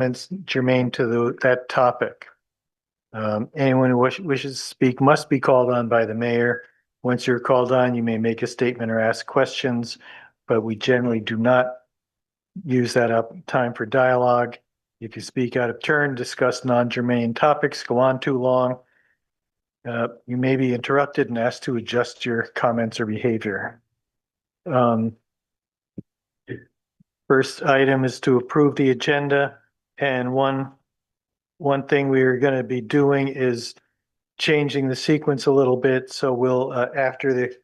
It's germane to that topic. Anyone who wishes to speak must be called on by the mayor. Once you're called on, you may make a statement or ask questions, but we generally do not use that up time for dialogue. If you speak out of turn, discuss non-germane topics, go on too long, you may be interrupted and asked to adjust your comments or behavior. First item is to approve the agenda, and one thing we are going to be doing is changing the sequence a little bit. So we'll after the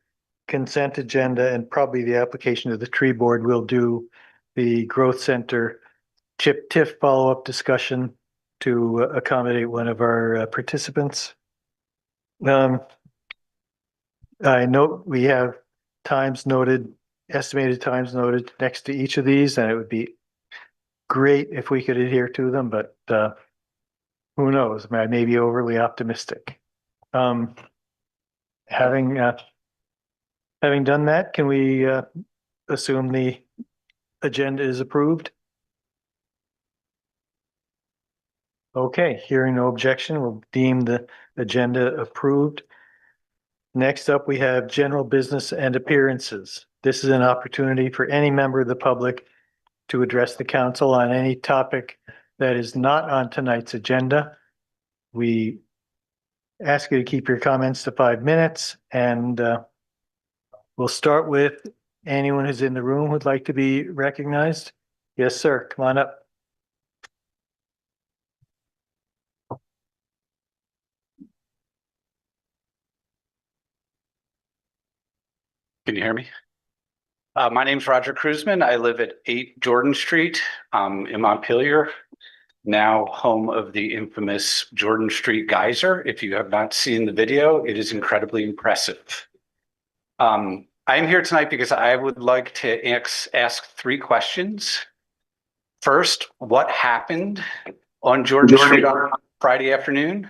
consent agenda and probably the application to the tree board, we'll do the growth center chip TIF follow-up discussion to accommodate one of our participants. I note we have estimated times noted next to each of these, and it would be great if we could adhere to them, but who knows? I may be overly optimistic. Having done that, can we assume the agenda is approved? Okay, hearing no objection, we'll deem the agenda approved. Next up, we have general business and appearances. This is an opportunity for any member of the public to address the council on any topic that is not on tonight's agenda. We ask you to keep your comments to 5 minutes, and we'll start with anyone who's in the room who'd like to be recognized. Yes, sir. Come on up. Can you hear me? My name's Roger Cruzman. I live at 8 Jordan Street in Montpelier, now home of the infamous Jordan Street geyser. If you have not seen the video, it is incredibly impressive. I'm here tonight because I would like to ask 3 questions. First, what happened on Jordan Street on Friday afternoon?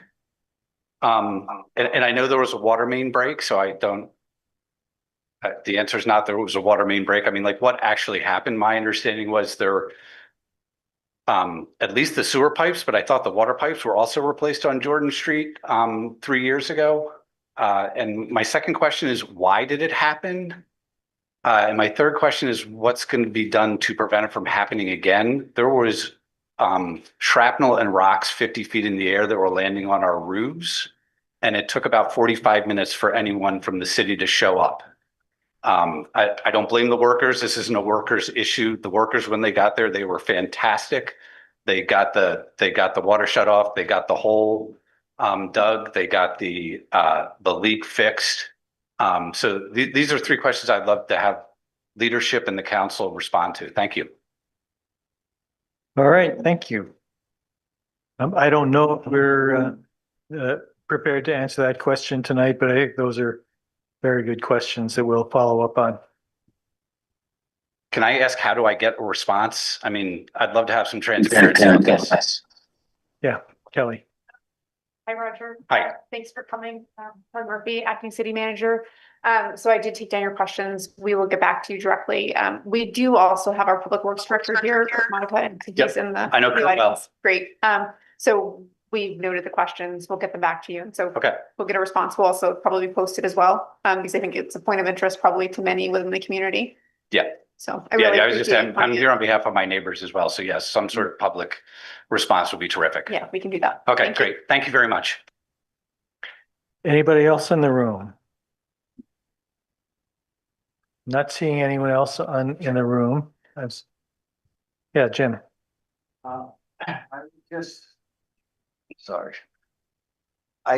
And I know there was a water main break, so I don't. The answer is not there was a water main break. I mean, like, what actually happened? My understanding was there, at least the sewer pipes, but I thought the water pipes were also replaced on Jordan Street 3 years ago. And my second question is, why did it happen? And my third question is, what's going to be done to prevent it from happening again? There was shrapnel and rocks 50 feet in the air that were landing on our roofs, and it took about 45 minutes for anyone from the city to show up. I don't blame the workers. This isn't a workers issue. The workers, when they got there, they were fantastic. They got the water shut off. They got the hole dug. They got the leak fixed. So these are 3 questions I'd love to have leadership and the council respond to. Thank you. All right, thank you. I don't know if we're prepared to answer that question tonight, but I think those are very good questions that we'll follow up on. Can I ask, how do I get a response? I mean, I'd love to have some transparency on this. Yeah, Kelly. Hi, Roger. Hi. Thanks for coming. I'm Murphy, acting city manager. So I did take down your questions. We will get back to you directly. We do also have our public works director here, Monica, and he's in the. I know Kurt well. Great. So we've noted the questions. We'll get them back to you. And so okay, we'll get a response. We'll also probably post it as well, because I think it's a point of interest probably to many within the community. Yeah. So I was just saying, I'm here on behalf of my neighbors as well. So yes, some sort of public response would be terrific. Yeah, we can do that. Okay, great. Thank you very much. Anybody else in the room? Not seeing anyone else in the room. Yeah, Jim. I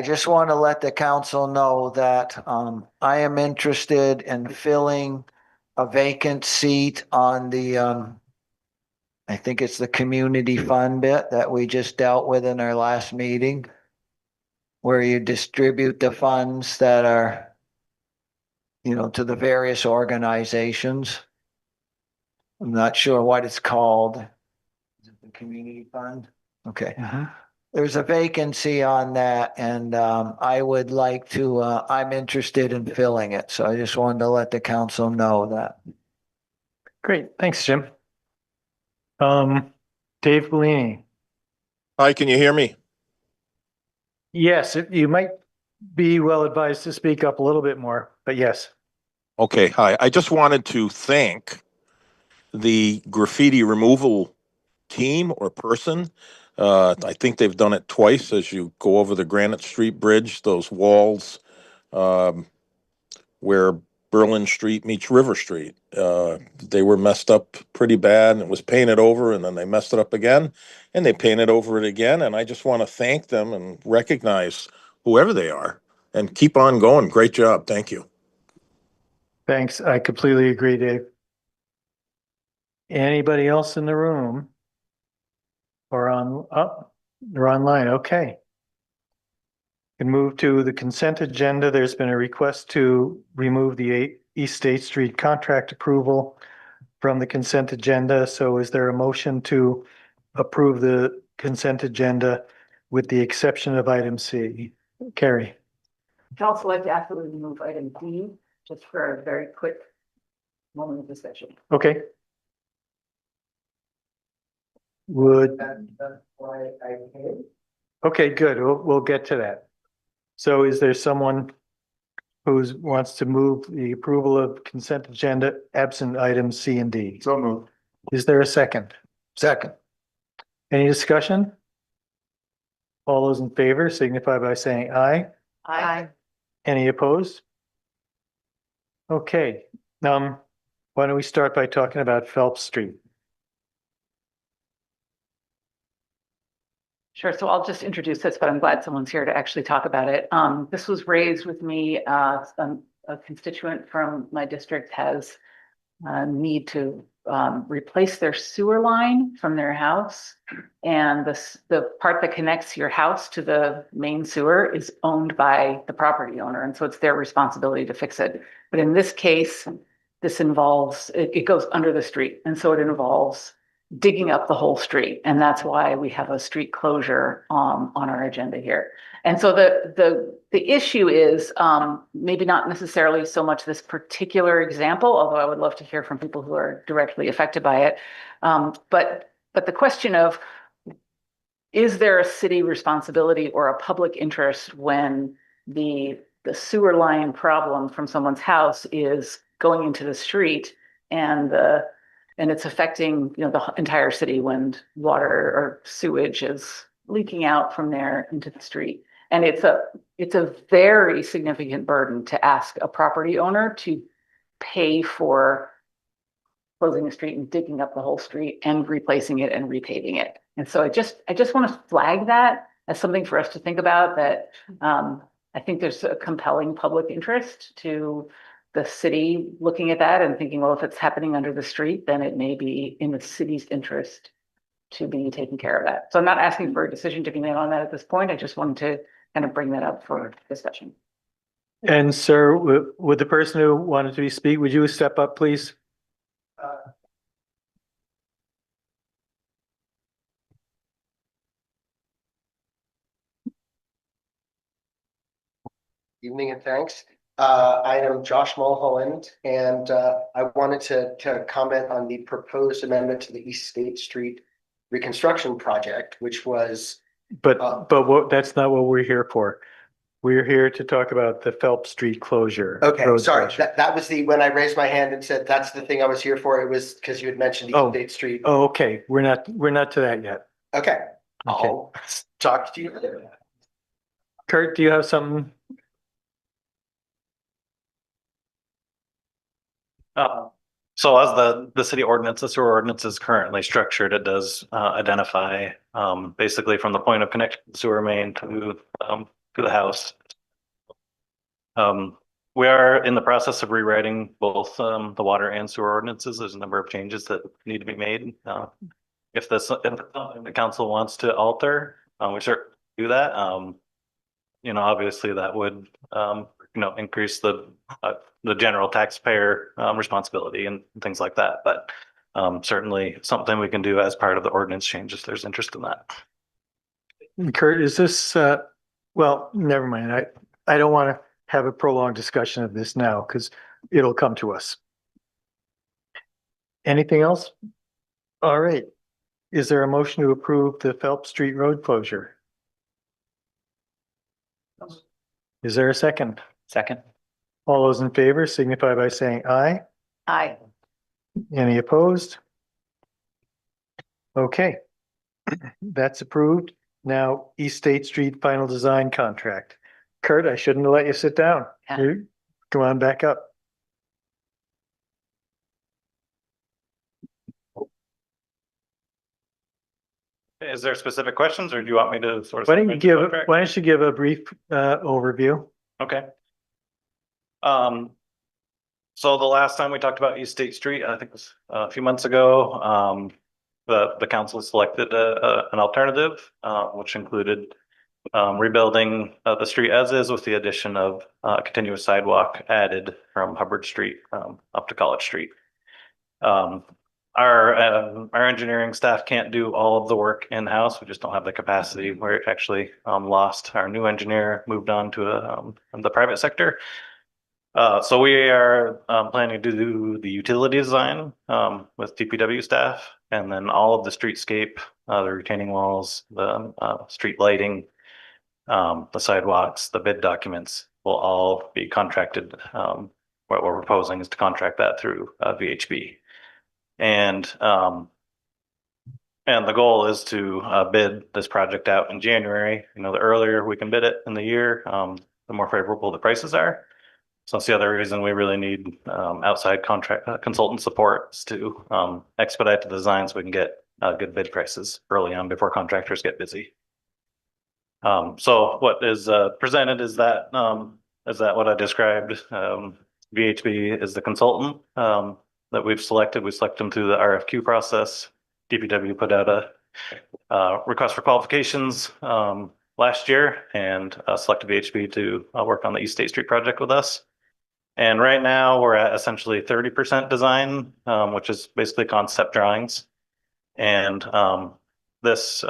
just want to let the council know that I am interested in filling a vacant seat on the I think it's the community fund bit that we just dealt with in our last meeting, where you distribute the funds that are, to the various organizations. I'm not sure what it's called. Is it the community fund? Okay. There's a vacancy on that, and I would like to, I'm interested in filling it. So I just wanted to let the council know that. Great. Thanks, Jim. Dave Bellini. Hi, can you hear me? Yes, you might be well advised to speak up a little bit more, but yes. Okay, hi. I just wanted to thank the graffiti removal team or person. I think they've done it twice as you go over the Granite Street Bridge, those walls um, where Berlin Street meets River Street. They were messed up pretty bad and it was painted over and then they messed it up again and they painted over it again. And I just want to thank them and recognize whoever they are and keep on going. Great job. Thank you. Thanks. I completely agree, Dave. Anybody else in the room? Or or online? Okay. Can move to the consent agenda. There's been a request to remove the East State Street contract approval from the consent agenda. So is there a motion to approve the consent agenda with the exception of item C? Carrie? I'd also like to absolutely remove item D, just for a very quick moment of discussion. Okay. Would, That's why I came. okay, good. We'll get to that. So is there someone who wants to move the approval of consent agenda absent items C and D? So moved. Is there a second? Second. Any discussion? All those in favor signify by saying aye. Aye. Any opposed? Okay, why don't we start by talking about Phelps Street? Sure. So I'll just introduce this, but I'm glad someone's here to actually talk about it. This was raised with me. A constituent from my district has a need to replace their sewer line from their house. And the part that connects your house to the main sewer is owned by the property owner. And so it's their responsibility to fix it. But in this case, this involves, it goes under the street. And so it involves digging up the whole street. And that's why we have a street closure on our agenda here. And so the issue is maybe not necessarily so much this particular example, although I would love to hear from people who are directly affected by it. But the question of, is there a city responsibility or a public interest when the sewer line problem from someone's house is going into the street and it's affecting, you know, the entire city when water or sewage is leaking out from there into the street. And it's a very significant burden to ask a property owner to pay for closing the street and digging up the whole street and replacing it and repaving it. And so I just want to flag that as something for us to think about, that I think there's a compelling public interest to the city looking at that and thinking, well, if it's happening under the street, then it may be in the city's interest to be taking care of that. So I'm not asking for a decision to be made on that at this point. I just wanted to kind of bring that up for discussion. And sir, would the person who wanted to speak, would you step up, please? Evening and thanks. I am Josh Mulholland, and I wanted to comment on the proposed amendment to the East State Street reconstruction project, which was But that's not what we're here for. We're here to talk about the Phelps Street closure. okay. road Sorry, closure. that was when I raised my hand and said that's the thing I was here for. It was because you had mentioned East State Street. Oh, okay. We're not to that yet. Okay, I'll talk to you later. Kurt, do you have something? So as the city ordinance, the sewer ordinance is currently structured, it does identify basically from the point of connection to the sewer main to the house. We are in the process of rewriting both the water and sewer ordinances. There's a number of changes that need to be made. If the council wants to alter, we certainly do that. You know, obviously that would increase the general taxpayer responsibility and things like that. But certainly something we can do as part of the ordinance change if there's interest in that. Kurt, is this, well, never mind. I don't want to have a prolonged discussion of this now because it'll come to us. Anything else? All right. Is there a motion to approve the Phelps Street Road closure? Is there a second? Second. All those in favor signify by saying aye. Aye. Any opposed? Okay. That's approved. Now East State Street final design contract. Kurt, I shouldn't have let you sit down. Yeah. Come on back up. Is there specific questions or do you want me to sort of? Why don't you give a brief overview? Okay. So the last time we talked about East State Street, I think it was a few months ago, the council selected an alternative, which included rebuilding the street as is with the addition of continuous sidewalk added from Hubbard Street up to College Street. Our engineering staff can't do all of the work in-house. We just don't have the capacity. We're actually lost our new engineer, moved on to the private sector. So we are planning to do the utility design with DPW staff, and then all of the streetscape, the retaining walls, the street lighting, the sidewalks, the bid documents will all be contracted. What we're proposing is to contract that through VHB. And the goal is to bid this project out in January. You know, the earlier we can bid it in the year, the more favorable the prices are. So that's the other reason we really need outside contract consultant support is to expedite the design so we can get good bid prices early on before contractors get busy. So what is presented is that what I described. VHB is the consultant that we've selected. We select them through the RFQ process. DPW put out a request for qualifications last year and selected VHB to work on the East State Street project with us. And right now we're at essentially 30% design, which is basically concept drawings. And this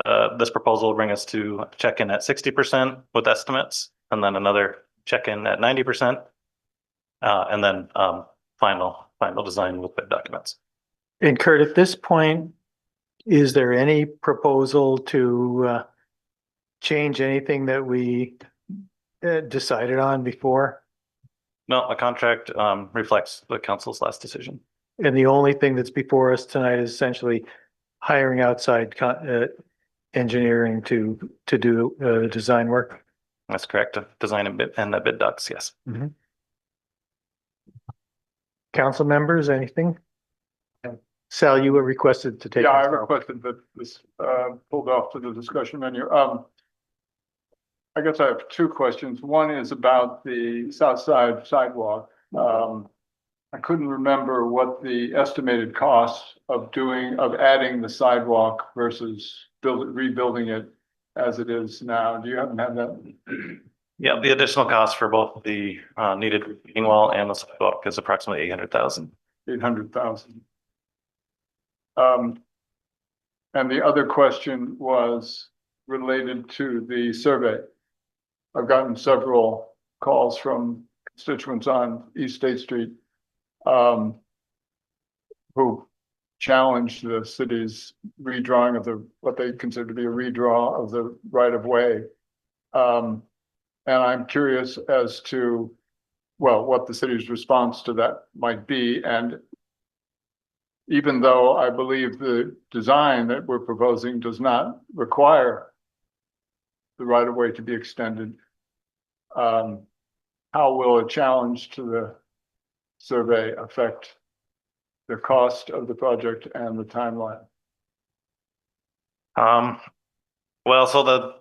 proposal will bring us to check in at 60% with estimates, and then another check in at 90%, and then final design with bid documents. And Kurt, at this point, is there any proposal to change anything that we decided on before? No, the contract reflects the council's last decision. And the only thing that's before us tonight is essentially hiring outside engineering to do design work. That's correct. Design and the bid docs, yes. Council members, anything? Sal, you were requested to take. Yeah, I requested that this pulled off to the discussion menu. I guess I have two questions. One is about the south side sidewalk. I couldn't remember what the estimated cost of adding the sidewalk versus rebuilding it as it is now. Do you happen to have that? Yeah, the additional cost for both the needed retaining wall and the sidewalk is approximately 800,000. 800,000. And the other question was related to the survey. I've gotten several calls from constituents on East State Street who challenged the city's redrawing of what they consider to be a redraw of the right of way. And I'm curious as to, well, what the city's response to that might be. And even though I believe the design that we're proposing does not require the right of way to be extended, how will a challenge to the survey affect the cost of the project and the timeline? Well, so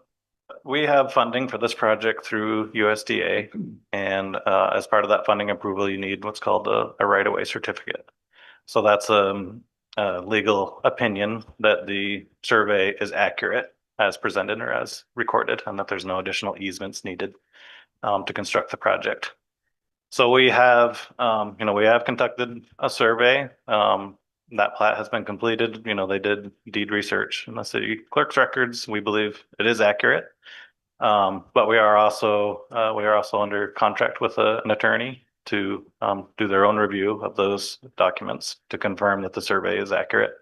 we have funding for this project through USDA, and as part of that funding approval, you need what's called a right-of-way certificate. So that's a legal opinion that the survey is accurate as presented or as recorded, and that there's no additional easements needed to construct the project. So we have, we have conducted a survey. That plat has been completed. They did deed research in the city clerk's records. We believe it is accurate. But we are also under contract with an attorney to do their own review of those documents to confirm that the survey is accurate.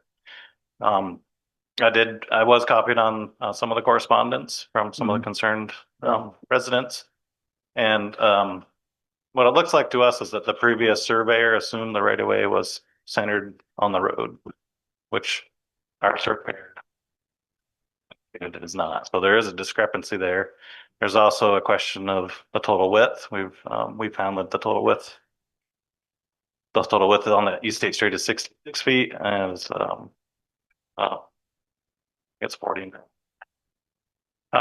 I was copied on some of the correspondence from some of the Mhm. concerned Yeah. residents. And what it looks like to us is that the previous surveyor assumed the right of way was centered on the road, which our surveyor it is not. So there is a discrepancy there. There's also a question of the total width. We found that the total width on the East State Street is 66 feet, and uh, it's 40.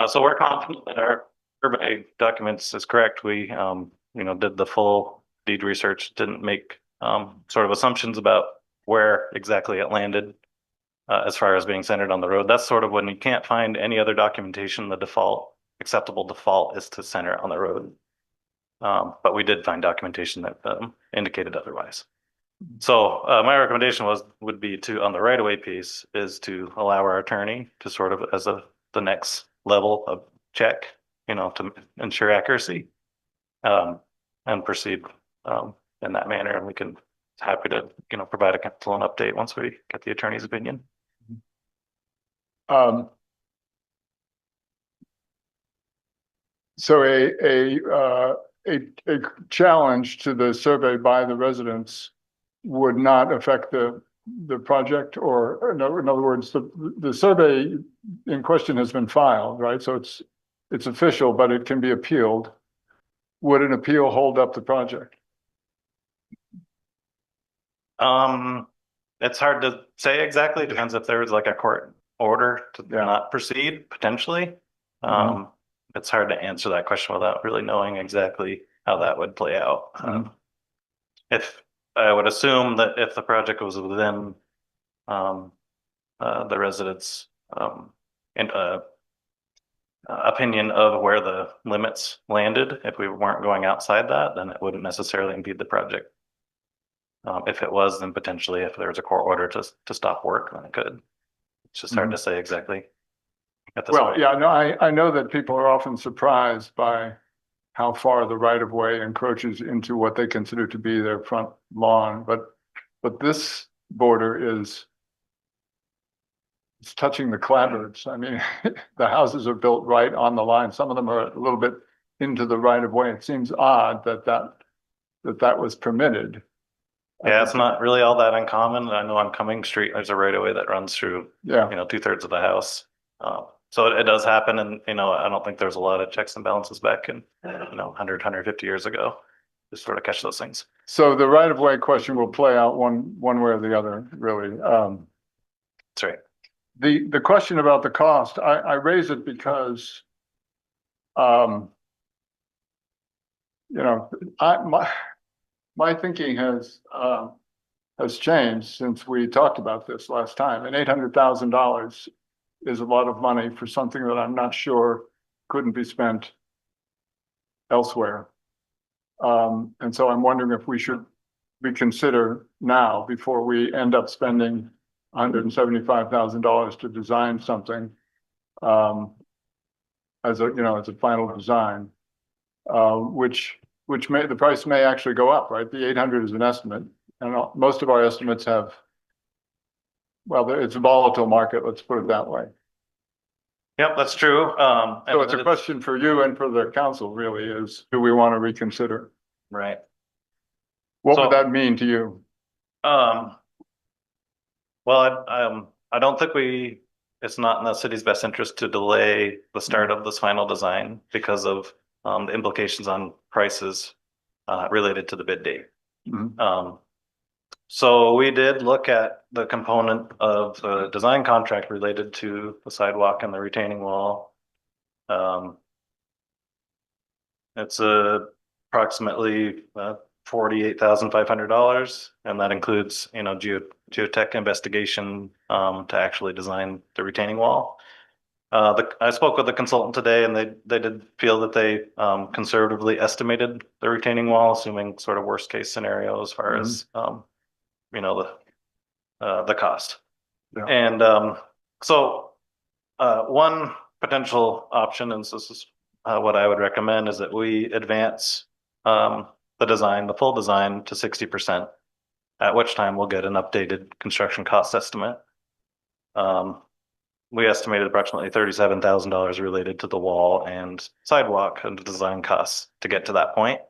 So we're confident that our survey documents is correct. We, did the full deed research, didn't make, sort of assumptions about where exactly it landed, as far as being centered on the road. That's sort of when you can't find any other documentation, acceptable default is to center on the road. But we did find documentation that, indicated otherwise. So, my recommendation would be to, on the right of way piece, is to allow our attorney to sort of as the next level of check, to ensure accuracy. And proceed, in that manner, and we can, happy to, provide a council an update once we get the attorney's opinion. So a challenge to the survey by the residents would not affect the project, or in other words, the survey in question has been filed, right? So it's official, but it can be appealed. Would an appeal hold up the project? It's hard to say exactly. Depends if there was like a court order to Yeah. not proceed, potentially. Mhm. It's hard to answer that question without really knowing exactly how that would play out. If I would assume that if the project was within the residents' and opinion of where the limits landed, if we weren't going outside that, then it wouldn't necessarily impede the project. If it was, then potentially if there was a court order to stop work, then it could. It's just hard to say exactly at this Well, point. yeah, no, I know that people are often surprised by how far the right of way encroaches into what they consider to be their front lawn, but this border is it's touching the clapboards. I mean, the houses are built right on the line. Some of them are a little bit into the right of way. It seems odd that was permitted. Yeah, it's not really all that uncommon. I know on Cumming Street, there's a right of way that runs through, Yeah, 2/3 of the house. So it does happen, and I don't think there's a lot of checks and balances back in 150 years ago to sort of catch those things. so the right of way question will play out one way or the other, really. That's right. The question about the cost, I raise it because my thinking has changed since we talked about this last time, and $800,000 is a lot of money for something that I'm not sure couldn't be spent elsewhere. And so I'm wondering if we should reconsider now before we end up spending $175,000 to design something as a final design, which the price may actually go up, right? The 800 is an estimate, and most of our estimates have, well, it's a volatile market, let's put it that way. Yep, that's true. So it's a question for you and for the council, really, is do we want to reconsider? Right. What So- would that mean to you? Well, I don't think it's not in the city's best interest to delay the start of this final design because of the implications on prices related to the bid date. Mhm. So we did look at the component of the design contract related to the sidewalk and the retaining wall. It's approximately $48,500, and that includes, geotech investigation to actually design the retaining wall. I spoke with the consultant today, and they did feel that they conservatively estimated the retaining wall, assuming sort of worst case scenario as far as the cost. Yeah. And so one potential option, and this is what I would recommend, is that we advance the full design to 60%, at which time we'll get an updated construction cost estimate. we estimated approximately $37,000 related to the wall and sidewalk and the design costs to get to that point.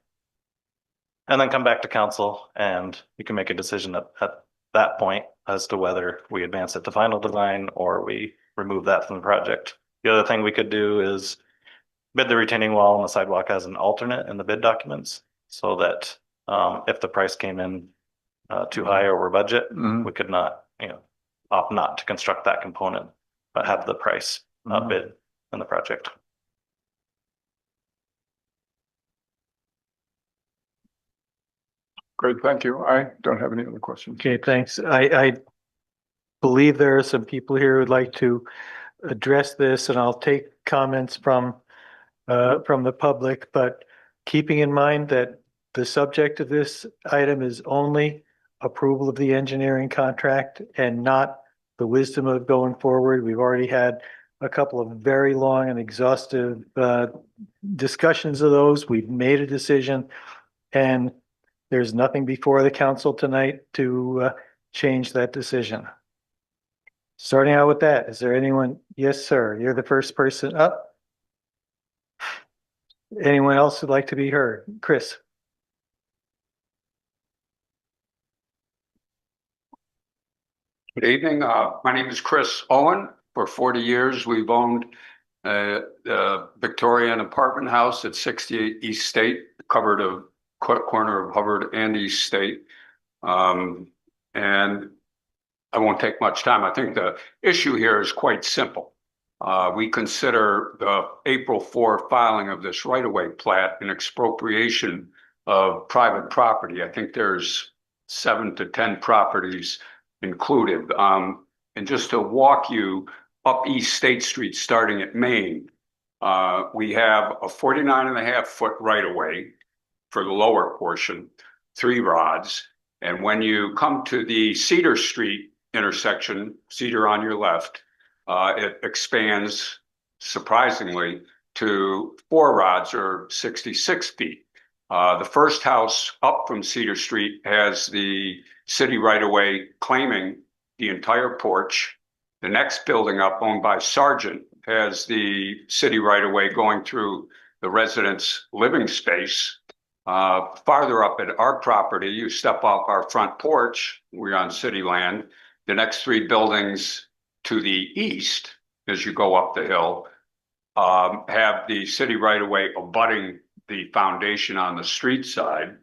And then come back to council and you can make a decision at that point as to whether we advance it to final design or we remove that from the project. The other thing we could do is bid the retaining wall and the sidewalk as an alternate in the bid documents so that if the price came in too high over budget, we could not, opt not to construct that component, but have the price bid in the project. Great, thank you. I don't have any other questions. Okay, thanks. I believe there are some people here who'd like to address this, and I'll take comments from the public, but keeping in mind that the subject of this item is only approval of the engineering contract and not the wisdom of going forward. We've already had a couple of very long and exhaustive discussions of those. We've made a decision, and there's nothing before the council tonight to change that decision. Starting out with that, is there anyone? Yes, sir. You're the first person up. Anyone else who'd like to be heard? Chris. Good evening. My name is Chris Owen. For 40 years, we've owned a Victorian apartment house at 68 East State, covered a corner of Hubbard and East State. And I won't take much time. I think the issue here is quite simple. We consider the April 4 filing of this right-of-way plat an expropriation of private property. I think there's 7 to 10 properties included. And just to walk you up East State Street, starting at Main, we have a 49.5-foot right-of-way for the lower portion, 3 rods. And when you come to the Cedar Street intersection, Cedar on your left, it expands surprisingly to 4 rods or 66 feet. The first house up from Cedar Street has the city right-of-way claiming the entire porch. The next building up, owned by Sargent, has the city right-of-way going through the residents' living space. Farther up at our property, you step off our front porch, we're on city land. The next 3 buildings to the east, as you go up the hill, have the city right-of-way abutting the foundation on the street side.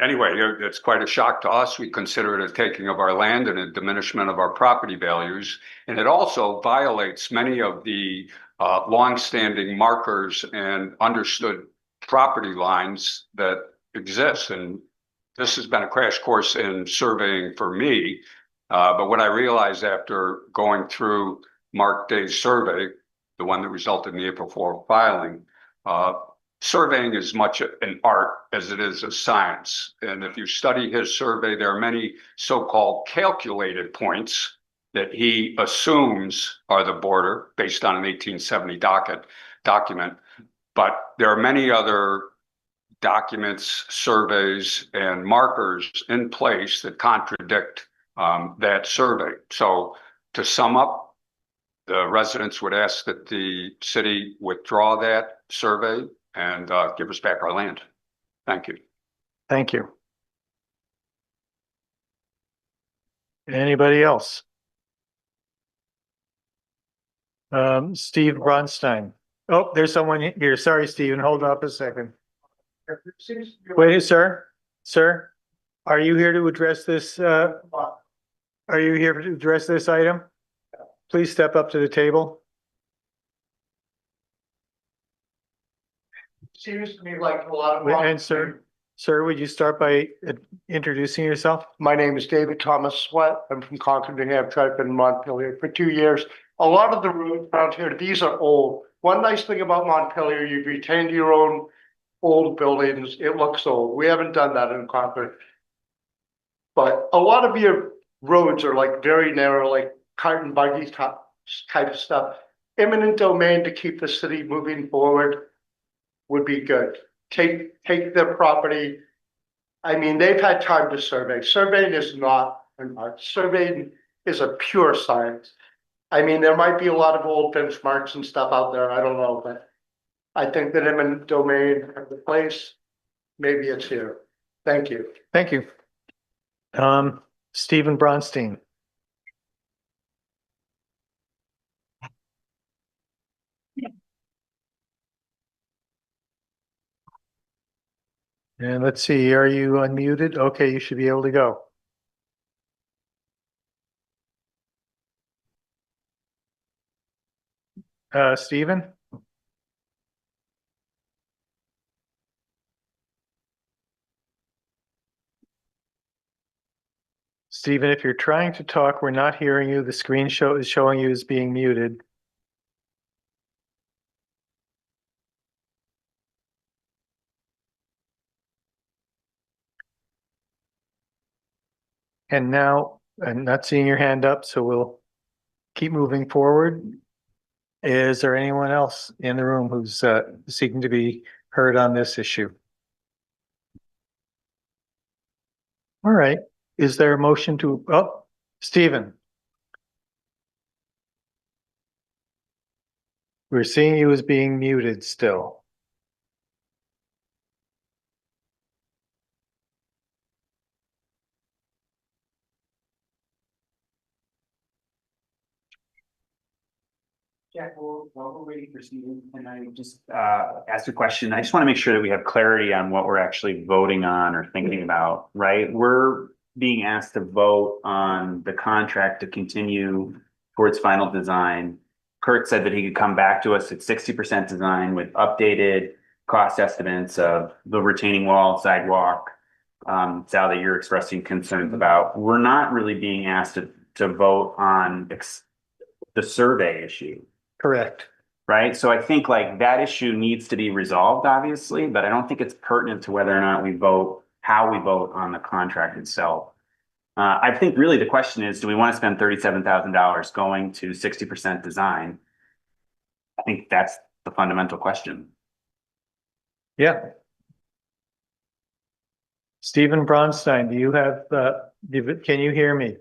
Anyway, it's quite a shock to us. We consider it a taking of our land and a diminishment of our property values. And it also violates many of the longstanding markers and understood property lines that exist. And this has been a crash course in surveying for me. But what I realized after going through Mark Day's survey, the one that resulted in the April 4 filing, surveying is much an art as it is a science. And if you study his survey, there are many so-called calculated points that he assumes are the border based on an 1870 document. But there are many other documents, surveys, and markers in place that contradict that survey. So to sum up, the residents would ask that the city withdraw that survey and give us back our land. Thank you. Thank you. Anybody else? Steve Bronstein. Oh, there's someone here. Sorry, Stephen. Hold up a second. Wait, sir. Sir, are you here to address this? Are you here to address this item? Please step up to the table. Seems to me like a lot of. And sir, would you start by introducing yourself? My name is David Thomas Sweat. I'm from Concord, New Hampshire. I've been in Montpelier for 2 years. A lot of the roads around here, these are old. One nice thing about Montpelier, you've retained your own old buildings. It looks old. We haven't done that in Concord. But a lot of your roads are like very narrow, like cart and buggy type of stuff. Eminent domain to keep the city moving forward would be good. Take their property. I mean, they've had time to survey. Surveying is not benchmarks. Surveying is a pure science. I mean, there might be a lot of old benchmarks and stuff out there, I don't know, but I think that eminent domain of the place, maybe it's here. Thank you. Thank you. Stephen Bronstein. And let's see, are you unmuted? Okay, you should be able to go. Stephen? Stephen, if you're trying to talk, we're not hearing you. The screen is showing you as being muted. And now I'm not seeing your hand up, so we'll keep moving forward. Is there anyone else in the room who's seeking to be heard on this issue? All right. Is there a motion to, oh, Stephen? We're seeing you as being muted still. Jack, while we're waiting for Stephen, can I just ask a question? I just want to make sure that we have clarity on what we're actually voting on or thinking about, right? We're being asked to vote on the contract to continue towards final design. Kurt said that he could come back to us at 60% design with updated cost estimates of the retaining wall, sidewalk, Sal, that you're expressing concerns about. We're not really being asked to vote on the survey issue. Correct. Right. So I think like that issue needs to be resolved, obviously, but I don't think it's pertinent to whether or not we vote, how we vote on the contract itself. I think really the question is, do we want to spend $37,000 going to 60% design? I think that's the fundamental question. Yeah. Stephen Bronstein, do you have, can you hear me?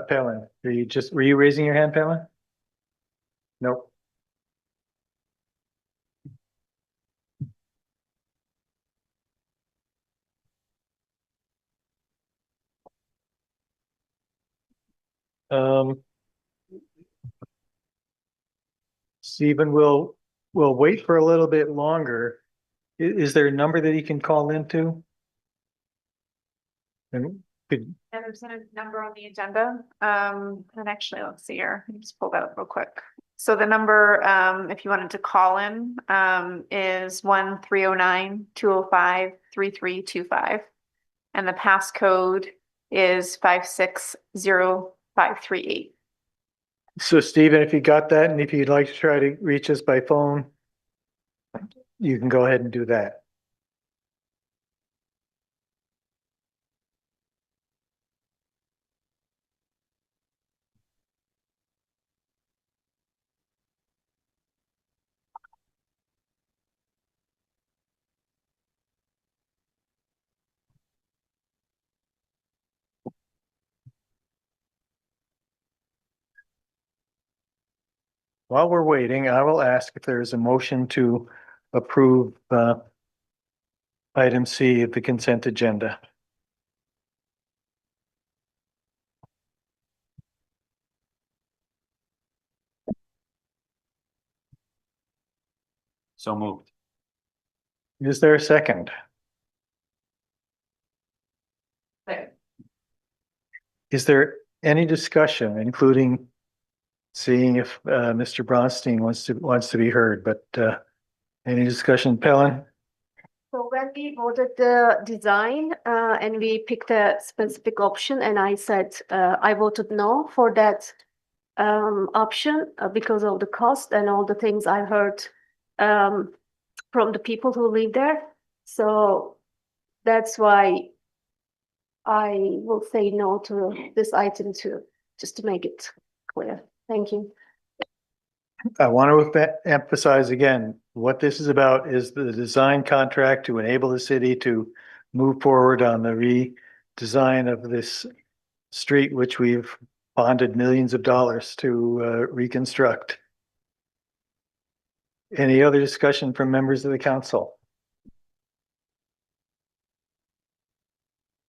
Palin, were you raising your hand, Palin? Nope. Stephen, we'll wait for a little bit longer. Is there a number that he can call into? And could, There's a number on the agenda. And actually, let's see here. Let me just pull that up real quick. So the number, if you wanted to call in, is 1-309-205-3325. And the passcode is 560-538. so Stephen, if you got that, and if you'd like to try to reach us by phone, you can go ahead and do that. While we're waiting, I will ask if there is a motion to approve item C of the consent agenda. So moved. Is there a second? Is there any discussion, including seeing if Mr. Bronstein wants to be heard, but any discussion, Pelin? So when we voted the design and we picked a specific option, and I said I voted no for that option because of the cost and all the things I heard from the people who live there. So that's why I will say no to this item too, just to make it clear. Thank you. I want to emphasize again, what this is about is the design contract to enable the city to move forward on the redesign of this street, which we've bonded millions of dollars to reconstruct. Any other discussion from members of the council?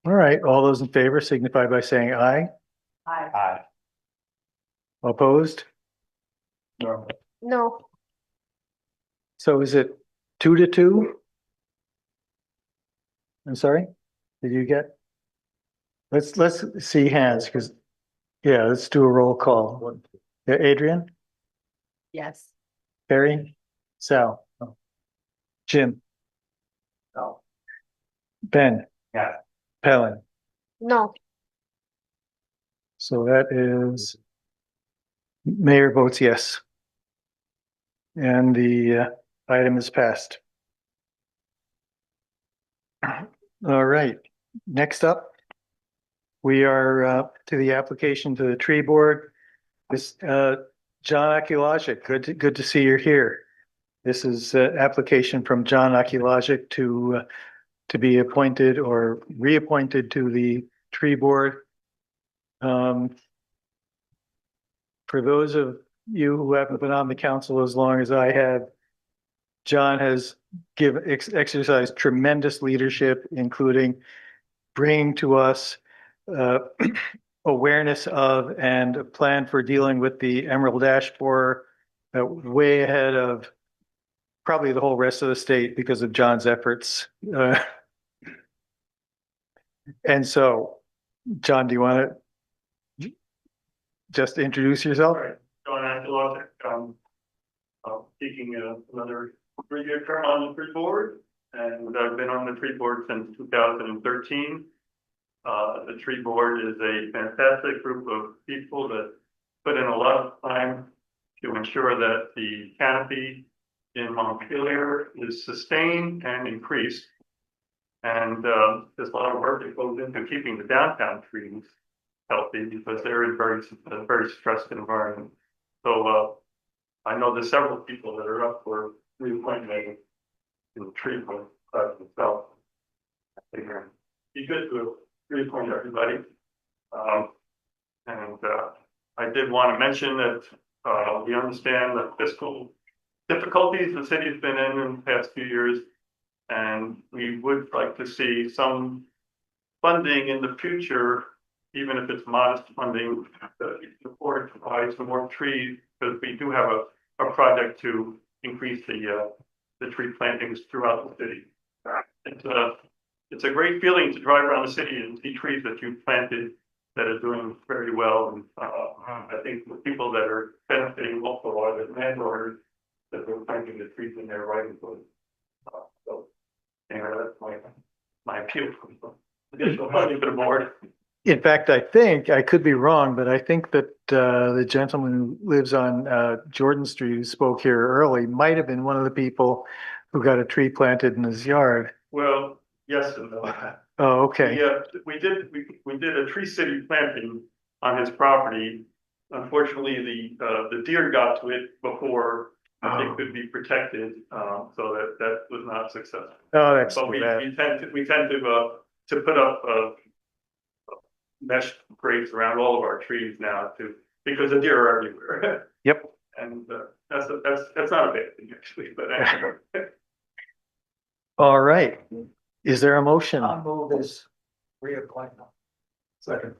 All right, all those in favor signify by saying aye. Aye. Opposed? No, So is it 2-2? I'm sorry, did you get? Let's see hands, because, yeah, let's do a roll call. Yeah, Adrian, Yes. Barry, Sal, Jim, No. Ben, Yeah. Helen. no, So that is, mayor votes yes. And the item is passed. All right, next up, we are to the application to the tree board. This, John Akulajic, good to see you're here. This is application from John Akulajic to be appointed or reappointed to the tree board. For those of you who haven't been on the council as long as I have, John has exercised tremendous leadership, including bringing to us awareness of and a plan for dealing with the emerald ash borer way ahead of probably the whole rest of the state because of John's efforts. And so, John, do you want to just introduce yourself? John Akulajic, seeking another 3-year term on the tree board, and I've been on the tree board since 2013. The tree board is a fantastic group of people that put in a lot of time to ensure that the canopy in Montpelier is sustained and increased. And there's a lot of work that goes into keeping the downtown trees healthy because they're in a very stressed environment. So I know there's several people that are up for reappointment in the tree board itself. Be good to reappoint everybody. And I did want to mention that we understand the fiscal difficulties the city's been in the past few years, and we would like to see some funding in the future, even if it's modest funding, to support to buy some more trees, because we do have a project to increase the tree plantings throughout the city. It's a great feeling to drive around the city and see trees that you've planted that are doing very well. And I think the people that are benefiting also are the landowners that are planting the trees in their right of way. So anyway, that's my appeal for additional funding for the board. In fact, I think, I could be wrong, but I think that the gentleman who lives on Jordan Street who spoke here early might have been one of the people who got a tree planted in his yard. Well, yes and no. Oh, okay. Yeah, we did a tree city planting on his property. Unfortunately, the deer got to it before it could be protected, so that was not successful. Oh, that's But too we bad. tend to put up mesh grates around all of our trees now because the deer are everywhere. Yep. And that's not a bad thing actually, but anyway. All right. Is there a motion? I'll move this reappointment. Second.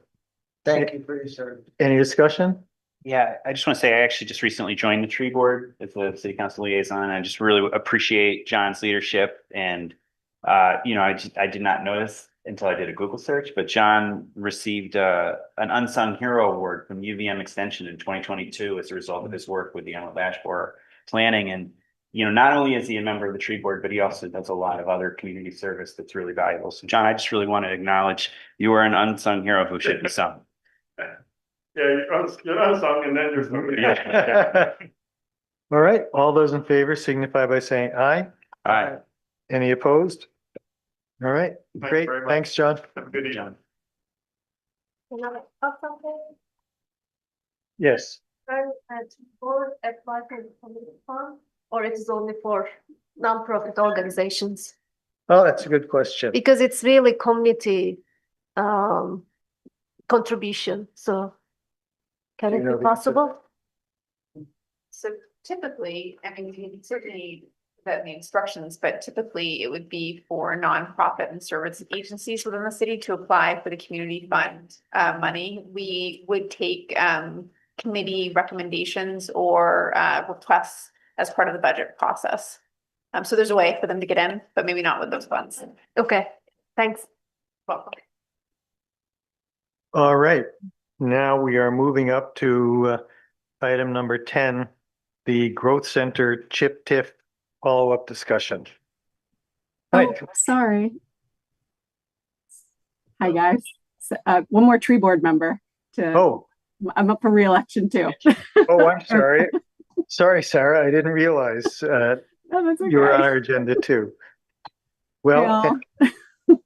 Thank you for your service. Any discussion? Yeah, I just want to say I actually just recently joined the tree board as the city council liaison. I just really appreciate John's leadership and I did not notice until I did a Google search, but John received an unsung hero award from UVM Extension in 2022 as a result of his work with the Emerald Ash Borer planning. And not only is he a member of the tree board, but he also does a lot of other community service that's really valuable. So John, I just really want to acknowledge you are an unsung hero who should be sung. Yeah, you're unsung and then you're sung. Yeah. All right. All those in favor signify by saying aye. Aye. Any opposed? All right. Thanks Great. very much. Thanks, John. Have a good evening. can I add something? Yes. Can board apply for the community fund, or it is only for non-profit organizations? Oh, that's a good question. Because it's really community contribution, so can Do you it know be the answer? possible? So typically, I mean, you can certainly put that in the instructions, but typically it would be for nonprofit and service agencies within the city to apply for the community fund money. We would take committee recommendations or requests as part of the budget process. So there's a way for them to get in, but maybe not with those funds. Okay, thanks. Welcome. All right, now we are moving up to item number 10, the Growth Center CHIP TIF follow-up discussion. Oh, sorry. Hi, guys. One more tree board member Oh, I'm up for re-election too. oh, I'm sorry. Sorry, Sarah, I didn't realize Oh, that's you were on okay. our agenda too. Well, do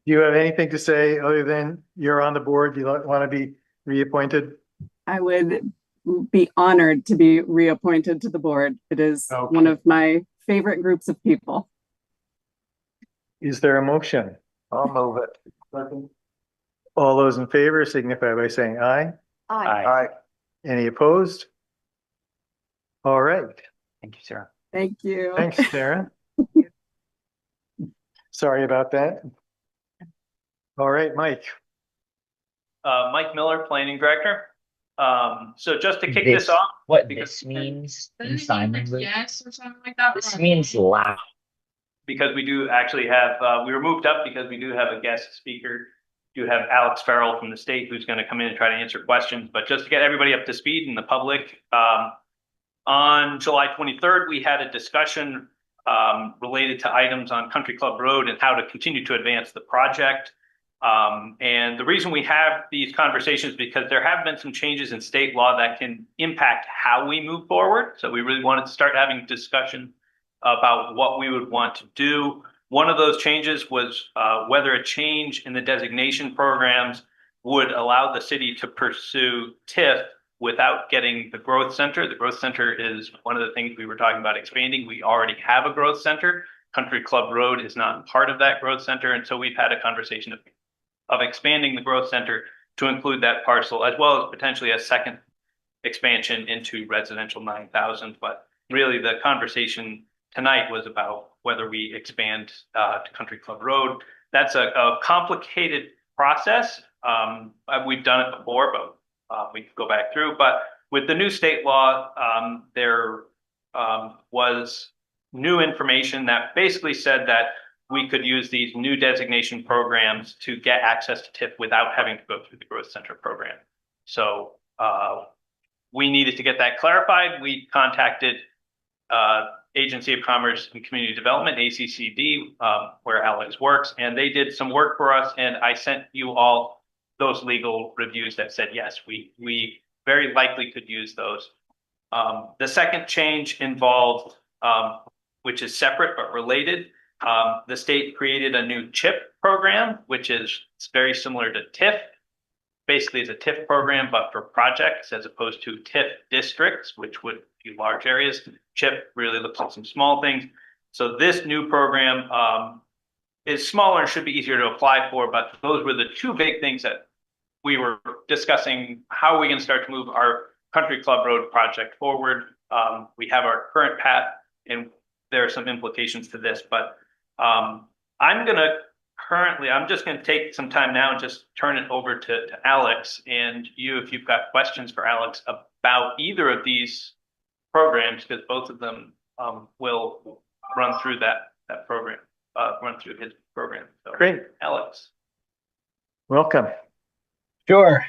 you have anything to say other than you're on the board, you want to be reappointed? I would be honored to be reappointed to the board. It is Okay. one of my favorite groups of people. Is there a motion? I'll move it. All those in favor signify by saying aye. Aye. Aye. Any opposed? All right. Thank you, Sarah. Thank you. Thanks, Sarah. Sorry about that. All right, Mike. Mike Miller, Planning Director. So just to kick this off. What because- this means in sign language? Yes, or something like that. This means loud. Because we do actually have, we were moved up because we do have a guest speaker. You have Alex Farrell from the state who's going to come in and try to answer questions. But just to get everybody up to speed and the public, on July 23rd, we had a discussion related to items on Country Club Road and how to continue to advance the project. And the reason we have these conversations is because there have been some changes in state law that can impact how we move forward. So we really wanted to start having discussion about what we would want to do. One of those changes was whether a change in the designation programs would allow the city to pursue TIF without getting the growth center. The growth center is one of the things we were talking about expanding. We already have a growth center. Country Club Road is not part of that growth center. And so we've had a conversation of expanding the growth center to include that parcel, as well as potentially a second expansion into residential 9,000. But really the conversation tonight was about whether we expand to Country Club Road. That's a complicated process. We've done it before, but we could go back through. But with the new state law, there was new information that basically said that we could use these new designation programs to get access to TIF without having to go through the growth center program. So we needed to get that clarified. We contacted Agency of Commerce and Community Development, ACCD, where Alex works, and they did some work for us. And I sent you all those legal reviews that said, yes, we very likely could use those. The second change involved, which is separate but related, the state created a new CHIP program, which is very similar to TIF. Basically, it's a TIF program, but for projects as opposed to TIF districts, which would be large areas. CHIP really looks at some small things. So this new program is smaller and should be easier to apply for, but those were the two big things that we were discussing. How are we going to start to move our Country Club Road project forward? We have our current path, and there are some implications to this, but I'm just going to take some time now and just turn it over to Alex, and you, if you've got questions for Alex about either of these programs, because both of them will run through that program, run through his program. So, Great. Alex. Welcome. Sure.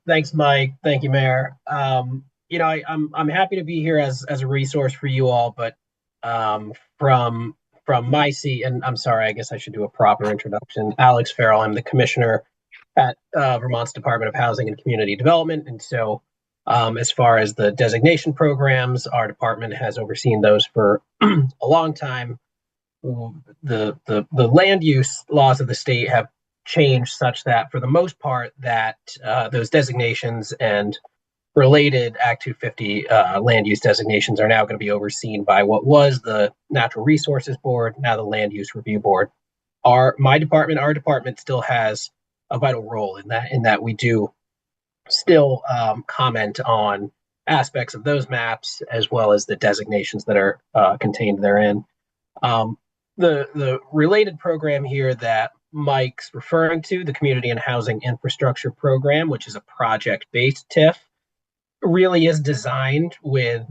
Thanks, Mike. Thank you, Mayor. You know, I'm happy to be here as a resource for you all, but from my seat, and I'm sorry, I guess I should do a proper introduction. Alex Farrell, I'm the commissioner at Vermont's Department of Housing and Community Development. And so as far as the designation programs, our department has overseen those for a long time. The land use laws of the state have changed such that for the most part that those designations and related Act 250 land use designations are now going to be overseen by what was the Natural Resources Board, now the Land Use Review Board. Our department still has a vital role in that we do still comment on aspects of those maps as well as the designations that are contained therein. The related program here that Mike's referring to, the Community and Housing Infrastructure Program, which is a project-based TIF, really is designed with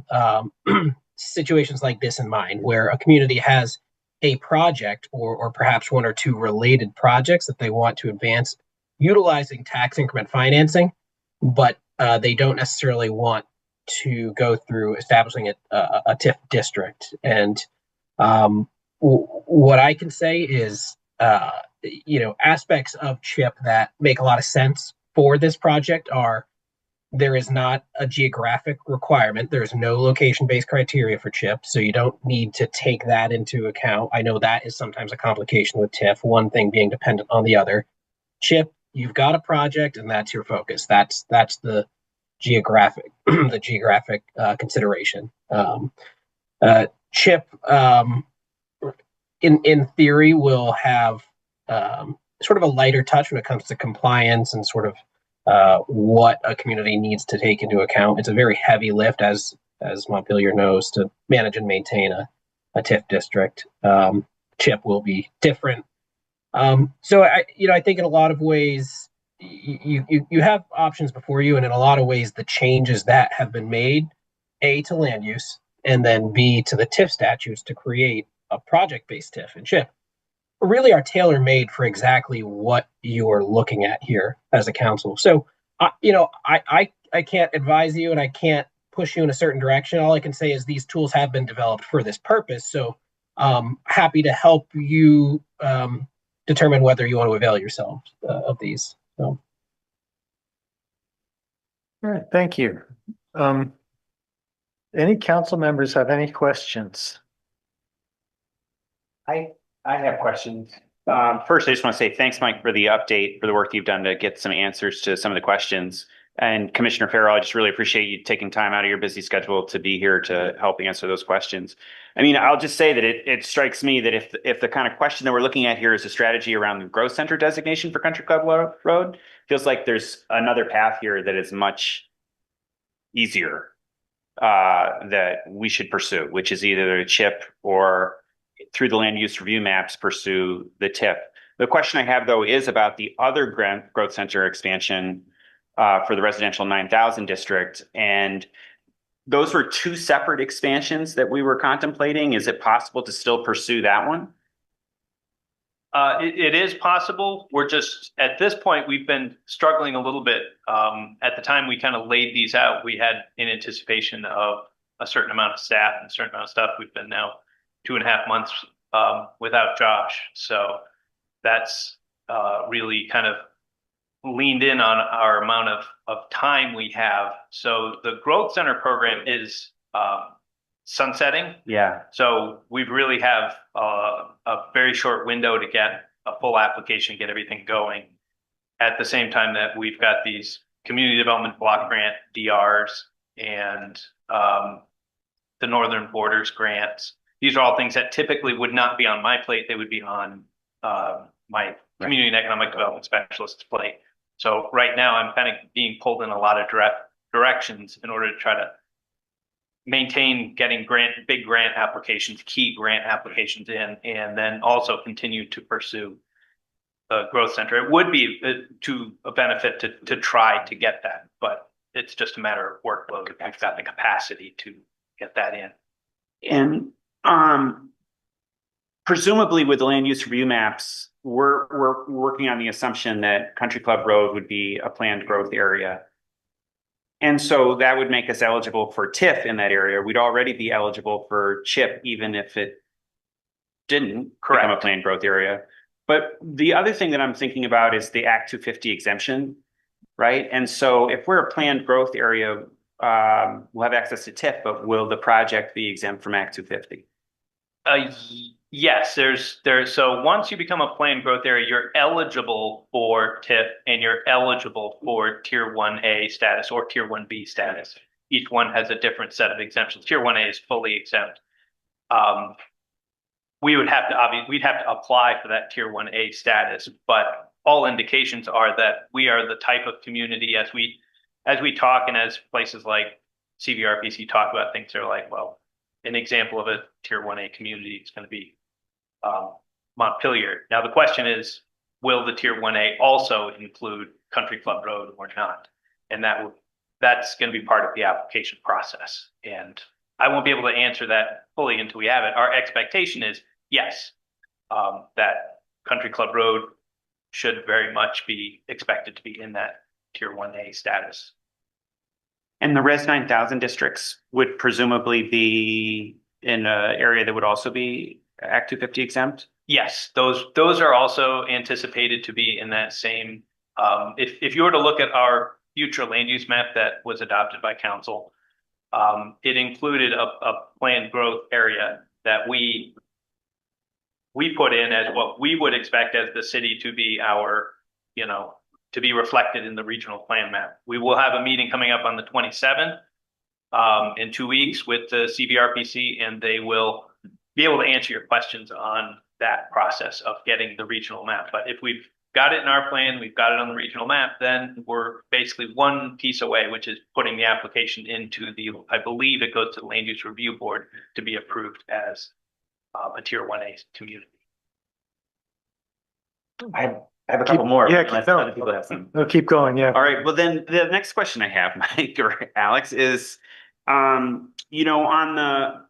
situations like this in mind, where a community has a project or perhaps one or two related projects that they want to advance utilizing tax increment financing, but they don't necessarily want to go through establishing a TIF district. And what I can say is, aspects of CHIP that make a lot of sense for this project are there is not a geographic requirement. There's no location-based criteria for CHIP, so you don't need to take that into account. I know that is sometimes a complication with TIF, one thing being dependent on the other. CHIP, you've got a project, and that's your focus. That's the geographic consideration. CHIP, in theory, will have sort of a lighter touch when it comes to compliance and sort of what a community needs to take into account. It's a very heavy lift, as Montpelier knows, to manage and maintain a TIF district. CHIP will be different. So I think in a lot of ways you have options before you, and in a lot of ways the changes that have been made, A, to land use, and then B, to the TIF statutes to create a project-based TIF and CHIP, really are tailor-made for exactly what you're looking at here as a council. So, I can't advise you and I can't push you in a certain direction. All I can say is these tools have been developed for this purpose. So, happy to help you determine whether you want to avail yourself of these. So. All right, thank you. Any council members have any questions? I have questions. First, I just want to say thanks, Mike, for the update, for the work you've done to get some answers to some of the questions. And Commissioner Farrell, I just really appreciate you taking time out of your busy schedule to be here to help answer those questions. I mean, I'll just say that it strikes me that if the kind of question that we're looking at here is a strategy around the growth center designation for Country Club Road, feels like there's another path here that is much easier that we should pursue, which is either a CHIP or through the land use review maps pursue the TIF. The question I have, though, is about the other growth center expansion for the residential 9,000 district. And those were two separate expansions that we were contemplating. Is it possible to still pursue that one? It is possible. We're just, at this point, we've been struggling a little bit. At the time we kind of laid these out, we had in anticipation of a certain amount of staff and a certain amount of stuff. We've been now 2.5 months without Josh. So that's really kind of leaned in on our amount of time we have. So the growth center program is sunsetting. Yeah. So we really have a very short window to get a full application, get everything going. At the same time that we've got these community development block grant DRs and the Northern Borders grants. These are all things that typically would not be on my plate. They would be on my community and economic development specialist's plate. So right now I'm kind of being pulled in a lot of directions in order to try to maintain getting big grant applications, key grant applications in, and then also continue to pursue the growth center. It would be to a benefit to try to get that, but it's just a matter of workload. I've got the capacity to get that in. And presumably with the land use review maps, we're working on the assumption that Country Club Road would be a planned growth area. And so that would make us eligible for TIF in that area. We'd already be eligible for CHIP, even if it didn't become a planned growth area. But the other thing that I'm thinking about is the Act 250 exemption, right? And so if we're a planned growth area, we'll have access to TIF, but will the project be exempt from Act 250? Yes, so once you become a planned growth area, you're eligible for TIF and you're eligible for Tier 1A status or Tier 1B status. Each one has a different set of exemptions. Tier 1A is fully exempt. We'd have to apply for that Tier 1A status, but all indications are that we are the type of community as we talk and as places like CVRPC talk about things, they're like, well, an example of a Tier 1A community is going to be Montpelier. Now the question is, will the Tier 1A also include Country Club Road or not? And that's going to be part of the application process. And I won't be able to answer that fully until we have it. Our expectation is yes, that Country Club Road should very much be expected to be in that Tier 1A status. And the Res 9000 districts would presumably be in an area that would also be Act 250 exempt? Yes, those are also anticipated to be in that same. If you were to look at our future land use map that was adopted by council, it included a planned growth area that we put in as what we would expect as the city to be to be reflected in the regional plan map. We will have a meeting coming up on the 27th in 2 weeks with the CVRPC, and they will be able to answer your questions on that process of getting the regional map. But if we've got it in our plan, we've got it on the regional map, then we're basically one piece away, which is putting the application into I believe it goes to the Land Use Review Board to be approved as a Tier 1A community. I have a couple more. Yeah, unless other people have some. No, keep going. Yeah. All right. Well, then the next question I have, Mike or Alex, is, on a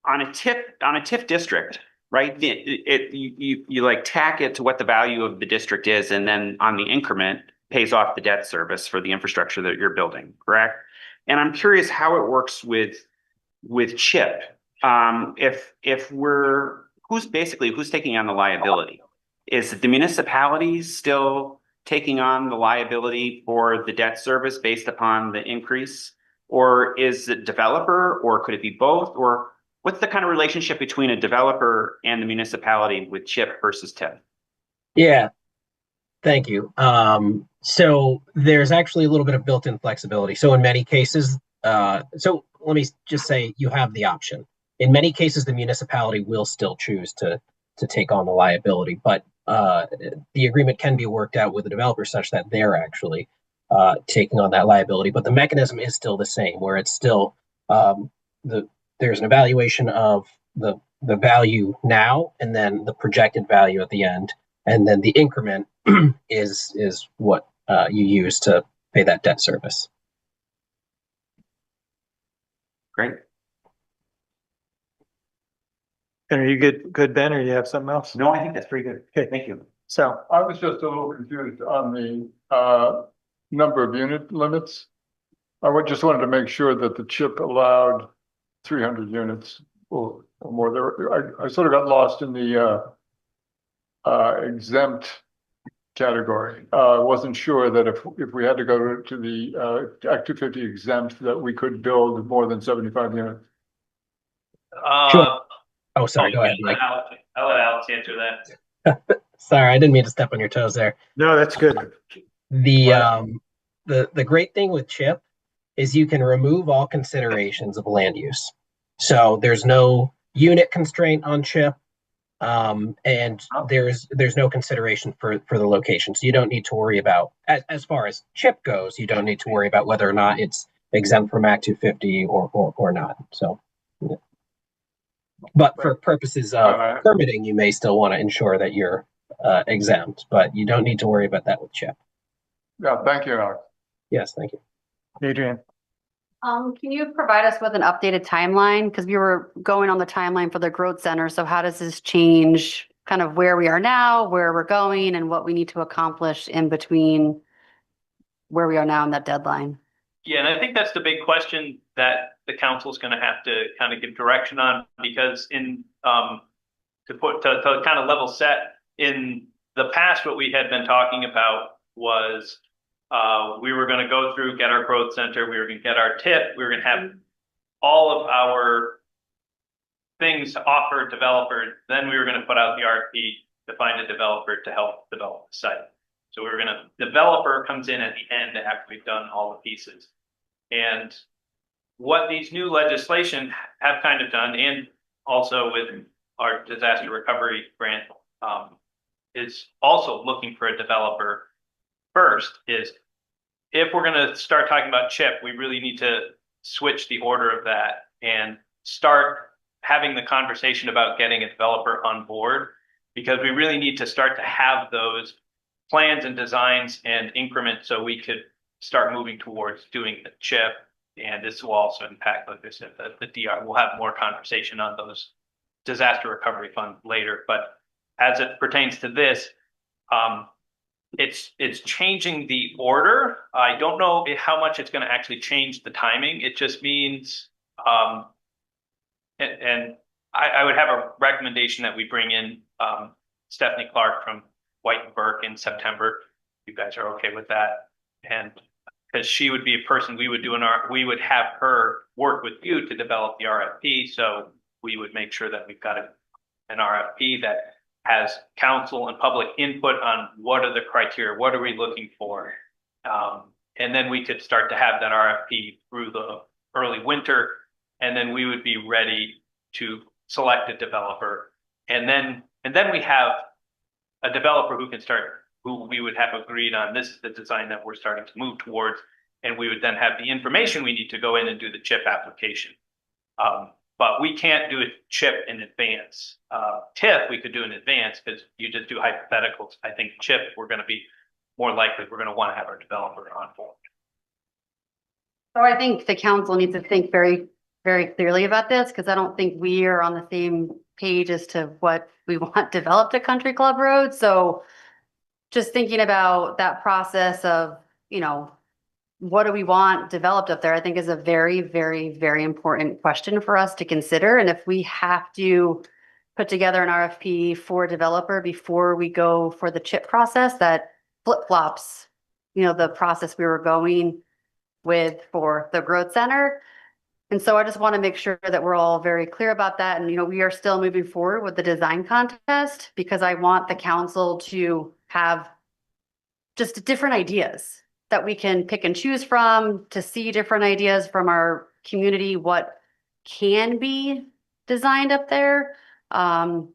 TIF district, right? You like tack it to what the value of the district is, and then on the increment pays off the debt service for the infrastructure that you're building, correct? And I'm curious how it works with CHIP. Who's taking on the liability? Is the municipality still taking on the liability for the debt service based upon the increase? Or is it developer, or could it be both? Or what's the kind of relationship between a developer and the municipality with CHIP versus TIF? Yeah, thank you. So there's actually a little bit of built-in flexibility. So in many cases, so let me just say you have the option. In many cases, the municipality will still choose to take on the liability, but the agreement can be worked out with the developer such that they're actually taking on that liability. But the mechanism is still the same, where it's still there's an evaluation of the value now, and then the projected value at the end, and then the increment is what you use to pay that debt service. Great. And are you good, Ben, or you have something else? No, I think that's pretty good. Okay. Thank you. So I was just a little confused on the number of unit limits. Just wanted to make sure that the CHIP allowed 300 units or more. I sort of got lost in the exempt category. I wasn't sure that if we had to go to the Act 250 exempt, that we could build more than 75 units. Sure. Oh, sorry. Go ahead, Mike. I'll let Alex answer that. Sorry, I didn't mean to step on your toes there. no, that's good. The great thing with CHIP is you can remove all considerations of land use. So there's no unit constraint on CHIP, and there's no consideration for the location. So you don't need to worry about, as far as CHIP goes, you don't need to worry about whether or not it's exempt from Act 250 or not. So, yeah. But for purposes of permitting, you may still want to ensure that you're exempt, but you don't need to worry about that with CHIP. Yeah, thank you, Alex. Yes, thank you. Adrian. Can you provide us with an updated timeline? Because we were going on the timeline for the growth center. So how does this change kind of where we are now, where we're going, and what we need to accomplish in between where we are now and that deadline? Yeah, and I think that's the big question that the council is going to have to kind of give direction on, because to kind of level set, in the past, what we had been talking about was we were going to go through, get our growth center, we were going to get our TIF, we were going to have all of our things to offer developers. Then we were going to put out the RFP to find a developer to help develop the site. So we were going to, developer comes in at the end after we've done all the pieces. And what these new legislation have kind of done, and also with our disaster recovery grant, is also looking for a developer first. Is if we're going to start talking about CHIP, we really need to switch the order of that and start having the conversation about getting a developer on board, because we really need to start to have those plans and designs and increments so we could start moving towards doing the CHIP. And this will also impact, like I said, the DR. We'll have more conversation on those disaster recovery fund later. But as it pertains to this, it's changing the order. I don't know how much it's going to actually change the timing. It just means, and I would have a recommendation that we bring in Stephanie Clark from White and Burke in September. You guys are okay with that? And because she would be a person we would we would have her work with you to develop the RFP. So we would make sure that we've got an RFP that has council and public input on what are the criteria, what are we looking for? And then we could start to have that RFP through the early winter, and then we would be ready to select a developer. And then we have a developer who can start, who we would have agreed on, this is the design that we're starting to move towards. And we would then have the information we need to go in and do the CHIP application. But we can't do a CHIP in advance. TIF we could do in advance because you just do hypotheticals. I think CHIP, we're going to be more likely, we're going to want to have our developer on board. So I think the council needs to think very, very clearly about this, because I don't think we are on the same page as to what we want developed at Country Club Road. So just thinking about that process of, you know, what do we want developed up there, I think is a very, very, very important question for us to consider. And if we have to put together an RFP for a developer before we go for the CHIP process, that flip-flops, you know, the process we were going with for the growth center. And so I just want to make sure that we're all very clear about that. And, you know, we are still moving forward with the design contest, because I want the council to have just different ideas that we can pick and choose from, to see different ideas from our community, what can be designed up there. You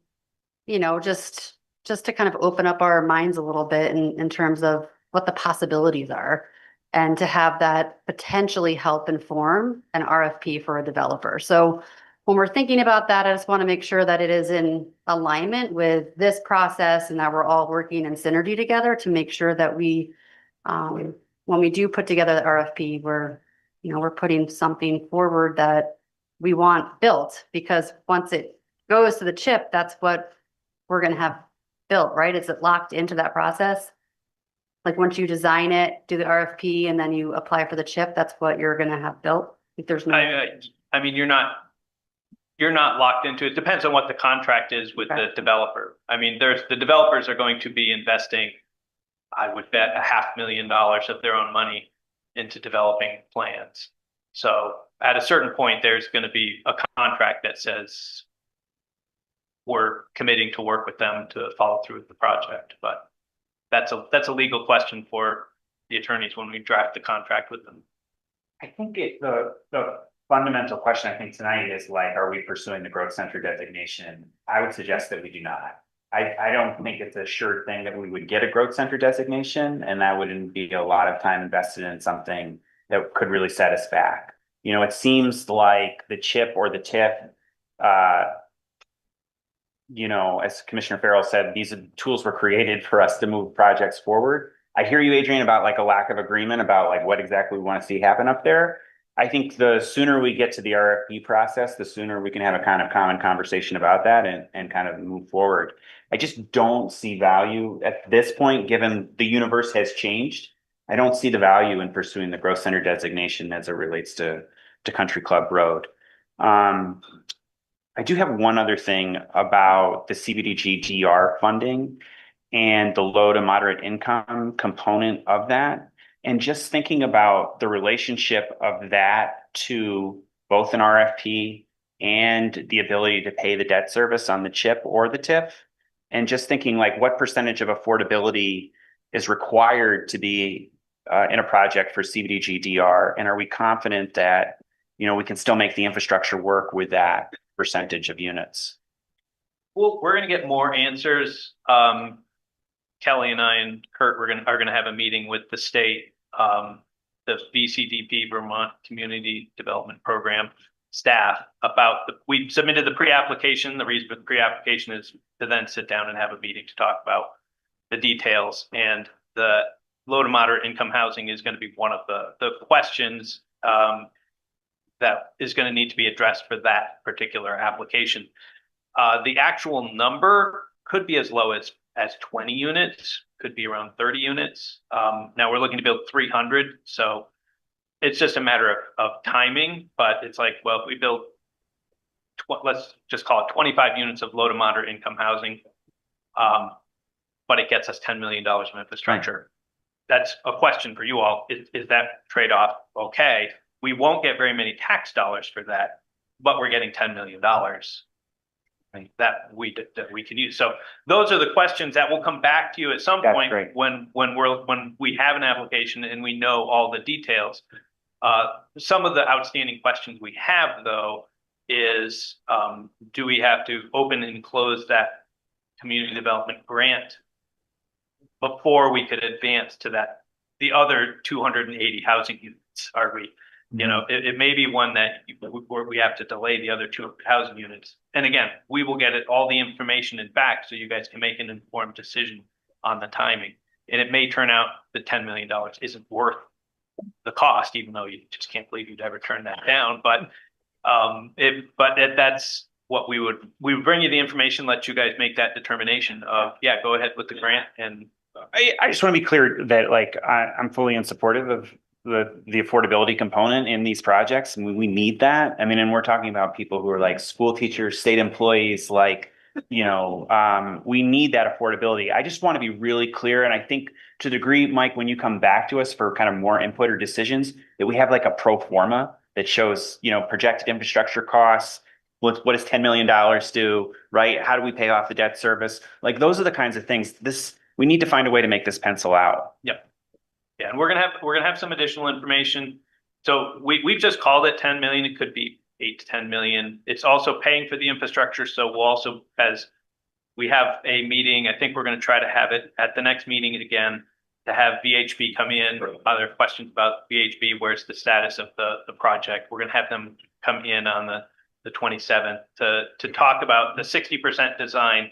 know, just to kind of open up our minds a little bit in terms of what the possibilities are, and to have that potentially help inform an RFP for a developer. So when we're thinking about that, I just want to make sure that it is in alignment with this process and that we're all working in synergy together to make sure that we, when we do put together the RFP, we're putting something forward that we want built, because once it goes to the CHIP, that's what we're going to have built, right? Is it locked into that process? Like once you design it, do the RFP, and then you apply for the CHIP, that's what you're going to have built. If there's no, I mean, you're not locked into it. Depends on what the contract is with the developer. I mean, the developers are going to be investing, I would bet, $500,000 of their own money into developing plans. So at a certain point, there's going to be a contract that says we're committing to work with them to follow through with the project. But that's a legal question for the attorneys when we draft the contract with them. I think the fundamental question I think tonight is like, are we pursuing the growth center designation? I would suggest that we do not. I don't think it's a sure thing that we would get a growth center designation, and that wouldn't be a lot of time invested in something that could really set us back. You know, it seems like the CHIP or the TIF, you know, as Commissioner Farrell said, these tools were created for us to move projects forward. I hear you, Adrian, about like a lack of agreement about like what exactly we want to see happen up there. I think the sooner we get to the RFP process, the sooner we can have a kind of common conversation about that and kind of move forward. I just don't see value at this point, given the universe has changed. I don't see the value in pursuing the growth center designation as it relates to Country Club Road. I do have one other thing about the CBDG DR funding and the low to moderate income component of that. And just thinking about the relationship of that to both an RFP and the ability to pay the debt service on the chip or the TIF. And just thinking like what percentage of affordability is required to be in a project for CBDG DR? And are we confident that, you know, we can still make the infrastructure work with that percentage of units? Well, we're gonna get more answers. Kelly and I and Kurt, are gonna have a meeting with the state, the VCDP, Vermont Community Development Program staff about we submitted the pre-application. The reason for the pre-application is to then sit down and have a meeting to talk about the details, and the low to moderate income housing is going to be one of the questions that is going to need to be addressed for that particular application. The actual number could be as low as 20 units, could be around 30 units. Now we're looking to build 300, so it's just a matter of timing, but it's like, well, if we build, let's just call it 25 units of low to moderate income housing, but it gets us $10 million of infrastructure. That's a question for you all. Is that trade-off okay? We won't get very many tax dollars for that, but we're getting $10 million that we can use. So those are the questions that will come back to you at some point when we have an application and we know all the details. Some of the outstanding questions we have, though, is do we have to open and close that community development grant before we could advance to the other 280 housing units? Are we, you know, it may be one that we have to delay the other 200 housing units. And again, we will get all the information in back so you guys can make an informed decision on the timing. And it may turn out the $10 million isn't worth the cost, even though you just can't believe you'd ever turn that down. But that's what we would bring you the information, let you guys make that determination of, yeah, go ahead with the grant. And I just want to be clear that like I'm fully in supportive of the affordability component in these projects, and we need that. I mean, and we're talking about people who are like school teachers, state employees, like, you know, we need that affordability. I just want to be really clear. And I think to the degree, Mike, when you come back to us for kind of more input or decisions, that we have like a pro forma that shows, you know, projected infrastructure costs. What does $10 million do, right? How do we pay off the debt service? Like those are the kinds of things we need to find a way to make this pencil out. Yep. Yeah, and we're gonna have some additional information. So we've just called it 10 million. It could be 8 to 10 million. It's also paying for the infrastructure. So we'll also, as we have a meeting, I think we're going to try to have it at the next meeting again, to have VHB come in, other questions about VHB, where's the status of the project. We're going to have them come in on the 27th to talk about the 60% design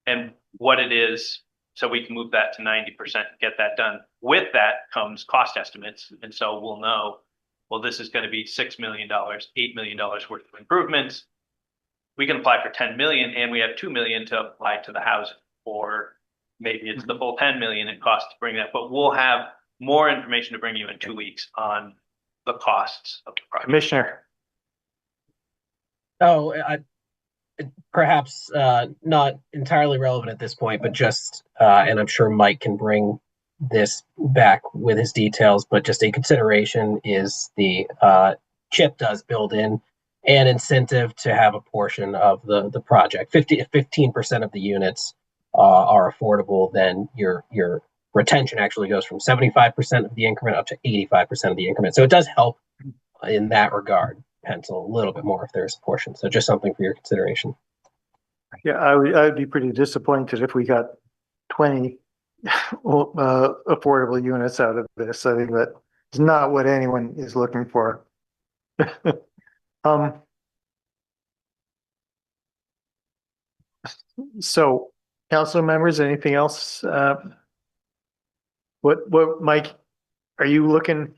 and what it is, so we can move that to 90%, get that done. With that comes cost estimates. And so we'll know, well, this is going to be $6 million, $8 million worth of improvements. We can apply for 10 million and we have 2 million to apply to the housing, or maybe it's the full 10 million it costs to bring that, but we'll have more information to bring you in 2 weeks on the costs of the project. Commissioner. Oh, perhaps not entirely relevant at this point, but just, and I'm sure Mike can bring this back with his details, but just a consideration is the CHIP does build in an incentive to have a portion of the project. 15% of the units are affordable, then your retention actually goes from 75% of the increment up to 85% of the increment. So it does help in that regard, pencil a little bit more if there's a portion. So just something for your consideration. Yeah, I would be pretty disappointed if we got 20 affordable units out of this. I think that is not what anyone is looking for. So council members, anything else? What, Mike, are you looking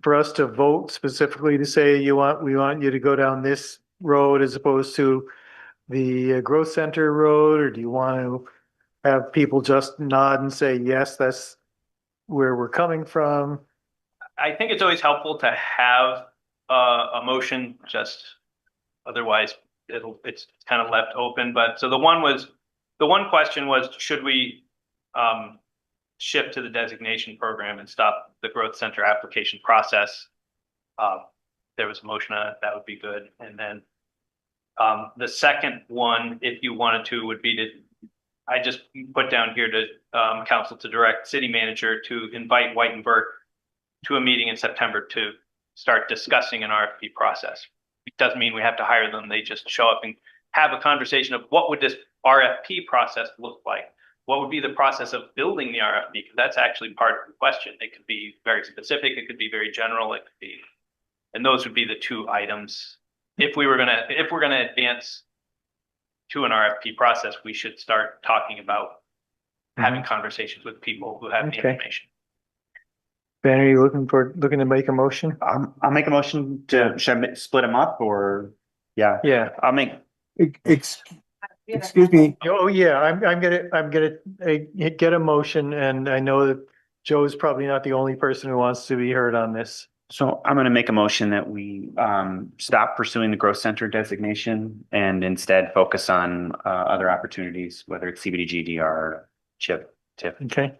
for us to vote specifically to say we want you to go down this road as opposed to the growth center road, or do you want to have people just nod and say, yes, that's where we're coming from? I think it's always helpful to have a motion, just otherwise it's kind of left open. But so the one question was, should we shift to the designation program and stop the growth center application process? there was a motion on it, that would be good. And then the second one, if you wanted to, would be to, I just put down here to council to direct city manager to invite White and Burke to a meeting in September to start discussing an RFP process. It doesn't mean we have to hire them. They just show up and have a conversation of what would this RFP process look like? What would be the process of building the RFP? Because that's actually part of the question. It could be very specific. It could be very general. It could be, and those would be the two items. If we're gonna advance to an RFP process, we should start talking about having conversations with people who have the Okay. information. Ben, are you looking to make a motion? I'll make a motion to, should I split them up or? Yeah, Yeah. I'll make, Excuse me, Oh, yeah, I'm gonna get a motion, and I know that Joe's probably not the only person who wants to be heard on this. so I'm gonna make a motion that we stop pursuing the growth center designation and instead focus on other opportunities, whether it's CBDG, DR, CHIP, TIF. Okay.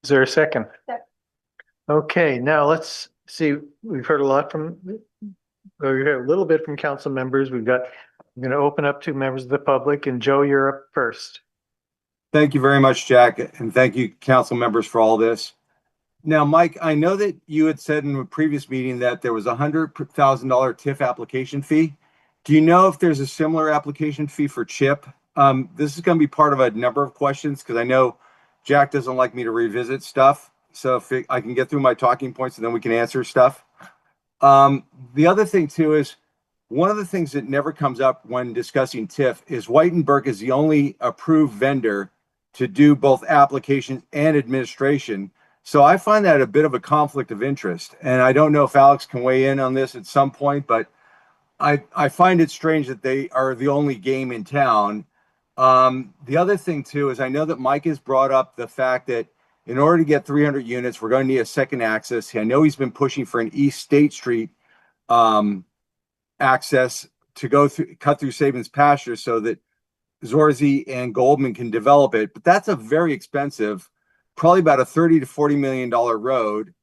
Is there a second? Second. Okay, now let's see, we've heard a lot from, we heard a little bit from council members. I'm gonna open up to members of the public, and Joe, you're up first. thank you very much, Jack, and thank you, council members, for all this. Now, Mike, I know that you had said in a previous meeting that there was $100,000 TIF application fee. Do you know if there's a similar application fee for CHIP? This is going to be part of a number of questions because I know Jack doesn't like me to revisit stuff. So if I can get through my talking points and then we can answer stuff. The other thing too is one of the things that never comes up when discussing TIF is White and Burke is the only approved vendor to do both applications and administration. So I find that a bit of a conflict of interest. And I don't know if Alex can weigh in on this at some point, but I find it strange that they are the only game in town. The other thing too is I know that Mike has brought up the fact that in order to get 300 units, we're going to need a second access. I know he's been pushing for an East State Street access to go through, cut through Sabins pasture so that Zorzi and Goldman can develop it. But that's a very expensive, probably about a $30 to $40 million road.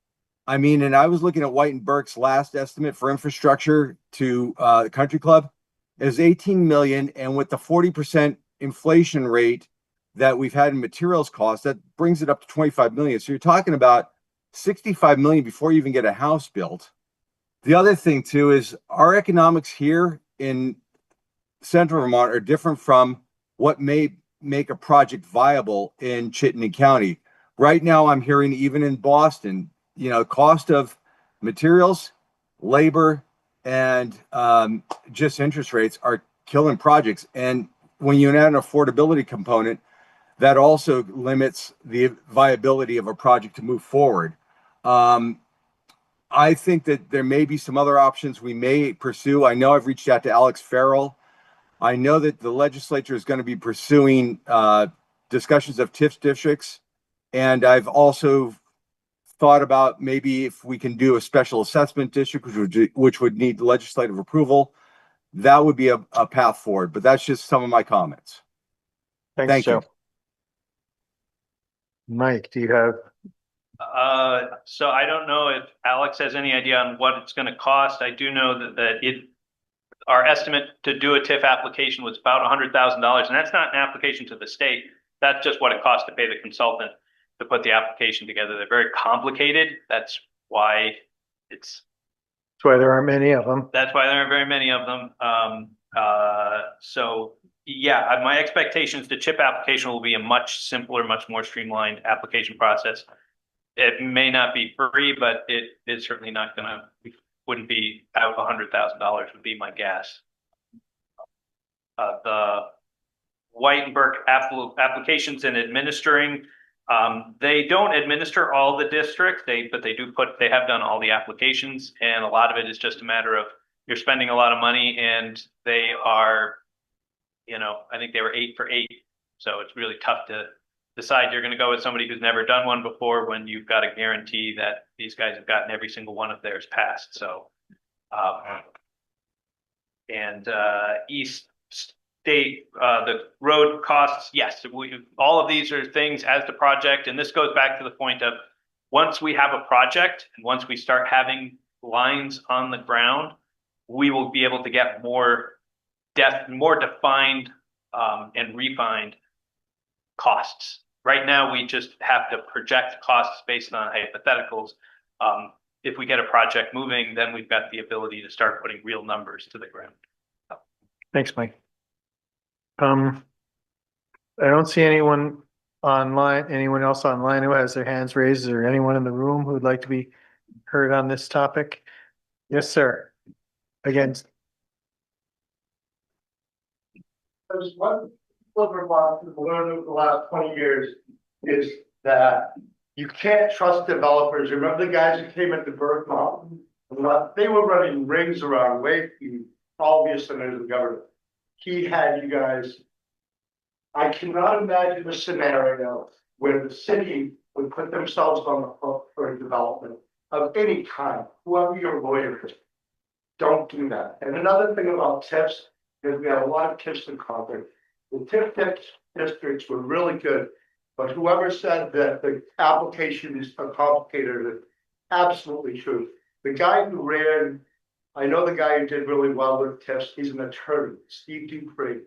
I mean, and I was looking at White and Burke's last estimate for infrastructure to the country club is 18 million. And with the 40% inflation rate that we've had in materials costs, that brings it up to 25 million. So you're talking about 65 million before you even get a house built. The other thing too is our economics here in Central Vermont are different from what may make a project viable in Chittenden County. Right now, I'm hearing even in Boston, you know, cost of materials, labor, and just interest rates are killing projects. And when you add an affordability component, that also limits the viability of a project to move forward. I think that there may be some other options we may pursue. I know I've reached out to Alex Farrell. I know that the legislature is going to be pursuing discussions of TIF districts. And I've also thought about maybe if we can do a special assessment district, which would need legislative approval. That would be a path forward, but that's just some of my comments. Thanks, Joe. Mike, do you have? So I don't know if Alex has any idea on what it's going to cost. I do know that our estimate to do a TIF application was about $100,000, and that's not an application to the state. That's just what it costs to pay the consultant to put the application together. They're very complicated. That's why there aren't many of them. That's why there aren't very many of them. So yeah, my expectations to CHIP application will be a much simpler, much more streamlined application process. It may not be free, but it is certainly not gonna, wouldn't be out $100,000 would be my guess. The White and Burke applications and administering, they don't administer all the districts, but they have done all the applications, and a lot of it is just a matter of you're spending a lot of money, and they are, you know, I think they were 8 for 8. So it's really tough to decide you're going to go with somebody who's never done one before when you've got a guarantee that these guys have gotten every single one of theirs passed. So, East State, the road costs, yes, all of these are things as the project, and this goes back to the point of once we have a project and once we start having lines on the ground, we will be able to get more defined and refined costs. Right now, we just have to project costs based on hypotheticals. If we get a project moving, then we've got the ability to start putting real numbers to the ground. Thanks, Mike. I don't see anyone else online who has their hands raised, or anyone in the room who'd like to be heard on this topic? Yes, sir. Again, There's one silver bullet we've learned over the last 20 years is that you can't trust developers. Remember the guys who came into Bird Mountain? They were running rings around Wakefield's obvious centers of government. He had you guys. I cannot imagine a scenario where the city would put themselves on the hook for a development of any kind, whoever your lawyer is. Don't do that. And another thing about tips, because we have a lot of tips in Concord. The tip districts were really good, but whoever said that the application is complicated is absolutely true. The guy who ran, I know the guy who did really well with tips, he's an attorney, Steve Dupree.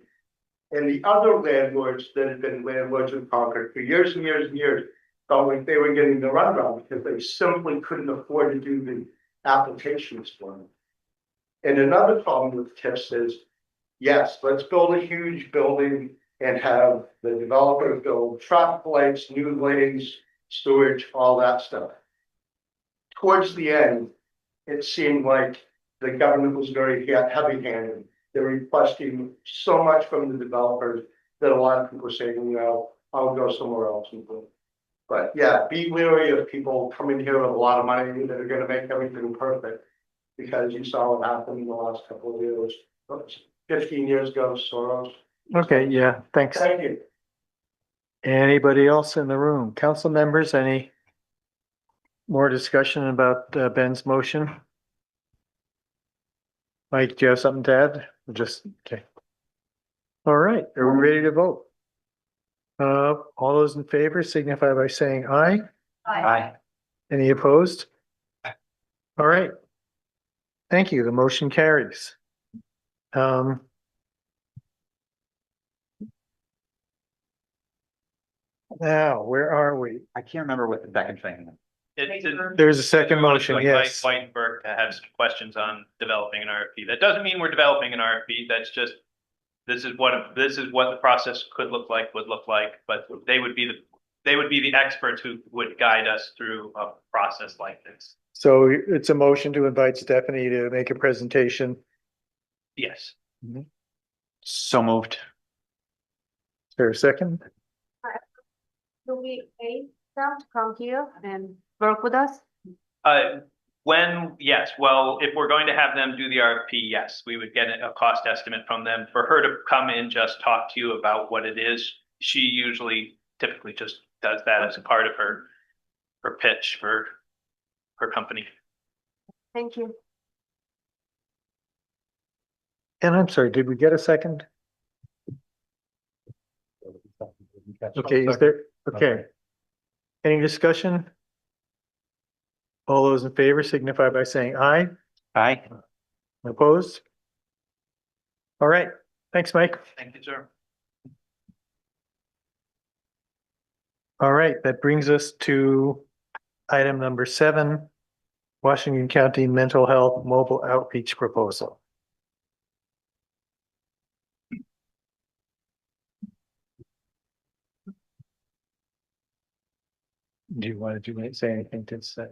And the other landlords that had been landlords in Concord for years and years and years felt like they were getting the runaround because they simply couldn't afford to do the applications for them. And another problem with tips is, yes, let's build a huge building and have the developer build traffic lights, new lanes, storage, all that stuff. Towards the end, it seemed like the government was very heavy-handed. They're requesting so much from the developers that a lot of people are saying, you know, I'll go somewhere else and do it. But yeah, be wary of people coming here with a lot of money that are gonna make everything perfect. Because you saw what happened in the last couple of years, 15 years ago, Soros. okay, yeah, thanks. Thank you. Anybody else in the room? Council members, any more discussion about Ben's motion? Mike, do you have something to add? Or just, okay. All right, are we ready to vote? All those in favor signify by saying aye. Aye. Any opposed? All right. Thank you. The motion carries. Now, where are we? I can't remember what the second thing. There's a second motion, To yes. invite Whitenberg to have some questions on developing an RFP. That doesn't mean we're developing an RFP. That's just, this is what the process could look like, would look like, but they would be the experts who would guide us through a process like this. So it's a motion to invite Stephanie to make a presentation. Yes. So moved. Is there a second? Do we pay them to come here and work with us? Yes, well, if we're going to have them do the RFP, yes, we would get a cost estimate from them. For her to come in, just talk to you about what it is, she typically just does that as a part of her pitch for her company. Thank you. And I'm sorry, did we get a second? Okay, is there, okay. Any discussion? All those in favor signify by saying aye. Aye. Opposed? All right, thanks, Mike. Thank you, sir. All right, that brings us to item number 7, Washington County Mental Health Mobile Outreach Proposal. Do you want to say anything to say?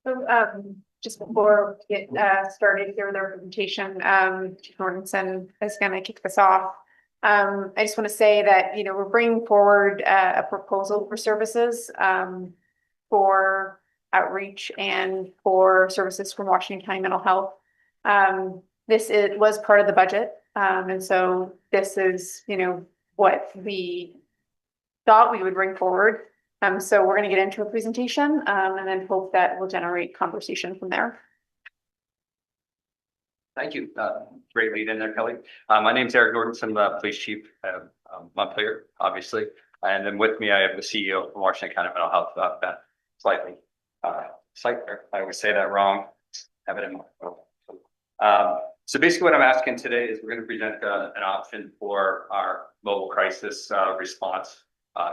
So, just before we get started here with our presentation, Chief Mortensen is going to kick this off. I just want to say that, you know, we're bringing forward a proposal for services for outreach and for services from Washington County Mental Health. It was part of the budget. And so this is, you know, what we thought we would bring forward. So we're going to get into a presentation and then hope that will generate conversation from there. Thank you. Great lead in there, Kelly. My name's Eric Nordenson, the police chief of Montpelier, obviously. And then with me, I have the CEO of Washington County Mental Health, Beth Slightly. site, I always say that wrong, have it in my. So basically what I'm asking today is we're going to present an option for our mobile crisis response,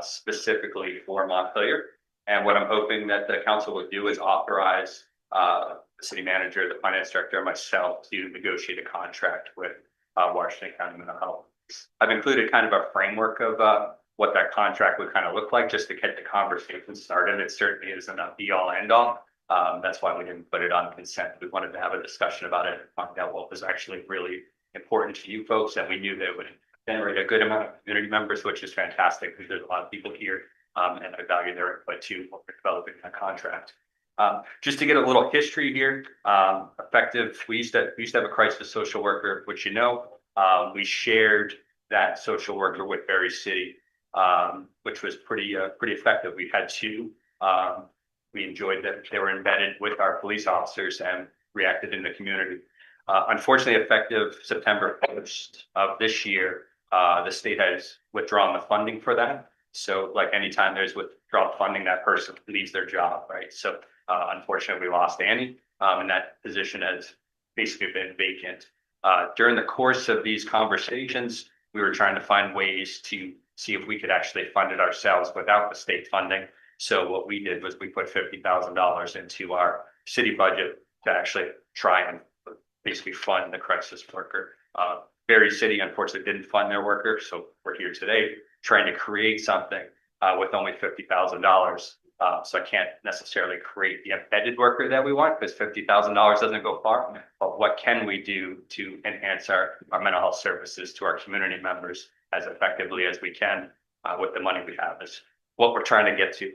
specifically for Montpelier. And what I'm hoping that the council would do is authorize the city manager, the finance director, and myself to negotiate a contract with Washington County Mental Health. I've included kind of a framework of what that contract would kind of look like just to get the conversation started. It certainly isn't a be all end all. That's why we didn't put it on consent. We wanted to have a discussion about it and find out what was actually really important to you folks. And we knew that it would generate a good amount of community members, which is fantastic because there's a lot of people here. And I value their input too when we're developing that contract. Just to get a little history here, effective, we used to have a crisis social worker, which we shared that social worker with Berry City, which was pretty effective. We had two. We enjoyed that they were embedded with our police officers and reacted in the community. Unfortunately, effective September 1st of this year, the state has withdrawn the funding for that. So like anytime there's withdrawn funding, that person leaves their job, right? So unfortunately, we lost Annie, and that position has basically been vacant. During the course of these conversations, we were trying to find ways to see if we could actually fund it ourselves without the state funding. So what we did was we put $50,000 into our city budget to actually try and basically fund the crisis worker. Berry City, unfortunately, didn't fund their worker. So we're here today trying to create something with only $50,000. So I can't necessarily create the embedded worker that we want because $50,000 doesn't go far. But what can we do to enhance our mental health services to our community members as effectively as we can with the money we have is what we're trying to get to.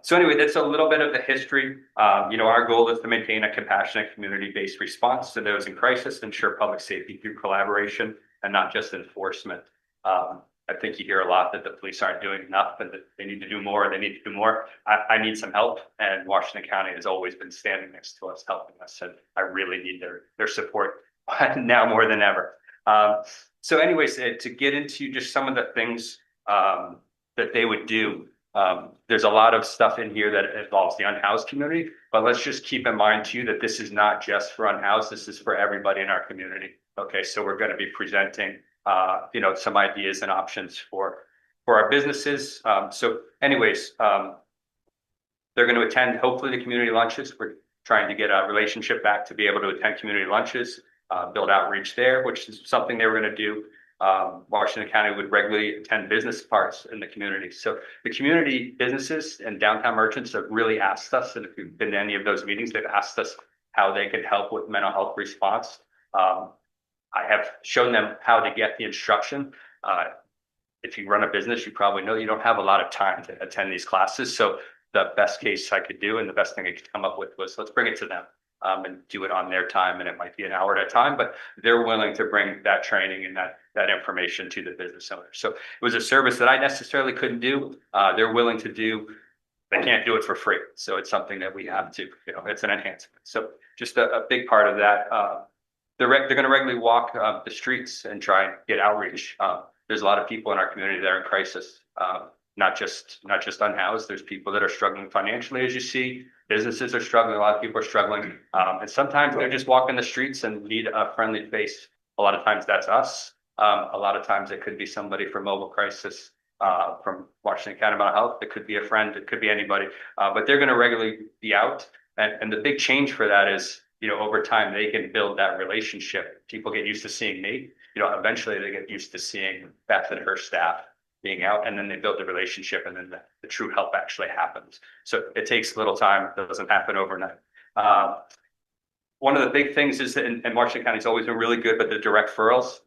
So anyway, that's a little bit of the history. Our goal is to maintain a compassionate community-based response to those in crisis, ensure public safety through collaboration and not just enforcement. I think you hear a lot that the police aren't doing enough and that they need to do more. They need to do more. I need some help, and Washington County has always been standing next to us, helping us, and I really need their support now more than ever. So anyways, to get into just some of the things that they would do. There's a lot of stuff in here that involves the unhoused community, but let's just keep in mind too that this is not just for unhoused, this is for everybody in our community. Okay, so we're going to be presenting some ideas and options for our businesses. So anyways, they're going to attend hopefully the community lunches. We're trying to get a relationship back to be able to attend community lunches, build outreach there, which is something they were going to do. Washington County would regularly attend business parks in the community. So the community businesses and downtown merchants have really asked us, and if you've been to any of those meetings, they've asked us how they could help with mental health response. I have shown them how to get the instruction. If you run a business, you probably know you don't have a lot of time to attend these classes. So the best case I could do and the best thing I could come up with was let's bring it to them. And do it on their time, and it might be an hour at a time, but they're willing to bring that training and that information to the business owner. So it was a service that I necessarily couldn't do. They're willing to do. They can't do it for free, so it's something that we have to. It's an enhancement. So just a big part of that. They're going to regularly walk the streets and try and get outreach. There's a lot of people in our community that are in crisis. Not just unhoused. There's people that are struggling financially, as you see. Businesses are struggling. A lot of people are struggling. And sometimes they're just walking the streets and need a friendly face. A lot of times that's us. A lot of times it could be somebody from mobile crisis, from Washington County Mental Health. It could be a friend. It could be anybody. But they're going to regularly be out. And the big change for that is, over time, they can build that relationship. People get used to seeing me. Eventually they get used to seeing Beth and her staff being out, and then they build the relationship, and then the true help actually happens. So it takes a little time. It doesn't happen overnight. One of the big things is that, and Washington County's always been really good, but the direct referrals,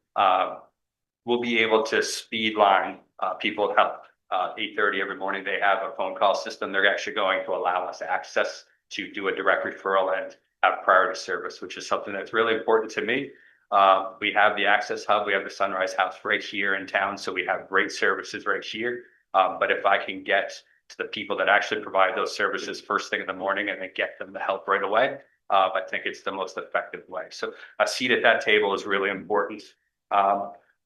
we'll be able to speed line people help. 8:30 every morning, they have a phone call system. They're actually going to allow us access to do a direct referral and have priority service, which is something that's really important to me. We have the Access Hub. We have the Sunrise House right here in town. So we have great services right here. But if I can get to the people that actually provide those services first thing in the morning and then get them the help right away, I think it's the most effective way. So a seat at that table is really important.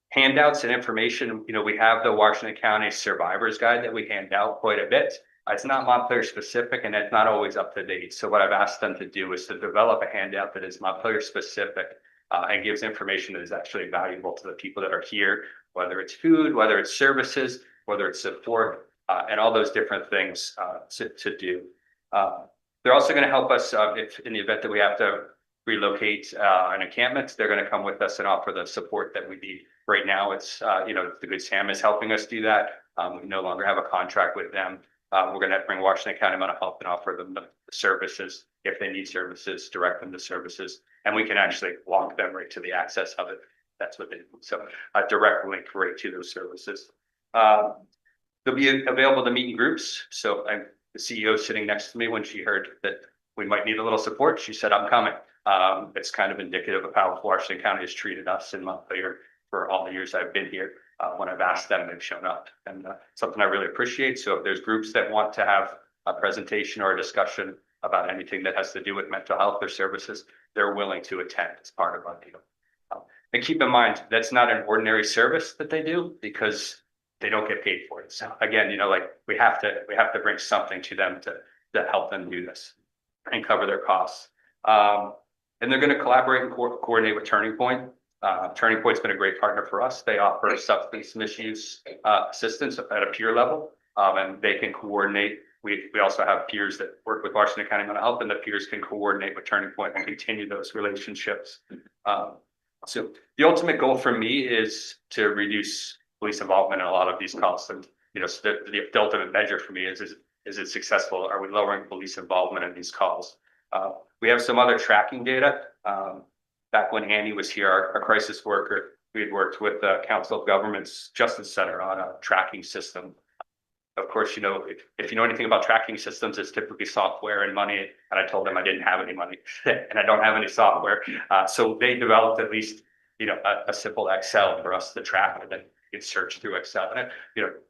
Handouts and information. We have the Washington County Survivors Guide that we hand out quite a bit. It's not Montpelier specific and it's not always up to date. So what I've asked them to do is to develop a handout that is Montpelier specific and gives information that is actually valuable to the people that are here, whether it's food, whether it's services, whether it's support, and all those different things to do. They're also going to help us if in the event that we have to relocate an encampment, they're going to come with us and offer the support that we need. Right now, it's, the Good Sam is helping us do that. We no longer have a contract with them. We're going to have to bring Washington County Mental Health and offer them the services if they need services, direct them to services, and we can actually walk them right to the access of it. That's what they do. So a direct link right to those services. They'll be available to meet in groups. So the CEO sitting next to me, when she heard that we might need a little support, she said, "I'm coming." It's kind of indicative of how Washington County has treated us in Montpelier for all the years I've been here. When I've asked them, they've shown up, and something I really appreciate. So if there's groups that want to have a presentation or a discussion about anything that has to do with mental health or services, they're willing to attend as part of our deal. And keep in mind, that's not an ordinary service that they do because they don't get paid for it. So again, we have to bring something to them to help them do this and cover their costs. And they're going to collaborate and coordinate with Turning Point. Turning Point's been a great partner for us. They offer substance misuse assistance at a peer level, and they can coordinate. We also have peers that work with Washington County Mental Health, and the peers can coordinate with Turning Point and continue those relationships. So the ultimate goal for me is to reduce police involvement in a lot of these calls. And so the ultimate measure for me is it successful? Are we lowering police involvement in these calls? We have some other tracking data. Back when Annie was here, our crisis worker, we had worked with the Council of Governments Justice Center on a tracking system. Of course, if you know anything about tracking systems, it's typically software and money. And I told them I didn't have any money and I don't have any software. So they developed at least, a simple Excel for us to track, and then you can search through Excel. And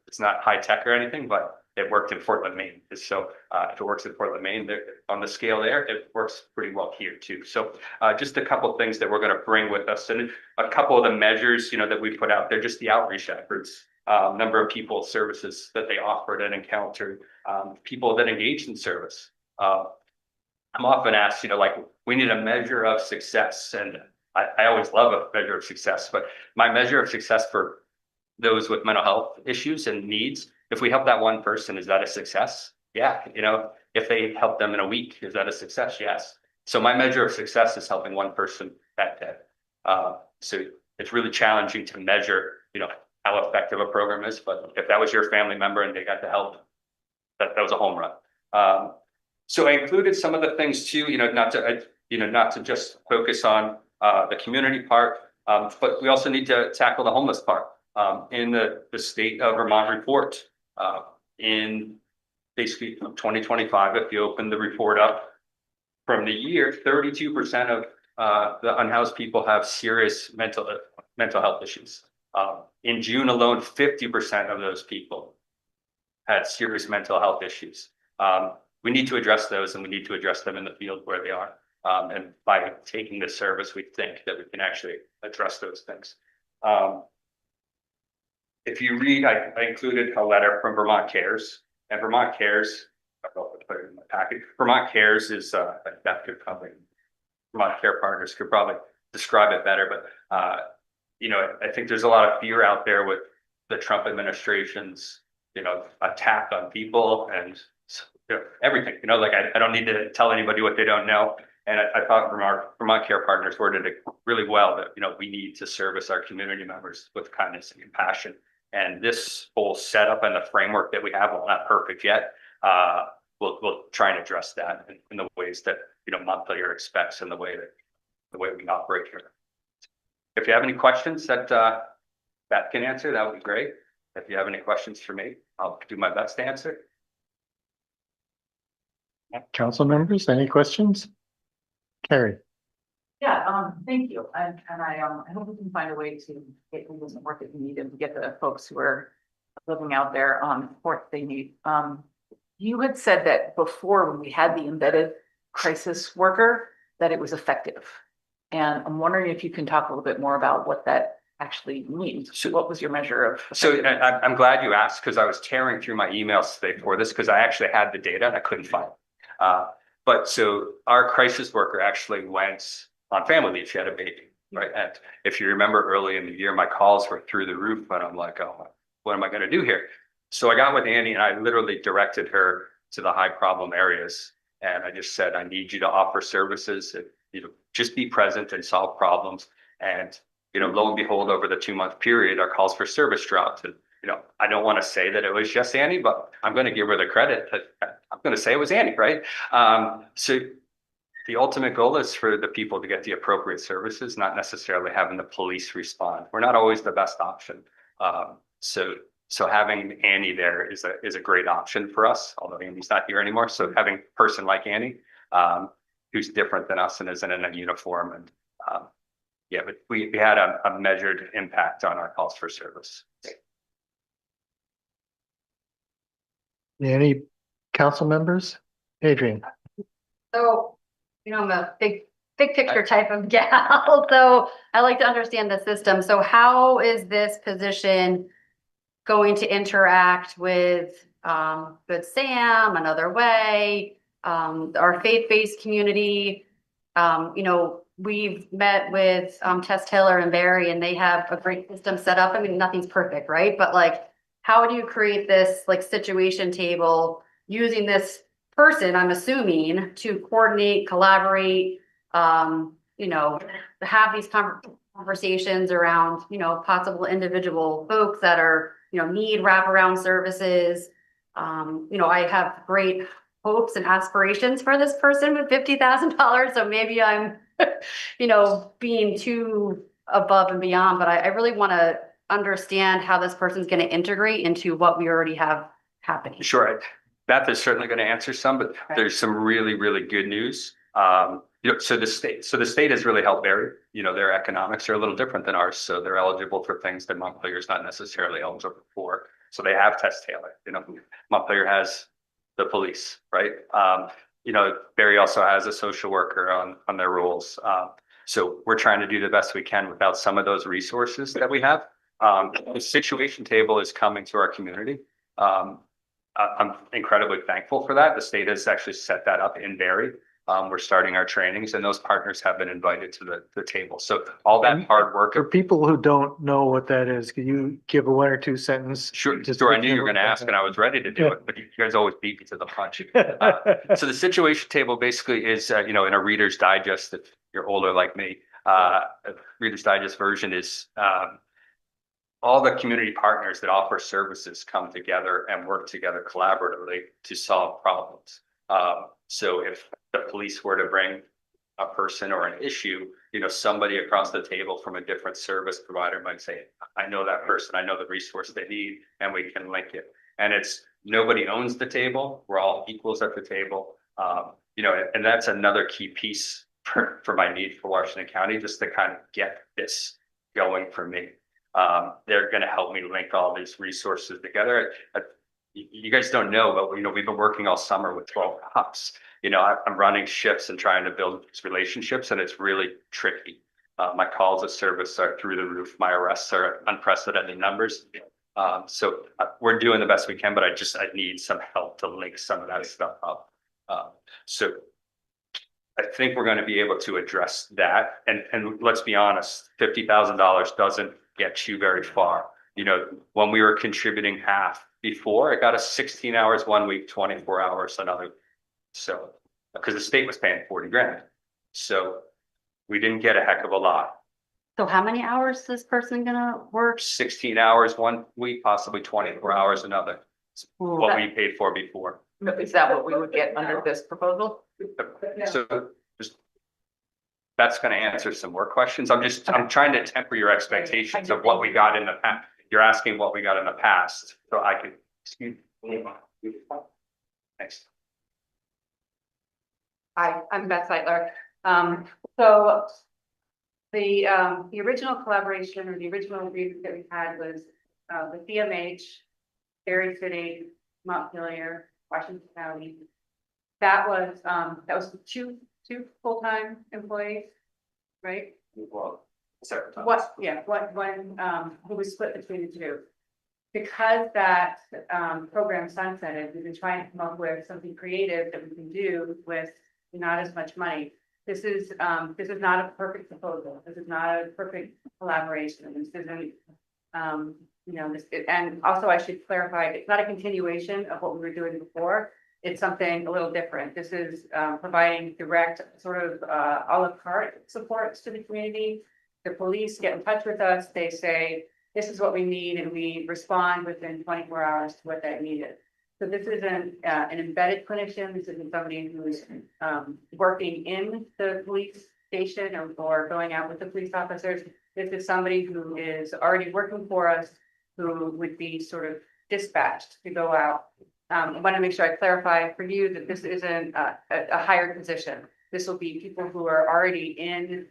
it's not high tech or anything, but it worked in Portland, Maine. So if it works in Portland, Maine, on the scale there, it works pretty well here too. So just a couple of things that we're going to bring with us, and a couple of the measures, that we put out there, just the outreach efforts, number of people, services that they offered and encountered, people that engaged in service. I'm often asked, we need a measure of success, and I always love a measure of success, but my measure of success for those with mental health issues and needs, if we help that one person, is that a success? Yeah. If they help them in a week, is that a success? Yes. So my measure of success is helping one person that day. So it's really challenging to measure, how effective a program is, but if that was your family member and they got the help, that was a home run. So I included some of the things too, not to just focus on the community part, but we also need to tackle the homeless part. In the state of Vermont report, in basically 2025, if you open the report up from the year, 32% of the unhoused people have serious mental health issues. In June alone, 50% of those people had serious mental health issues. We need to address those, and we need to address them in the field where they are. And by taking this service, we think that we can actually address those things. If you read, I included a letter from Vermont Cares, and Vermont Cares, I don't know if I put it in my packet. Vermont Cares is that could probably, Vermont Care Partners could probably describe it better, but I think there's a lot of fear out there with the Trump administration's attack on people and everything. I don't need to tell anybody what they don't know. And I thought Vermont Care Partners worded it really well that we need to service our community members with kindness and compassion. And this whole setup and the framework that we have, while not perfect yet, we'll try and address that in the ways that Montpelier expects, and the way we operate here. If you have any questions that Beth can answer, that would be great. If you have any questions for me, I'll do my best to answer. Council members, any questions? Carrie. Yeah, thank you. And I hope we can find a way to get the support that we need and to get the folks who are living out there support they need. You had said that before, when we had the embedded crisis worker, that it was effective. And I'm wondering if you can talk a little bit more about actually mean? So what was your measure of? So I'm glad you asked, because I was tearing through my emails today for this, because I actually had the data and I couldn't find it. But so our crisis worker actually went on family leave. She had a baby, right? And if you remember early in the year, my calls were through the roof, but I'm like, oh, what am I going to do here? So I got with Annie and I literally directed her to the high problem areas. And I just said, I need you to offer services, just be present and solve problems. And, lo and behold, over the 2-month period, our calls for service dropped. And, I don't want to say that it was just Annie, but I'm going to give her the credit. I'm going to say it was Annie, right? So the ultimate goal is for the people to get the appropriate services, not necessarily having the police respond. We're not always the best option. So having Annie there is a great option for us, although Annie's not here anymore. So having a person like Annie, who's different than us and isn't in a uniform, and but we had a measured impact on our calls for service. Any council members? Adrian? So, I'm a big picture type of gal, so I like to understand the system. So how is this position going to interact with Good Sam, Another Way, our faith-based community? We've met with Tess Taylor and Barry, and they have a great system set up. I mean, nothing's perfect, right? But like, how do you create this like situation table using this person, I'm assuming, to coordinate, collaborate, have these conversations around, possible individual folks that are, need wraparound services. I have great hopes and aspirations for this person with $50,000. So maybe I'm, being too above and beyond, but I really want to understand how this person's going to integrate into what we already have happening. Sure. Beth is certainly going to answer some, but there's some really, really good news. So the state has really helped Barry. Their economics are a little different than ours, so they're eligible for things that Montpelier is not necessarily eligible for. So they have Tess Taylor. Montpelier has the police, right? Barry also has a social worker on their rolls. So we're trying to do the best we can without some of those resources that we have. The situation table is coming to our community. I'm incredibly thankful for that. The state has actually set that up in Barry. We're starting our trainings, and those partners have been invited to the table. So all that hard work. For people who don't know what that is, can you give a 1 or 2 sentence? Sure. I knew you were going to ask, and I was ready to do it, but you guys always beat me to the punch. So the situation table basically is, in a Reader's Digest, if you're older like me, Reader's Digest version is all the community partners that offer services come together and work together collaboratively to solve problems. So if the police were to bring a person or an issue, somebody across the table from a different service provider might say, I know that person, I know the resource they need, and we can link it. And it's nobody owns the table. We're all equals at the table. And that's another key piece for my need for Washington County, just to kind of get this going for me. They're going to help me link all these resources together. You guys don't know, but we've been working all summer with 12 cops. I'm running shifts and trying to build these relationships, and it's really tricky. My calls of service are through the roof. My arrests are unprecedented numbers. So we're doing the best we can, but I need some help to link some of that stuff up. So I think we're going to be able to address that. And let's be honest, $50,000 doesn't get you very far. When we were contributing half before, it got us 16 hours 1 week, 24 hours another. So, because the state was paying 40 grand. So we didn't get a heck of a lot. So how many hours is this person gonna work? 16 hours 1 week, possibly 24 hours another. What we paid for before. Is that what we would get under this proposal? So that's going to answer some more questions. I'm trying to temper your expectations of what we got in the past. You're asking what we got in the past, so I could. Excuse me. Thanks. Hi, I'm Beth Seitler. So the original collaboration or the original agreement that we had was the CMH, Berry City, Montpelier, Washington County. That was two full-time employees, right? Well, Separate times. It was split between the two. Because that program sunsetted, we've been trying to come up with something creative that we can do with not as much money. This is not a perfect proposal. This is not a perfect collaboration. This isn't, and also I should clarify, it's not a continuation of what we were doing before. It's something a little different. This is providing direct sort of a la carte supports to the community. The police get in touch with us. They say, this is what we need, and we respond within 24 hours to what that need is. So this isn't an embedded clinician. This isn't somebody who's working in the police station or going out with the police officers. This is somebody who is already working for us, who would be sort of dispatched to go out. I want to make sure I clarify for you that this isn't a hired position. This will be people who are already in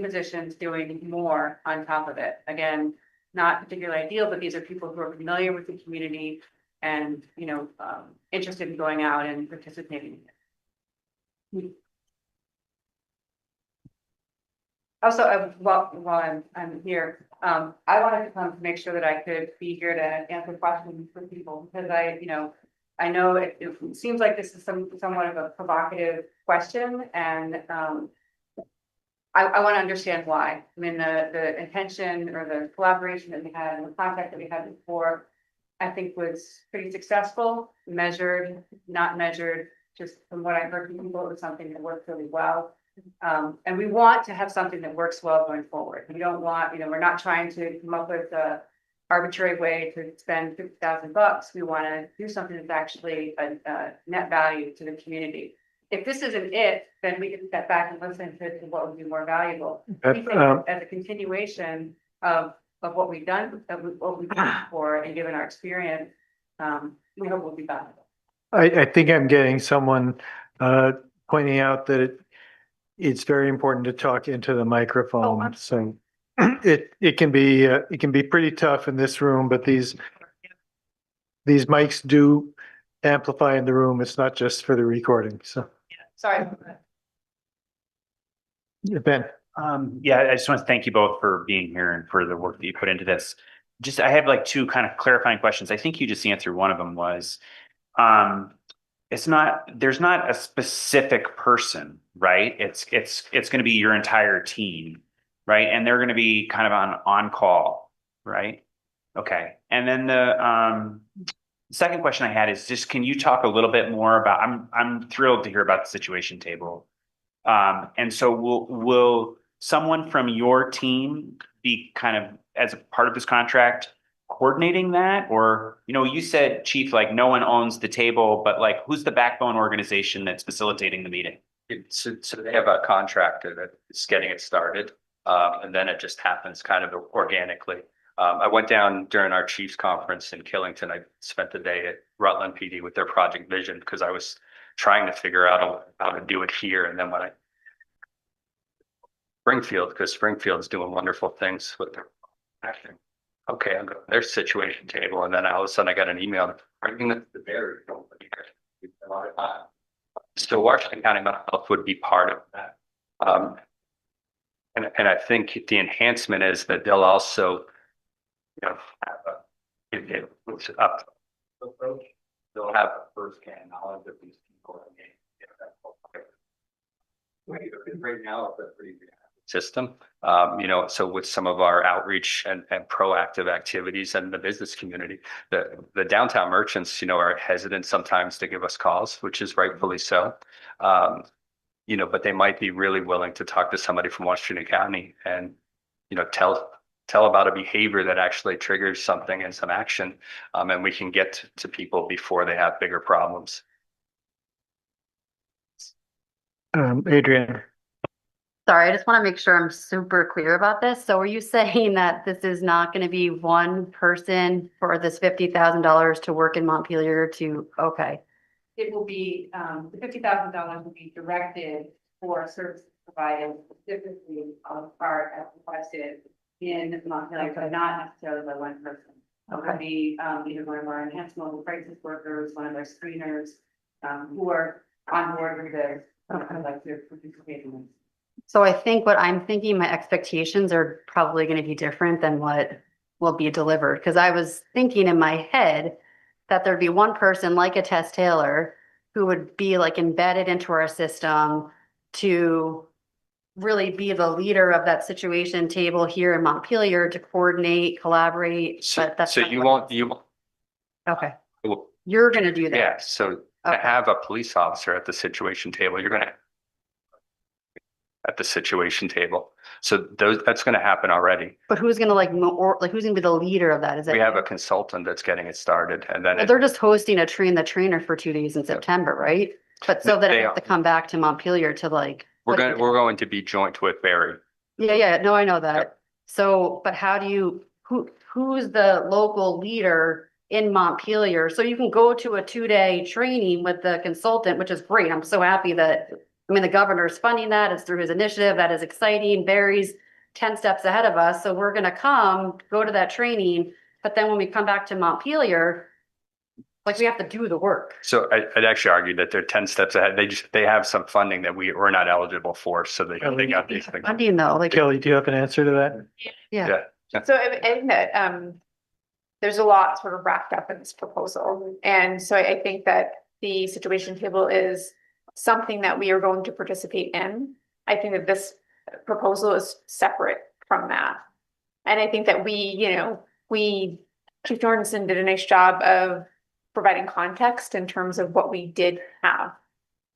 positions doing more on top of it. Again, not particularly ideal, but these are people who are familiar with the community and, interested in going out and participating in it. Also, while I'm here, I wanted to come to make sure that I could be here to answer questions for people because I know it seems like this is somewhat of a provocative question, and I want to understand why. I mean, the intention or the collaboration that we had and the contact that we had before, I think was pretty successful, measured, not measured. Just from what I heard from people, it was something that worked really well. And we want to have something that works well going forward. We don't want, we're not trying to come up with a arbitrary way to spend $50,000. We want to do something that's actually a net value to the community. If this isn't it, then we can step back and listen to what would be more valuable. We think as a continuation of what we've done, what we've done before, and given our experience, we hope will be valuable. I think I'm getting someone pointing out that it's very important to talk into the microphone. So it can be pretty tough in this room, but these mics do amplify in the room. It's not just for the recording. So sorry. Ben. Yeah, I just want to thank you both for being here and for the work that you put into this. I have like two kind of clarifying questions. I think you just answered one of them was, there's not a specific person, right? It's going to be your entire team, right? And they're going to be kind of on call, right? Okay. And then the second question I had is just, can you talk a little bit more about, I'm thrilled to hear about the situation table. And so will someone from your team be kind of as a part of this contract coordinating that? Or, you said, Chief, like no one owns the table, but like who's the backbone organization that's facilitating the meeting? So they have a contractor that's getting it started. And then it just happens kind of organically. I went down during our Chiefs conference in Killington. I spent the day at Rutland PD with their Project Vision because I was trying to figure out how to do it here. And then when Springfield, because Springfield's doing wonderful things with their acting. Okay, I'm going to their situation table. And then all of a sudden I got an email bringing the barrier. So Washington County Mental Health would be part of that. And I think the enhancement is that they'll also, have they'll have a first-hand knowledge of these people. Right now, it's a pretty system, so with some of our outreach and proactive activities and the business community, the downtown merchants, are hesitant sometimes to give us calls, which is rightfully so. But they might be really willing to talk to somebody from Washington County and, tell about a behavior that actually triggers something and some action. And we can get to people before they have bigger problems. Adrian. Sorry, I just want to make sure I'm super clear about this. So are you saying that this is not going to be one person for this $50,000 to work in Montpelier okay. It will be, the $50,000 will be directed for services provided specifically on the part as requested in Montpelier, but not necessarily by one person. It will be either one of our enhanced mobile crisis workers, one of our screeners, who are on board with this, like they're participating in. So I think what I'm thinking, my expectations are probably going to be different than what will be delivered. Because I was thinking in my head that there'd be one person like a Tess Taylor who would be like embedded into our system to really be the leader of that situation table here in Montpelier to coordinate, collaborate. But that's So not you what- won't, Okay, well, you're going to do that. yeah, so to Okay. have a police officer at the situation table, you're gonna at the situation table. So that's gonna happen already. But who's going to like who's going to be the leader of that? Is We it? have a consultant that's getting it started and then Well, they're just hosting a train the trainer for 2 days in September, right? But so that I They have are. to come back to Montpelier to like. we're put it we're going to be joint with Barry. Yeah, no, I know that. So, but how do you, who's the local leader in Montpelier? So you can go to a 2-day training with the consultant, which is great. I'm so happy that, I mean, the governor's funding that. It's through his initiative. That is exciting. Barry's 10 steps ahead of us. So we're gonna go to that training. But then when we come back to Montpelier, like we have to do the work. So I'd actually argue that they're 10 steps ahead. They have some funding that we're not eligible for, so they got these things. Funding though, like, Kelly, do you have an answer to that? yeah. So I think that there's a lot sort of wrapped up in this proposal. And so I think that the situation table is something that we are going to participate in. I think that this proposal is separate from that. And I think that Chief Jorgensen did a nice job of providing context in terms of what we did have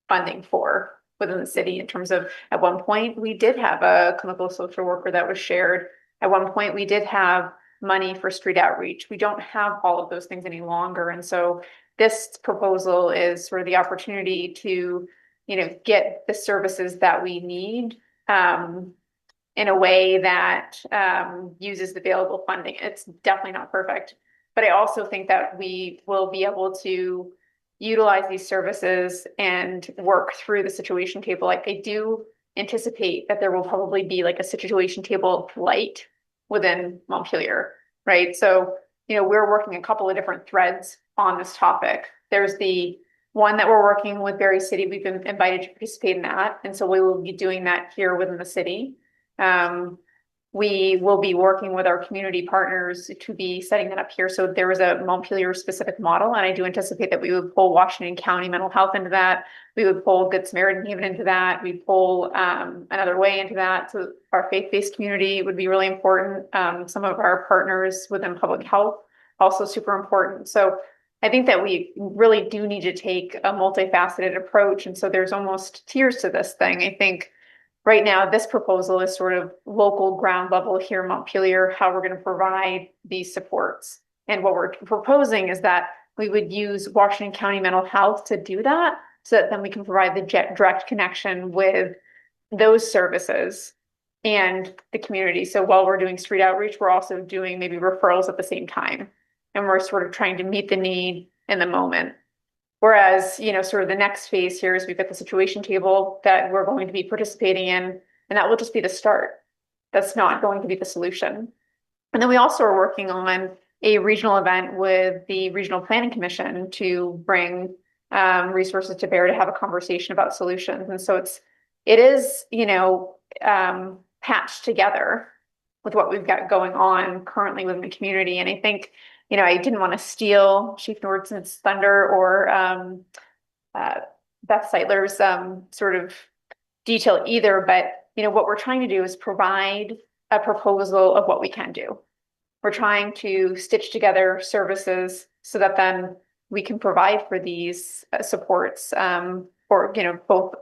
funding for within the city in terms of, at one point, we did have a clinical social worker that was shared. At one point, we did have money for street outreach. We don't have all of those things any longer. And so this proposal is sort of the opportunity to, get the services that we need in a way that uses the available funding. It's definitely not perfect, but I also think that we will be able to utilize these services and work through the situation table. Like I do anticipate that there will probably be like a situation table light within Montpelier, right? So, we're working a couple of different threads on this topic. There's the one that we're working with Berry City. We've been invited to participate in that. And so we will be doing that here within the city. We will be working with our community partners to be setting that up here. So there was a Montpelier specific model, and I do anticipate that we would pull Washington County mental health into that. We would pull Good Samaritan Haven into that. We pull another way into that. So our faith-based community would be really important. Some of our partners within public health, also super important. So I think that we really do need to take a multifaceted approach. And so there's almost tiers to this thing. I think right now, this proposal is sort of local ground level here in Montpelier, how we're going to provide these supports. And what we're proposing is that we would use Washington County Mental Health to do that, so that then we can provide the direct connection with those services and the community. So while we're doing street outreach, we're also doing maybe referrals at the same time. And we're sort of trying to meet the need in the moment. Whereas, sort of the next phase here is we've got the situation table that we're going to be participating in, and that will just be the start. That's not going to be the solution. And then we also are working on a regional event with the Regional Planning Commission to bring resources to bear to have a conversation about solutions. And so it is, patched together with what we've got going on currently within the community. And I think, I didn't want to steal Chief Nordson's thunder or Beth Seidler's sort of detail either, but what we're trying to do is provide a proposal of what we can do. We're trying to stitch together services so that then we can provide for these supports for both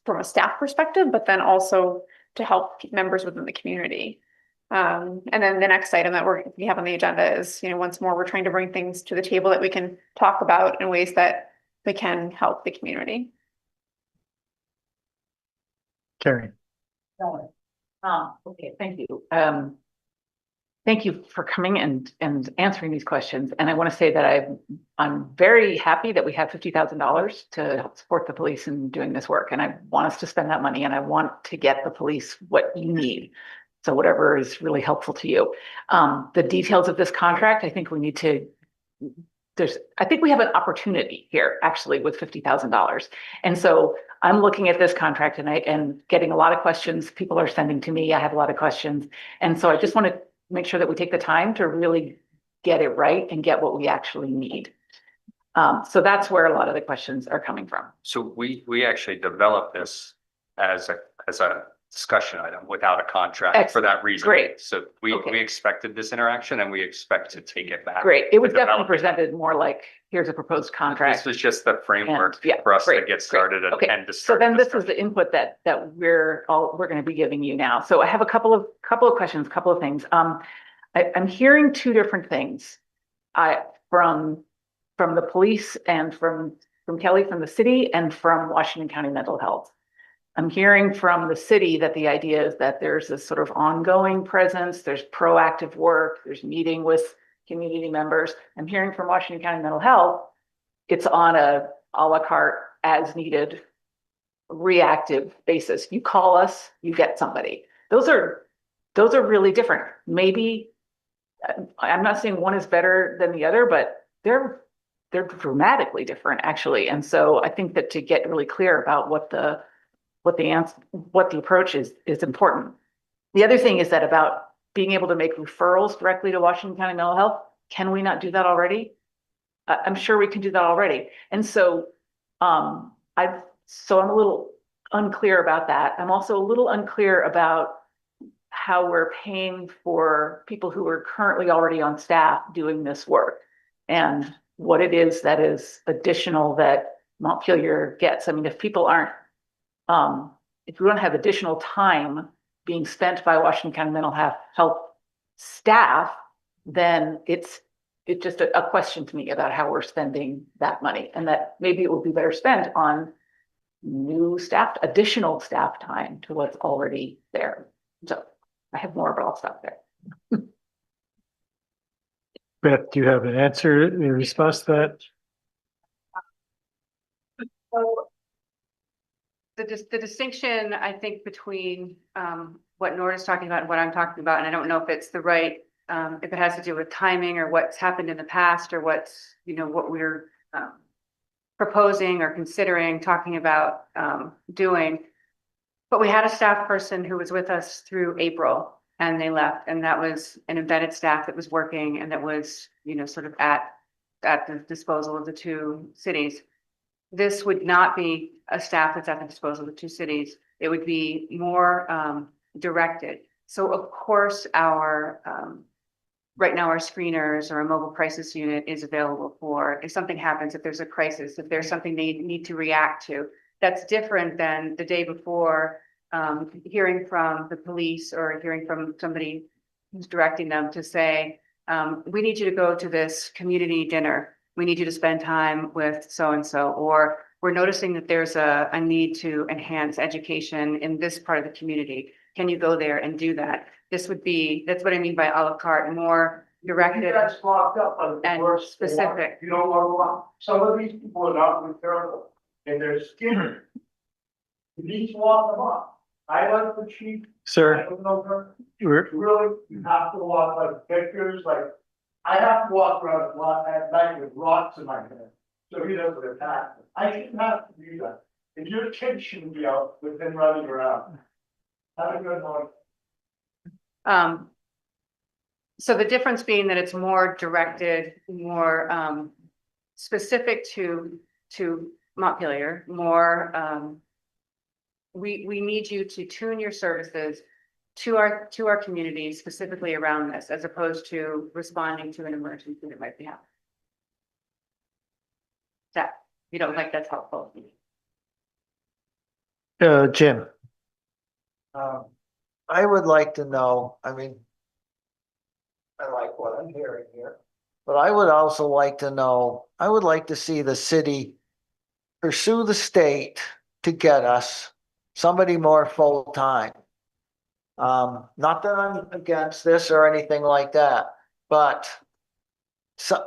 from a staff perspective, but then also to help members within the community. And then the next item that we have on the agenda is, once more, we're trying to bring things to the table that we can talk about in ways that we can help the community. Carrie. Okay, thank you. Thank you for coming and answering these questions. And I want to say that I'm very happy that we have $50,000 to support the police in doing this work. And I want us to spend that money, and I want to get the police what you need. So whatever is really helpful to you. The details of this contract, I think we need to, I think we have an opportunity here actually with $50,000. And so I'm looking at this contract and getting a lot of questions. People are sending to me. I have a lot of questions. And so I just want to make sure that we take the time to really get it right and get what we actually need. So that's where a lot of the questions are coming from. So we actually developed this as a discussion item without a contract for that reason. Great. So we expected this interaction and we expect to take it back. Great. It was to definitely develop. presented more like, here's a proposed contract. This was just the framework And, for us to great, get started Okay. and to So start. then this is the input that we're going to be giving you now. So I have a couple of questions, couple of things. I'm hearing two different things. From the police and from Kelly from the city and from Washington County Mental Health. I'm hearing from the city that the idea is that there's this sort of ongoing presence, there's proactive work, there's meeting with community members. I'm hearing from Washington County Mental Health, it's on a la carte, as needed, reactive basis. You call us, you get somebody. Those are really different. Maybe, I'm not saying one is better than the other, but they're dramatically different actually. And so I think that to get really clear about what the approach is important. The other thing is that about being able to make referrals directly to Washington County Mental Health. Can we not do that already? I'm sure we can do that already. And so I'm a little unclear about that. I'm also a little unclear about how we're paying for people who are currently already on staff doing this work and what it is that is additional that Montpelier gets. I mean, if people aren't, if we don't have additional time being spent by Washington County Mental Health staff, then it's just a question to me about how we're spending that money, and that maybe it would be better spent on new staff, additional staff time to what's already there. So I have more, but I'll stop there. Beth, do you have an answer in response to that? So the distinction, I think, between what Nora's talking about and what I'm talking about, and I don't know if it's the right, if it has to do with timing or what's happened in the past or what's, what we're proposing or considering talking about doing. But we had a staff person who was with us through April and they left, and that was an embedded staff that was working and that was, sort of at the disposal of the two cities. This would not be a staff that's at the disposal of the two cities. It would be more directed. So of course, right now our screeners or a mobile crisis unit is available for if something happens, if there's a crisis, if there's something they need to react to. That's different than the day before hearing from the police or hearing from somebody who's directing them to say, we need you to go to this community dinner. We need you to spend time with so-and-so, or we're noticing that there's a need to enhance education in this part of the community. Can you go there and do that? That's what I mean by a la carte, more directed and specific. You don't want to walk. Some of these people are not repairable and they're skinny. You need to walk them up. I like the chief. Sir, I don't know her. we're, Really, you have to walk like pictures, like, I have to walk around a lot at night with rocks in my head, so he doesn't attack me. I shouldn't have to do that. And your kids shouldn't be out with him running around. Have a good one. So the difference being that it's more directed, more specific to Montpelier, more we need you to tune your services to our community, specifically around this, as opposed to responding to an emergency that might be happening. That, that's helpful. Jim. I would like to know, I mean, I like what I'm hearing here, but I would also like to know, I would like to see the city pursue the state to get us somebody more full-time. Not that I'm against this or anything like that, but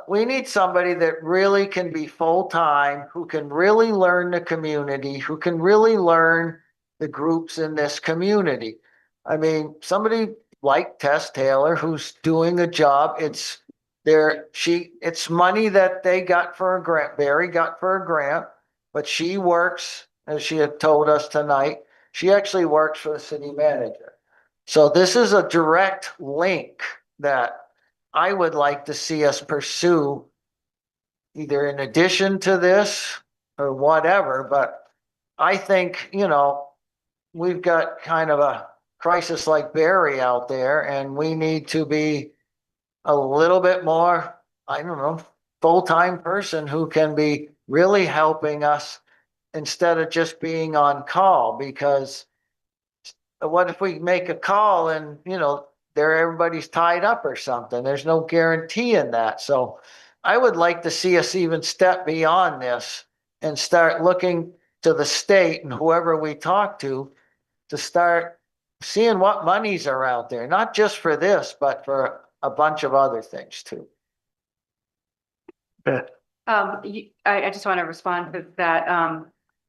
we need somebody that really can be full-time, who can really learn the community, who can really learn the groups in this community. I mean, somebody like Tess Taylor, who's doing a job, it's money that they got for a grant, Barry got for a grant, but she works as she had told us tonight. She actually works for the city manager. So this is a direct link that I would like to see us pursue either in addition to this or whatever, but I think, we've got kind of a crisis like Barry out there, and we need to be a little bit more, I don't know, full-time person who can be really helping us instead of just being on call. Because what if we make a call and, everybody's tied up or something? There's no guarantee in that. So I would like to see us even step beyond this and start looking to the state and whoever we talk to start seeing what monies are out there, not just for this, but for a bunch of other things too. I just want to respond to that.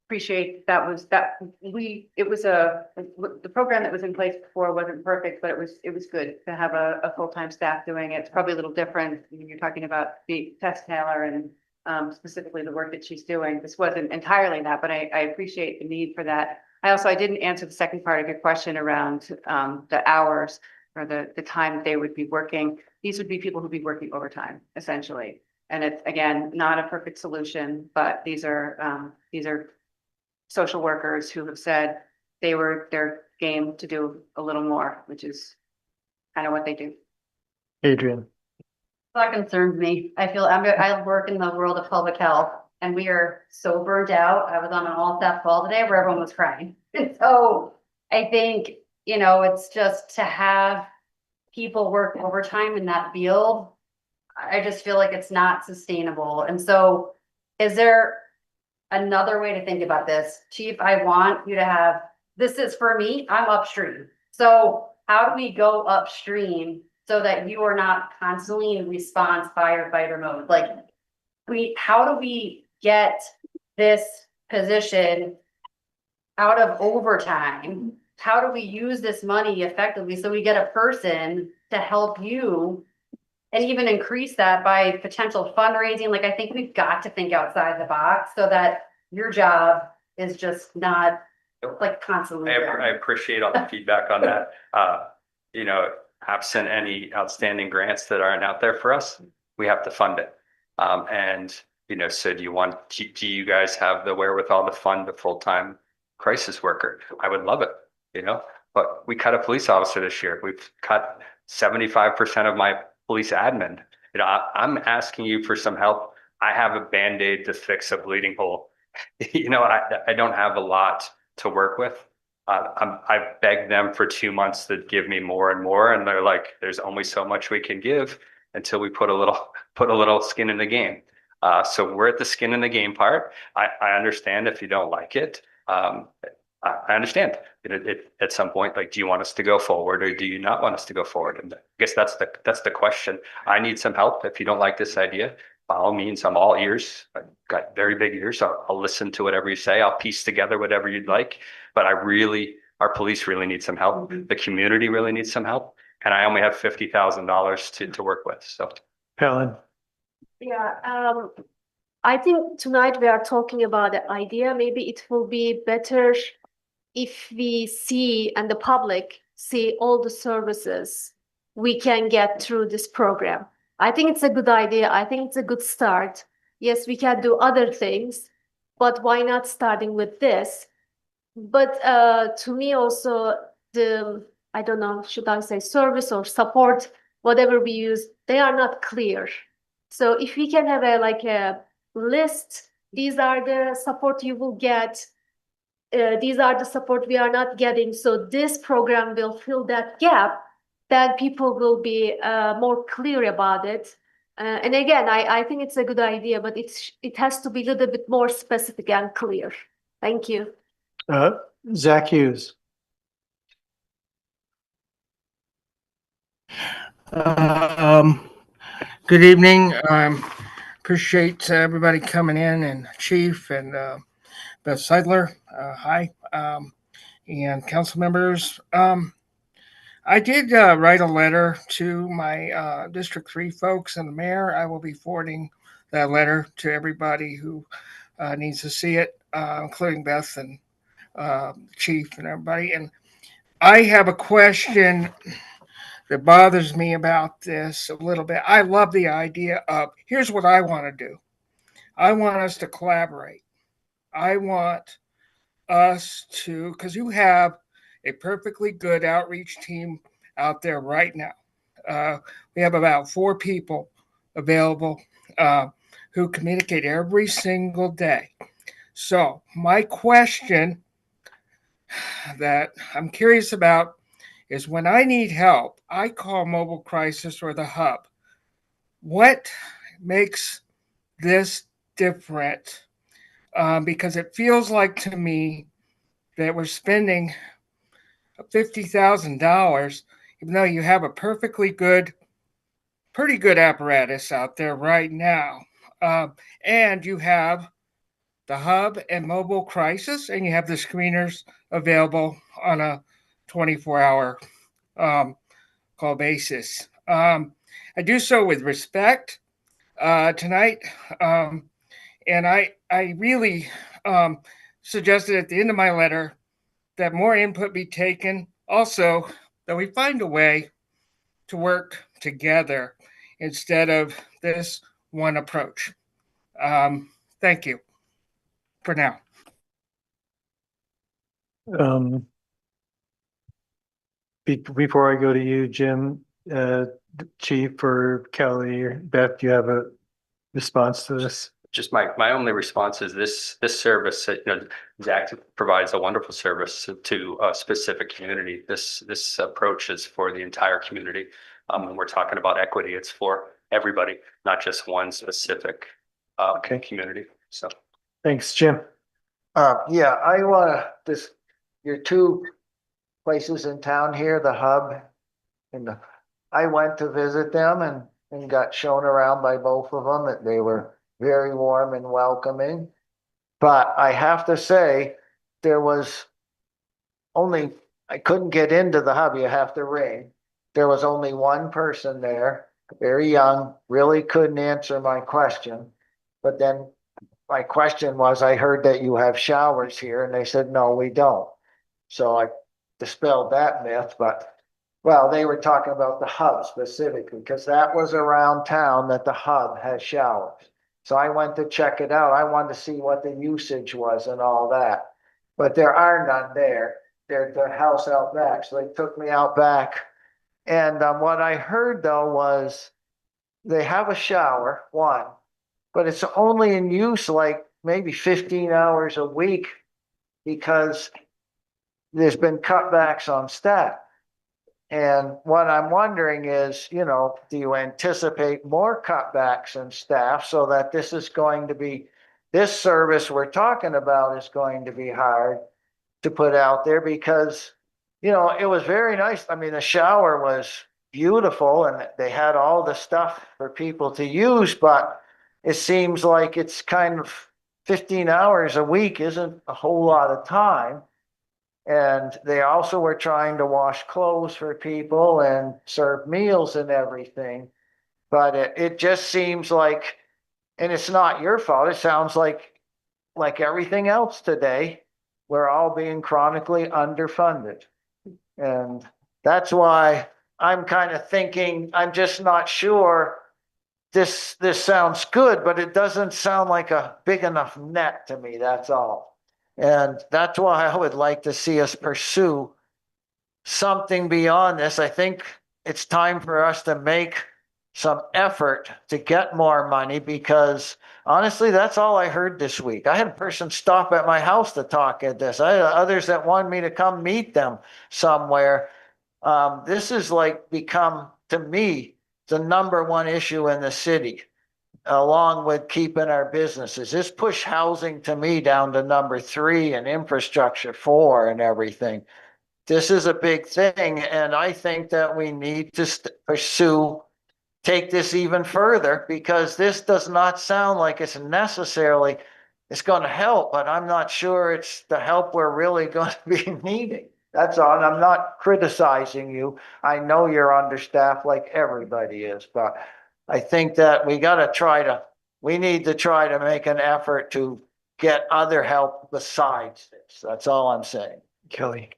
Appreciate the program that was in place before wasn't perfect, but it was good to have a full-time staff doing it. It's probably a little different when you're talking about the Tess Taylor and specifically the work that she's doing. This wasn't entirely that, but I appreciate the need for that. I didn't answer the second part of your question around the hours or the time that they would be working. These would be people who'd be working overtime, essentially. And it's, again, not a perfect solution, but these are social workers who have said they're game to do a little more, which is kind of what they do. Adrian. That concerns me. I work in the world of public health, and we are so burnt out. I was on an all-staff call today where everyone was crying. And so I think, it's just to have people work overtime in that field. I just feel like it's not sustainable. And so is there another way to think about this? Chief, I want you to have, this is for me, I'm upstream. So how do we go upstream so that you are not constantly in response firefighter mode? Like, how do we get this position out of overtime? How do we use this money effectively so we get a person to help you and even increase that by potential fundraising? Like, I think we've got to think outside the box so that your job is just not like constantly. I appreciate all the feedback on that. Absent any outstanding grants that aren't out there for us, we have to fund it. So do you guys have the wherewithal to fund a full-time crisis worker? I would love it, but we cut a police officer this year. We've cut 75% of my police admin. I'm asking you for some help. I have a Band-Aid to fix a bleeding hole. I don't have a lot to work with. I've begged them for 2 months to give me more and more, and they're like, "There's only so much we can give until we put a little skin in the game." So we're at the skin in the game part. I understand if you don't like it. I understand. At some point, like, do you want us to go forward or do you not want us to go forward? And I guess that's the question. I need some help. If you don't like this idea, by all means, I'm all ears. I've got very big ears. I'll listen to whatever you say. I'll piece together whatever you'd like. But our police really need some help. The community really needs some help. And I only have $50,000 to work with. So, Helen. Yeah, I think tonight we are talking about the idea. Maybe it will be better if we see and the public see all the services we can get through this program. I think it's a good idea. I think it's a good start. Yes, we can do other things, but why not starting with this? But to me also, I don't know, should I say service or support, whatever we use, they are not clear. So if we can have a list, these are the support you will get, these are the support we are not getting, so this program will fill that gap, then people will be more clear about it. And again, I think it's a good idea, but it has to be a little bit more specific and clear. Thank you. Zach Hughes. Good evening. Appreciate everybody coming in, and Chief and Beth Seidler. Hi. And council members. I did write a letter to my District 3 folks and the mayor. I will be forwarding that letter to everybody who needs to see it. including Beth and Chief and everybody. And I have a question that bothers me about this a little bit. I love the idea of here's what I want to do. I want us to collaborate. I want us to, because you have a perfectly good outreach team out there right now. We have about 4 people available who communicate every single day. So, my question that I'm curious about is when I need help, I call Mobile Crisis or the Hub. What makes this different? Because it feels like to me that we're spending $50,000, even though you have a pretty good apparatus out there right now. And you have the Hub and Mobile Crisis, and you have the screeners available on a 24-hour call basis. I do so with respect tonight, and I really suggested at the end of my letter that more input be taken. Also, that we find a way to work together instead of this one approach. Thank you for now. Before I go to you, Jim, Chief or Kelly or Beth, do you have a response to this? Just my only response is this service, Zach provides a wonderful service to a specific community. This approach is for the entire community. When we're talking about equity, it's for everybody, not just one specific community. So thanks, Jim. Yeah, I wanna your 2 places in town here, the Hub and I went to visit them and got shown around by both of them, that they were very warm and welcoming. But I have to say, there was I couldn't get into the Hub, you have to ring. There was only one person there, very young, really couldn't answer my question. But then my question was, I heard that you have showers here, and they said, no, we don't. So I dispelled that myth, but well, they were talking about the Hub specifically, because that was around town that the Hub has showers. So I went to check it out. I wanted to see what the usage was and all that. But there are none there. There's the house out back. So they took me out back. And what I heard though was they have a shower, one, but it's only in use like maybe 15 hours a week because there's been cutbacks on staff. And what I'm wondering is, do you anticipate more cutbacks in staff so that this service we're talking about is going to be hard to put out there? Because, it was very nice. I mean, the shower was beautiful and they had all the stuff for people to use, but it seems like it's kind of 15 hours a week isn't a whole lot of time. And they also were trying to wash clothes for people and serve meals and everything. But it just seems like, and it's not your fault, it sounds like everything else today, we're all being chronically underfunded. And that's why I'm kind of thinking, I'm just not sure. This sounds good, but it doesn't sound like a big enough net to me, that's all. And that's why I would like to see us pursue something beyond this. I think it's time for us to make some effort to get more money, because honestly, that's all I heard this week. I had a person stop at my house to talk at this. I had others that wanted me to come meet them somewhere. This is like become, to me, the #1 issue in the city, along with keeping our businesses. This push housing to me down to #3 and infrastructure 4 and everything. This is a big thing, and I think that we need to take this even further, because this does not sound like it's going to help, but I'm not sure it's the help we're really going to be needing. That's all. And I'm not criticizing you. I know you're understaffed like everybody is, but I think that we need to try to make an effort to get other help besides this. That's all I'm saying. Kelly.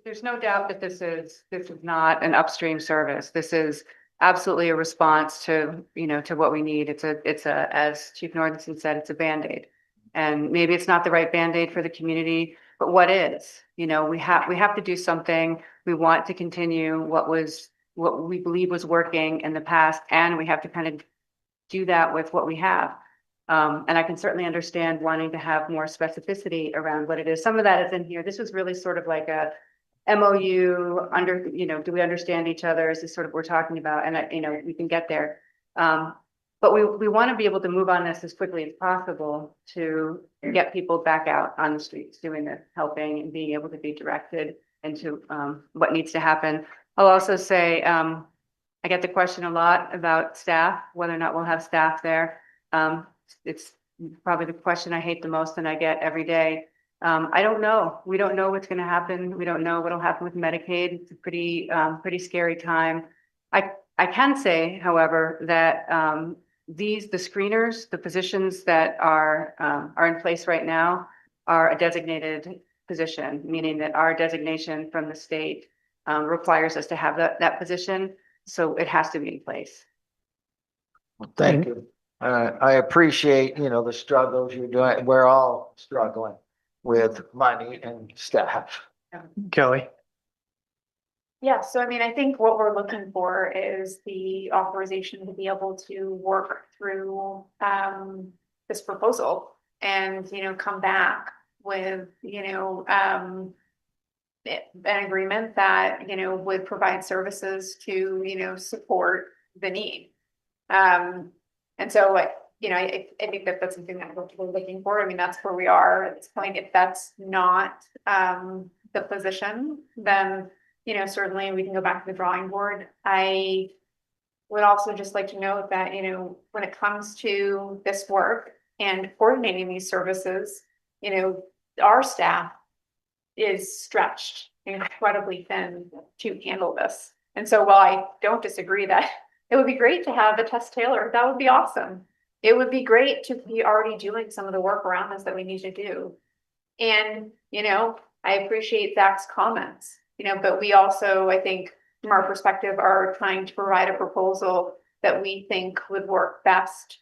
There's no doubt that this is not an upstream service. This is absolutely a response to, to what we need. It's a, as Chief Nordenson said, it's a Band-Aid. And maybe it's not the right Band-Aid for the community, but what is? We have to do something. We want to continue what we believe was working in the past, and we have to kind of do that with what we have. And I can certainly understand wanting to have more specificity around what it is. Some of that is in here. This was really sort of like a MOU under, do we understand each other? Is this sort of what we're talking about? And we can get there. But we want to be able to move on this as quickly as possible to get people back out on the streets, doing the helping and being able to be directed into what needs to happen. I'll also say, I get the question a lot about staff, whether or not we'll have staff there. It's probably the question I hate the most and I get every day. I don't know. We don't know what's going to happen. We don't know what'll happen with Medicaid. It's a pretty scary time. I can say, however, that the screeners, the positions that are in place right now are a designated position, meaning that our designation from the state requires us to have that position. So it has to be in place. Thank you. I appreciate, the struggles you're doing. We're all struggling with money and staff. Kelly. Yeah, so I mean, I think what we're looking for is the authorization to be able to work through this proposal and, come back with, an agreement that, would provide services to, support the need. And so I think that that's something that we're looking for. I mean, that's where we are at this point. If that's not the position, then certainly we can go back to the drawing board. I would also just like to note that, when it comes to this work and coordinating these services, our staff is stretched incredibly thin to handle this. And so while I don't disagree that it would be great to have a test tailor, that would be awesome. It would be great to be already doing some of the work around this that we need to do. And, I appreciate Zach's comments. But we also, I think, from our perspective, are trying to provide a proposal that we think would work best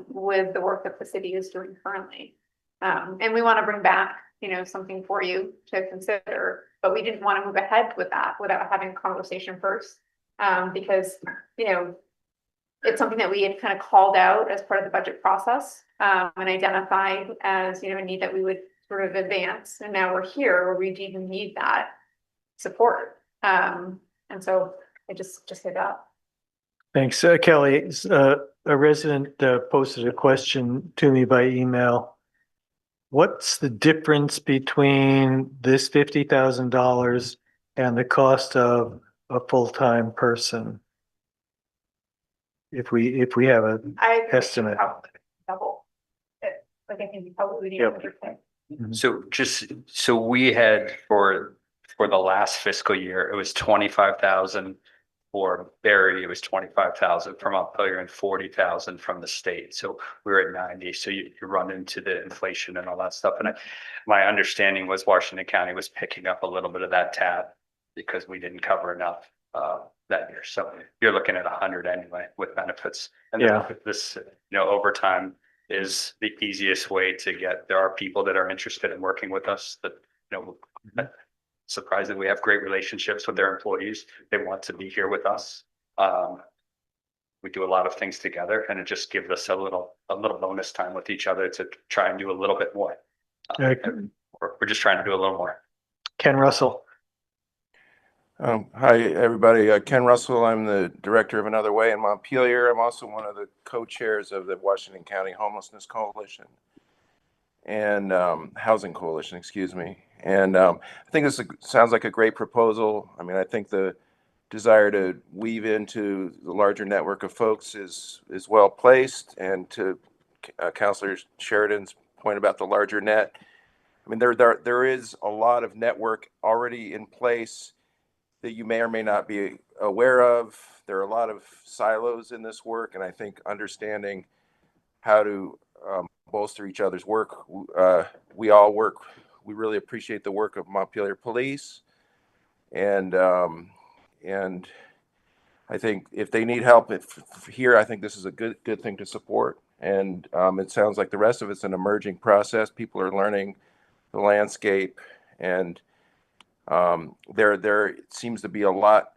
with the work that the city is doing currently. And we want to bring back, something for you to consider, but we didn't want to move ahead with that without having a conversation first. Because, it's something that we had kind of called out as part of the budget process and identified as, a need that we would sort of advance. And now we're here where we even need that support. And so I just say that. Thanks. Kelly, a resident posted a question to me by email. What's the difference between this $50,000 and the cost of a full-time person? If we have an estimate. Double. Like I think we probably need Yep. everything. So we had for the last fiscal year, it was 25,000 for Barry, it was 25,000 from Montpelier and 40,000 from the state. So we were at 90. So you run into the inflation and all that stuff. And my understanding was Washington County was picking up a little bit of that tab because we didn't cover enough that year. So you're looking at 100 anyway with benefits. And Yeah. this, overtime is the easiest way to get. There are people that are interested in working with us that, surprisingly, we have great relationships with their employees. They want to be here with us. We do a lot of things together, and it just gives us a little bonus time with each other to try and do a little bit more. We're just trying to do a little more. Ken Russell. Hi, everybody. Ken Russell. I'm the director of Another Way in Montpelier. I'm also one of the co-chairs of the Washington County Homelessness Coalition and Housing Coalition, excuse me. And I think this sounds like a great proposal. I mean, I think the desire to weave into the larger network of folks is well placed. And to Councilor Sheridan's point about the larger net, I mean, there is a lot of network already in place that you may or may not be aware of. There are a lot of silos in this work, and I think understanding how to bolster each other's work. We all work. We really appreciate the work of Montpelier Police, and I think if they need help here, I think this is a good thing to support. And it sounds like the rest of it's an emerging process. People are learning the landscape, and there seems to be a lot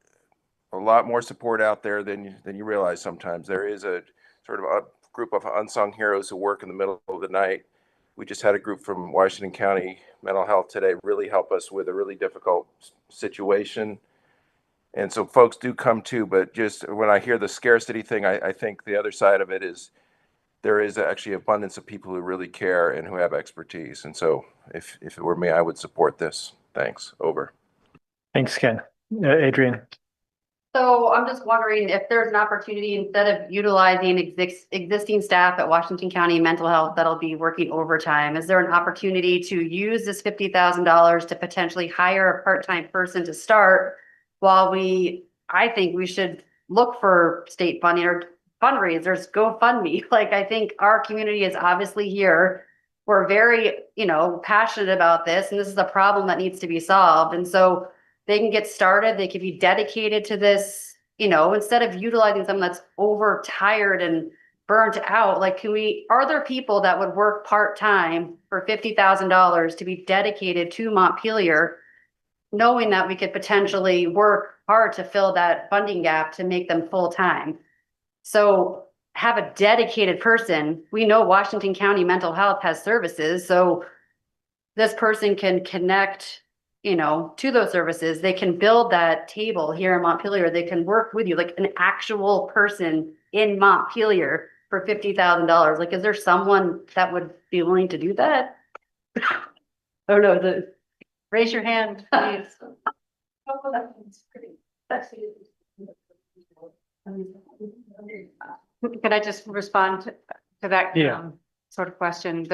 more support out there than you realize. Sometimes there is a sort of a group of unsung heroes who work in the middle of the night. We just had a group from Washington County Mental Health today really help us with a really difficult situation. And so folks do come too, but just when I hear the scarcity thing, I think the other side of it is there is actually abundance of people who really care and who have expertise. And so if it were me, I would support this. Thanks. Over. Thanks, Ken. Adrian. So I'm just wondering if there's an opportunity, instead of utilizing existing staff at Washington County Mental Health that'll be working overtime, is there an opportunity to use this $50,000 to potentially hire a part-time person to start while I think we should look for state funding or fundraisers, GoFundMe. Like, I think our community is obviously here. We're very, passionate about this, and this is a problem that needs to be solved. And so they can get started. They can be dedicated to this, instead of utilizing someone that's overtired and burnt out. Like, are there people that would work part-time for $50,000 to be dedicated to Montpelier, knowing that we could potentially work hard to fill that funding gap to make them full-time? So have a dedicated person. We know Washington County Mental Health has services, so this person can connect, to those services. They can build that table here in Montpelier. They can work with you, like an actual person in Montpelier for $50,000. Like, is there someone that would be willing to do that? Oh no, raise your hand, please. Could I just respond to that sort of question?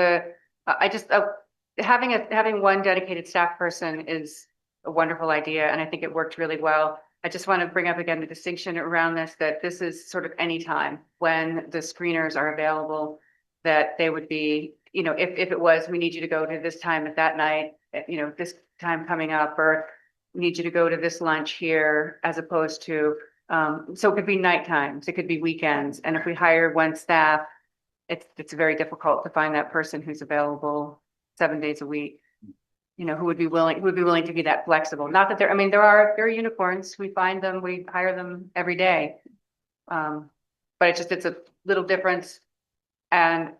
Having one dedicated staff person is a wonderful idea, and I think it worked really well. I just want to bring up again the distinction around this, that this is sort of any time when the screeners are available, that they would be, if it was, we need you to go to this time at that night, this time coming up, or we need you to go to this lunch here, as opposed to, so it could be night times, it could be weekends. And if we hire one staff, it's very difficult to find that person who's available 7 days a week, who would be willing to be that flexible. Not that there are unicorns. We find them, we hire them every day. But it's a little difference, and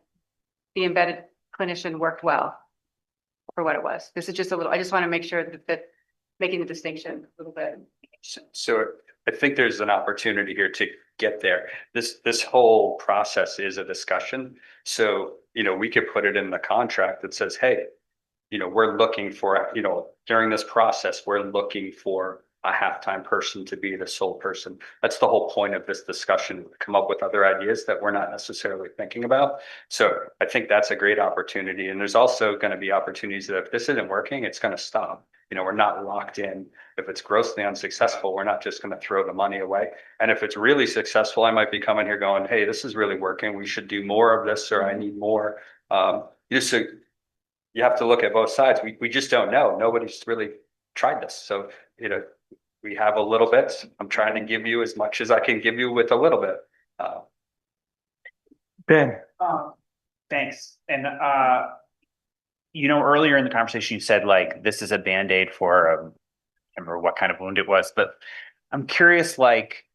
the embedded clinician worked well for what it was. This is just I just want to make sure that making the distinction a little bit. So I think there's an opportunity here to get there. This whole process is a discussion. So, we could put it in the contract that says, hey, we're looking for, during this process, we're looking for a half-time person to be the sole person. That's the whole point of this discussion, come up with other ideas that we're not necessarily thinking about. So I think that's a great opportunity. And there's also going to be opportunities that if this isn't working, it's going to stop. We're not locked in. If it's grossly unsuccessful, we're not just going to throw the money away. And if it's really successful, I might be coming here going, hey, this is really working. We should do more of this, or I need more. So you have to look at both sides. We just don't know. Nobody's really tried this. So, we have a little bit. I'm trying to give you as much as I can give you with a little bit. Ben. Thanks. And, earlier in the conversation, you said like, this is a Band-Aid for, I can't remember what kind of wound it was, but I'm curious, like,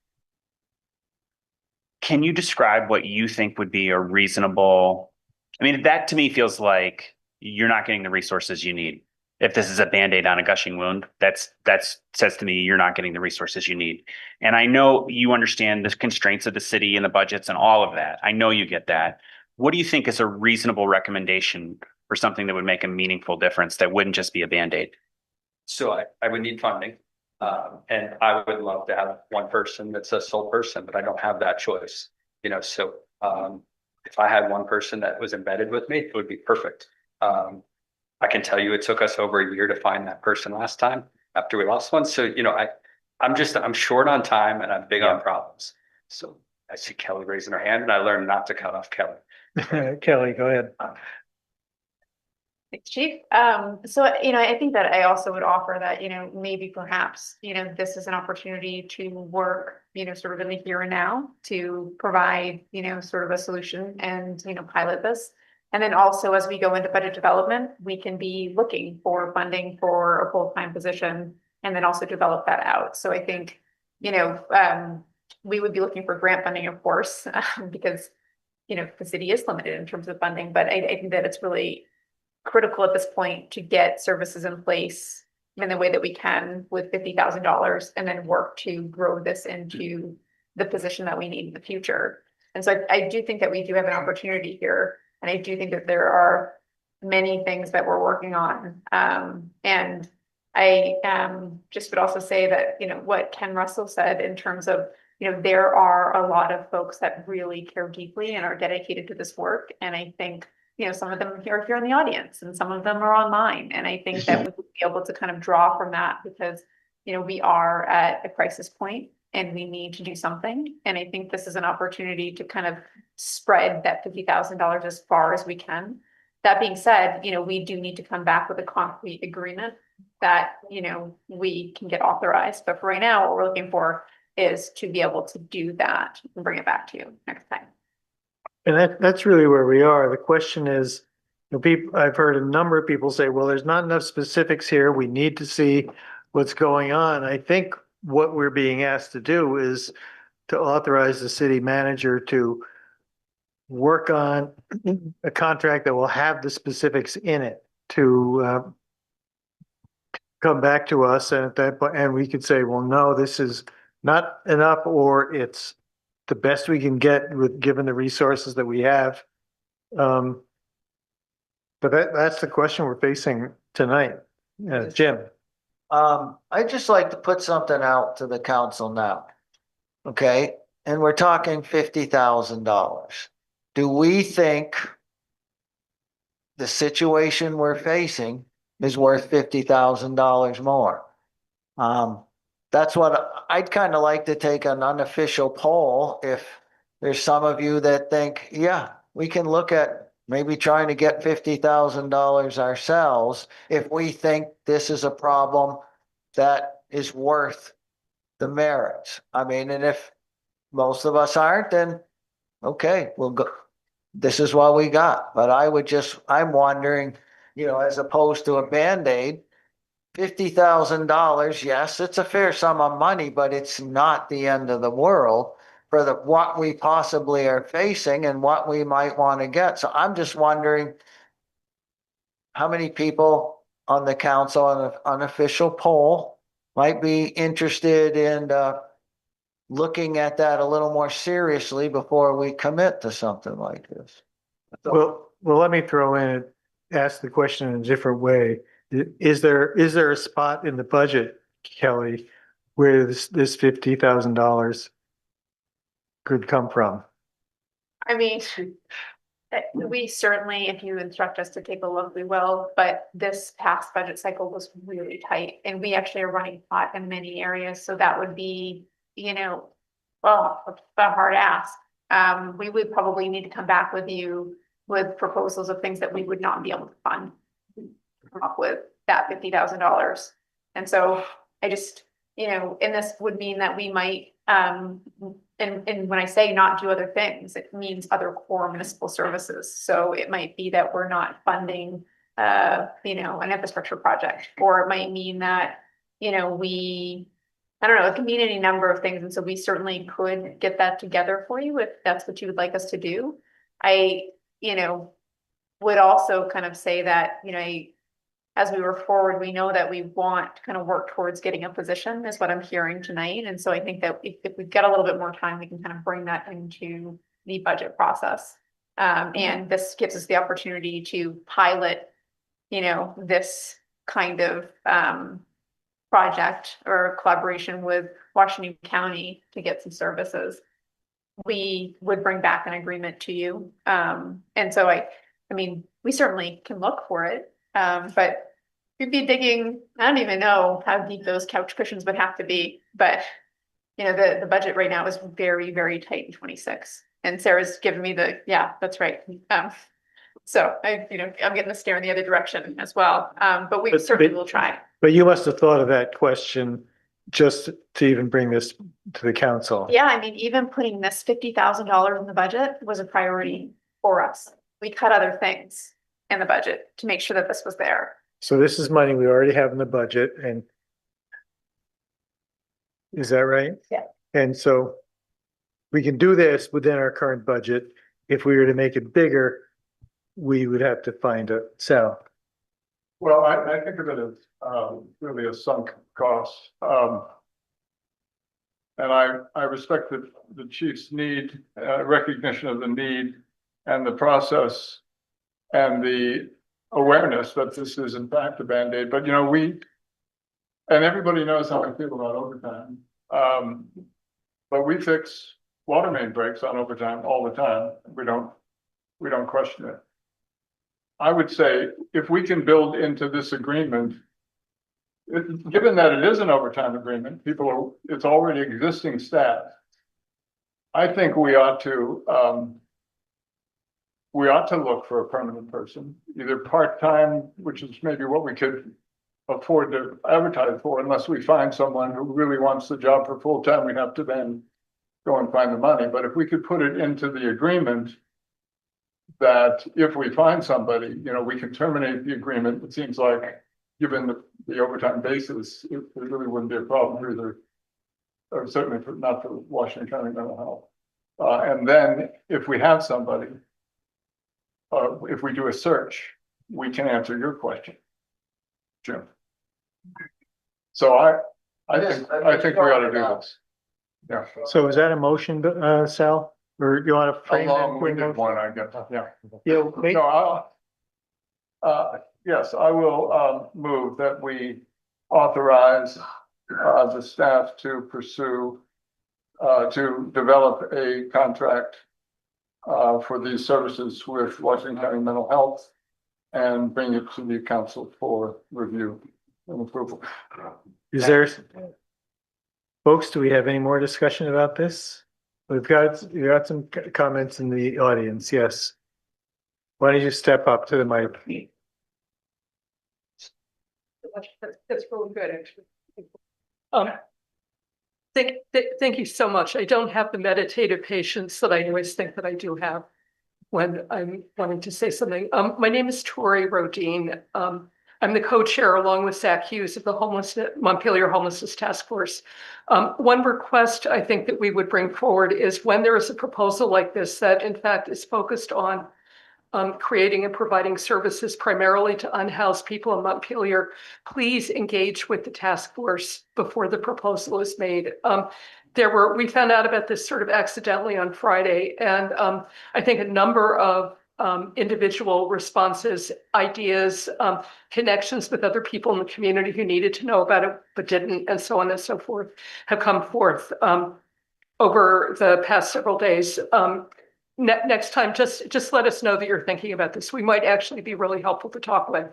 can you describe what you think would be a reasonable, that to me feels like you're not getting the resources you need. If this is a Band-Aid on a gushing wound, that says to me, you're not getting the resources you need. And I know you understand the constraints of the city and the budgets and all of that. I know you get that. What do you think is a reasonable recommendation for something that would make a meaningful difference that wouldn't just be a Band-Aid? So I would need funding. And I would love to have one person that's a sole person, but I don't have that choice. So if I had one person that was embedded with me, it would be perfect. I can tell you it took us over a year to find that person last time after we lost one. So, I'm short on time, and I'm big on problems. So I see Kelly raising her hand, and I learned not to cut off Kelly. Kelly, go ahead. Thanks, Chief. So, I think that I also would offer that, maybe perhaps, this is an opportunity to work, sort of in the here and now to provide, sort of a solution and, pilot this. And then also as we go into budget development, we can be looking for funding for a full-time position and then also develop that out. So I think, we would be looking for grant funding, of course, because, the city is limited in terms of funding, but I think that it's really critical at this point to get services in place in the way that we can with $50,000 and then work to grow this into the position that we need in the future. And so I do think that we do have an opportunity here. And I do think that there are many things that we're working on. And I just would also say that, what Ken Russell said in terms of, there are a lot of folks that really care deeply and are dedicated to this work. And I think some of them are here in the audience and some of them are online. And I think that we will be able to kind of draw from that because, we are at a crisis point and we need to do something. And I think this is an opportunity to kind of spread that $50,000 as far as we can. That being said, we do need to come back with a concrete agreement that, we can get authorized. But for right now, what we're looking for is to be able to do that and bring it back to you next time. And that's really where we are. The question is, I've heard a number of people say, well, there's not enough specifics here. We need to see what's going on. I think what we're being asked to do is to authorize the city manager to work on a contract that will have the specifics in it to come back to us. And at that point, and we could say, well, no, this is not enough, or it's the best we can get given the resources that we have. But that's the question we're facing tonight. Jim. I'd just like to put something out to the council now. Okay, and we're talking $50,000. Do we think the situation we're facing is worth $50,000 more? That's what I'd kind of like to take an unofficial poll. If there's some of you that think, yeah, we can look at maybe trying to get $50,000 ourselves if we think this is a problem that is worth the merits. I mean, and if most of us aren't, then okay, we'll go. This is what we got. But I'm wondering, as opposed to a Band-Aid, $50,000, yes, it's a fair sum of money, but it's not the end of the world for what we possibly are facing and what we might want to get. So I'm just wondering how many people on the council on an unofficial poll might be interested in looking at that a little more seriously before we commit to something like this. Well, let me throw in, ask the question in a different way. Is there a spot in the budget, Kelly, where this $50,000 could come from? I mean, we certainly, if you instruct us to take a look, we will, but this past budget cycle was really tight and we actually are running hot in many areas. So that would be, well, a hard ask. We would probably need to come back with you with proposals of things that we would not be able to fund up with that $50,000. And so I just, and this would mean that we might, and when I say not do other things, it means other core municipal services. So it might be that we're not funding, an infrastructure project, or it might mean that, I don't know, it can mean any number of things. And so we certainly could get that together for you if that's what you would like us to do. I, would also kind of say that, as we work forward, we know that we want to kind of work towards getting a position is what I'm hearing tonight. And so I think that if we get a little bit more time, we can kind of bring that into the budget process. And this gives us the opportunity to pilot, this kind of project or collaboration with Washington County to get some services. We would bring back an agreement to you. And so I mean, we certainly can look for it. But you'd be digging, I don't even know how deep those couch cushions would have to be, but the budget right now is very, very tight in 26. And Sarah's giving me the, yeah, that's right. So I'm getting the stare in the other direction as well. But we certainly will try. But you must have thought of that question just to even bring this to the council. Yeah, I mean, even putting this $50,000 in the budget was a priority for us. We cut other things in the budget to make sure that this was there. So this is money we already have in the budget, and is that right? Yeah. And so we can do this within our current budget. If we were to make it bigger, we would have to find a sell. Well, I think of it as really a sunk cost. And I respect the chief's need, recognition of the need and the process and the awareness that this is in fact a Band-Aid. But and everybody knows how I feel about overtime. But we fix water main breaks on overtime all the time. We don't question it. I would say if we can build into this agreement, given that it is an overtime agreement, it's already existing staff. I think we ought to look for a permanent person, either part-time, which is maybe what we could afford to advertise for, unless we find someone who really wants the job for full-time, we'd have to then go and find the money. But if we could put it into the agreement that if we find somebody, we can terminate the agreement, it seems like, given the overtime basis, it really wouldn't be a problem either, or certainly not for Washington County Mental Health. And then if we have somebody, if we do a search, we can answer your question, Jim. So I think we ought to do this. Yeah. So is that a motion, Sal? Or you want to frame A that? long-winded one, I guess, yeah. Yeah, No, yes, I will move that we authorize the staff to pursue to develop a contract for these services with Washington County Mental Health and bring it to the council for review and approval. Is there, folks, do we have any more discussion about this? We've got some comments in the audience. Yes. Why don't you step up to the mic? That's really good, actually. Thank you so much. I don't have the meditative patience that I always think that I do have when I'm wanting to say something. My name is Tori Rodine. I'm the co-chair along with Zach Hughes of the Montpelier Homelessness Task Force. One request I think that we would bring forward is when there is a proposal like this that in fact is focused on creating and providing services primarily to unhoused people in Montpelier, please engage with the task force before the proposal is made. We found out about this sort of accidentally on Friday, and I think a number of individual responses, ideas, connections with other people in the community who needed to know about it but didn't, and so on and so forth, have come forth over the past several days. Next time, just let us know that you're thinking about this. We might actually be really helpful to talk with.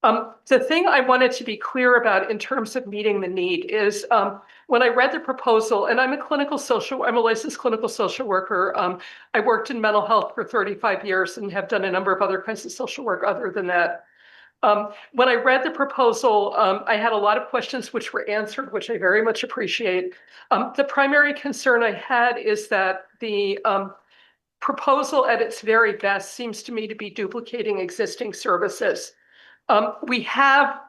The thing I wanted to be clear about in terms of meeting the need is when I read the proposal, and I'm a licensed clinical social worker. I worked in mental health for 35 years and have done a number of other kinds of social work other than that. When I read the proposal, I had a lot of questions which were answered, which I very much appreciate. The primary concern I had is that the proposal at its very best seems to me to be duplicating existing services. We have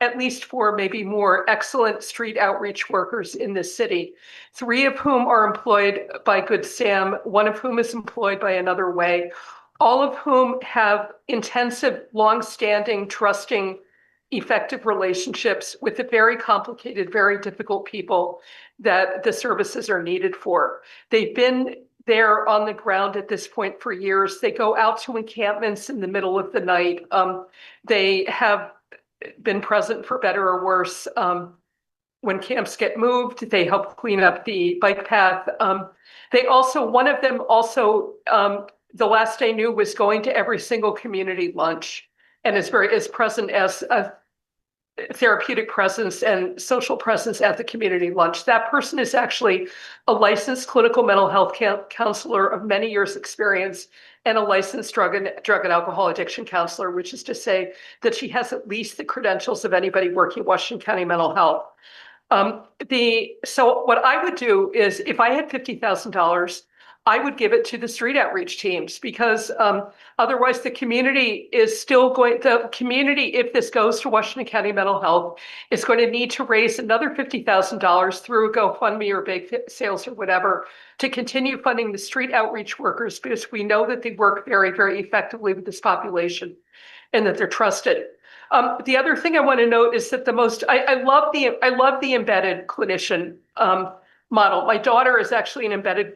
at least four, maybe more excellent street outreach workers in this city, 3 of whom are employed by Good Sam, 1 of whom is employed by Another Way, all of whom have intensive, long-standing, trusting, effective relationships with the very complicated, very difficult people that the services are needed for. They've been there on the ground at this point for years. They go out to encampments in the middle of the night. They have been present for better or worse. When camps get moved, they help clean up the bike path. One of them also, the last I knew, was going to every single community lunch and is present as therapeutic presence and social presence at the community lunch. That person is actually a licensed clinical mental health counselor of many years' experience and a licensed drug and alcohol addiction counselor, which is to say that she has at least the credentials of anybody working Washington County Mental Health. So what I would do is if I had $50,000, I would give it to the street outreach teams because otherwise the community is still going, the community, if this goes to Washington County Mental Health, is going to need to raise another $50,000 through GoFundMe or bake sales or whatever to continue funding the street outreach workers because we know that they work very, very effectively with this population and that they're trusted. The other thing I want to note is that I love the embedded clinician model. My daughter is actually an embedded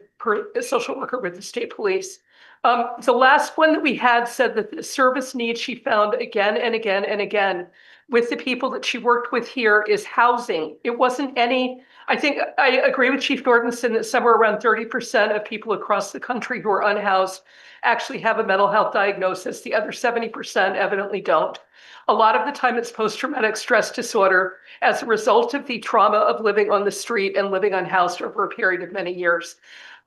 social worker with the state police. The last one that we had said that the service need she found again and again and again with the people that she worked with here is housing. It wasn't any, I think I agree with Chief Nordenson that somewhere around 30% of people across the country who are unhoused actually have a mental health diagnosis. The other 70% evidently don't. A lot of the time it's post-traumatic stress disorder as a result of the trauma of living on the street and living unhoused over a period of many years.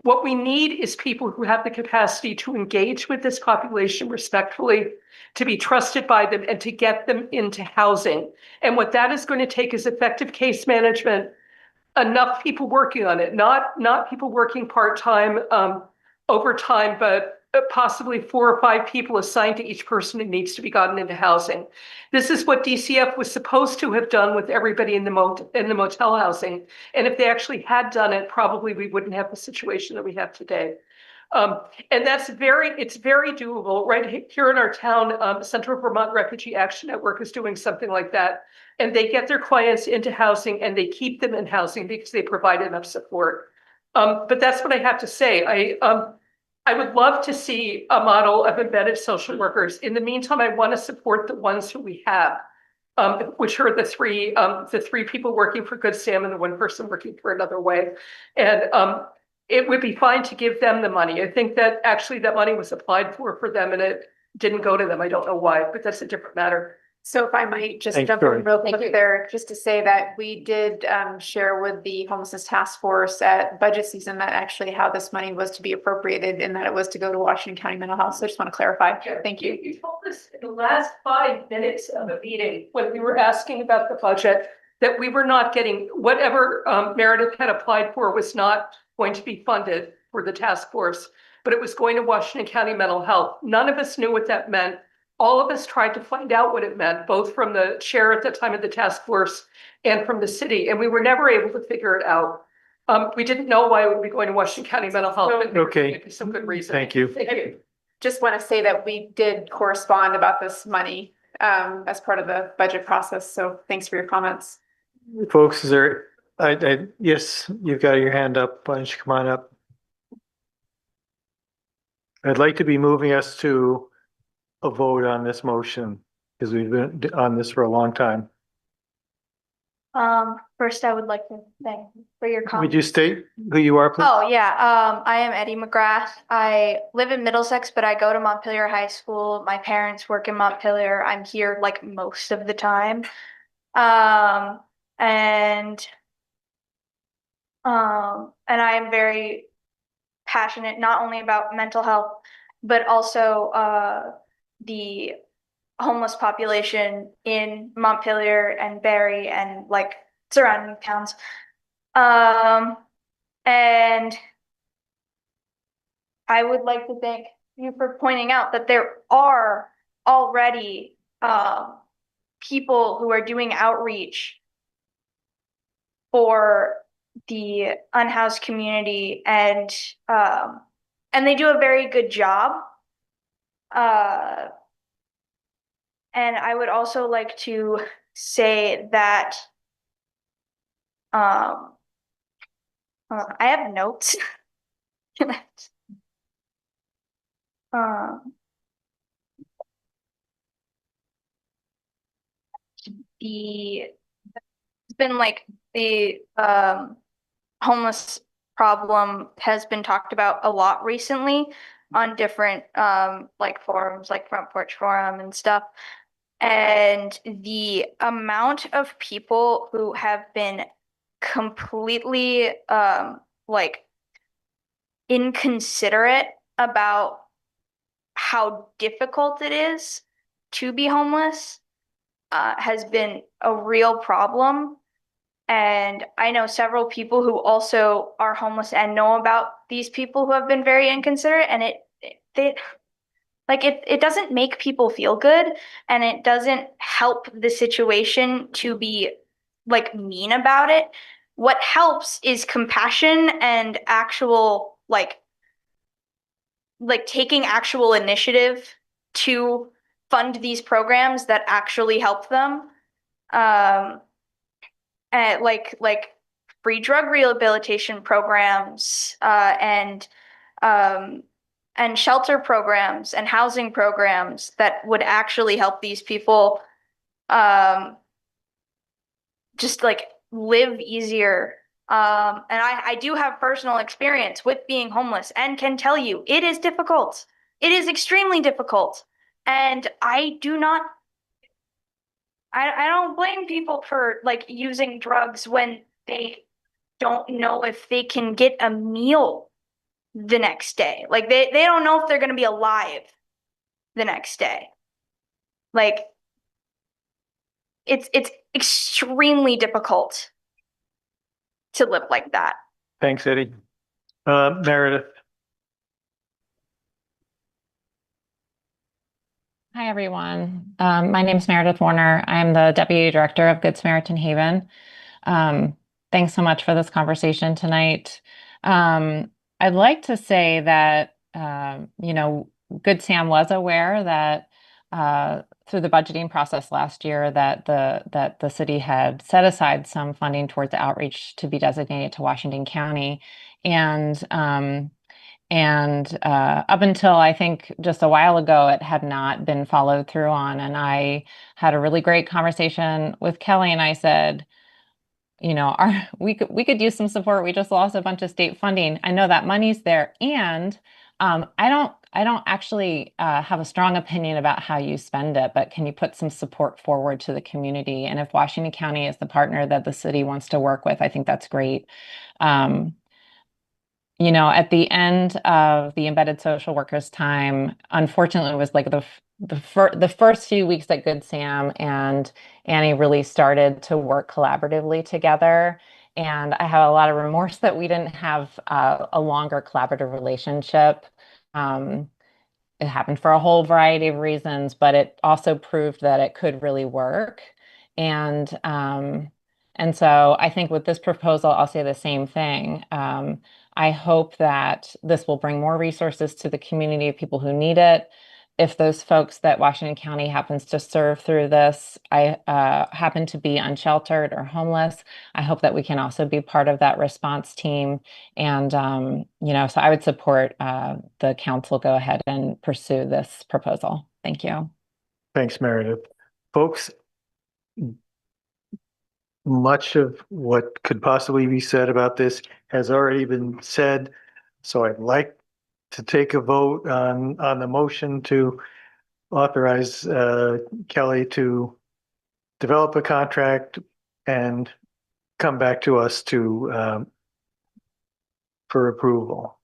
What we need is people who have the capacity to engage with this population respectfully, to be trusted by them, and to get them into housing. And what that is going to take is effective case management, enough people working on it, not people working part-time, overtime, but possibly 4 or 5 people assigned to each person who needs to be gotten into housing. This is what DCF was supposed to have done with everybody in the motel housing. And if they actually had done it, probably we wouldn't have the situation that we have today. And it's very doable. Right here in our town, Central Vermont Refugee Action Network is doing something like that. And they get their clients into housing and they keep them in housing because they provide enough support. But that's what I have to say. I would love to see a model of embedded social workers. In the meantime, I want to support the ones who we have, which are the three people working for Good Sam and the 1 person working for Another Way. And it would be fine to give them the money. I think that actually that money was applied for them and it didn't go to them. I don't know why, but that's a different matter. So if I might just Thanks, jump Tori. in real quick there, just to say that we did share with the homelessness task force at budget season that actually how this money was to be appropriated and that it was to go to Washington County Mental Health. So I just want to clarify. Thank you. You told us in the last 5 minutes of a meeting when we were asking about the budget that we were not getting whatever Meredith had applied for was not going to be funded for the task force, but it was going to Washington County Mental Health. None of us knew what that meant. All of us tried to find out what it meant, both from the chair at the time of the task force and from the city, and we were never able to figure it out. We didn't know why it would be going to Washington County Mental Health. But Okay. Some good reason. Thank you. Thank you. Just want to say that we did correspond about this money as part of the budget process. So thanks for your comments. Folks, is there, yes, you've got your hand up. Why don't you come on up? I'd like to be moving us to a vote on this motion because we've been on this for a long time. First, I would like to thank you for your comments. Would you state who you are, please? Oh, yeah. I am Eddie McGrath. I live in Middlesex, but I go to Montpelier High School. My parents work in Montpelier. I'm here like most of the time. And I am very passionate not only about mental health, but also the homeless population in Montpelier and Barrie and like surrounding towns. And I would like to thank you for pointing out that there are already people who are doing outreach for the unhoused community, and they do a very good job. And I would also like to say that I have notes. It's been like the homeless problem has been talked about a lot recently on different like forums like Front Porch Forum and stuff. And the amount of people who have been completely like inconsiderate about how difficult it is to be homeless has been a real problem. And I know several people who also are homeless and know about these people who have been very inconsiderate, and it doesn't make people feel good, and it doesn't help the situation to be like mean about it. What helps is compassion and actual like taking actual initiative to fund these programs that actually help them. Um, and like free drug rehabilitation programs, um, and shelter programs and housing programs that would actually help these people um, just like live easier. And I do have personal experience with being homeless and can tell you it is difficult. It is extremely difficult. And I don't blame people for like using drugs when they don't know if they can get a meal the next day. Like they don't know if they're gonna be alive the next day. Like it's extremely difficult to live like that. Thanks, Eddie. Meredith. Hi, everyone. My name is Meredith Warner. I'm the Deputy Director of Good Samaritan Haven. Thanks so much for this conversation tonight. I'd like to say that, Good Sam was aware that through the budgeting process last year that the city had set aside some funding towards outreach to be designated to Washington County. And up until I think just a while ago, it had not been followed through on. And I had a really great conversation with Kelly, and I said, we could use some support. We just lost a bunch of state funding. I know that money's there, and I don't actually have a strong opinion about how you spend it, but can you put some support forward to the community? And if Washington County is the partner that the city wants to work with, I think that's great. At the end of the embedded social workers time, unfortunately, it was like the first few weeks that Good Sam and Annie really started to work collaboratively together. And I have a lot of remorse that we didn't have a longer collaborative relationship. It happened for a whole variety of reasons, but it also proved that it could really work. And and so I think with this proposal, I'll say the same thing. I hope that this will bring more resources to the community of people who need it. If those folks that Washington County happens to serve through this, I happen to be unsheltered or homeless, I hope that we can also be part of that response team. And, so I would support the council go ahead and pursue this proposal. Thank you. Thanks, Meredith. Folks, much of what could possibly be said about this has already been said. So I'd like to take a vote on the motion to authorize Kelly to develop a contract and come back to us for approval.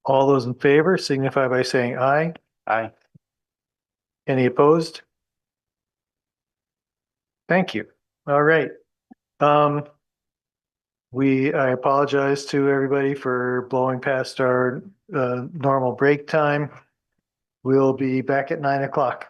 All those in favor signify by saying aye. Aye. Any opposed? Thank you. All right. I apologize to everybody for blowing past our normal break time. We'll be back at 9 o'clock.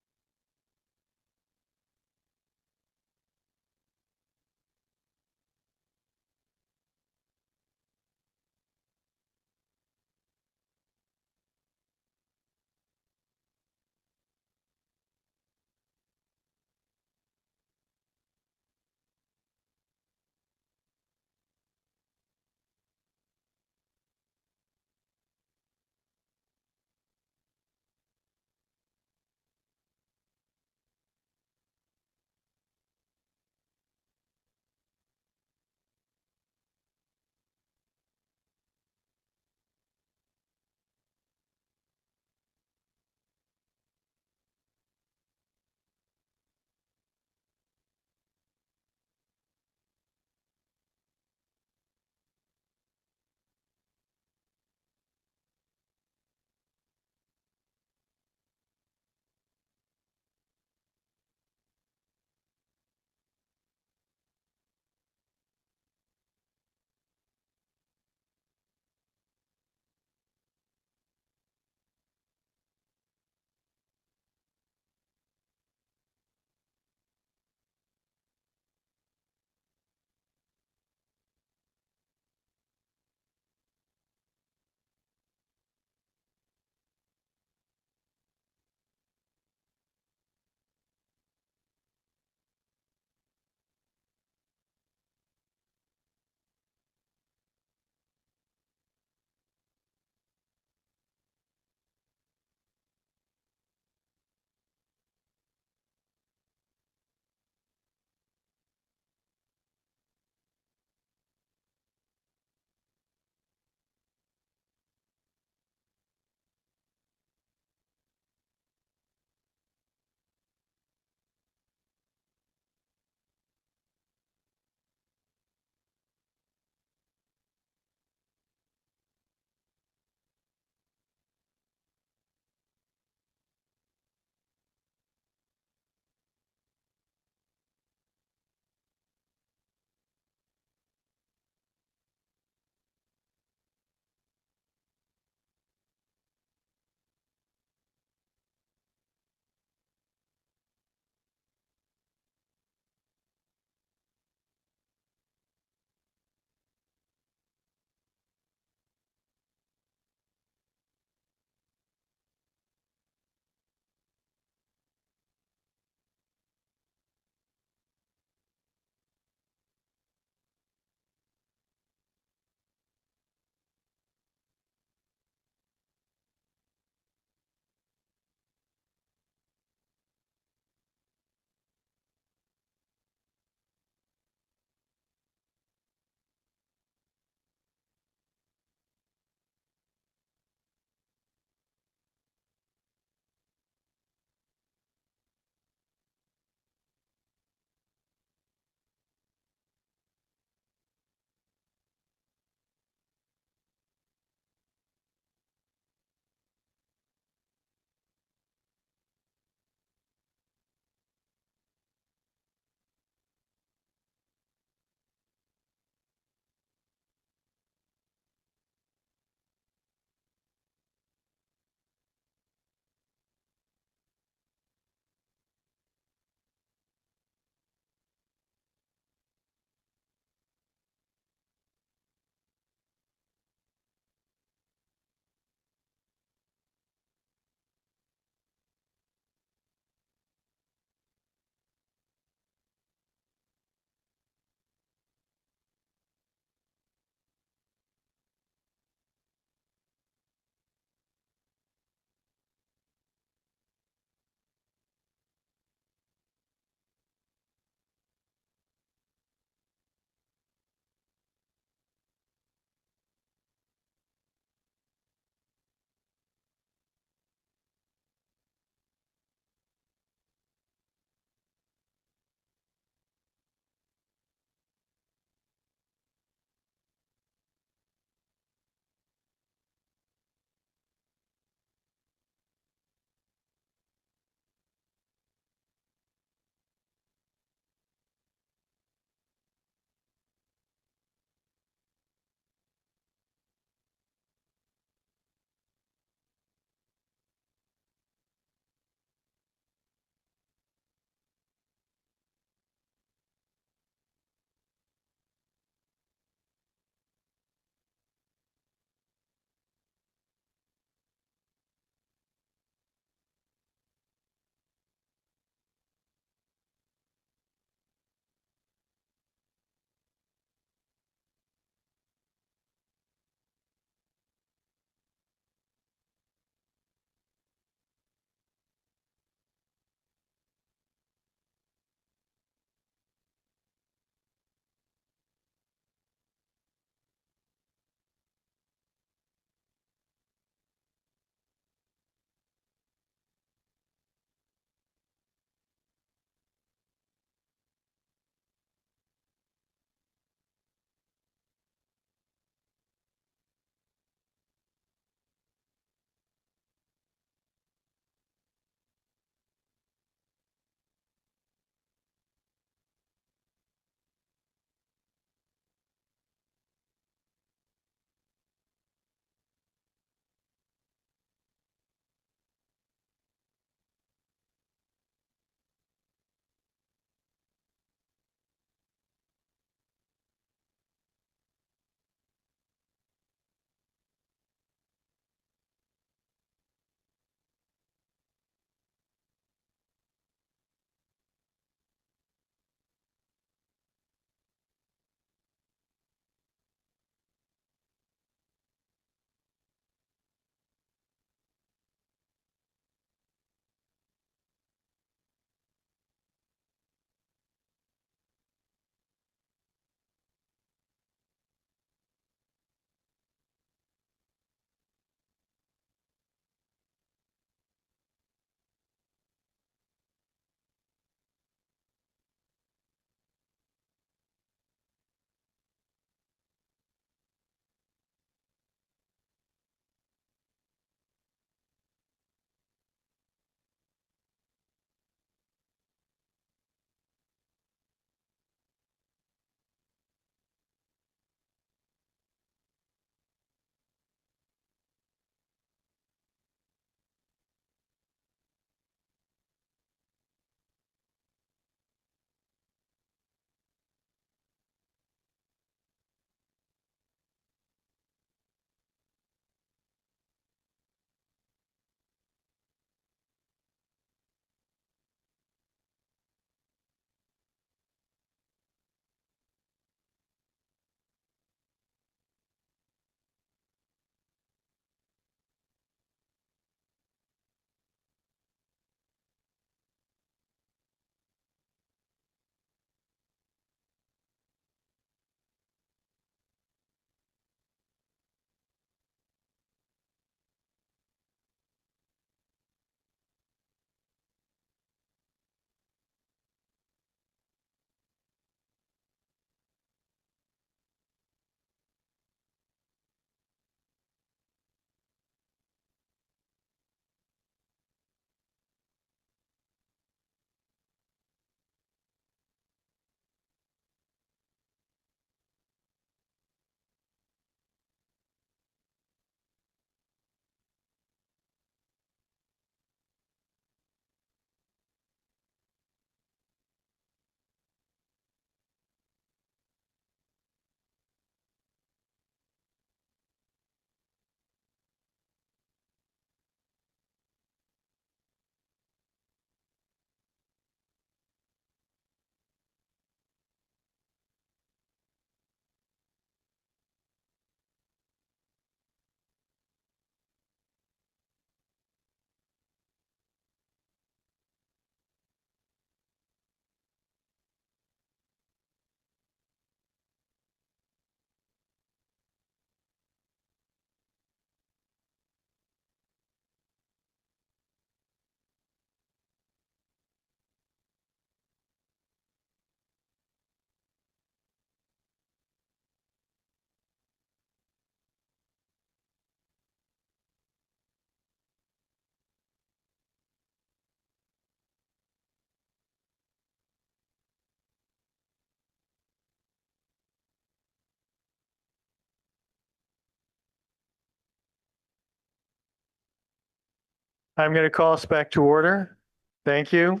I'm going to call us back to order. Thank you.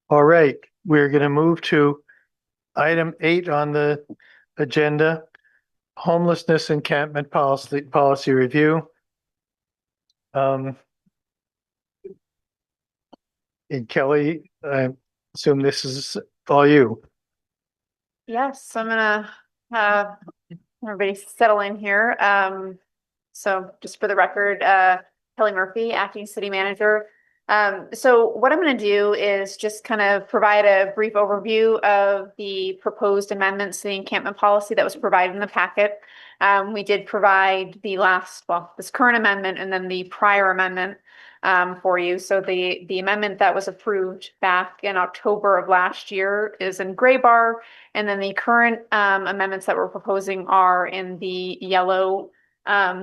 All right, we're going to move to item 8 on the agenda, homelessness encampment policy review. And Kelly, I assume this is all you. Yes, I'm gonna have everybody settle in here. So just for the record, Kelly Murphy, acting city manager. So what I'm gonna do is just kind of provide a brief overview of the proposed amendments to the encampment policy that was provided in the packet. We did provide this current amendment and then the prior amendment for you. So the amendment that was approved back in October of last year is in gray bar. And then the current amendments that we're proposing are in the yellow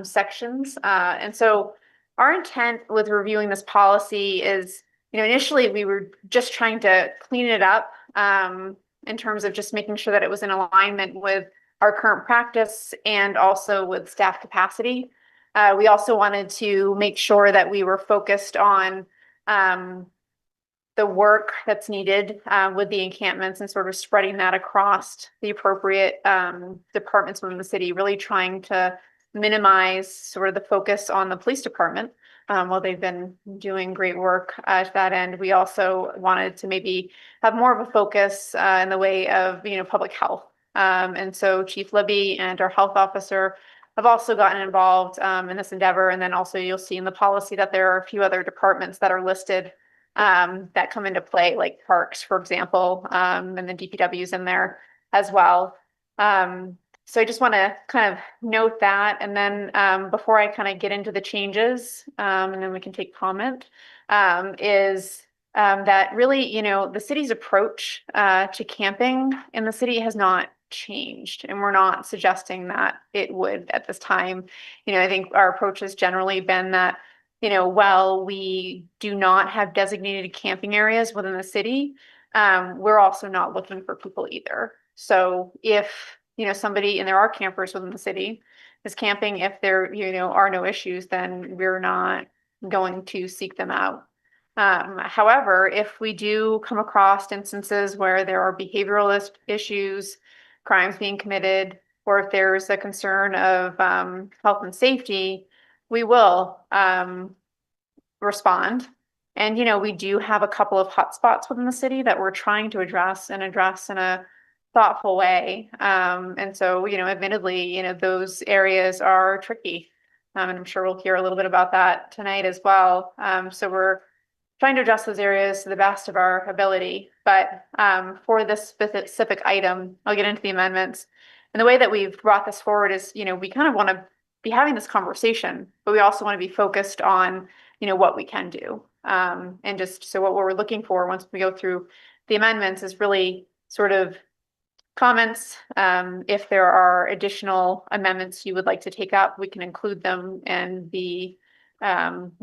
sections. And so our intent with reviewing this policy is, initially we were just trying to clean it up in terms of just making sure that it was in alignment with our current practice and also with staff capacity. We also wanted to make sure that we were focused on the work that's needed with the encampments and sort of spreading that across the appropriate departments within the city, really trying to minimize sort of the focus on the police department. While they've been doing great work at that end, we also wanted to maybe have more of a focus in the way of, public health. And so Chief Libby and our health officer have also gotten involved in this endeavor. And then also you'll see in the policy that there are a few other departments that are listed that come into play, like parks, for example, and the DPW's in there as well. So I just want to kind of note that. And then before I kind of get into the changes, and then we can take comment, is that really, the city's approach to camping in the city has not changed. And we're not suggesting that it would at this time. I think our approach has generally been that, while we do not have designated camping areas within the city, we're also not looking for people either. So if, somebody, and there are campers within the city, is camping, if there, are no issues, then we're not going to seek them out. However, if we do come across instances where there are behavioral issues, crimes being committed, or if there's a concern of health and safety, we will respond. And, we do have a couple of hotspots within the city that we're trying to address in a thoughtful way. And so, admittedly, those areas are tricky. And I'm sure we'll hear a little bit about that tonight as well. So we're trying to address those areas to the best of our ability. But for this specific item, I'll get into the amendments. And the way that we've brought this forward is, we kind of want to be having this conversation, but we also want to be focused on, what we can do. And just so what we're looking for once we go through the amendments is really sort of comments. If there are additional amendments you would like to take up, we can include them in the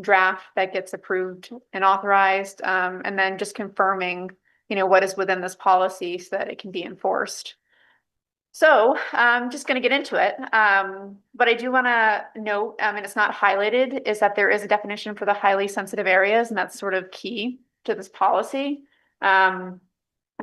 draft that gets approved and authorized. And then just confirming, what is within this policy so that it can be enforced. So I'm just going to get into it. But I do want to note, and it's not highlighted, is that there is a definition for the highly sensitive areas, and that's sort of key to this policy. And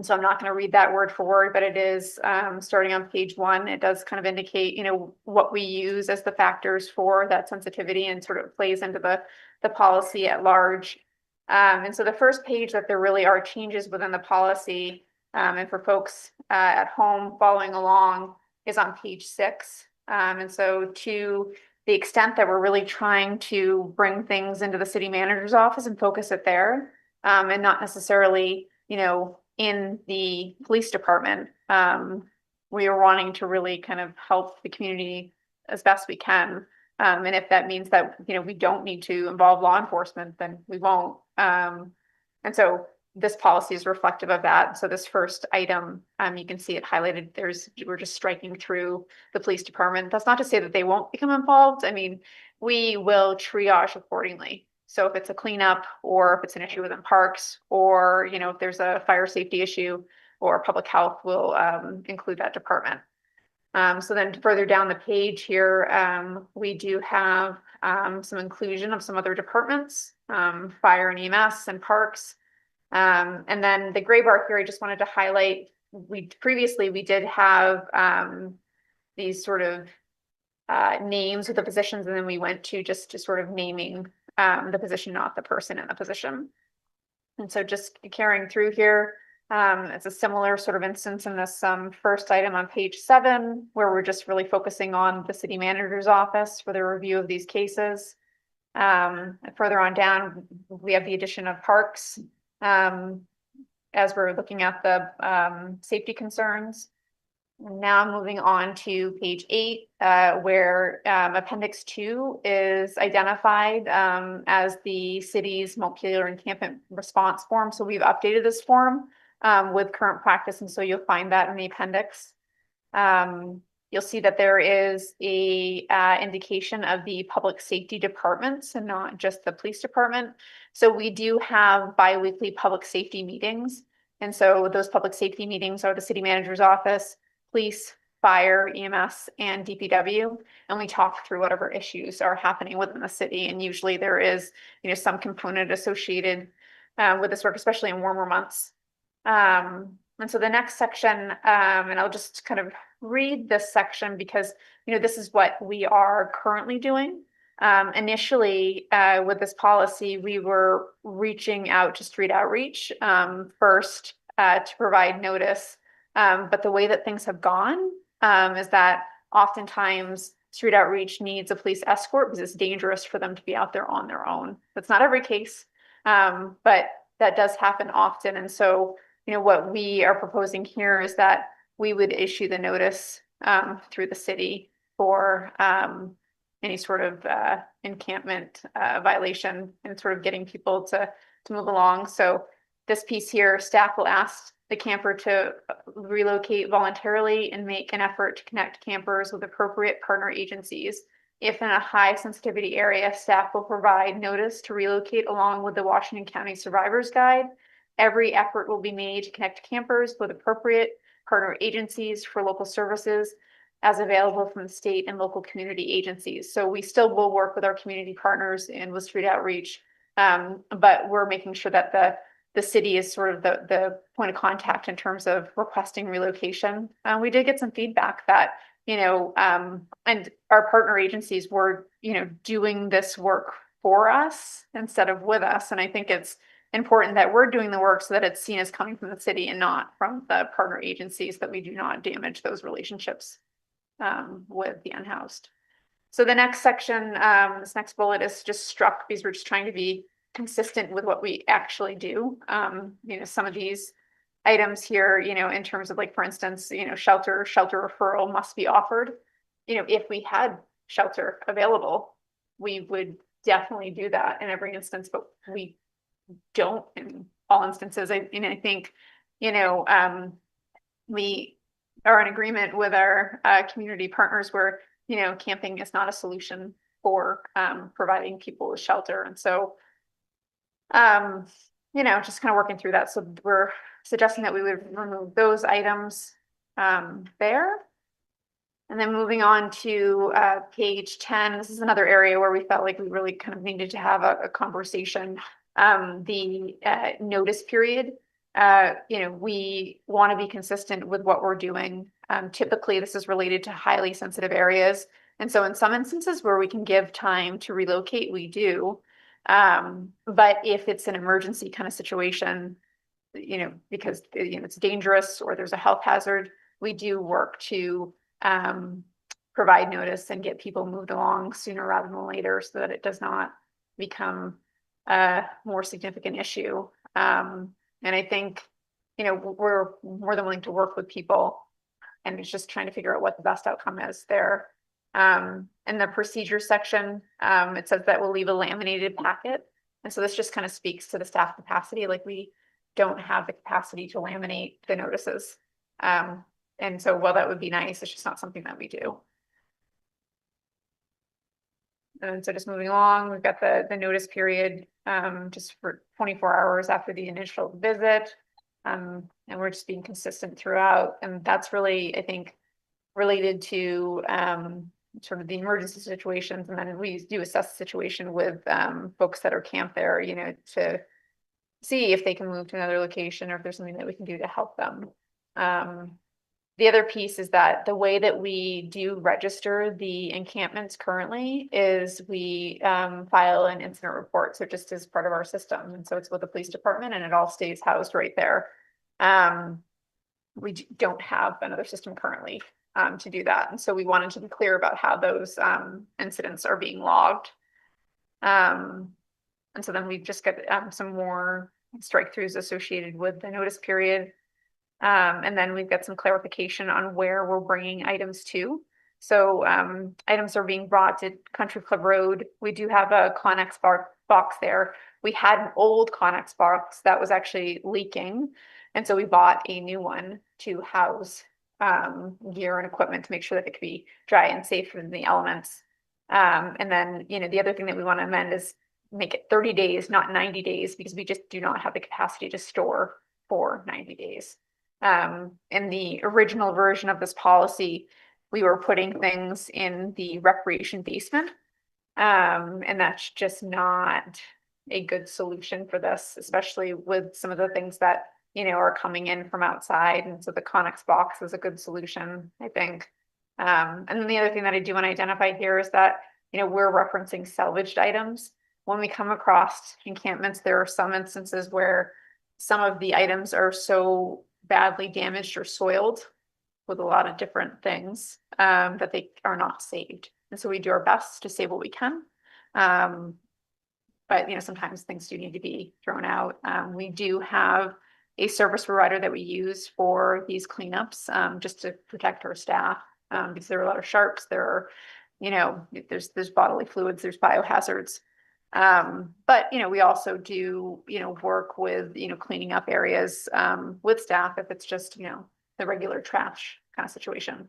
so I'm not going to read that word for word, but it is starting on page 1. It does kind of indicate, what we use as the factors for that sensitivity and sort of plays into the policy at large. And so the first page that there really are changes within the policy, and for folks at home following along, is on page 6. And so to the extent that we're really trying to bring things into the city manager's office and focus it there, and not necessarily, in the police department, we are wanting to really kind of help the community as best we can. And if that means that, we don't need to involve law enforcement, then we won't. And so this policy is reflective of that. So this first item, you can see it highlighted. We're just striking through the police department. That's not to say that they won't become involved. I mean, we will triage accordingly. So if it's a cleanup, or if it's an issue within parks, or, if there's a fire safety issue or public health, we'll include that department. So then further down the page here, we do have some inclusion of some other departments, fire and EMS and parks. And then the gray bar here, I just wanted to highlight, we did have these sort of names of the positions, and then we went to just to sort of naming the position, not the person in the position. And so just carrying through here, it's a similar sort of instance in this first item on page 7, where we're just really focusing on the city manager's office for the review of these cases. Further on down, we have the addition of parks as we're looking at the safety concerns. Now moving on to page 8, where appendix 2 is identified as the city's Montpelier encampment response form. So we've updated this form with current practice, and so you'll find that in the appendix. You'll see that there is a indication of the public safety departments and not just the police department. So we do have bi-weekly public safety meetings. And so those public safety meetings are the city manager's office, police, fire, EMS, and DPW. And we talk through whatever issues are happening within the city. And usually there is, some component associated with this work, especially in warmer months. And so the next section, and I'll just kind of read this section because, this is what we are currently doing. Initially, with this policy, we were reaching out to street outreach first to provide notice. But the way that things have gone is that oftentimes street outreach needs a police escort because it's dangerous for them to be out there on their own. That's not every case, but that does happen often. And so, what we are proposing here is that we would issue the notice through the city for any sort of encampment violation and sort of getting people to move along. So this piece here, staff will ask the camper to relocate voluntarily and make an effort to connect campers with appropriate partner agencies. If in a high sensitivity area, staff will provide notice to relocate along with the Washington County Survivors Guide. Every effort will be made to connect campers with appropriate partner agencies for local services as available from the state and local community agencies. So we still will work with our community partners and with street outreach, but we're making sure that the city is sort of the point of contact in terms of requesting relocation. We did get some feedback that, and our partner agencies were, doing this work for us instead of with us. And I think it's important that we're doing the work so that it's seen as coming from the city and not from the partner agencies, that we do not damage those relationships with the unhoused. So the next section, this next bullet is just struck because we're just trying to be consistent with what we actually do. Some of these items here, in terms of, like, for instance, shelter referral must be offered. If we had shelter available, we would definitely do that in every instance, but we don't in all instances. I think, we are in agreement with our community partners where, camping is not a solution for providing people with shelter. And so, just kind of working through that. So we're suggesting that we would remove those items there. And then moving on to page 10, this is another area where we felt like we really kind of needed to have a conversation. The notice period, we want to be consistent with what we're doing. Typically, this is related to highly sensitive areas. And so in some instances where we can give time to relocate, we do. But if it's an emergency kind of situation, because it's dangerous or there's a health hazard, we do work to provide notice and get people moved along sooner rather than later so that it does not become a more significant issue. And I think, we're more than willing to work with people, and it's just trying to figure out what the best outcome is there. In the procedure section, it says that we'll leave a laminated packet. And so this just kind of speaks to the staff capacity. Like, we don't have the capacity to laminate the notices. And so while that would be nice, it's just not something that we do. And so just moving along, we've got the notice period just for 24 hours after the initial visit. And we're just being consistent throughout. And that's really, I think, related to sort of the emergency situations, and then we do assess the situation with folks that are camped there, you know, to see if they can move to another location or if there's something that we can do to help them. The other piece is that the way that we do register the encampments currently is we file an incident report. So just as part of our system. And so it's with the police department and it all stays housed right there. We don't have another system currently to do that. And so we wanted to be clear about how those incidents are being logged. And so then we've just got some more strike throughs associated with the notice period. And then we've got some clarification on where we're bringing items to. So items are being brought to Country Club Road. We do have a Connex box there. We had an old Connex box that was actually leaking. And so we bought a new one to house gear and equipment to make sure that it could be dry and safe from the elements. And then, you know, the other thing that we want to amend is make it 30 days, not 90 days, because we just do not have the capacity to store for 90 days. In the original version of this policy, we were putting things in the recreation basement. And that's just not a good solution for this, especially with some of the things that, you know, are coming in from outside. And so the Connex box is a good solution, I think. And then the other thing that I do want to identify here is that, you know, we're referencing salvaged items. When we come across encampments, there are some instances where some of the items are so badly damaged or soiled with a lot of different things that they are not saved. And so we do our best to save what we can. But, you know, sometimes things do need to be thrown out. We do have a service provider that we use for these cleanups just to protect our staff because there are a lot of sharps. There are, you know, there's bodily fluids, there's biohazards. But, you know, we also do, you know, work with, you know, cleaning up areas with staff if it's just, you know, the regular trash kind of situation.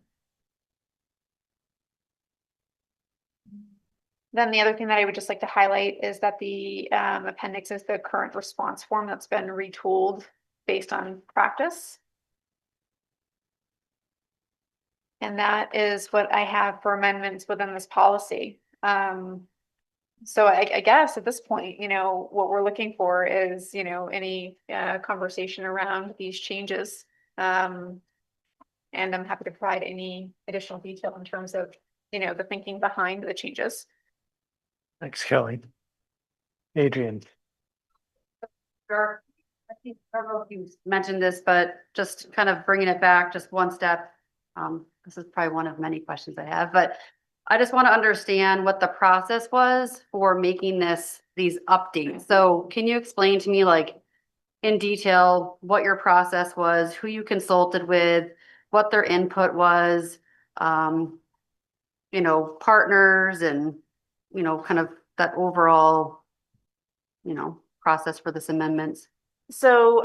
Then the other thing that I would just like to highlight is that the appendix is the current response form that's been retooled based on practice. And that is what I have for amendments within this policy. So I guess at this point, you know, what we're looking for is, you know, any conversation around these changes. And I'm happy to provide any additional detail in terms of, you know, the thinking behind the changes. Thanks, Kelly. Adrian. Sure. I think several of you mentioned this, but just kind of bringing it back just one step. This is probably one of many questions I have, but I just want to understand what the process was for making these updates. So can you explain to me, like, in detail what your process was, who you consulted with, what their input was, you know, partners and, you know, kind of that overall, you know, process for this amendments? So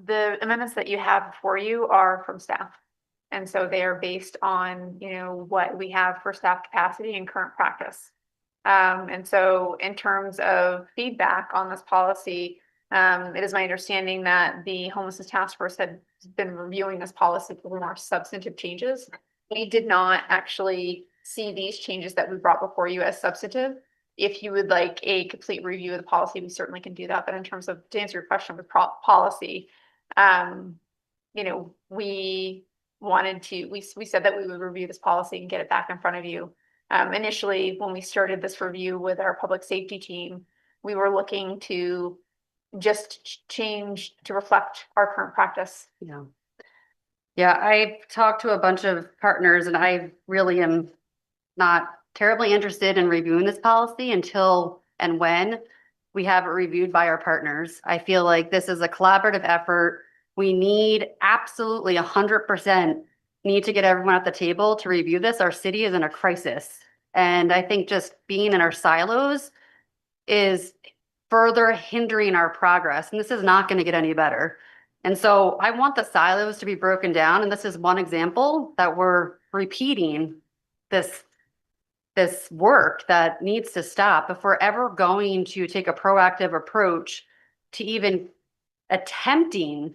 the amendments that you have before you are from staff. And so they are based on, you know, what we have for staff capacity and current practice. And so in terms of feedback on this policy, it is my understanding that the homelessness task force had been reviewing this policy for more substantive changes. We did not actually see these changes that we brought before you as substantive. If you would like a complete review of the policy, we certainly can do that. But in terms of, to answer your question with policy, you know, we said that we would review this policy and get it back in front of you. Initially, when we started this review with our public safety team, we were looking to just change to reflect our current practice. Yeah. Yeah, I've talked to a bunch of partners and I really am not terribly interested in reviewing this policy until and when we have it reviewed by our partners. I feel like this is a collaborative effort. We need absolutely 100% need to get everyone at the table to review this. Our city is in a crisis. And I think just being in our silos is further hindering our progress. And this is not going to get any better. And so I want the silos to be broken down. And this is one example that we're repeating this work that needs to stop. If we're ever going to take a proactive approach to even attempting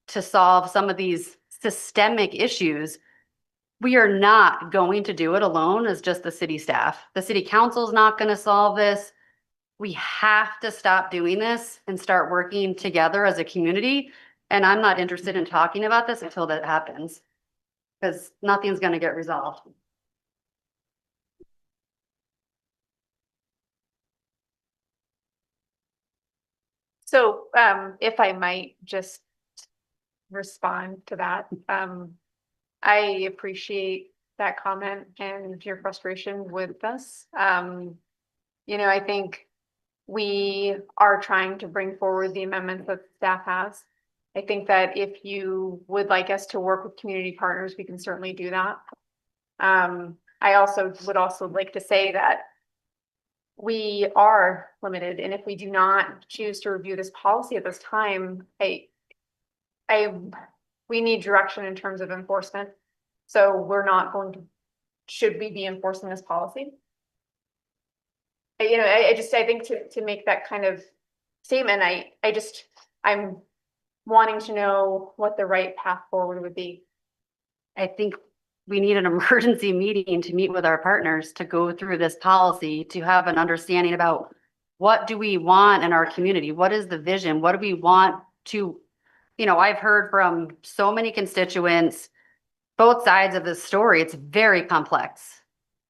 to solve some of these systemic issues, we are not going to do it alone as just the city staff. The city council is not going to solve this. We have to stop doing this and start working together as a community. And I'm not interested in talking about this until that happens, because nothing's going to get resolved. So, if I might just respond to that, I appreciate that comment and your frustration with us. I think we are trying to bring forward the amendments that staff has. I think that if you would like us to work with community partners, we can certainly do that. I also would like to say that we are limited, and if we do not choose to review this policy at this time, we need direction in terms of enforcement. So we're not going to, should we be enforcing this policy? I think to make that kind of statement, I'm wanting to know what the right path forward would be. I think we need an emergency meeting to meet with our partners to go through this policy, to have an understanding about what do we want in our community? What is the vision? What do we want to, I've heard from so many constituents, both sides of this story. It's very complex.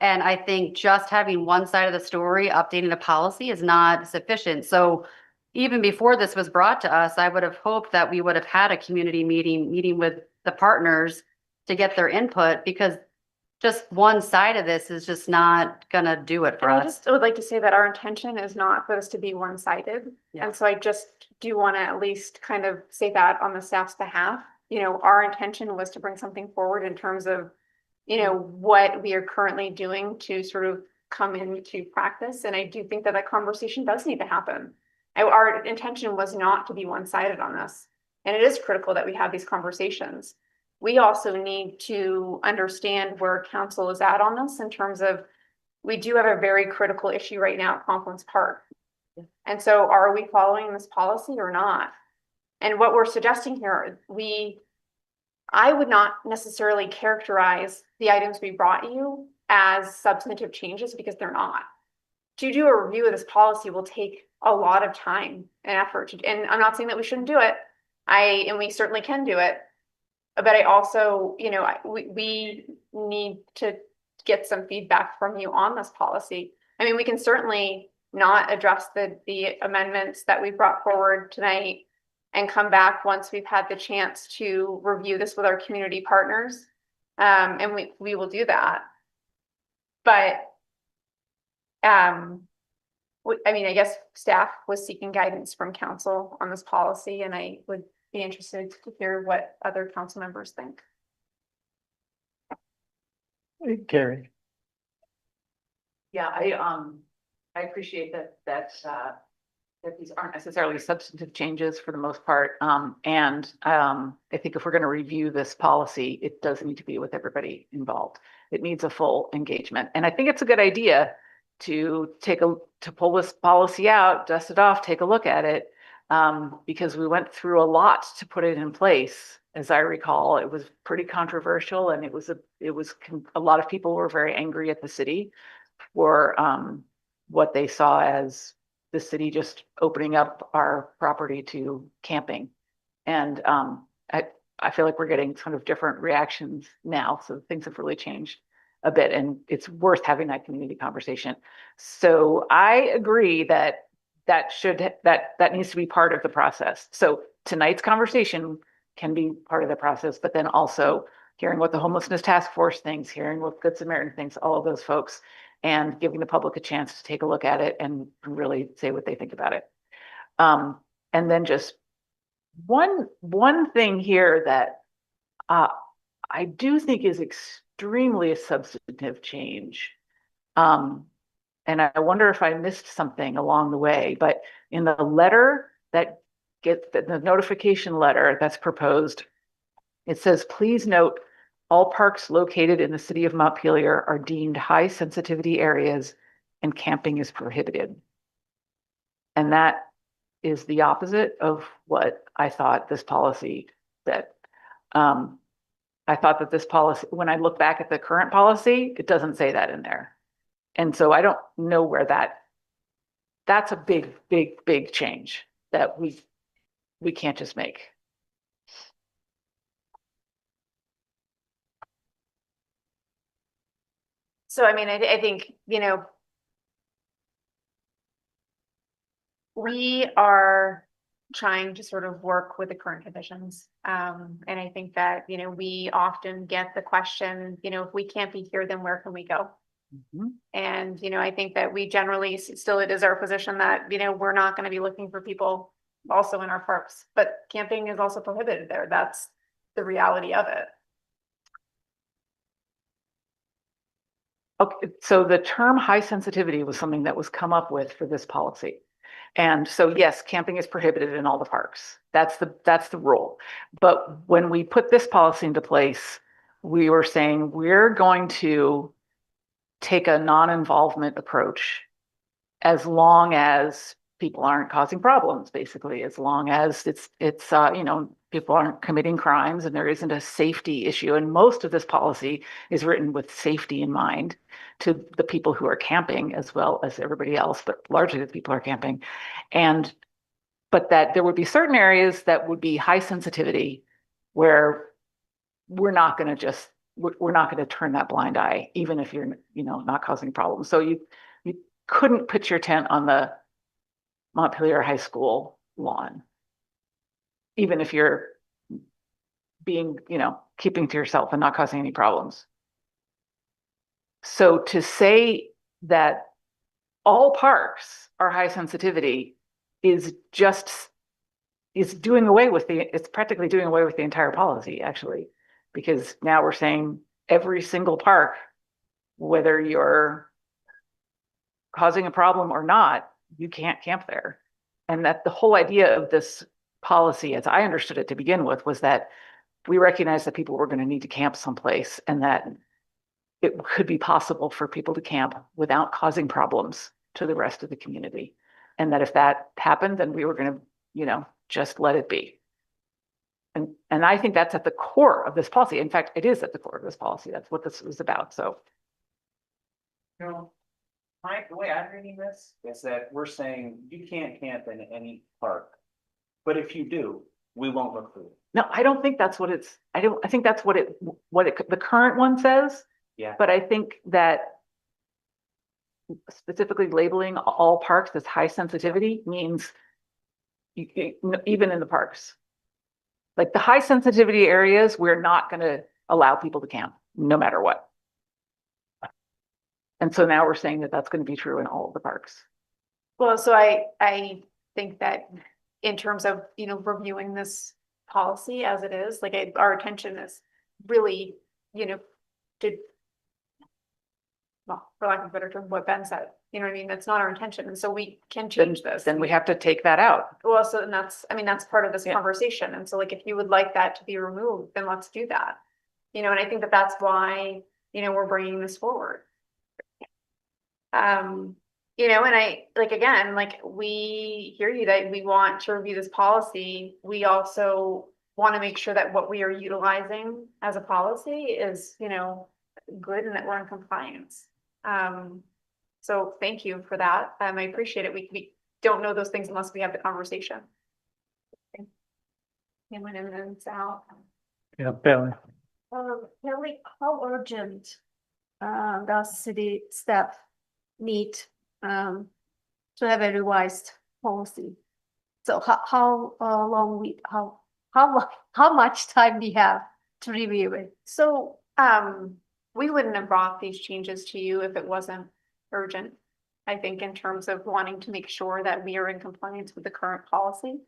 And I think just having one side of the story, updating a policy is not sufficient. So even before this was brought to us, I would have hoped that we would have had a community meeting with the partners to get their input, because just one side of this is just not gonna do it for And I us. just would like to say that our intention is not for this to be one-sided. Yeah. And so I just do want to at least kind of say that on the staff's behalf. Our intention was to bring something forward in terms of, what we are currently doing to sort of come into practice. And I do think that conversation does need to happen. Our intention was not to be one-sided on this. And it is critical that we have these conversations. We also need to understand where council is at on this in terms of, we do have a very critical issue right now at Conference Park. And so are we following this policy or not? And what we're suggesting here, I would not necessarily characterize the items we brought you as substantive changes, because they're not. To do a review of this policy will take a lot of time and effort. And I'm not saying that we shouldn't do it. And we certainly can do it. But I also, we need to get some feedback from you on this policy. I mean, we can certainly not address the amendments that we brought forward tonight and come back once we've had the chance to review this with our community partners. And we will do that. But, I guess staff was seeking guidance from council on this policy, and I would be interested to hear what other council members think. Carrie. Yeah, I appreciate that these aren't necessarily substantive changes for the most part. I think if we're going to review this policy, it does need to be with everybody involved. It needs a full engagement. And I think it's a good idea to pull this policy out, dust it off, take a look at it. Because we went through a lot to put it in place. As I recall, it was pretty controversial, and a lot of people were very angry at the city for what they saw as the city just opening up our property to camping. And I feel like we're getting sort of different reactions now. So things have really changed a bit, and it's worth having that community conversation. So I agree that needs to be part of the process. So tonight's conversation can be part of the process, but then also hearing what the homelessness task force thinks, hearing what Good Samaritan thinks, all of those folks, and giving the public a chance to take a look at it and really say what they think about it. And then just one thing here that I do think is extremely a substantive change. And I wonder if I missed something along the way, but in the letter that gets the notification letter that's proposed, it says, please note, all parks located in the city of Montpelier are deemed high sensitivity areas and camping is prohibited. And that is the opposite of what I thought this policy said. I thought that this policy, when I look back at the current policy, it doesn't say that in there. And so I don't know where that's a big, big, big change that we can't just make. So, I mean, I think, you know, we are trying to sort of work with the current conditions. And I think that, you know, we often get the question, you know, if we can't be here, then where can we go? And, you know, I think that we generally still, it is our position that, you know, we're not going to be looking for people also in our parks, but camping is also prohibited there. That's the reality of it. Okay, so the term high sensitivity was something that was come up with for this policy. And so, yes, camping is prohibited in all the parks. That's the rule. But when we put this policy into place, we were saying we're going to take a non-involvement approach as long as people aren't causing problems, basically, as long as it's you know, people aren't committing crimes and there isn't a safety issue. And most of this policy is written with safety in mind to the people who are camping as well as everybody else, but largely the people who are camping. But that there would be certain areas that would be high sensitivity where we're not going to turn that blind eye, even if you're, you know, not causing problems. So you couldn't put your tent on the Montpelier High School lawn, even if you're being, you know, keeping to yourself and not causing any problems. So to say that all parks are high sensitivity is doing away with it's practically doing away with the entire policy, actually, because now we're saying every single park, whether you're causing a problem or not, you can't camp there. And that the whole idea of this policy, as I understood it to begin with, was that we recognized that people were going to need to camp someplace and that it could be possible for people to camp without causing problems to the rest of the community. And that if that happened, then we were going to, you know, just let it be. And I think that's at the core of this policy. In fact, it is at the core of this policy. That's what this was about. So. You know, the way I'm reading this is that we're saying you can't camp in any park, but if you do, we won't look for you. No, I don't think that's what I think that's what the current one says. Yeah. But I think that specifically labeling all parks as high sensitivity means even in the parks. Like the high sensitivity areas, we're not going to allow people to camp no matter what. And so now we're saying that that's going to be true in all of the parks. Well, so I think that in terms of, you know, reviewing this policy as it is, like our attention is really, you know, well, for lack of a better term, what Ben said, you know what I mean? That's not our intention. And so we can change this. Then we have to take that out. Well, so, and that's part of this conversation. And so like, if you would like that to be removed, then let's do that. You know, and I think that that's why, you know, we're bringing this forward. You know, and I, like, again, like we hear you that we want to review this policy. We also want to make sure that what we are utilizing as a policy is, you know, good and that we're in compliance. So thank you for that. I appreciate it. We don't know those things unless we have the conversation. And then Sal. Yeah, Bailey. Kelly, how urgent does city staff need to have a revised policy? So how long how much time we have to review it? So we wouldn't have brought these changes to you if it wasn't urgent. I think in terms of wanting to make sure that we are in compliance with the current policy.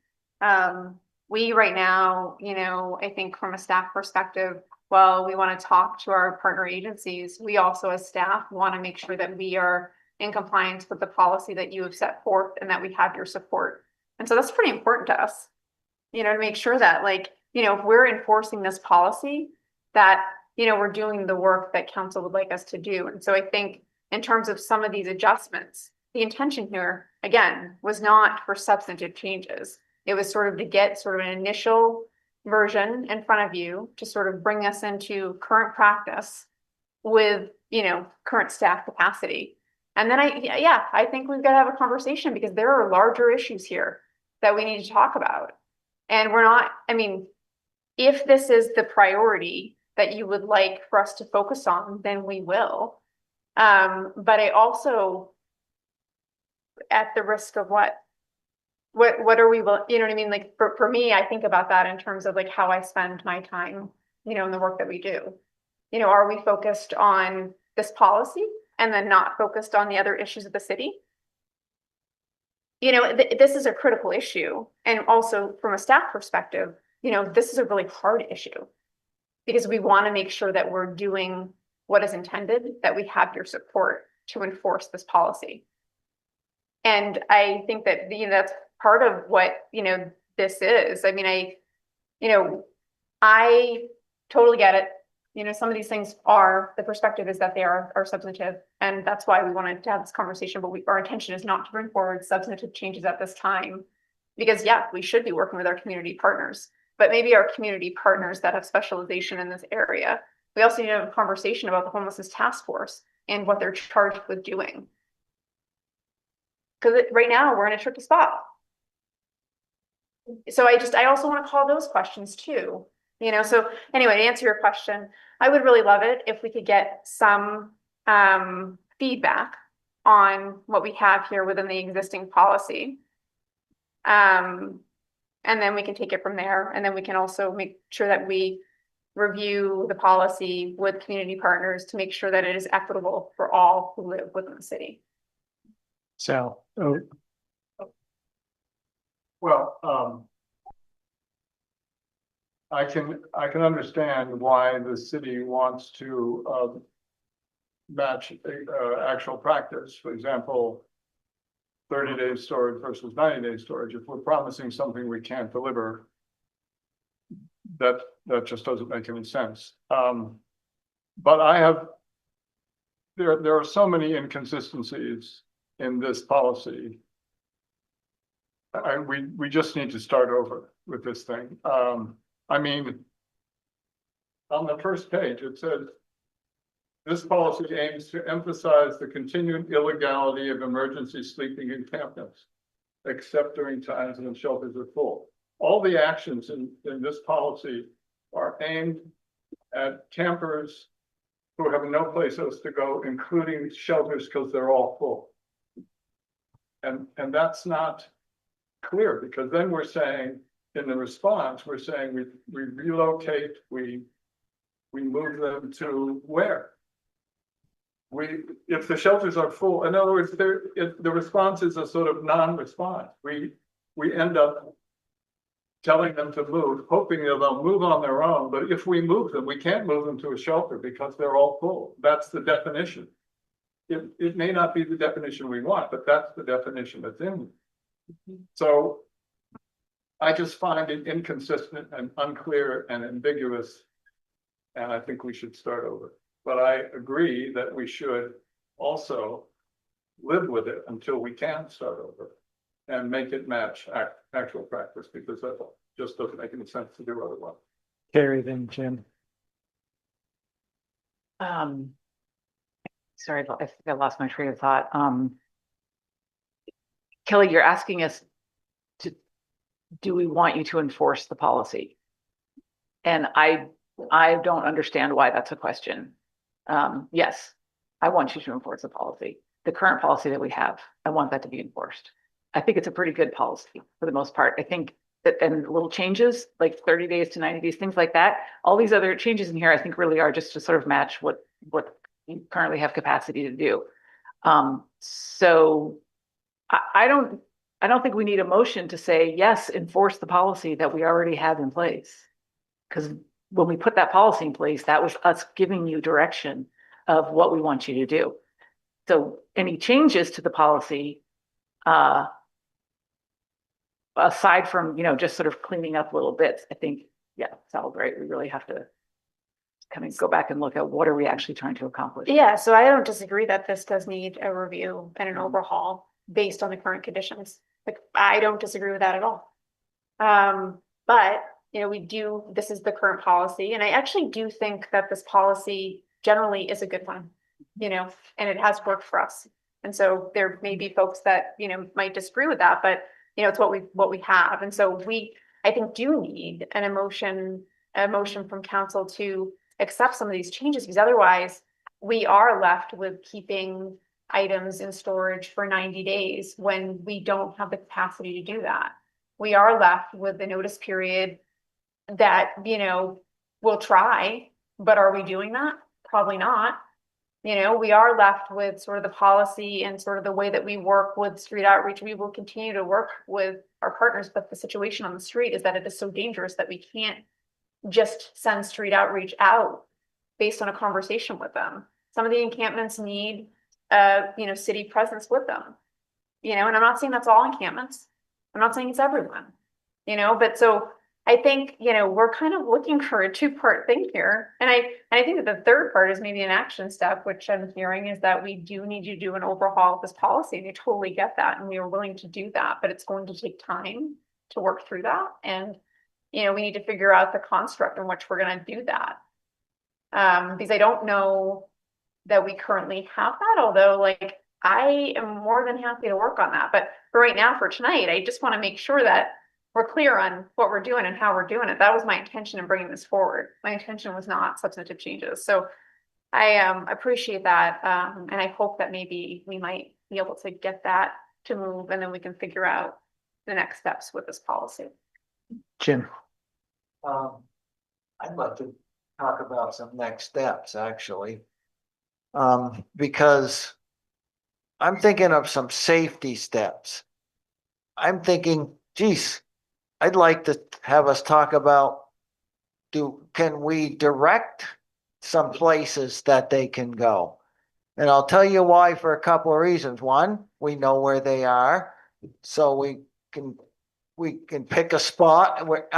We right now, you know, I think from a staff perspective, while we want to talk to our partner agencies, we also as staff want to make sure that we are in compliance with the policy that you have set forth and that we have your support. And so that's pretty important to us, you know, to make sure that, like, you know, if we're enforcing this policy, that, you know, we're doing the work that council would like us to do. And so I think in terms of some of these adjustments, the intention here, again, was not for substantive changes. It was sort of to get sort of an initial version in front of you to sort of bring us into current practice with, current staff capacity. And then I think we've got to have a conversation because there are larger issues here that we need to talk about. And we're not, if this is the priority that you would like for us to focus on, then we will. But I also, at the risk of what are we, you know what I mean? Like for me, I think about that in terms of like how I spend my time, in the work that we do. Are we focused on this policy and then not focused on the other issues of the city? This is a critical issue. And also from a staff perspective, this is a really hard issue because we want to make sure that we're doing what is intended, that we have your support to enforce this policy. And I think that, that's part of what, this is. I totally get it. Some of these things the perspective is that they are substantive. And that's why we wanted to have this conversation, but our intention is not to bring forward substantive changes at this time. Because we should be working with our community partners, but maybe our community partners that have specialization in this area. We also need to have a conversation about the homelessness task force and what they're charged with doing. Because right now we're in a tricky spot. So I also want to call those questions too. So anyway, to answer your question, I would really love it if we could get some feedback on what we have here within the existing policy. And then we can take it from there. And then we can also make sure that we review the policy with community partners to make sure that it is equitable for all who live within the city. Sal. Well, I can understand why the city wants to match actual practice. For example, 30-day storage versus 90-day storage. If we're promising something we can't deliver, that just doesn't make any sense. But there are so many inconsistencies in this policy. We just need to start over with this thing. On the first page, it says, this policy aims to emphasize the continued illegality of emergency sleeping encampments, except during times when shelters are full. All the actions in this policy are aimed at campers who have no place else to go, including shelters, because they're all full. And that's not clear, because then we're saying, in the response, we're saying we relocate, we move them to where? If the shelters are full, in other words, the response is a sort of non-response. We end up telling them to move, hoping that they'll move on their own. But if we move them, we can't move them to a shelter because they're all full. That's the definition. It may not be the definition we want, but that's the definition that's in. So I just find it inconsistent and unclear and ambiguous. And I think we should start over. But I agree that we should also live with it until we can start over and make it match actual practice, because that just doesn't make any sense to do otherwise. Carrie, then Jim. Sorry, I think I lost my train of thought. Kelly, you're asking us do we want you to enforce the policy? And I don't understand why that's a question. Yes, I want you to enforce the policy. The current policy that we have, I want that to be enforced. I think it's a pretty good policy for the most part. I think that, and little changes like 30 days to 90 days, things like that. All these other changes in here, I think really are just to sort of match what you currently have capacity to do. So I don't think we need a motion to say, yes, enforce the policy that we already have in place. Because when we put that policy in place, that was us giving you direction of what we want you to do. So any changes to the policy, aside from, just sort of cleaning up little bits, I think, yeah, sounds right. We really have to kind of go back and look at what are we actually trying to accomplish. Yeah, so I don't disagree that this does need a review and an overhaul based on the current conditions. Like, I don't disagree with that at all. But, this is the current policy, and I actually do think that this policy generally is a good one, and it has worked for us. And so there may be folks that, might disagree with that, but, it's what we have. And so I think, do need a motion from council to accept some of these changes, because otherwise we are left with keeping items in storage for 90 days when we don't have the capacity to do that. We are left with the notice period that, we'll try, but are we doing that? Probably not. We are left with sort of the policy and sort of the way that we work with street outreach. We will continue to work with our partners, but the situation on the street is that it is so dangerous that we can't just send street outreach out based on a conversation with them. Some of the encampments need, city presence with them, and I'm not saying that's all encampments. I'm not saying it's everyone, but so I think, we're kind of looking for a two-part thing here. And I think that the third part is maybe an action step, which I'm hearing is that we do need to do an overhaul of this policy. And I totally get that. And we are willing to do that, but it's going to take time to work through that. And, we need to figure out the construct in which we're going to do that. Because I don't know that we currently have that, although I am more than happy to work on that. But for right now, for tonight, I just want to make sure that we're clear on what we're doing and how we're doing it. That was my intention in bringing this forward. My intention was not substantive changes. So I appreciate that. And I hope that maybe we might be able to get that to move, and then we can figure out the next steps with this policy. Jim. I'd like to talk about some next steps, actually. Because I'm thinking of some safety steps. I'm thinking, geez, I'd like to have us talk about, can we direct some places that they can go? And I'll tell you why for a couple of reasons. One, we know where they are, so we can pick a spot where,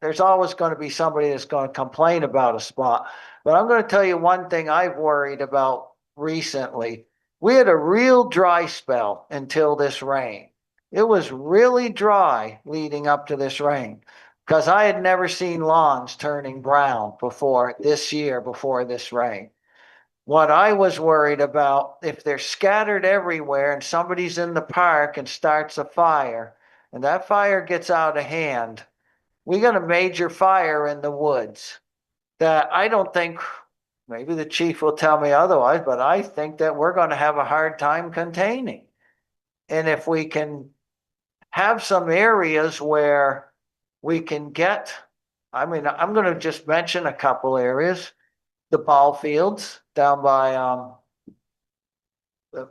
there's always gonna be somebody that's gonna complain about a spot. But I'm gonna tell you one thing I've worried about recently. We had a real dry spell until this rain. It was really dry leading up to this rain, because I had never seen lawns turning brown before this year, before this rain. What I was worried about, if they're scattered everywhere and somebody's in the park and starts a fire, and that fire gets out of hand, we got a major fire in the woods that I don't think, maybe the chief will tell me otherwise, but I think that we're going to have a hard time containing. And if we can have some areas where we can get, I'm going to just mention a couple areas. The ball fields down by the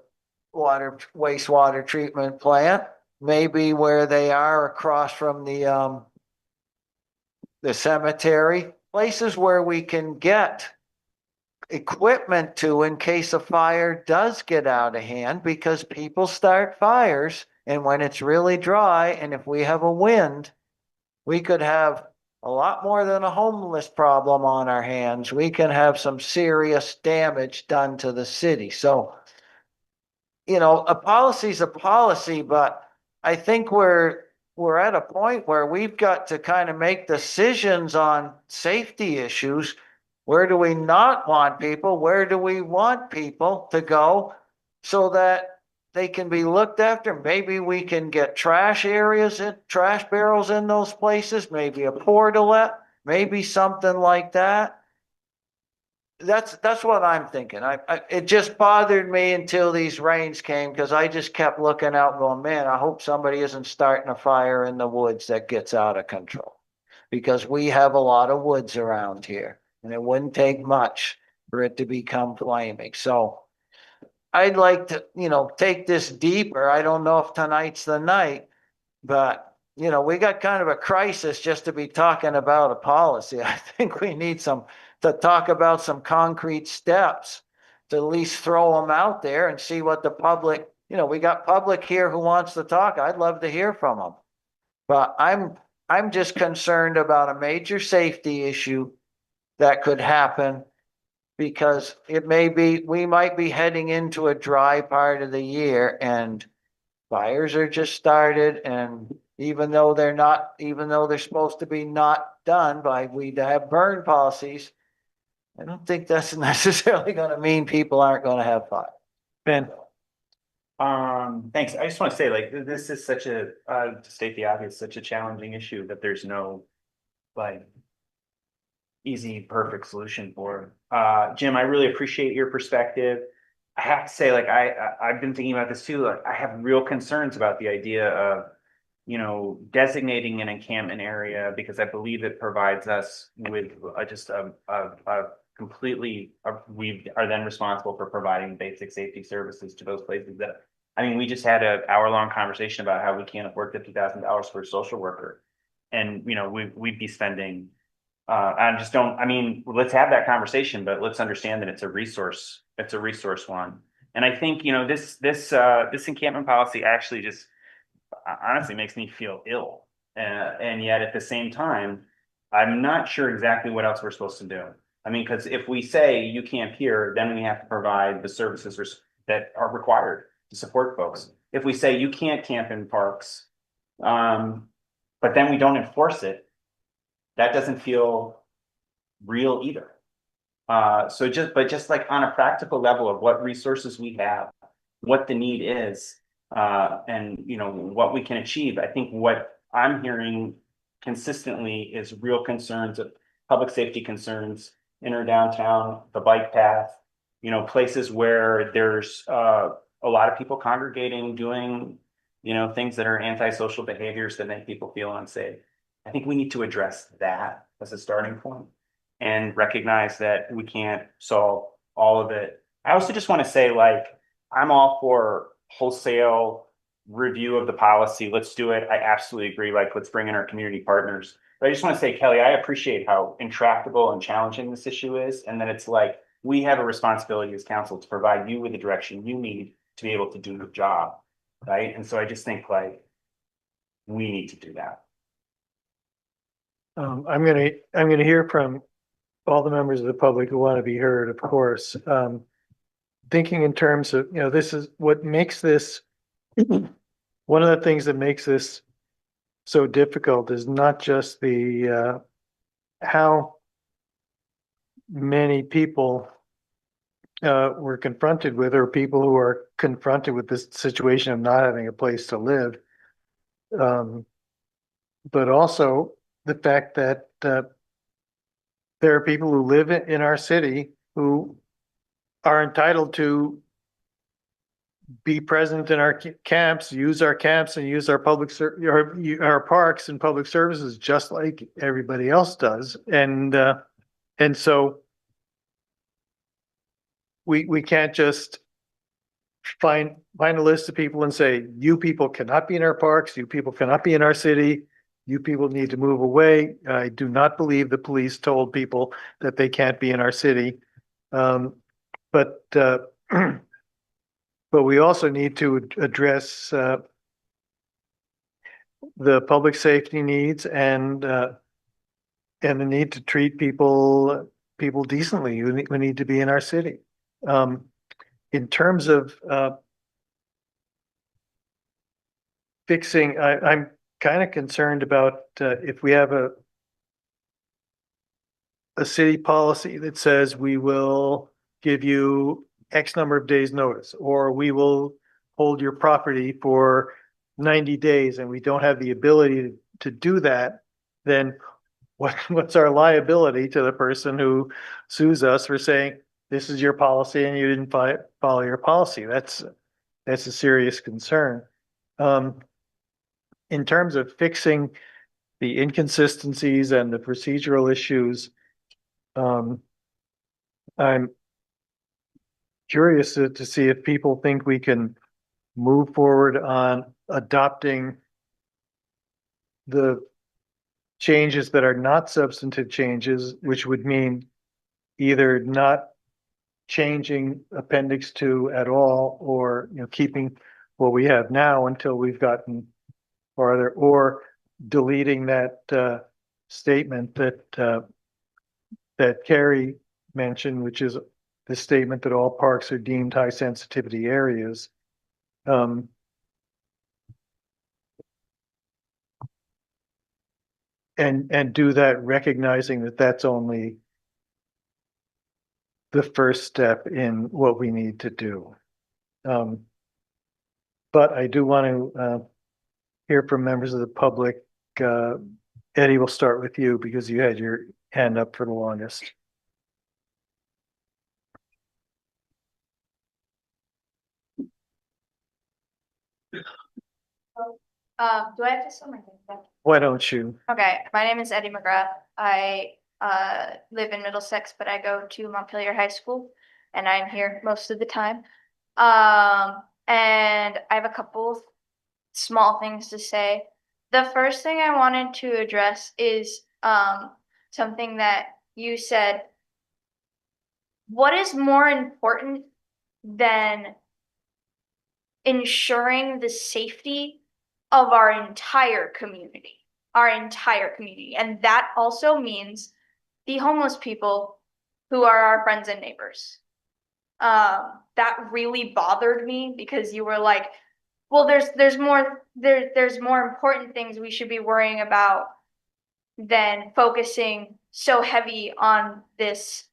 wastewater treatment plant, maybe where they are across from the cemetery, places where we can get equipment to in case a fire does get out of hand, because people start fires. And when it's really dry, and if we have a wind, we could have a lot more than a homeless problem on our hands. We can have some serious damage done to the city. So, a policy's a policy, but I think we're at a point where we've got to kind of make decisions on safety issues. Where do we not want people? Where do we want people to go so that they can be looked after? Maybe we can get trash barrels in those places, maybe a portalet, maybe something like that. That's what I'm thinking. It just bothered me until these rains came, because I just kept looking out going, man, I hope somebody isn't starting a fire in the woods that gets out of control, because we have a lot of woods around here, and it wouldn't take much for it to become flaming. So I'd like to, take this deeper. I don't know if tonight's the night, but, we got kind of a crisis just to be talking about a policy. I think we need to talk about some concrete steps to at least throw them out there and see what the public, we got public here who wants to talk. I'd love to hear from them. But I'm just concerned about a major safety issue that could happen, because we might be heading into a dry part of the year and fires are just started, and even though they're not, even though they're supposed to be not done by, we have burn policies. I don't think that's necessarily gonna mean people aren't gonna have fun. Ben, Thanks. I just want to say, like, this is such a, to state the obvious, such a challenging issue that there's no, like, easy, perfect solution for. Jim, I really appreciate your perspective. I have to say, like, I've been thinking about this too. Like, I have real concerns about the idea of, designating an encampment area, because I believe it provides us with just a completely, we are then responsible for providing basic safety services to those places that, I mean, we just had an hour-long conversation about how we can't afford $50,000 for a social worker. And, we'd be spending, I just don't, I mean, let's have that conversation, but let's understand that it's a resource one. And I think, this encampment policy actually just honestly makes me feel ill. And yet at the same time, I'm not sure exactly what else we're supposed to do. I mean, because if we say you camp here, then we have to provide the services that are required to support folks. If we say you can't camp in parks, but then we don't enforce it, that doesn't feel real either. But just like on a practical level of what resources we have, what the need is, and what we can achieve. I think what I'm hearing consistently is real concerns of public safety concerns, inner downtown, the bike path, places where there's a lot of people congregating, doing, things that are antisocial behaviors that make people feel unsafe. I think we need to address that as a starting point and recognize that we can't solve all of it. I also just want to say, like, I'm all for wholesale review of the policy. Let's do it. I absolutely agree. Like, let's bring in our community partners. But I just want to say, Kelly, I appreciate how intractable and challenging this issue is. And that it's like, we have a responsibility as council to provide you with the direction you need to be able to do your job. Right. And so I just think, like, we need to do that. I'm gonna hear from all the members of the public who want to be heard, of course. Thinking in terms of, this is what makes this, one of the things that makes this so difficult is not just the, how many people we're confronted with, or people who are confronted with this situation of not having a place to live. But also the fact that there are people who live in our city who are entitled to be present in our camps, use our camps, and use our our parks and public services just like everybody else does. And so we can't just find a list of people and say, you people cannot be in our parks, you people cannot be in our city, you people need to move away. I do not believe the police told people that they can't be in our city. But we also need to address the public safety needs and the need to treat people decently who need to be in our city. In terms of fixing, I'm kind of concerned about if we have a city policy that says we will give you X number of days notice, or we will hold your property for 90 days and we don't have the ability to do that, then what's our liability to the person who sues us for saying, this is your policy and you didn't follow your policy? That's a serious concern. In terms of fixing the inconsistencies and the procedural issues, I'm curious to see if people think we can move forward on adopting the changes that are not substantive changes, which would mean either not changing Appendix 2 at all, or keeping what we have now until we've gotten farther, or deleting that statement that Carrie mentioned, which is the statement that all parks are deemed high sensitivity areas. and do that recognizing that that's only the first step in what we need to do. But I do want to hear from members of the public. Eddie, we'll start with you because you had your hand up for the longest. Do I have to say my name? Why don't you? Okay, my name is Eddie McGrath. I live in Middlesex, but I go to Montpelier High School, and I'm here most of the time. And I have a couple small things to say. The first thing I wanted to address is something that you said. What is more important than ensuring the safety of our entire community? And that also means the homeless people who are our friends and neighbors. That really bothered me because you were like, well, there's more important things we should be worrying about than focusing so heavy on this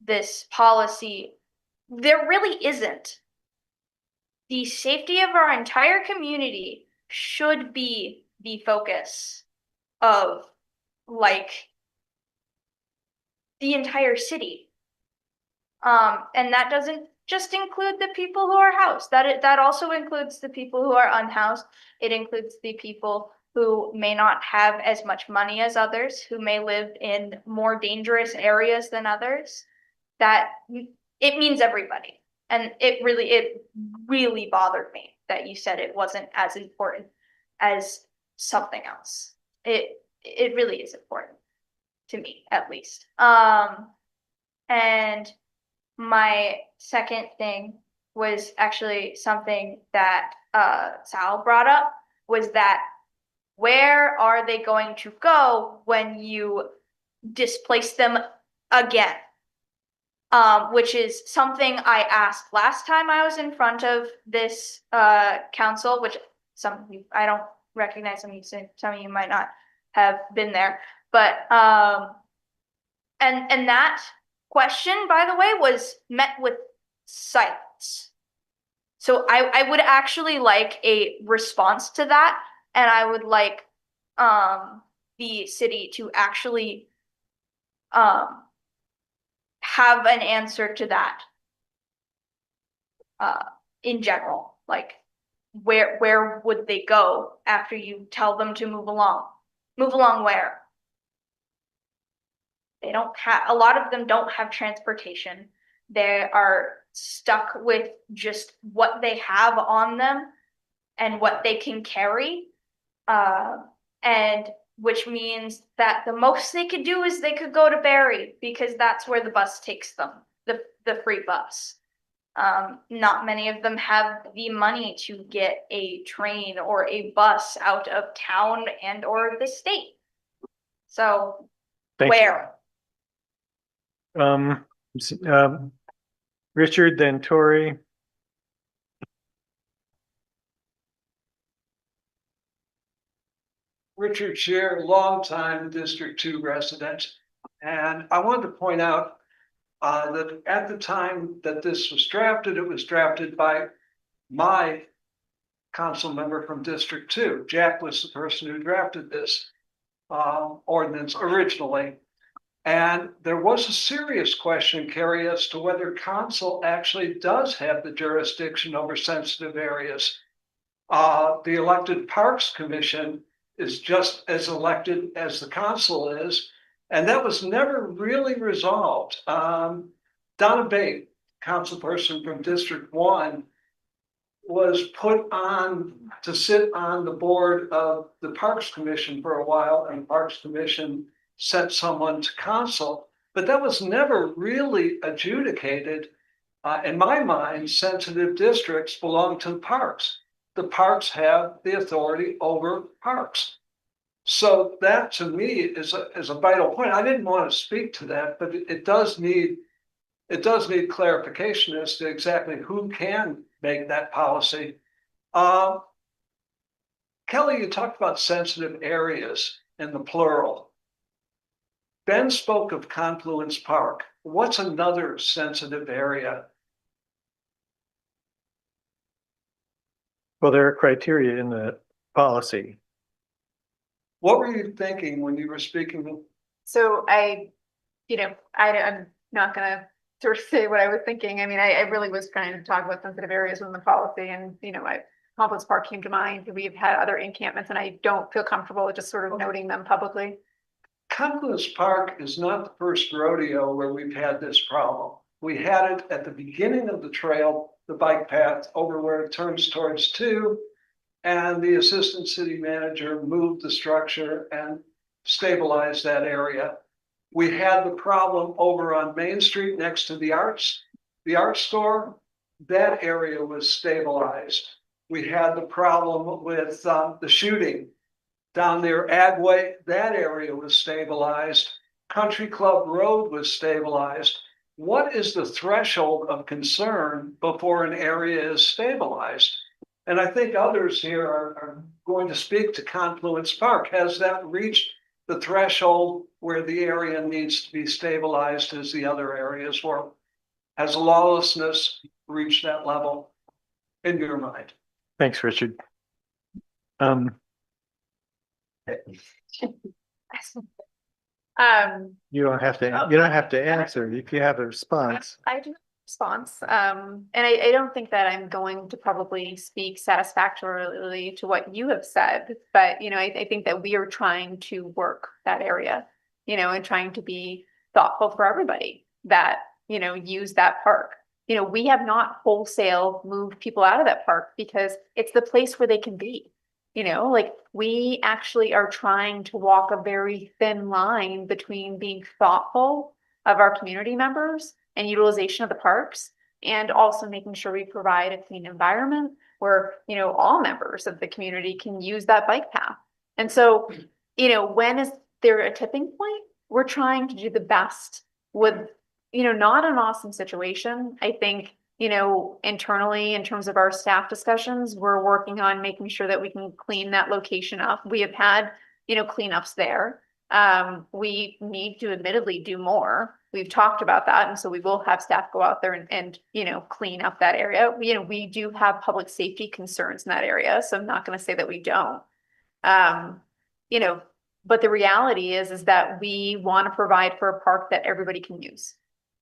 this policy. There really isn't. The safety of our entire community should be the focus of like the entire city. And that doesn't just include the people who are housed. That also includes the people who are unhoused. It includes the people who may not have as much money as others, who may live in more dangerous areas than others. That it means everybody. And it really bothered me that you said it wasn't as important as something else. It really is important to me, at least. And my second thing was actually something that Sal brought up, was that where are they going to go when you displace them again? Which is something I asked last time I was in front of this council, which some of you, I don't recognize some of you might not have been there, but and that question, by the way, was met with silence. So I would actually like a response to that, and I would like the city to actually have an answer to that in general. Like where would they go after you tell them to move along? Move along where? They don't have, a lot of them don't have transportation. They are stuck with just what they have on them and what they can carry. And which means that the most they could do is they could go to Barrie because that's where the bus takes them, the free bus. Not many of them have the money to get a train or a bus out of town and or the state. So Thank where? Richard, then Tori. Richard Shear, longtime District 2 resident. And I wanted to point out that at the time that this was drafted, it was drafted by my council member from District 2. Jack was the person who drafted this ordinance originally. And there was a serious question, Carrie, as to whether council actually does have the jurisdiction over sensitive areas. The elected Parks Commission is just as elected as the council is, and that was never really resolved. Donna Bate, councilperson from District 1, was put on to sit on the board of the Parks Commission for a while, and the Parks Commission sent someone to council, but that was never really adjudicated. In my mind, sensitive districts belong to the parks. The parks have the authority over parks. So that to me is a vital point. I didn't want to speak to that, but it does need clarification as to exactly who can make that policy. Kelly, you talked about sensitive areas, in the plural. Ben spoke of Confluence Park. What's another sensitive area? Well, there are criteria in the policy. What were you thinking when you were speaking? So I'm not gonna sort of say what I was thinking. I mean, I really was trying to talk about sensitive areas within the policy and, Complex Park came to mind. We've had other encampments and I don't feel comfortable with just sort of noting them publicly. Confluence Park is not the first rodeo where we've had this problem. We had it at the beginning of the trail, the bike path over where it turns towards 2. And the assistant city manager moved the structure and stabilized that area. We had the problem over on Main Street next to the art store. That area was stabilized. We had the problem with the shooting down there, Agway. That area was stabilized. Country Club Road was stabilized. What is the threshold of concern before an area is stabilized? And I think others here are going to speak to Confluence Park. Has that reached the threshold where the area needs to be stabilized as the other areas were? Has lawlessness reached that level in your mind? Thanks, Richard. You don't have to answer if you have a response. I do have a response. And I don't think that I'm going to probably speak satisfactorily to what you have said, but I think that we are trying to work that area, and trying to be thoughtful for everybody that, use that park. We have not wholesale moved people out of that park because it's the place where they can be. Like we actually are trying to walk a very thin line between being thoughtful of our community members and utilization of the parks, and also making sure we provide a clean environment where, all members of the community can use that bike path. And so, when is there a tipping point? We're trying to do the best with, not an awesome situation. I think, internally in terms of our staff discussions, we're working on making sure that we can clean that location up. We have had, cleanups there. We need to admittedly do more. We've talked about that. And so we will have staff go out there and clean up that area. We do have public safety concerns in that area. So I'm not going to say that we don't. But the reality is that we want to provide for a park that everybody can use.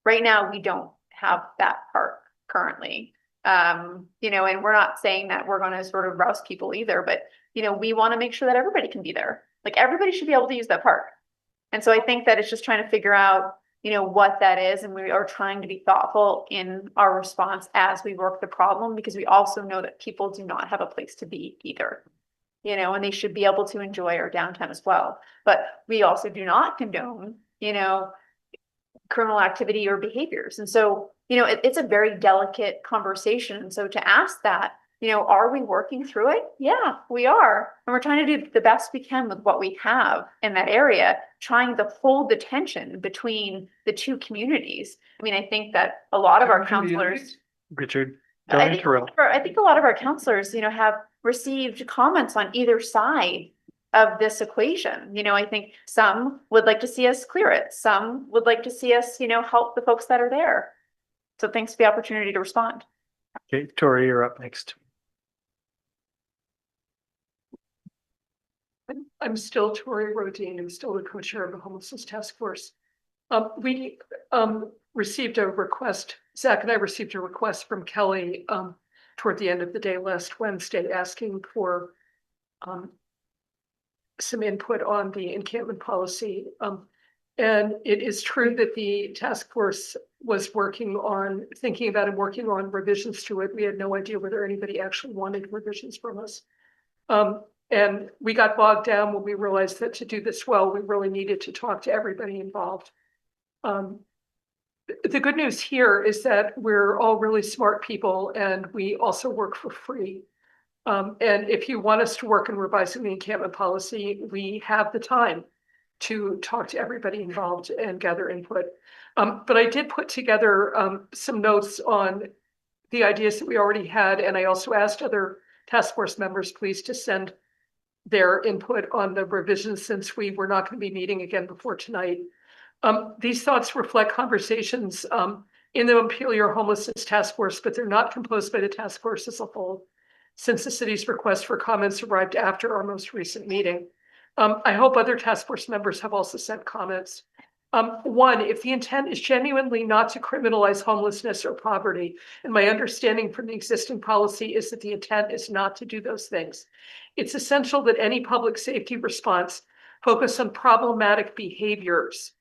Right now, we don't have that park currently. And we're not saying that we're going to sort of rouse people either, but, we want to make sure that everybody can be there. Like everybody should be able to use that park. And so I think that it's just trying to figure out, what that is. And we are trying to be thoughtful in our response as we work the problem, because we also know that people do not have a place to be either, and they should be able to enjoy our downtown as well. But we also do not condone, criminal activity or behaviors. And so, it's a very delicate conversation. So to ask that, are we working through it? Yeah, we are. And we're trying to do the best we can with what we have in that area, trying to hold the tension between the two communities. I mean, I think that a lot of our counselors, Richard, don't interrupt. I think a lot of our counselors, have received comments on either side of this equation. I think some would like to see us clear it. Some would like to see us, help the folks that are there. So thanks for the opportunity to respond. Okay, Tori, you're up next. I'm still Tori Rodine. I'm still the co-chair of the Homelessness Task Force. We received a request, Zach and I received a request from Kelly toward the end of the day last Wednesday, asking for some input on the encampment policy. And it is true that the task force was thinking about and working on revisions to it. We had no idea whether anybody actually wanted revisions from us. And we got bogged down when we realized that to do this well, we really needed to talk to everybody involved. The good news here is that we're all really smart people and we also work for free. And if you want us to work in revising the encampment policy, we have the time to talk to everybody involved and gather input. But I did put together some notes on the ideas that we already had. And I also asked other task force members, please, to send their input on the revisions since we were not going to be meeting again before tonight. These thoughts reflect conversations in the Montpelier Homelessness Task Force, but they're not composed by the task force as a whole, since the city's request for comments arrived after our most recent meeting. I hope other task force members have also sent comments. One, if the intent is genuinely not to criminalize homelessness or poverty, and my understanding from the existing policy is that the intent is not to do those things, it's essential that any public safety response focus on problematic behaviors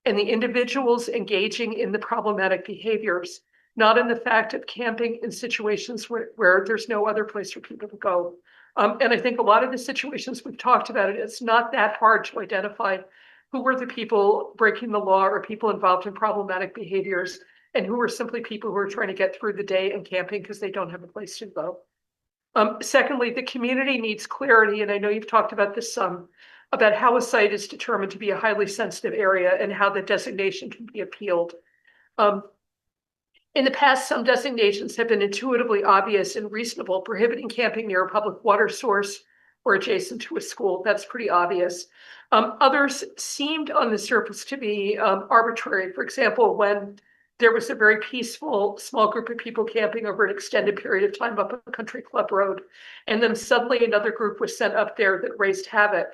and the individuals engaging in the problematic behaviors, not in the fact of camping in situations where there's no other place for people to go. And I think a lot of the situations we've talked about, it's not that hard to identify who were the people breaking the law or people involved in problematic behaviors, and who were simply people who are trying to get through the day and camping because they don't have a place to go. Secondly, the community needs clarity, and I know you've talked about this some, about how a site is determined to be a highly sensitive area and how the designation can be appealed. In the past, some designations have been intuitively obvious and reasonable, prohibiting camping near a public water source or adjacent to a school. That's pretty obvious. Others seemed on the surface to be arbitrary. For example, when there was a very peaceful small group of people camping over an extended period of time up a country club road, and then suddenly another group was sent up there that raised havoc.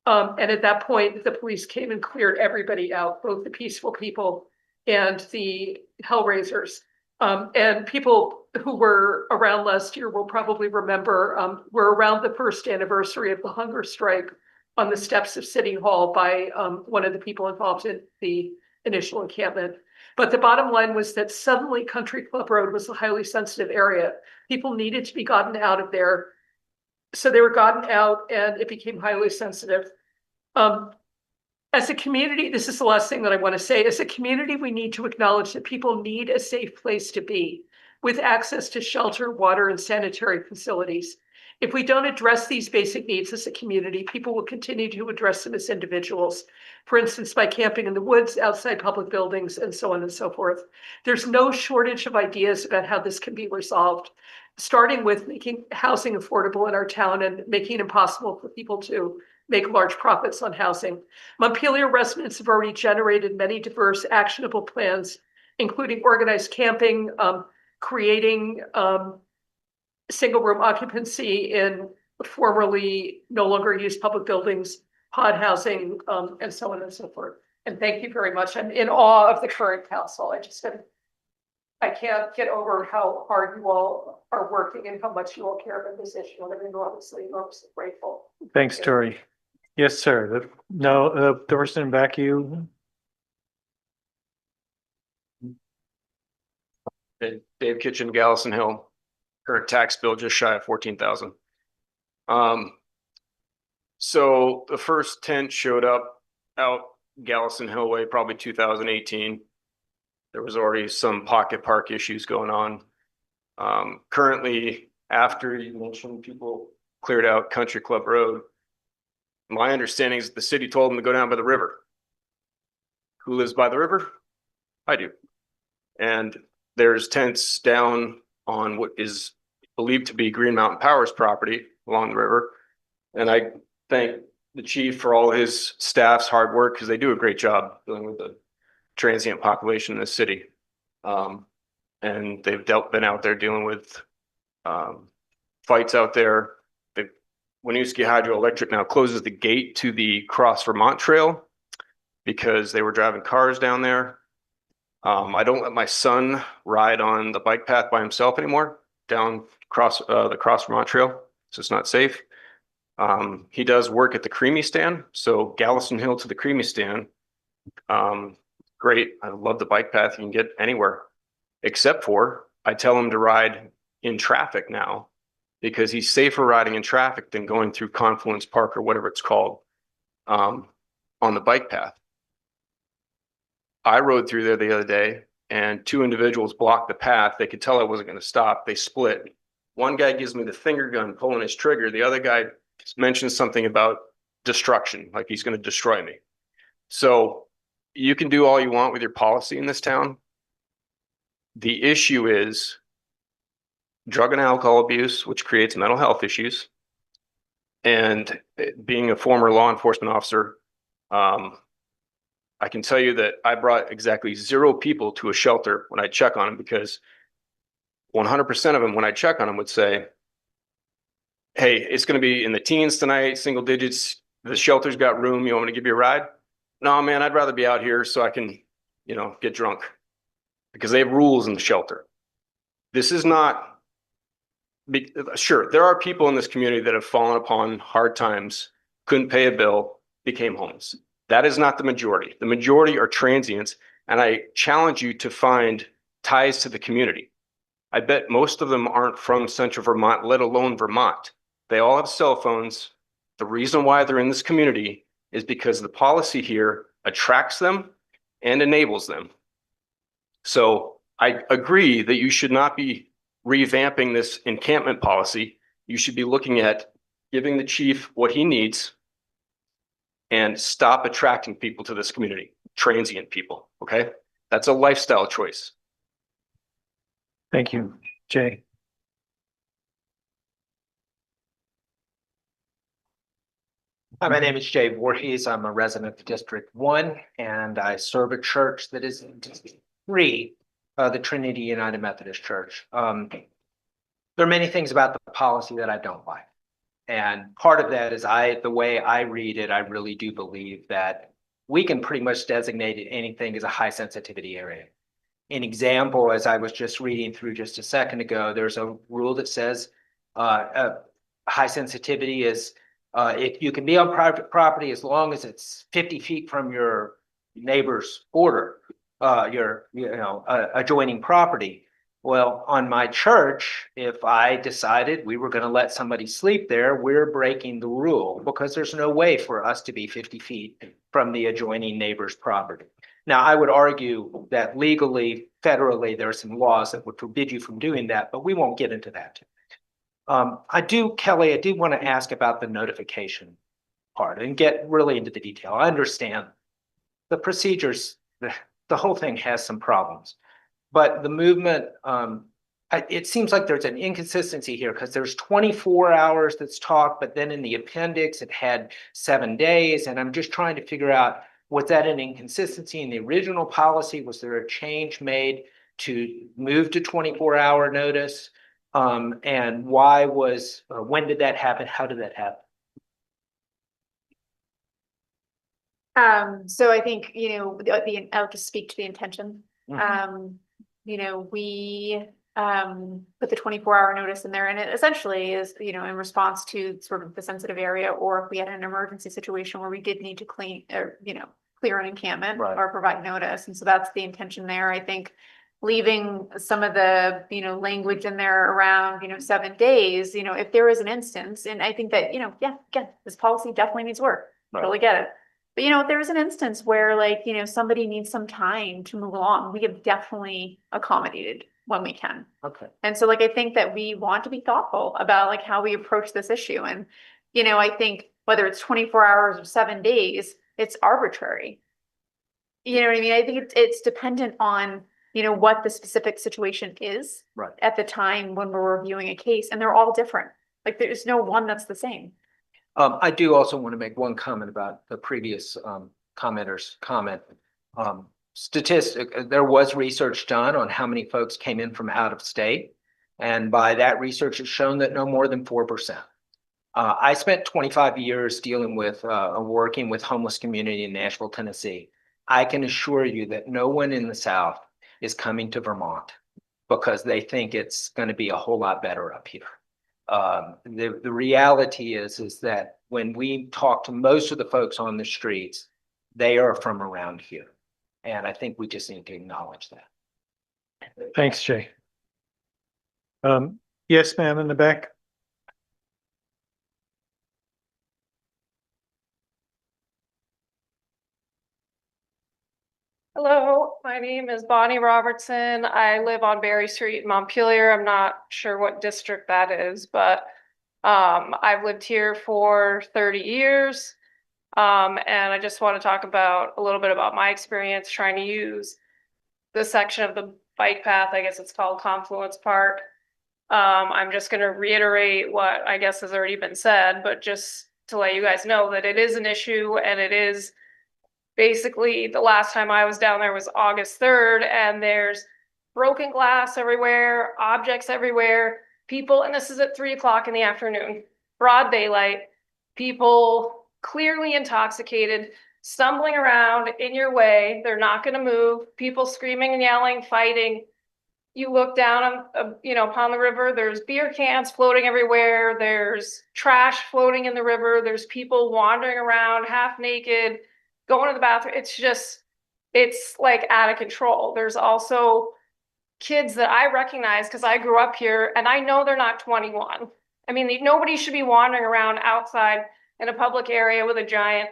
And at that point, the police came and cleared everybody out, both the peaceful people and the hellraisers. And people who were around last year will probably remember, we're around the first anniversary of the hunger strike on the steps of City Hall by one of the people involved in the initial encampment. But the bottom line was that suddenly Country Club Road was a highly sensitive area. People needed to be gotten out of there. So they were gotten out and it became highly sensitive. As a community, this is the last thing that I want to say. As a community, we need to acknowledge that people need a safe place to be with access to shelter, water, and sanitary facilities. If we don't address these basic needs as a community, people will continue to address them as individuals. For instance, by camping in the woods, outside public buildings, and so on and so forth. There's no shortage of ideas about how this can be resolved, starting with making housing affordable in our town and making it impossible for people to make large profits on housing. Montpelier residents have already generated many diverse actionable plans, including organized camping, creating single room occupancy in formerly no longer used public buildings, pod housing, and so on and so forth. And thank you very much. I'm in awe of the current council. I can't get over how hard you all are working and how much you all care about this issue. And I'm enormously grateful. Thanks, Tori. Yes, sir. The person back you. Dave Kitchen, Gallison Hill. Current tax bill just shy of 14,000. So the first tent showed up out Gallison Hill Way, probably 2018. There was already some pocket park issues going on. Currently, after you mentioned people cleared out Country Club Road, my understanding is that the city told them to go down by the river. Who lives by the river? I do. And there's tents down on what is believed to be Green Mountain Power's property along the river. And I thank the chief for all his staff's hard work because they do a great job dealing with the transient population in the city. And they've been out there dealing with fights out there. Winooski Hydroelectric now closes the gate to the Cross Vermont Trail because they were driving cars down there. I don't let my son ride on the bike path by himself anymore down the Cross Vermont Trail, so it's not safe. He does work at the Creamy Stand, so Gallison Hill to the Creamy Stand. Great, I love the bike path. You can get anywhere, except for I tell him to ride in traffic now because he's safer riding in traffic than going through Confluence Park or whatever it's called on the bike path. I rode through there the other day and two individuals blocked the path. They could tell I wasn't going to stop. They split. One guy gives me the finger gun pulling his trigger. The other guy mentions something about destruction, like he's going to destroy me. So you can do all you want with your policy in this town. The issue is drug and alcohol abuse, which creates mental health issues, And being a former law enforcement officer, I can tell you that I brought exactly 0 people to a shelter when I check on them, because 100% of them, when I check on them, would say, hey, it's going to be in the teens tonight, single digits. The shelter's got room. You want me to give you a ride? No, man, I'd rather be out here so I can, get drunk, because they have rules in the shelter. This is not, sure, there are people in this community that have fallen upon hard times, couldn't pay a bill, became homeless. That is not the majority. The majority are transients, and I challenge you to find ties to the community. I bet most of them aren't from Central Vermont, let alone Vermont. They all have cell phones. The reason why they're in this community is because the policy here attracts them and enables them. So I agree that you should not be revamping this encampment policy. You should be looking at giving the chief what he needs and stop attracting people to this community, transient people, okay? That's a lifestyle choice. Thank you, Jay. Hi, my name is Jay Voorhees. I'm a resident of District 1, and I serve a church that is in District 3, the Trinity United Methodist Church. There are many things about the policy that I don't like. And part of that is the way I read it, I really do believe that we can pretty much designate anything as a high sensitivity area. An example, as I was just reading through just a second ago, there's a rule that says high sensitivity is if you can be on private property as long as it's 50 feet from your neighbor's border, your adjoining property. Well, on my church, if I decided we were going to let somebody sleep there, we're breaking the rule, because there's no way for us to be 50 feet from the adjoining neighbor's property. Now, I would argue that legally, federally, there are some laws that would forbid you from doing that, but we won't get into that. Kelly, I do want to ask about the notification part and get really into the detail. I understand the procedures, the whole thing has some problems, but the movement, it seems like there's an inconsistency here, because there's 24 hours that's talked, but then in the appendix, it had 7 days. And I'm just trying to figure out, was that an inconsistency in the original policy? Was there a change made to move to 24-hour notice? And when did that happen? How did that happen? So I think, I'll just speak to the intention. We put the 24-hour notice in there, and it essentially is, in response to sort of the sensitive area, or if we had an emergency situation where we did need to clear an encampment or provide notice. And so that's the intention there. I think leaving some of the, language in there around, 7 days, if there is an instance, and I think that, again, this policy definitely needs work. Totally get it. But if there is an instance where somebody needs some time to move along, we have definitely accommodated when we can. Okay. And so I think that we want to be thoughtful about how we approach this issue. And, I think whether it's 24 hours or 7 days, it's arbitrary. You know what I mean? I think it's dependent on, what the specific situation is at the time when we're reviewing a case, and they're all different. There's no one that's the same. I do also want to make one comment about the previous commenter's comment. There was research done on how many folks came in from out of state. And by that research, it's shown that no more than 4%. I spent 25 years dealing with, working with homeless community in Nashville, Tennessee. I can assure you that no one in the South is coming to Vermont because they think it's going to be a whole lot better up here. The reality is that when we talk to most of the folks on the streets, they are from around here. And I think we just need to acknowledge that. Thanks, Jay. Yes, ma'am, in the back. Hello, my name is Bonnie Robertson. I live on Berry Street in Montpelier. I'm not sure what district that is, but I've lived here for 30 years. And I just want to talk a little bit about my experience trying to use the section of the bike path, I guess it's called Confluence Park, I'm just gonna reiterate what I guess has already been said, but just to let you guys know that it is an issue, and it is basically, the last time I was down there was August 3rd, and there's broken glass everywhere, objects everywhere, people, and this is at 3 o'clock in the afternoon, broad daylight, people clearly intoxicated, stumbling around in your way. They're not going to move. People screaming and yelling, fighting. You look down on, upon the river, there's beer cans floating everywhere. There's trash floating in the river. There's people wandering around half naked, going to the bathroom. It's like out of control. There's also kids that I recognize because I grew up here, and I know they're not 21. I mean, nobody should be wandering around outside in a public area with a giant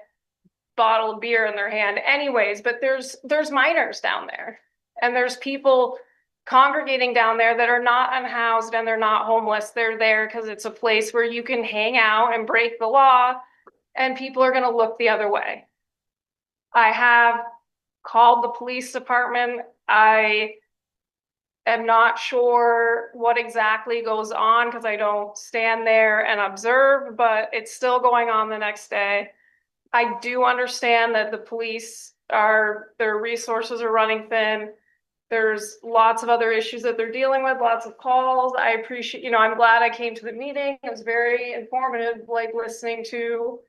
bottle of beer in their hand anyways, but there's minors down there, and there's people congregating down there that are not unhoused, and they're not homeless. They're there because it's a place where you can hang out and break the law, and people are going to look the other way. I have called the police department. I am not sure what exactly goes on because I don't stand there and observe, but it's still going on the next day. I do understand that the police their resources are running thin. There's lots of other issues that they're dealing with, lots of calls. I appreciate, I'm glad I came to the meeting. It was very informative, like listening to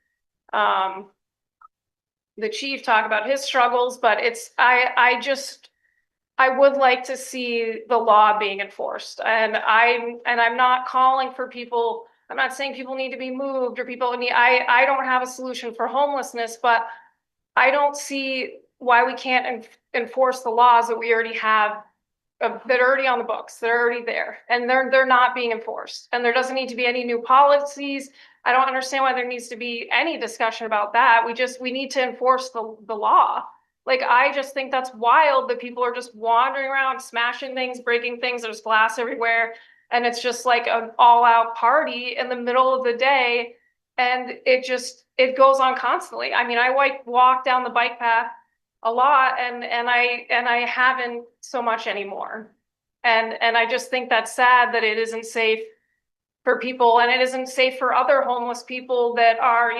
the chief talk about his struggles, but I would like to see the law being enforced. And I'm not calling for people, I'm not saying people need to be moved or I don't have a solution for homelessness, but I don't see why we can't enforce the laws that we already have, that are already on the books, they're already there, and they're not being enforced. And there doesn't need to be any new policies. I don't understand why there needs to be any discussion about that. We need to enforce the law. Like, I just think that's wild that people are just wandering around, smashing things, breaking things. There's glass everywhere. And it's just like an all-out party in the middle of the day. And it goes on constantly. I mean, I walk down the bike path a lot, and I haven't so much anymore. And I just think that's sad that it isn't safe for people, and it isn't safe for other homeless people that are,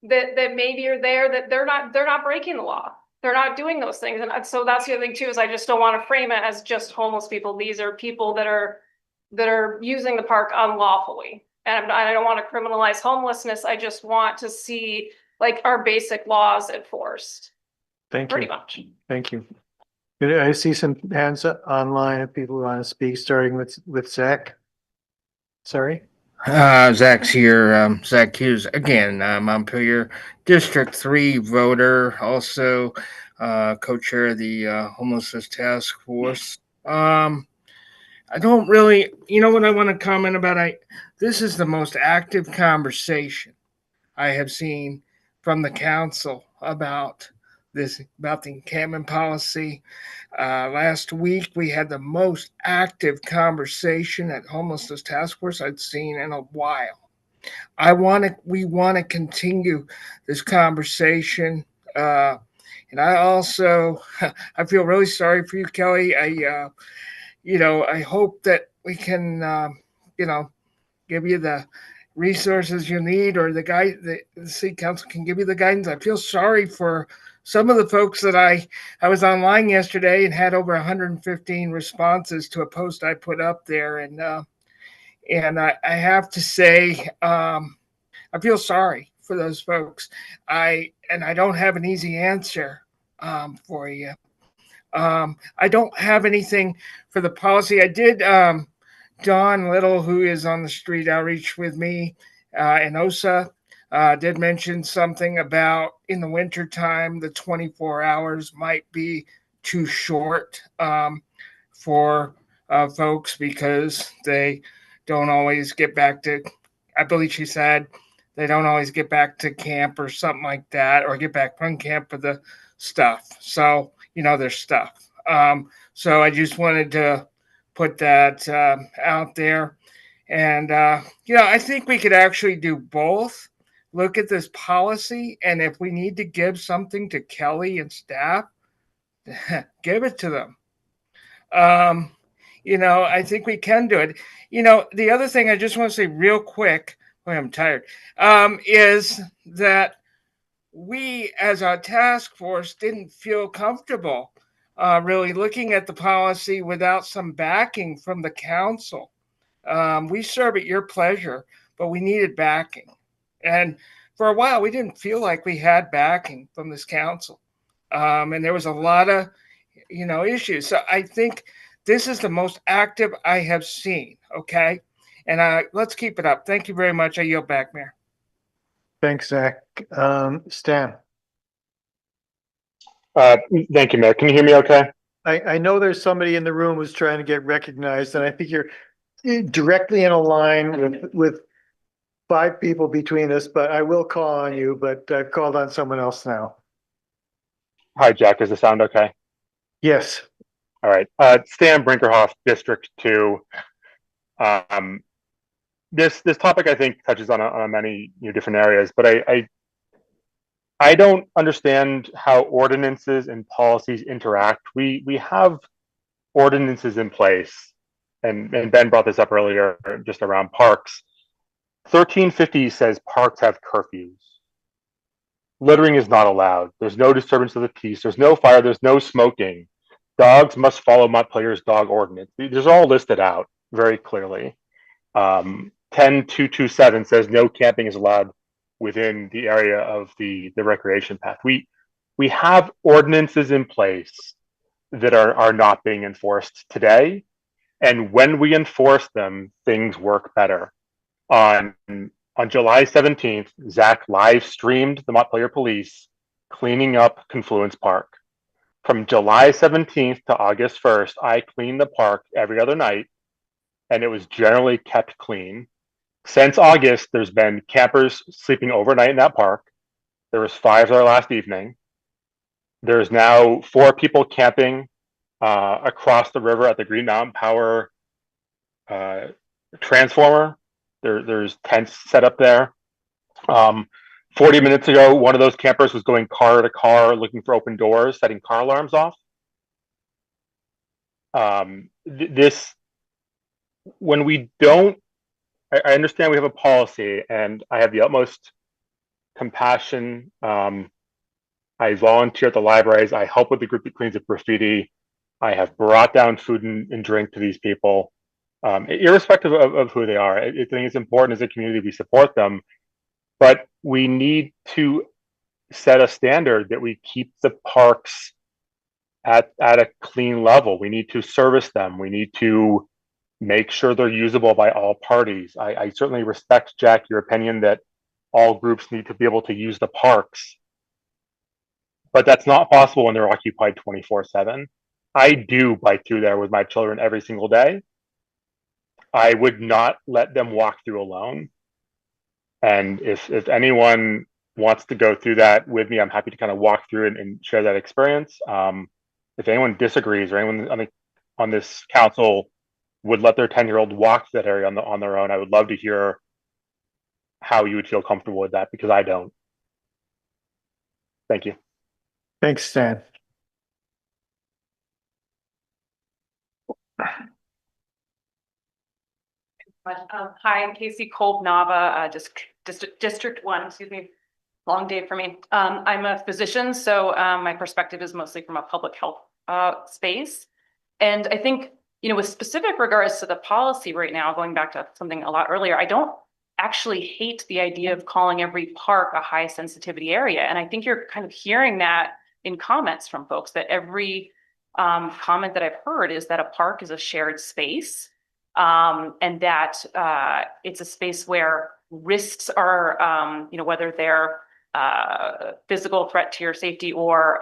that maybe are there, that they're not breaking the law. They're not doing those things. And so that's the other thing too, is I just don't want to frame it as just homeless people. These are people that are using the park unlawfully. And I don't want to criminalize homelessness. I just want to see like our basic laws enforced. Thank you. Pretty much. Thank you. I see some hands up online of people who want to speak, starting with Zach. Sorry. Zach's here. Zach Hughes again. Montpelier District 3 voter, also co-chair of the homelessness task force. I don't really, what I want to comment about. This is the most active conversation I have seen from the council about the encampment policy. Last week, we had the most active conversation at Homelessness Task Force I'd seen in a while. We want to continue this conversation. And I also, I feel really sorry for you, Kelly. I hope that we can, give you the resources you need, or the city council can give you the guidance. I feel sorry for some of the folks that I was online yesterday and had over 115 responses to a post I put up there. And I have to say, I feel sorry for those folks. I don't have an easy answer for you. I don't have anything for the policy. I did, Don Little, who is on the street outreach with me in OSA, did mention something about in the wintertime, the 24 hours might be too short for folks because they don't always get back to, I believe she said, they don't always get back to camp or something like that, or get back from camp for the stuff. So, there's stuff. So I just wanted to put that out there. And, I think we could actually do both. Look at this policy, and if we need to give something to Kelly and staff, give it to them. I think we can do it. The other thing I just want to say real quick, boy, I'm tired, is that we as a task force didn't feel comfortable really looking at the policy without some backing from the council. We serve at your pleasure, but we needed backing. And for a while, we didn't feel like we had backing from this council. And there was a lot of, issues. So I think this is the most active I have seen. Okay. And let's keep it up. Thank you very much. I yield back, Mayor. Thanks, Zach. Stan? Thank you, Mayor. Can you hear me okay? I know there's somebody in the room who's trying to get recognized, and I think you're directly in a line with 5 people between us, but I will call on you, but I've called on someone else now. Hi, Jack. Does the sound okay? Yes. All right. Stan Brinkerhoff, District 2. This topic, I think, touches on many different areas, but I don't understand how ordinances and policies interact. We have ordinances in place, and Ben brought this up earlier, just around parks. 1350 says parks have curfews. Littering is not allowed. There's no disturbance of the peace. There's no fire. There's no smoking. Dogs must follow Montpelier's dog ordinance. These are all listed out very clearly. 10227 says no camping is allowed within the area of the recreation path. We have ordinances in place that are not being enforced today. And when we enforce them, things work better. On July 17th, Zach live streamed the Montpelier police cleaning up Confluence Park. From July 17th to August 1st, I cleaned the park every other night, and it was generally kept clean. Since August, there's been campers sleeping overnight in that park. There was 5 there last evening. There's now 4 people camping across the river at the Green Mountain Power transformer. There's tents set up there. 40 minutes ago, one of those campers was going car to car looking for open doors, setting car alarms off. When we don't, I understand we have a policy, and I have the utmost compassion. I volunteer at the libraries. I help with the group that cleans up graffiti. I have brought down food and drink to these people, irrespective of who they are. I think it's important as a community we support them, but we need to set a standard that we keep the parks at a clean level. We need to service them. We need to make sure they're usable by all parties. I certainly respect, Jack, your opinion that all groups need to be able to use the parks, but that's not possible when they're occupied 24/7. I do bike through there with my children every single day. I would not let them walk through alone. And if anyone wants to go through that with me, I'm happy to kind of walk through and share that experience. If anyone disagrees or anyone on this council would let their 10-year-old walk that area on their own, I would love to hear how you would feel comfortable with that, because I don't. Thank you. Thanks, Stan. Hi, I'm Casey Kolb Nava, District 1, excuse me. Long day for me. I'm a physician, so my perspective is mostly from a public health space. And I think, with specific regards to the policy right now, going back to something a lot earlier, I don't actually hate the idea of calling every park a high sensitivity area. And I think you're kind of hearing that in comments from folks, that every comment that I've heard is that a park is a shared space. And that it's a space where risks are, whether they're physical threat to your safety or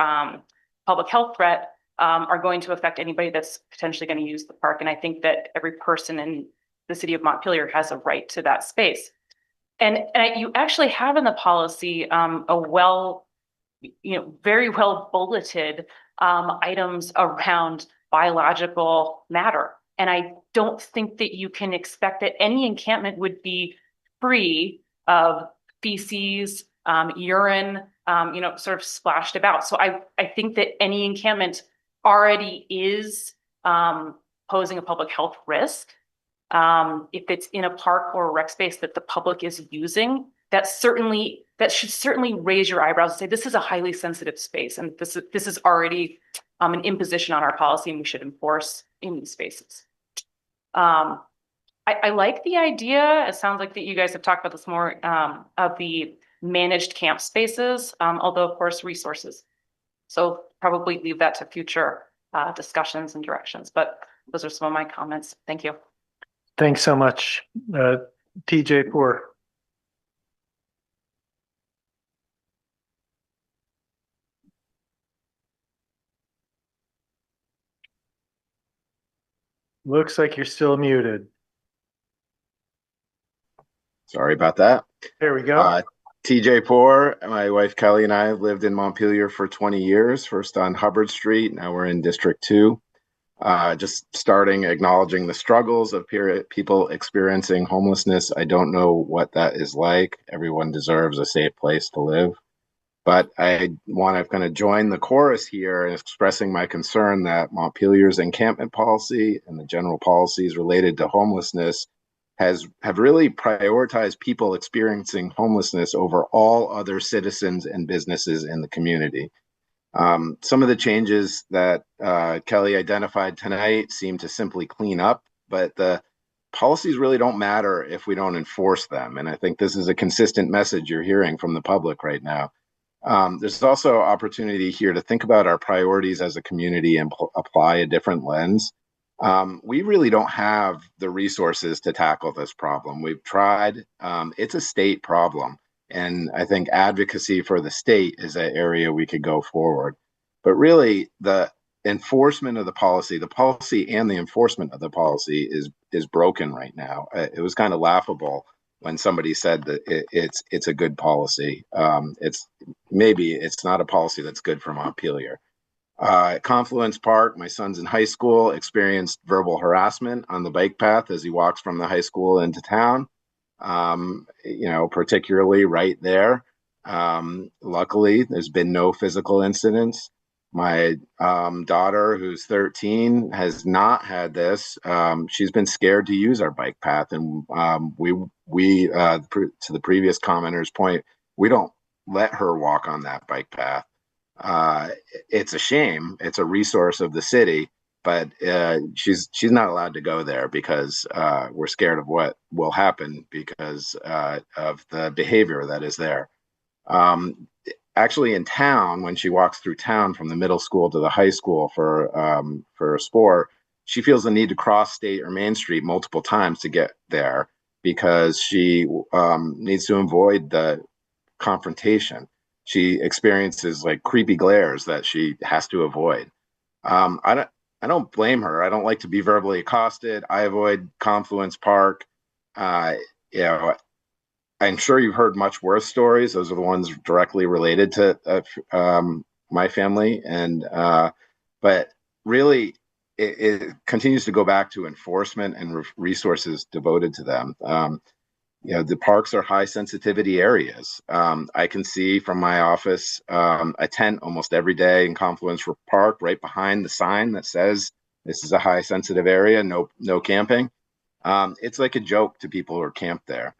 public health threat, are going to affect anybody that's potentially going to use the park. And I think that every person in the city of Montpelier has a right to that space. And you actually have in the policy very well bulleted items around biological matter. And I don't think that you can expect that any encampment would be free of feces, urine, sort of splashed about. So I think that any encampment already is posing a public health risk. If it's in a park or a rec space that the public is using, that should certainly raise your eyebrows and say, this is a highly sensitive space, and this is already an imposition on our policy, and we should enforce in these spaces. I like the idea. It sounds like that you guys have talked about this more, of the managed camp spaces, although of course resources. So probably leave that to future discussions and directions, but those are some of my comments. Thank you. Thanks so much. TJ Poor. Looks like you're still muted. Sorry about that. There we go. TJ Poor, my wife Kelly and I lived in Montpelier for 20 years, first on Hubbard Street. Now we're in District 2. Just starting acknowledging the struggles of people experiencing homelessness. I don't know what that is like. Everyone deserves a safe place to live. But I want to kind of join the chorus here in expressing my concern that Montpelier's encampment policy and the general policies related to homelessness have really prioritized people experiencing homelessness over all other citizens and businesses in the community. Some of the changes that Kelly identified tonight seem to simply clean up, but the policies really don't matter if we don't enforce them. And I think this is a consistent message you're hearing from the public right now. There's also opportunity here to think about our priorities as a community and apply a different lens. We really don't have the resources to tackle this problem. We've tried. It's a state problem. And I think advocacy for the state is an area we could go forward. But really, the enforcement of the policy and the enforcement of the policy is broken right now. It was kind of laughable when somebody said that it's a good policy. It's not a policy that's good for Montpelier. At Confluence Park, my son's in high school, experienced verbal harassment on the bike path as he walks from the high school into town. Particularly right there. Luckily, there's been no physical incidents. My daughter, who's 13, has not had this. She's been scared to use our bike path, and we to the previous commenter's point, we don't let her walk on that bike path. It's a shame. It's a resource of the city, but she's not allowed to go there because we're scared of what will happen because of the behavior that is there. Actually, in town, when she walks through town from the middle school to the high school for a sport, she feels the need to cross State or Main Street multiple times to get there because she needs to avoid the confrontation. She experiences like creepy glares that she has to avoid. I don't blame her. I don't like to be verbally accosted. I avoid Confluence Park. I'm sure you've heard much worse stories. Those are the ones directly related to my family. But really, it continues to go back to enforcement and resources devoted to them. The parks are high sensitivity areas. I can see from my office a tent almost every day in Confluence Park, right behind the sign that says this is a high sensitive area, no camping. It's like a joke to people who are camped there.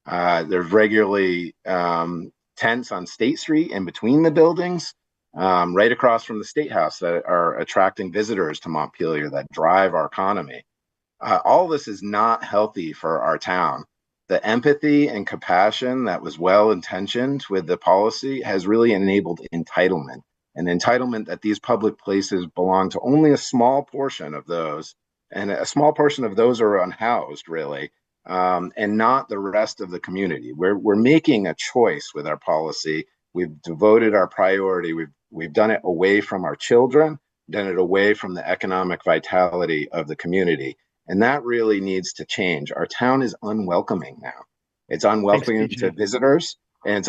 There's regularly tents on State Street in between the buildings, right across from the State House that are attracting visitors to Montpelier that drive our economy. All this is not healthy for our town. The empathy and compassion that was well intentioned with the policy has really enabled entitlement, an entitlement that these public places belong to only a small portion of those, and a small portion of those are unhoused, really, and not the rest of the community. We're making a choice with our policy. We've devoted our priority. We've done it away from our children, done it away from the economic vitality of the community. And that really needs to change. Our town is unwelcoming now. It's unwelcoming to visitors, and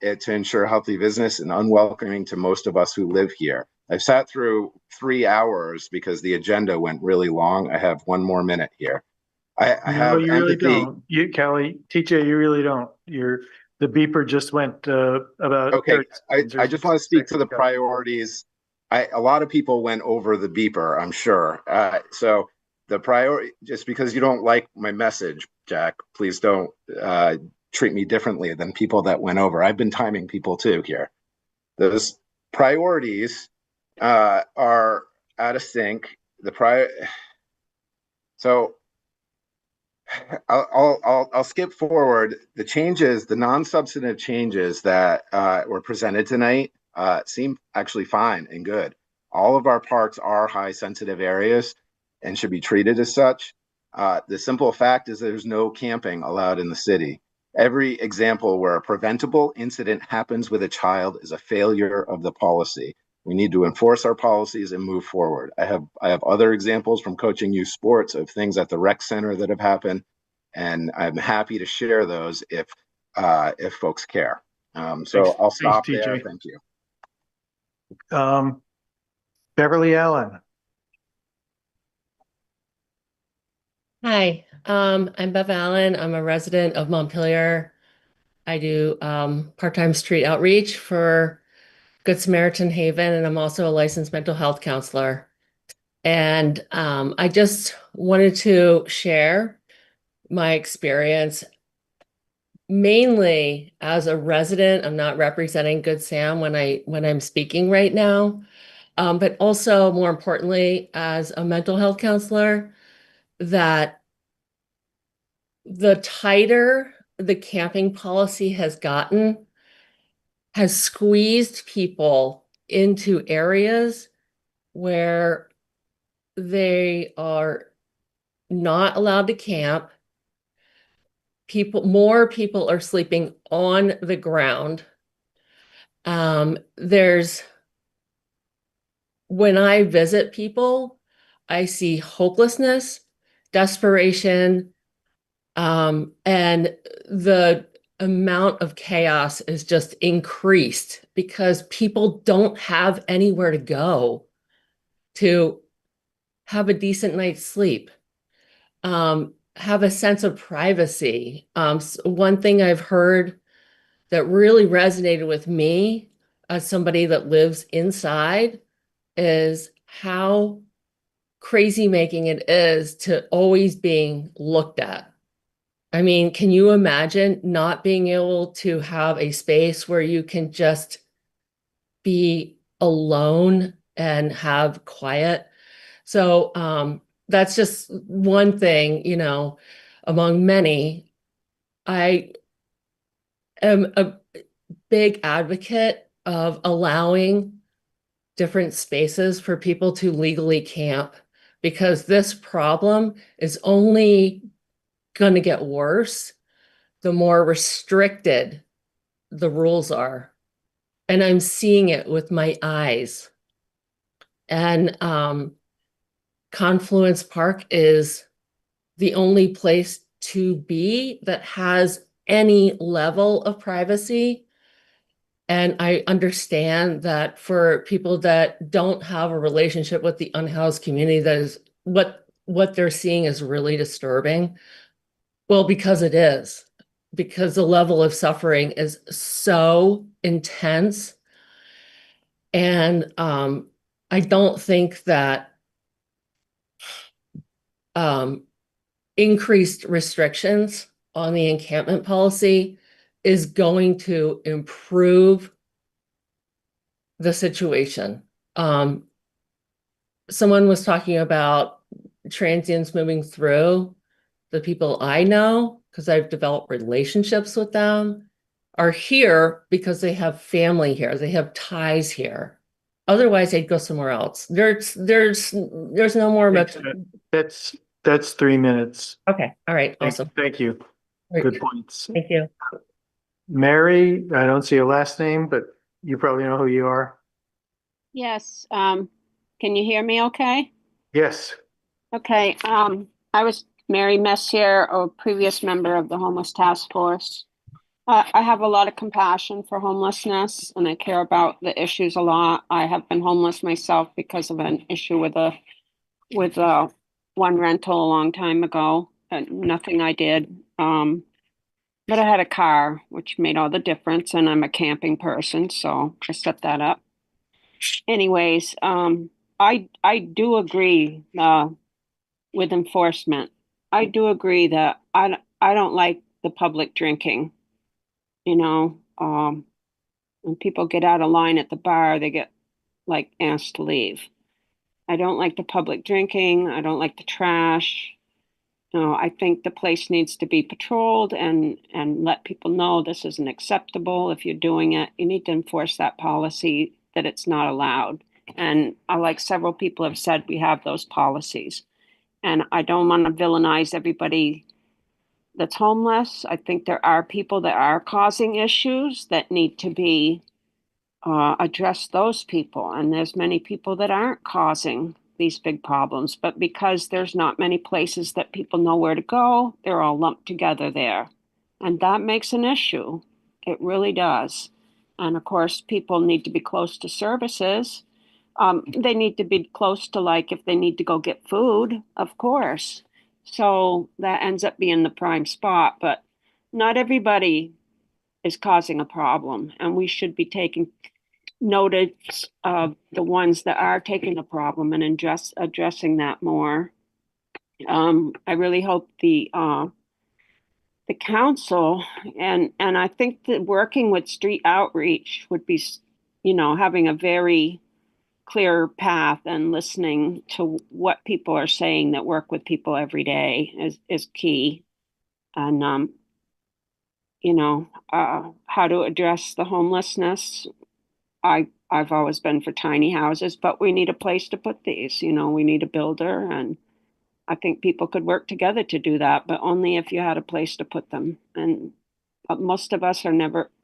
it's to ensure healthy business, and unwelcoming to most of us who live here. I've sat through 3 hours because the agenda went really long. I have 1 more minute here. I have you empathy. really don't. Kelly, TJ, you really don't. The beeper just went about. Okay, I just want to speak to the priorities. A lot of people went over the beeper, I'm sure. So the priority, just because you don't like my message, Jack, please don't treat me differently than people that went over. I've been timing people too here. Those priorities are out of sync. So I'll skip forward. The changes, the non-substantive changes that were presented tonight seem actually fine and good. All of our parks are high sensitive areas and should be treated as such. The simple fact is there's no camping allowed in the city. Every example where a preventable incident happens with a child is a failure of the policy. We need to enforce our policies and move forward. I have other examples from coaching youth sports of things at the rec center that have happened, and I'm happy to share those if folks care. So I'll stop there. TJ. Thank you. Beverly Allen. Hi, I'm Bev Allen. I'm a resident of Montpelier. I do part-time street outreach for Good Samaritan Haven, and I'm also a licensed mental health counselor. And I just wanted to share my experience mainly as a resident. I'm not representing Good Sam when I'm speaking right now, but also more importantly as a mental health counselor, that the tighter the camping policy has gotten, has squeezed people into areas where they are not allowed to camp. More people are sleeping on the ground. When I visit people, I see hopelessness, desperation, and the amount of chaos is just increased because people don't have anywhere to go to have a decent night's sleep, have a sense of privacy. One thing I've heard that really resonated with me as somebody that lives inside is how crazy making it is to always being looked at. I mean, can you imagine not being able to have a space where you can just be alone and have quiet? So that's just one thing, among many. I am a big advocate of allowing different spaces for people to legally camp, because this problem is only going to get worse the more restricted the rules are. And I'm seeing it with my eyes. And Confluence Park is the only place to be that has any level of privacy. And I understand that for people that don't have a relationship with the unhoused community, that is what they're seeing is really disturbing. Well, because it is, because the level of suffering is so intense. And I don't think that increased restrictions on the encampment policy is going to improve the situation. Someone was talking about transients moving through. The people I know, because I've developed relationships with them, are here because they have family here. They have ties here. Otherwise, they'd go somewhere else. There's no more. That's 3 minutes. Okay. All right. Awesome. Thank you. Great. Good points. Thank you. Mary, I don't see your last name, but you probably know who you are. Yes, can you hear me okay? Yes. Okay, I was Mary Messier, a previous member of the homeless task force. I have a lot of compassion for homelessness and I care about the issues a lot. I have been homeless myself because of an issue with one rental a long time ago, and nothing I did. But I had a car, which made all the difference, and I'm a camping person, so I set that up. Anyways, I do agree. with enforcement. I do agree that I don't like the public drinking. You know, when people get out of line at the bar, they get like asked to leave. I don't like the public drinking. I don't like the trash. No, I think the place needs to be patrolled and let people know this isn't acceptable. If you're doing it, you need to enforce that policy that it's not allowed. And like several people have said, we have those policies. And I don't want to villainize everybody that's homeless. I think there are people that are causing issues that need to be address those people. And there's many people that aren't causing these big problems, but because there's not many places that people know where to go, they're all lumped together there. And that makes an issue. It really does. And of course, people need to be close to services. They need to be close to, like, if they need to go get food, of course. So that ends up being the prime spot, but not everybody is causing a problem, and we should be taking notice of the ones that are taking the problem and addressing that more. I really hope the council and I think that working with street outreach would be, having a very clear path and listening to what people are saying that work with people every day is key. And how to address the homelessness. I've always been for tiny houses, but we need a place to put these. We need a builder, and I think people could work together to do that, but only if you had a place to put them. And most of us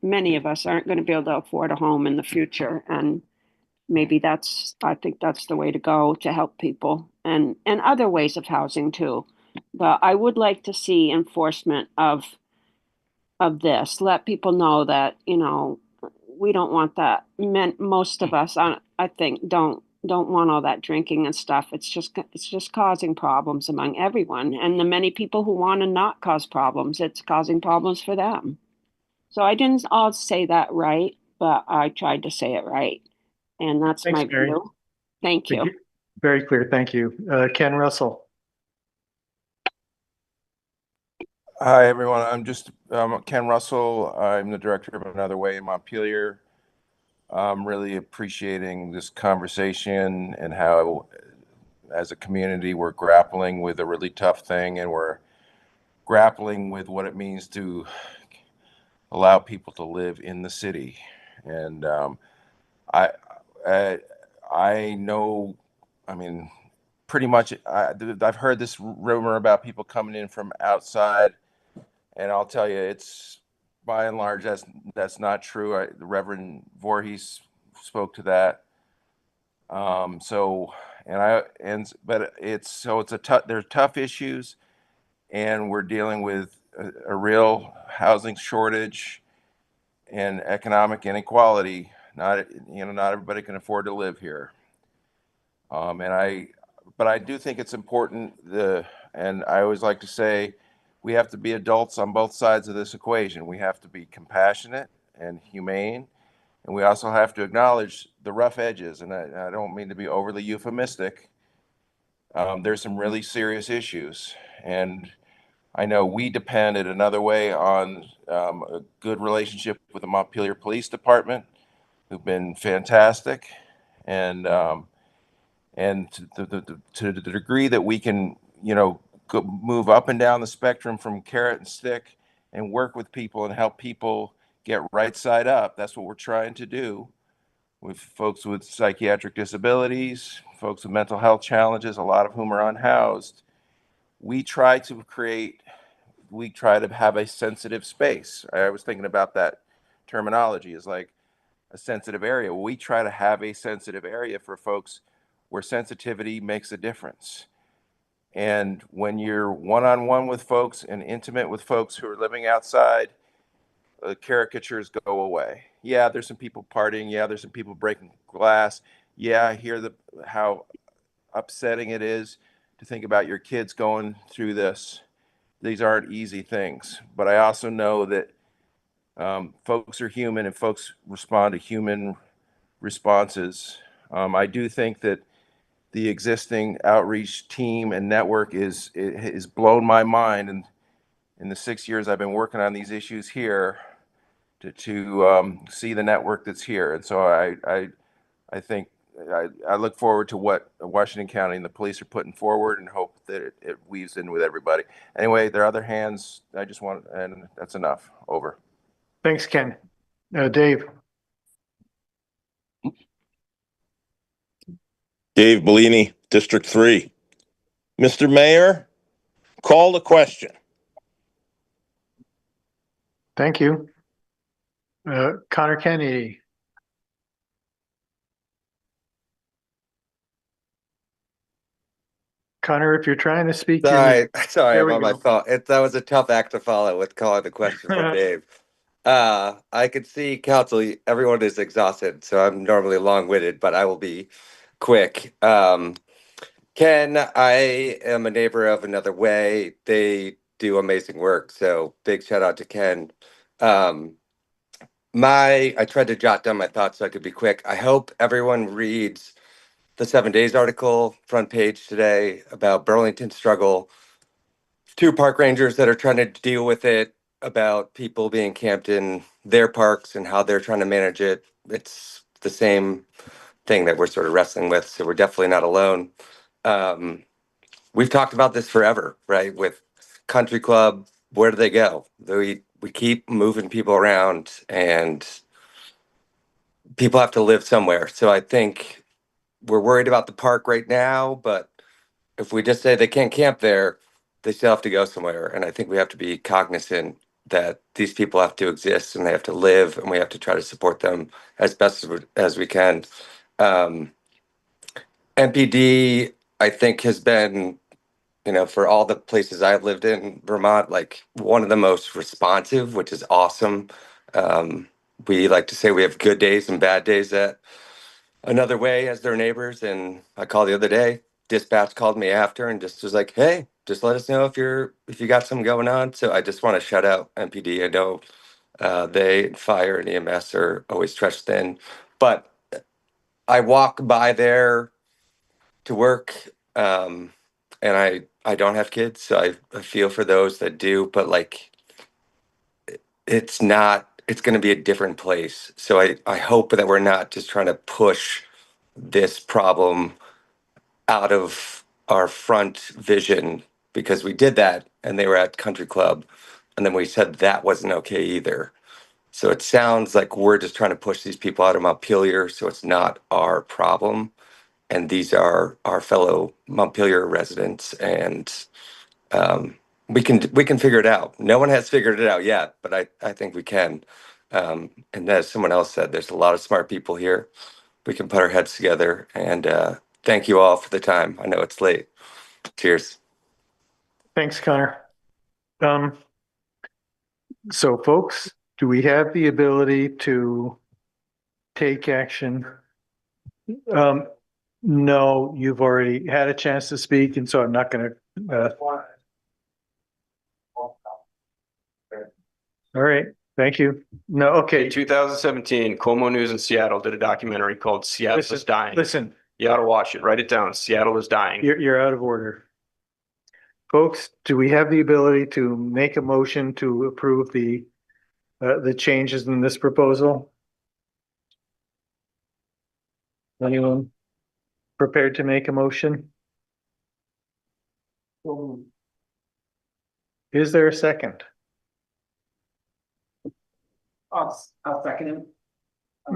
many of us aren't going to be able to afford a home in the future. And maybe I think that's the way to go to help people, and other ways of housing too. But I would like to see enforcement of this. Let people know that, we don't want that. Most of us, I think, don't want all that drinking and stuff. It's just causing problems among everyone. And the many people who want to not cause problems, it's causing problems for them. So I didn't all say that right, but I tried to say it right. And that's Thanks, my Mary. view. Thank you. Very clear. Thank you. Ken Russell. Hi, everyone. I'm Ken Russell. I'm the director of Another Way in Montpelier. I'm really appreciating this conversation and how, as a community, we're grappling with a really tough thing, and we're grappling with what it means to allow people to live in the city. And I, I, I know, I mean, pretty much, I've heard this rumor about people coming in from outside. And I'll tell you, it's by and large that's not true. The Reverend Voorhees spoke to that. But there's tough issues, and we're dealing with a real housing shortage and economic inequality. Not everybody can afford to live here. But I do think it's important. And I always like to say, we have to be adults on both sides of this equation. We have to be compassionate and humane, and we also have to acknowledge the rough edges. And I don't mean to be overly euphemistic. There's some really serious issues, and I know we depend in Another Way on a good relationship with the Montpelier Police Department, who've been fantastic, and to the degree that we can, move up and down the spectrum from carrot and stick and work with people and help people get right side up. That's what we're trying to do with folks with psychiatric disabilities, folks with mental health challenges, a lot of whom are unhoused. We try to have a sensitive space. I was thinking about that terminology is like a sensitive area. We try to have a sensitive area for folks where sensitivity makes a difference. And when you're one-on-one with folks and intimate with folks who are living outside, the caricatures go away. Yeah, there's some people partying. Yeah, there's some people breaking glass. Yeah, I hear how upsetting it is to think about your kids going through this. These aren't easy things. But I also know that folks are human, and folks respond to human responses. I do think that the existing outreach team and network is blown my mind. And in the 6 years I've been working on these issues here, to see the network that's here. And so I think I look forward to what Washington County and the police are putting forward and hope that it weaves in with everybody. Anyway, there are other hands. I just want, and that's enough. Over. Thanks, Ken. Dave. Dave Bellini, District 3. Mr. Mayor, call the question. Thank you. Connor Kennedy. Connor, if you're trying to speak. Sorry, There I'm we on my go. phone. That was a tough act to follow with calling the question for Dave. I could see council, everyone is exhausted, so I'm normally long-winded, but I will be quick. Ken, I am a neighbor of Another Way. They do amazing work, so big shout out to Ken. I tried to jot down my thoughts so I could be quick. I hope everyone reads the 7 Days article, front page today, about Burlington's struggle. 2 park rangers that are trying to deal with it, about people being camped in their parks and how they're trying to manage it. It's the same thing that we're sort of wrestling with, so we're definitely not alone. We've talked about this forever, right? With Country Club, where do they go? We keep moving people around, and people have to live somewhere. So I think we're worried about the park right now, but if we just say they can't camp there, they still have to go somewhere. And I think we have to be cognizant that these people have to exist and they have to live, and we have to try to support them as best as we can. MPD, I think, has been, for all the places I've lived in Vermont, like one of the most responsive, which is awesome. We like to say we have good days and bad days at Another Way as their neighbors. And I called the other day, dispatch called me after and just was like, hey, just let us know if you got something going on. So I just want to shout out MPD. I know they, fire and EMS, are always stretched thin, but I walk by there to work, and I don't have kids, so I feel for those that do, but like it's going to be a different place. So I hope that we're not just trying to push this problem out of our front vision, because we did that and they were at Country Club and then we said that wasn't okay either. So it sounds like we're just trying to push these people out of Montpelier, so it's not our problem. And these are our fellow Montpelier residents, and we can figure it out. No one has figured it out yet, but I think we can. And as someone else said, there's a lot of smart people here. We can put our heads together, and thank you all for the time. I know it's late. Cheers. Thanks, Connor. So folks, do we have the ability to take action? No, you've already had a chance to speak, and so I'm not going to. All right, thank you. No, okay. In 2017, Como News in Seattle did a documentary called Seattle is Dying. Listen, you ought to watch it. Write it down. Seattle is dying. You're out of order. Folks, do we have the ability to make a motion to approve the changes in this proposal? Anyone prepared to make a motion? Is there a second? I'll second him.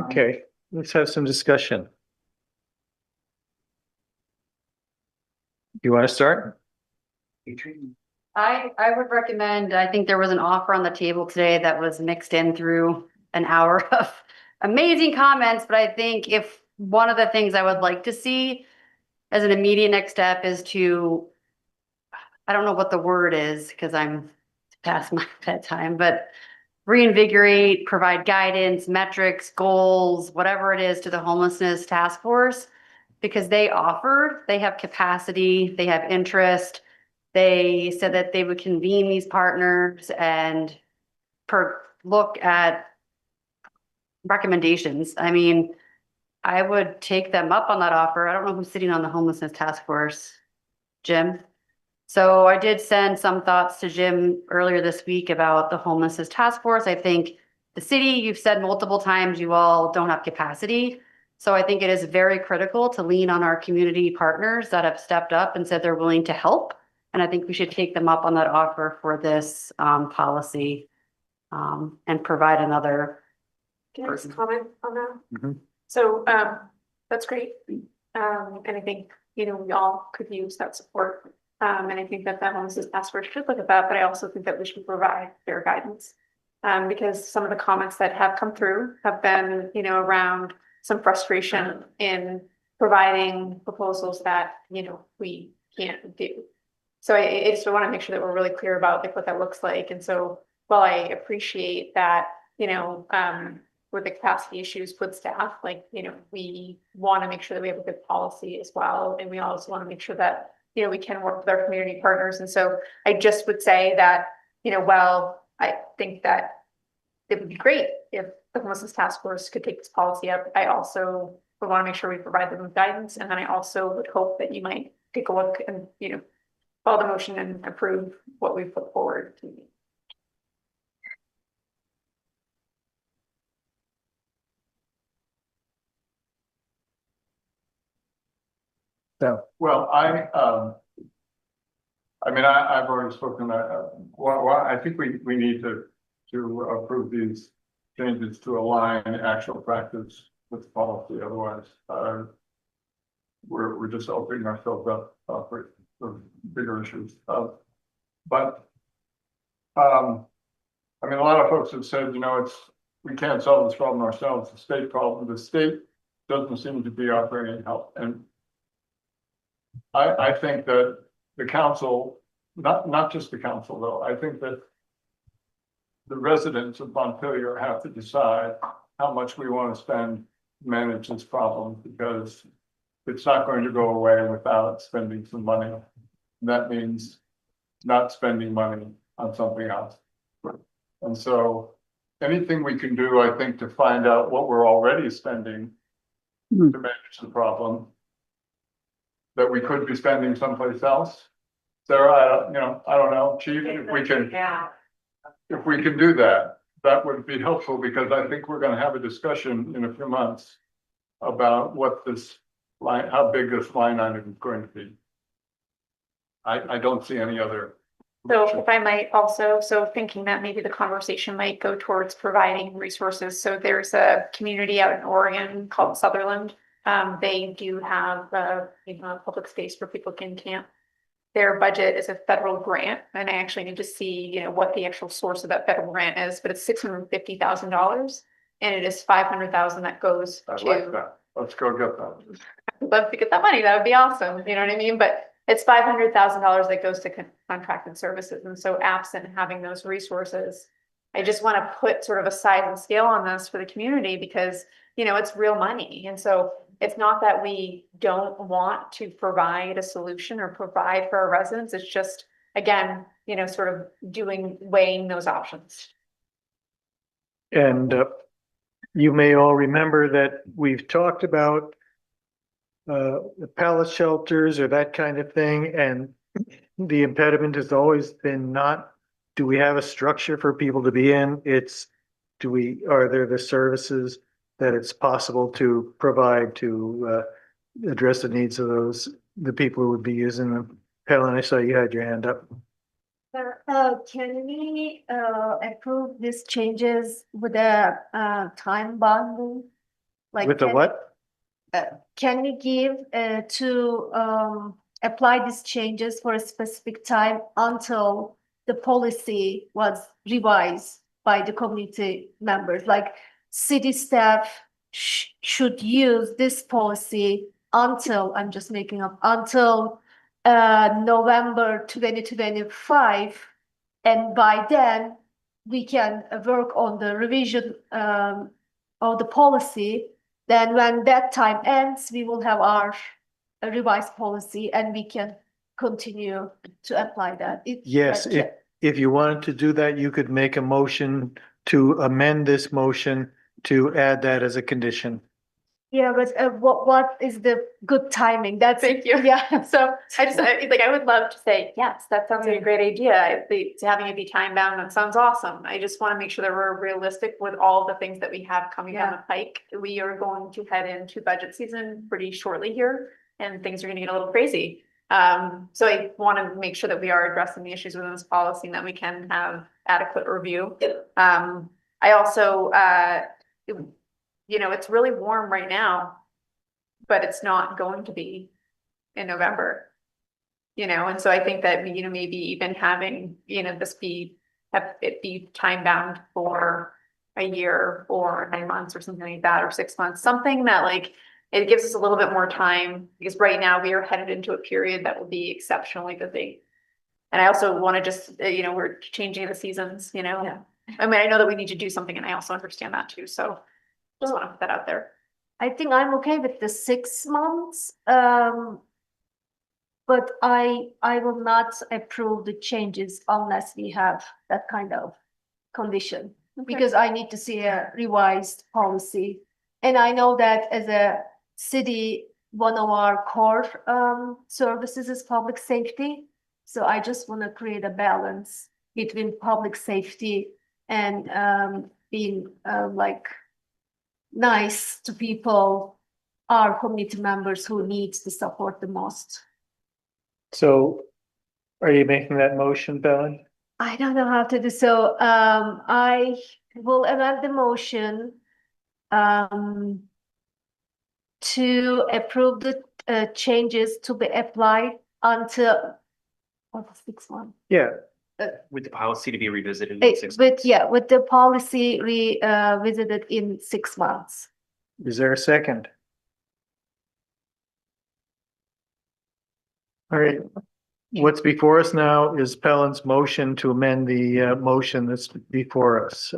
Okay, let's have some discussion. You want to start? I would recommend, I think there was an offer on the table today that was mixed in through an hour of amazing comments, but I think if one of the things I would like to see as an immediate next step is to, I don't know what the word is because I'm past my bedtime, but reinvigorate, provide guidance, metrics, goals, whatever it is to the homelessness task force, because they have capacity, they have interest. They said that they would convene these partners and look at recommendations. I mean, I would take them up on that offer. I don't know who's sitting on the homelessness task force. Jim? So I did send some thoughts to Jim earlier this week about the homelessness task force. I think the city, you've said multiple times, you all don't have capacity. So I think it is very critical to lean on our community partners that have stepped up and said they're willing to help. And I think we should take them up on that offer for this policy and provide another. Can I just comment on that? Mhm. So, that's great. And I think, we all could use that support. And I think that homelessness task force should look at that, but I also think that we should provide fair guidance. Because some of the comments that have come through have been, around some frustration in providing proposals that, we can't do. So I just want to make sure that we're really clear about like what that looks like. And so while I appreciate that, with the capacity issues with staff, like, we want to make sure that we have a good policy as well. And we also want to make sure that, we can work with our community partners. And so I just would say that, while I think that it would be great if the homelessness task force could take this policy up, I also would want to make sure we provide them with guidance. And then I also would hope that you might take a look and, follow the motion and approve what we've put forward to you. So, Well, I've already spoken, I think we need to approve these changes to align actual practice with policy, otherwise, we're just opening ourselves up for bigger issues. But a lot of folks have said, we can't solve this problem ourselves, it's a state problem. The state doesn't seem to be offering any help, and I think that the council, not just the council though, I think that the residents of Montpelier have to decide how much we want to spend to manage this problem, because it's not going to go away without spending some money. And that means not spending money on something else. And so anything we can do, I think, to find out what we're already spending to manage the problem that we could be spending someplace else. Sarah, I don't know, Chief, if we can do that, that would be helpful, because I think we're going to have a discussion in a few months about what this line, how big this line item is going to be. I don't see any other. So if I might also, so thinking that maybe the conversation might go towards providing resources. So there's a community out in Oregon called Sutherland. They do have a public space where people can camp. Their budget is a federal grant, and I actually need to see, what the actual source of that federal grant is, but it's $650,000, and it is 500,000 that goes I to. like that. Let's go get that. I'd love to get that money. That would be awesome. You know what I mean? But it's $500,000 that goes to contracted services. And so absent having those resources, I just want to put sort of a size and scale on this for the community, because, it's real money. And so it's not that we don't want to provide a solution or provide for our residents. It's just, again, sort of weighing those options. and you may all remember that we've talked about the pallet shelters or that kind of thing, and the impediment has always been not, do we have a structure for people to be in? It's, are there the services that it's possible to provide to address the needs of the people who would be using them? Helen, I saw you had your hand up. Can we approve these changes with a time boundary? Like, With the what? Can we give to apply these changes for a specific time until the policy was revised by the community members? Like, city staff should use this policy until, I'm just making up, until November 2025, and by then we can work on the revision of the policy. Then when that time ends, we will have our revised policy and we can continue to apply that. Yes, if you wanted to do that, you could make a motion to amend this motion to add that as a condition. Yeah, but what is the good timing? That's Thank you. Yeah. So I would love to say, yes, that sounds like a great idea. Having it be time bound, that sounds awesome. I just want to make sure that we're realistic with all the things that we have coming down the pike. We are going to head into budget season pretty shortly here, and things are going to get a little crazy. So I want to make sure that we are addressing the issues within this policy and that we can have adequate review. I also, it's really warm right now, but it's not going to be in November. And so I think that, maybe even having, this have it be time bound for a year or 9 months or something like that, or 6 months, something that like, it gives us a little bit more time, because right now we are headed into a period that will be exceptionally busy. And I also want to just, we're changing the seasons, I mean, I know that we need to do something, and I also understand that too, so just want to put that out there. I think I'm okay with the 6 months. But I will not approve the changes unless we have that kind of condition. Because I need to see a revised policy. And I know that as a city, one of our core services is public safety. So I just want to create a balance between public safety and being like nice to people, our community members who need the support the most. So are you making that motion, Belen? I don't know how to do so. I will amend the motion to approve the changes to be applied until 6 months. Yeah. With the policy to be revisited in 6 months. But yeah, with the policy revisited in 6 months. Is there a second? All right. What's before us now is Pellen's motion to amend the motion that's before us.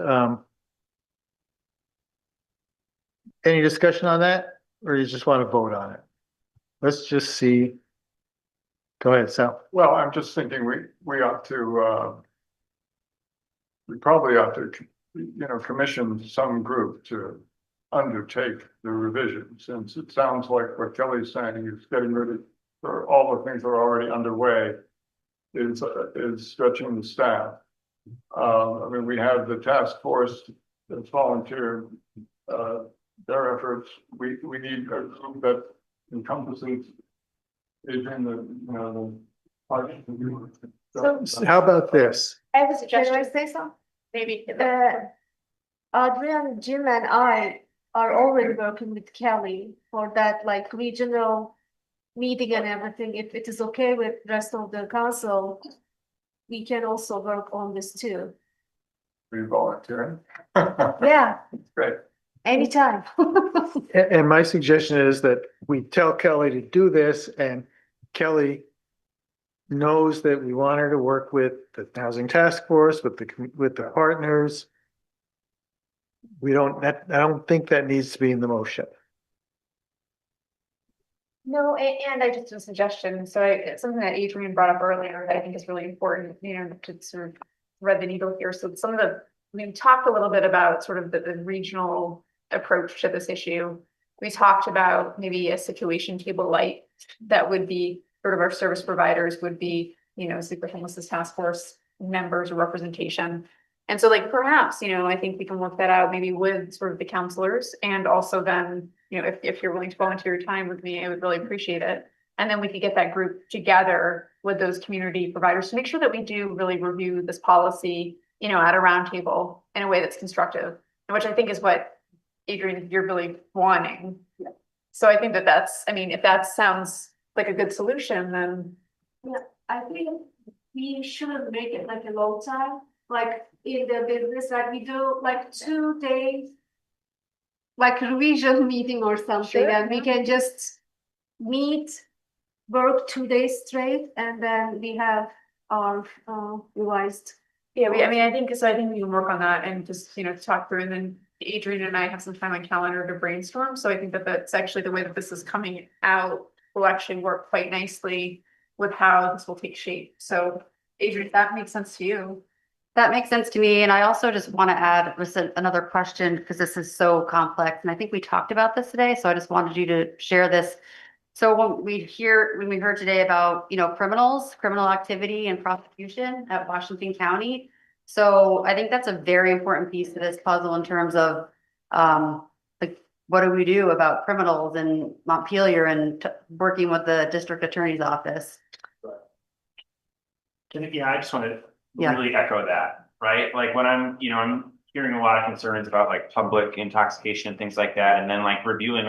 Any discussion on that, or you just want to vote on it? Let's just see. Go ahead, Sal. Well, I'm just thinking we ought to, we probably ought to, commission some group to undertake the revision, since it sounds like what Kelly's saying is getting ready for all the things that are already underway is stretching the staff. I mean, we have the task force that's volunteered, their efforts. We need a group that encompasses the So how about this? I have a suggestion. Can I say something? Maybe. Adrian, Jim and I are already working with Kelly for that like regional meeting and everything. If it is okay with rest of the council, we can also work on this too. Are you volunteering? Yeah. Great. Anytime. And my suggestion is that we tell Kelly to do this, and Kelly knows that we want her to work with the housing task force, with the partners. I don't think that needs to be in the motion. No, and I just have a suggestion. So it's something that Adrian brought up earlier that I think is really important, to sort of thread the needle here. So we talked a little bit about sort of the regional approach to this issue. We talked about maybe a situation table light that would be sort of our service providers would be, super homelessness task force members or representation. And so like, perhaps, I think we can work that out maybe with sort of the counselors, and also then, if you're willing to volunteer your time with me, I would really appreciate it. And then we could get that group together with those community providers to make sure that we do really review this policy, at a roundtable in a way that's constructive, which I think is what, Adrian, you're really wanting. Yeah. So I think if that sounds like a good solution, then. Yeah, I think we shouldn't make it like a long time, like in the business, like we do like 2 days, like a revision meeting or something, Sure, and we can just meet, work 2 days straight, and then we have our revised. Yeah, I think we can work on that and just, talk through, and then Adrian and I have some time on calendar to brainstorm. So I think that that's actually the way that this is coming out will actually work quite nicely with how this will take shape. So Adrian, if that makes sense to you. That makes sense to me. And I also just want to add just another question because this is so complex. And I think we talked about this today. So I just wanted you to share this. So when we heard today about, criminal activity and prosecution at Washington County. So I think that's a very important piece of this puzzle in terms of, like, what do we do about criminals in Montpelier and working with the district attorney's office? Yeah, I just want to Yeah. really echo that, right? Like when I'm hearing a lot of concerns about like public intoxication and things like that, and then like reviewing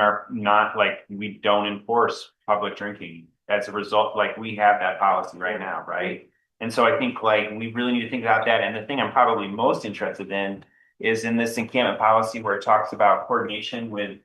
we don't enforce public drinking as a result, like we have that policy right now, right? And so I think like we really need to think about that. And the thing I'm probably most interested in is in this encampment policy where it talks about coordination with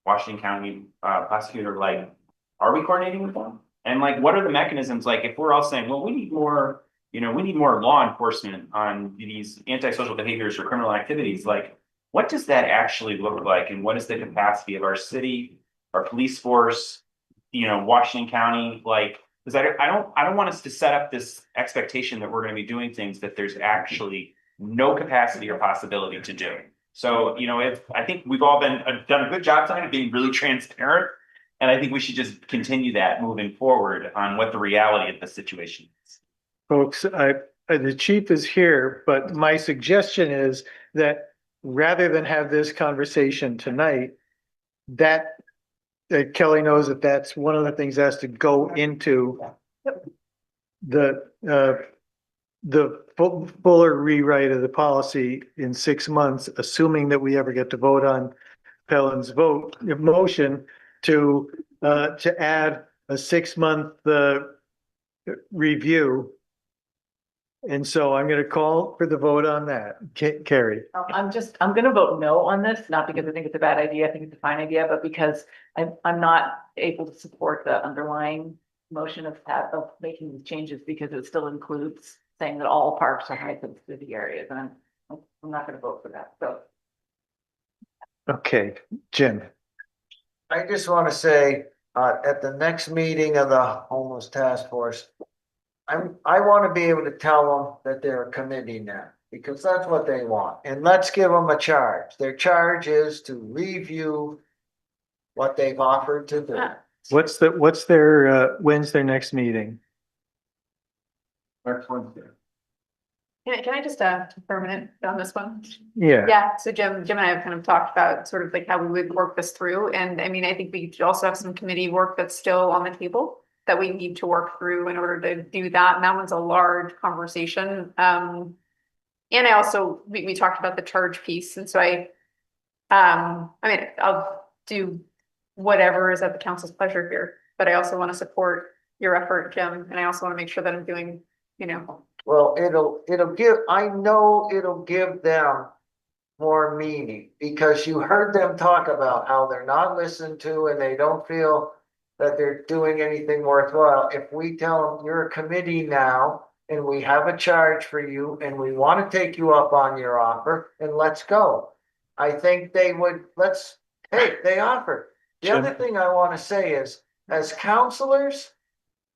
Washington County prosecutor, like, are we coordinating with them? And like, what are the mechanisms? Like, if we're all saying, well, we need more law enforcement on these antisocial behaviors or criminal activities, like, what does that actually look like? And what is the capacity of our city, our police force, Washington County? Like, because I don't want us to set up this expectation that we're going to be doing things that there's actually no capacity or possibility to do. So, I think we've all done a good job tonight of being really transparent. And I think we should just continue that moving forward on what the reality of the situation is. Folks, the chief is here, but my suggestion is that rather than have this conversation tonight, that Kelly knows that that's one of the things that has to go into the fuller rewrite of the policy in 6 months, assuming that we ever get to vote on Pellin's motion to add a 6-month review. And so I'm going to call for the vote on that. Carrie. I'm going to vote no on this, not because I think it's a bad idea. I think it's a fine idea, but because I'm not able to support the underlying motion of making these changes because it still includes saying that all parks are high sensitivity areas. And I'm not going to vote for that. So. Okay, Jim. I just want to say, at the next meeting of the homeless task force, I want to be able to tell them that they're a committee now, because that's what they want. And let's give them a charge. Their charge is to review what they've offered to do. When's their next meeting? Next Wednesday. Can I just take a minute on this one? Yeah. Yeah, so Jim and I have kind of talked about sort of like how we would work this through. And I mean, I think we also have some committee work that's still on the table that we need to work through in order to do that. And that one's a large conversation. And I also, we talked about the charge piece. And so I'll do whatever is at the council's pleasure here, but I also want to support your effort, Jim. And I also want to make sure that I'm doing, Well, I know it'll give them more meaning, because you heard them talk about how they're not listened to and they don't feel that they're doing anything worthwhile. If we tell them you're a committee now and we have a charge for you and we want to take you up on your offer and let's go. I think they would, they offered. The other thing I want to say is, as counselors,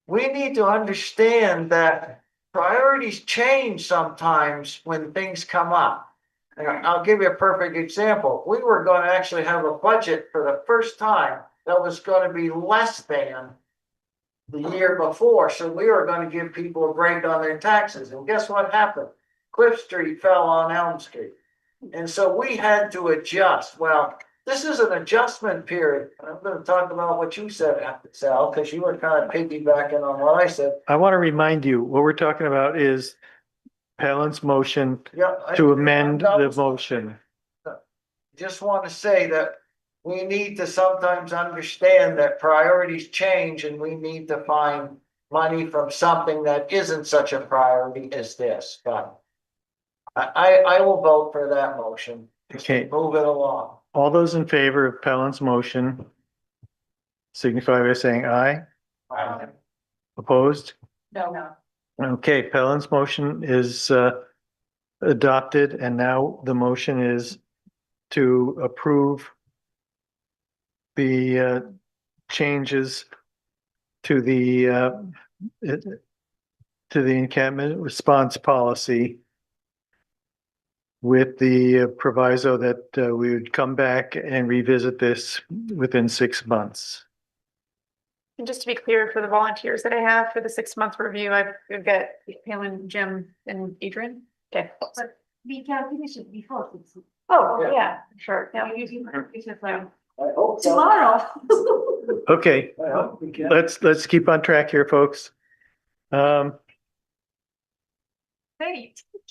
we need to understand that priorities change sometimes when things come up. And I'll give you a perfect example. We were going to actually have a budget for the first time that was going to be less than the year before. So we were going to give people a break on their taxes. And guess what happened? Cliff Street fell on Elm Street. And so we had to adjust. Well, this is an adjustment period. I'm going to talk about what you said, Sal, because you were kind of piggybacking on what I said. I want to remind you, what we're talking about is Pellin's motion to amend the motion. Just want to say that we need to sometimes understand that priorities change and we need to find money from something that isn't such a priority as this. But I will vote for that motion. Okay. Move it along. All those in favor of Pellin's motion signify by saying aye. Aye. Opposed? No. Okay, Pellin's motion is adopted, and now the motion is to approve the changes to the to the encampment response policy with the proviso that we would come back and revisit this within 6 months. And just to be clear, for the volunteers that I have for the 6-month review, I've got Palin, Jim, and Adrian. Okay. But we can finish it before. Oh, yeah, sure. Yeah. I hope so. Tomorrow. Okay, I hope we can. let's keep on track here, folks. Wait,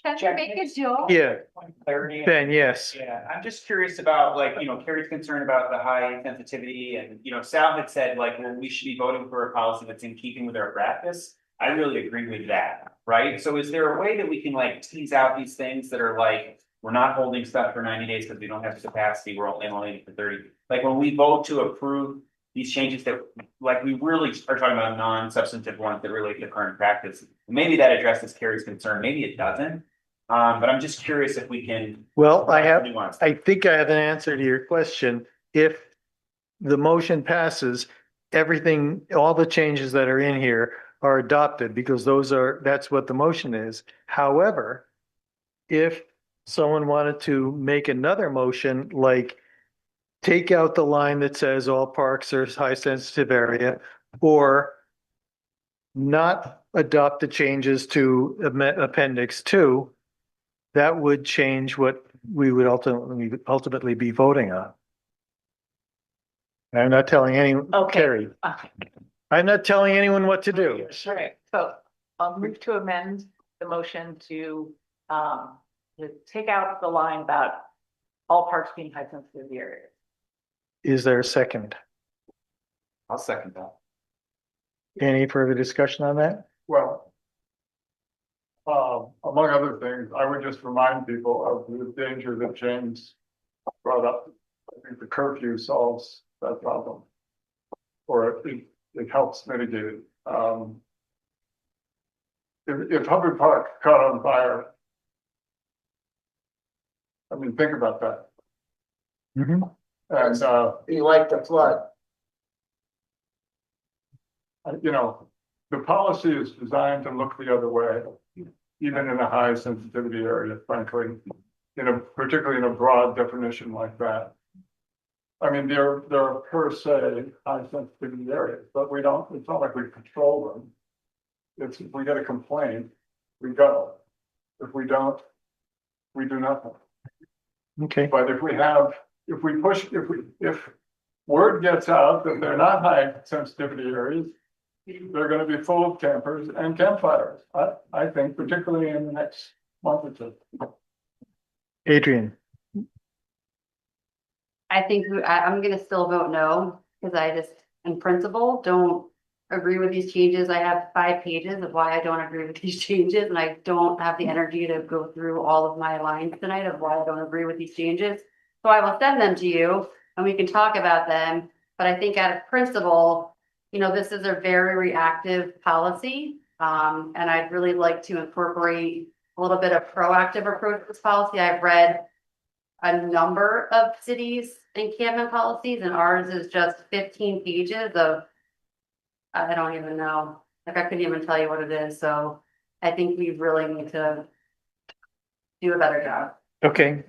can you make a joke? Yeah, Clarity. Ben, yes. Yeah, I'm just curious about like, Carrie's concern about the high sensitivity and, Sal had said like, well, we should be voting for a policy that's in keeping with our practice. I really agree with that, right? So is there a way that we can like tease out these things that are like, we're not holding stuff for 90 days because we don't have the capacity, we're only holding it for 30. Like when we vote to approve these changes that, like, we really are talking about non-substantive ones that relate to current practice. Maybe that addresses Carrie's concern, maybe it doesn't. But I'm just curious if we can. Well, I Nuance. think I have an answer to your question. If the motion passes, everything, all the changes that are in here are adopted because that's what the motion is. However, if someone wanted to make another motion, like take out the line that says all parks are high sensitive area, or not adopt the changes to appendix 2, that would change what we would ultimately be voting on. I'm not telling anyone, Okay. Carrie, I'm not telling anyone what to do. Right, so I'll move to amend the motion to take out the line about all parks being high sensitivity areas. Is there a second? I'll second that. Any further discussion on that? Well, among other things, I would just remind people of the danger that James brought up. I think the curfew solves that problem. Or it helps mitigate it. If Hubbard Park caught on fire, I mean, think about that. Mhm. And, Be like the flood. the policy is designed to look the other way, even in a high sensitivity area, frankly, particularly in a broad definition like that. I mean, there are per se high sensitivity areas, but it's not like we control them. If we get a complaint, we go. If we don't, we do nothing. Okay, But if word gets out that they're not high sensitivity areas, they're gonna be full of campers and campfires. I think particularly in the next month or two. Adrian, I think I'm gonna still vote no, because I just, in principle, don't agree with these changes. I have 5 pages of why I don't agree with these changes, and I don't have the energy to go through all of my lines tonight of why I don't agree with these changes. So I will send them to you and we can talk about them, but I think out of principle, this is a very reactive policy. And I'd really like to incorporate a little bit of proactive approach to this policy. I've read a number of cities' encampment policies, and ours is just 15 pages of, I don't even know, like I couldn't even tell you what it is, so I think we really need to do a better job. okay.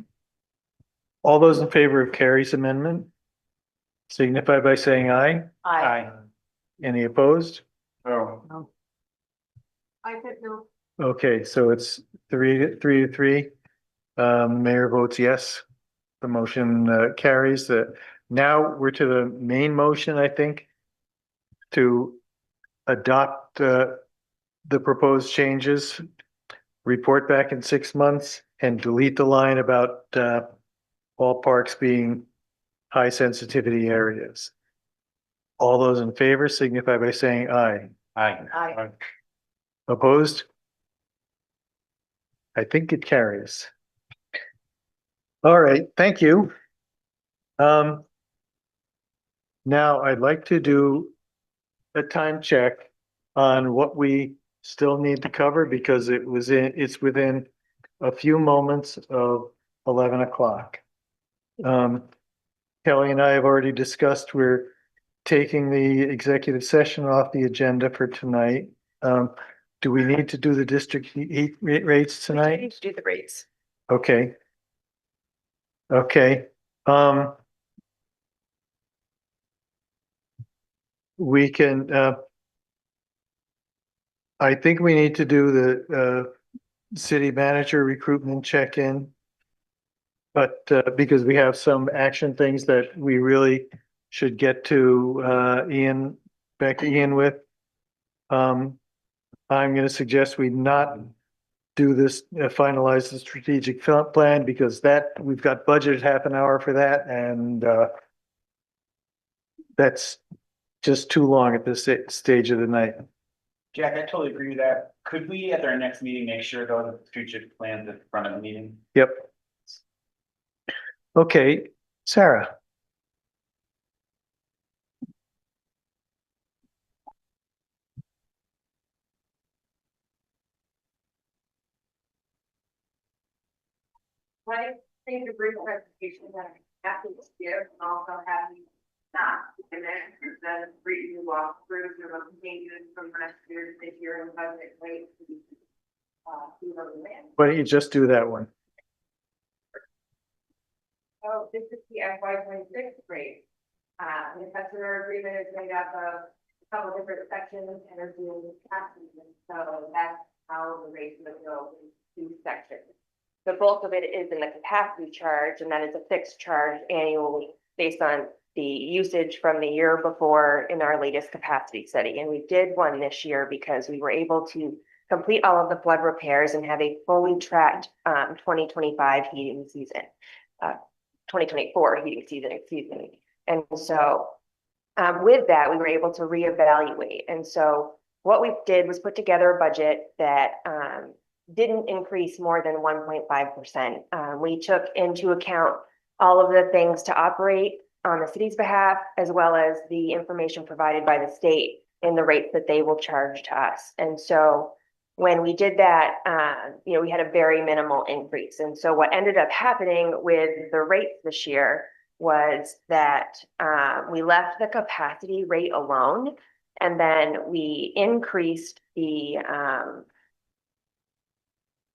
All those in favor of Carrie's amendment? Signify by saying aye. Aye. Any opposed? So, I said no. Okay, so it's 3-3. Mayor votes yes. The motion carries. Now we're to the main motion, I think, to adopt the proposed changes, report back in 6 months, and delete the line about all parks being high sensitivity areas. All those in favor signify by saying aye. Aye. Aye. Opposed? I think it carries. All right, thank you. Now I'd like to do a time check on what we still need to cover because it's within a few moments of 11 o'clock. Kelly and I have already discussed, we're taking the executive session off the agenda for tonight. do we need to do the district heat rates We tonight? need to do the rates. Okay. Okay, we can, I think we need to do the, city manager recruitment check-in. But, because we have some action things that we really should get to, back to Ian with. I'm gonna suggest we not do this, finalize the strategic plan, because that, we've got budgeted half an hour for that, and, that's just too long at this stage of the night. Jack, I totally agree with that. Could we, at our next meeting, make sure those strategic plans at the front of the meeting? Yep. Okay, Sarah. I think a brief presentation that I'm happy to give, and also happy not, and then the brief walk through the changes from last year to this year and budget rate. Why don't you just do that one? So this is the FY 26 rate. The customer agreement is made up of a couple different sections, energy and capacity, so that's how the rates will go in 2 sections. The bulk of it is in the capacity charge, and that is a fixed charge annually based on the usage from the year before in our latest capacity study. And we did one this year because we were able to complete all of the flood repairs and have a fully tracked 2025 heating season, 2024 heating season, excuse me. And so with that, we were able to reevaluate. And so what we did was put together a budget that didn't increase more than 1.5%. We took into account all of the things to operate on the city's behalf, as well as the information provided by the state in the rates that they will charge to us. And so when we did that, we had a very minimal increase. And so what ended up happening with the rates this year was that we left the capacity rate alone, and then we increased the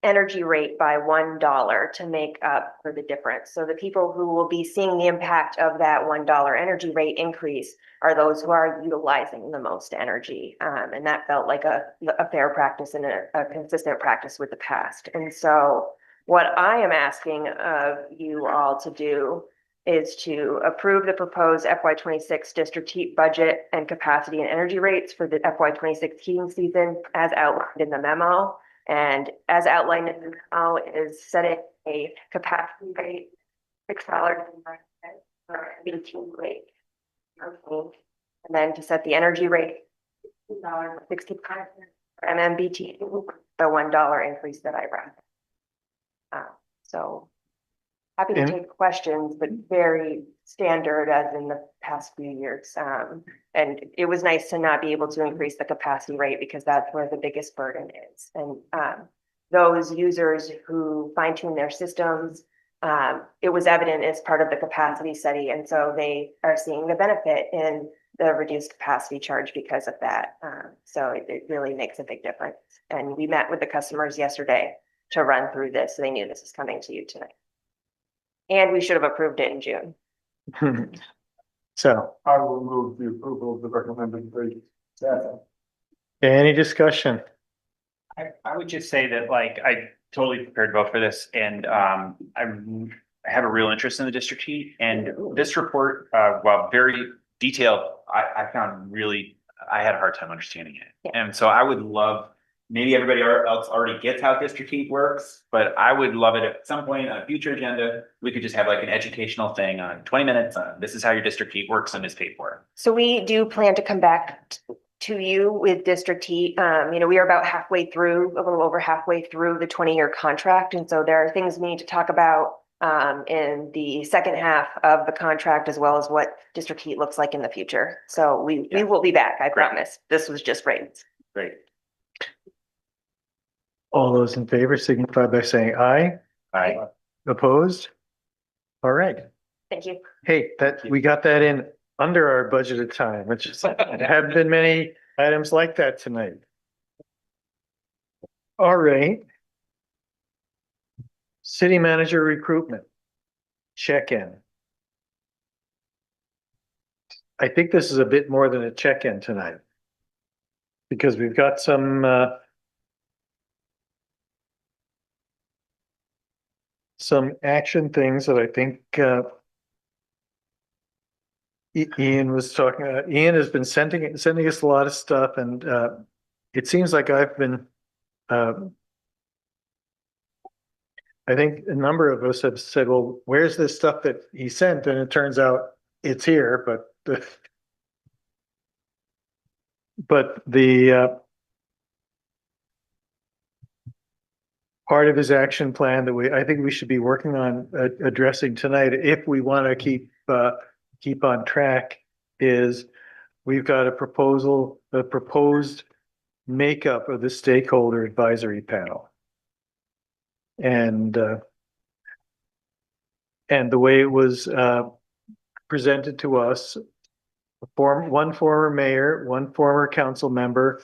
energy rate by $1 to make up for the difference. So the people who will be seeing the impact of that $1 energy rate increase are those who are utilizing the most energy. And that felt like a fair practice and a consistent practice with the past. And so what I am asking of you all to do is to approve the proposed FY 26 district heat budget and capacity and energy rates for the FY 26 heating season as outlined in the memo. And as outlined in the memo is setting a capacity rate, $6 for BT rate. And then to set the energy rate, $2.65 for MMBT, the $1 increase that I read. So happy to take questions, but very standard as in the past few years. And it was nice to not be able to increase the capacity rate because that's where the biggest burden is. And those users who fine tune their systems, it was evident as part of the capacity study. And so they are seeing the benefit in the reduced capacity charge because of that. So it really makes a big difference. And we met with the customers yesterday to run through this. So they knew this is coming to you tonight. And we should have approved it in June. So, I will move the approval of the recommended rate. any discussion? I would just say that like I totally prepared to vote for this, and I have a real interest in the district heat, and this report, while very detailed, I found really, I had a hard time understanding it. Yeah. And so I would love, maybe everybody else already gets how district heat works, but I would love it if at some point on a future agenda, we could just have like an educational thing on 20 minutes on this is how your district heat works and is paid for. So we do plan to come back to you with district heat. We are about halfway through, a little over halfway through the 20-year contract. And so there are things we need to talk about in the second half of the contract, as well as what district heat looks like in the future. So we will be back, I promise. This was just rates. Great. All those in favor signify by saying aye. Aye. Opposed? All right. Thank you. Hey, we got that in under our budgeted time, which is, there haven't been many items like that tonight. All right. City manager recruitment. Check-in. I think this is a bit more than a check-in tonight. Because we've got some action things that I think Ian was talking about. Ian has been sending us a lot of stuff, and it seems like I've been I think a number of us have said, well, where's this stuff that he sent? And it turns out it's here, but the part of his action plan that I think we should be working on addressing tonight, if we want to keep on track, is we've got a proposed makeup of the stakeholder advisory panel. And the way it was presented to us, one former mayor, one former council member,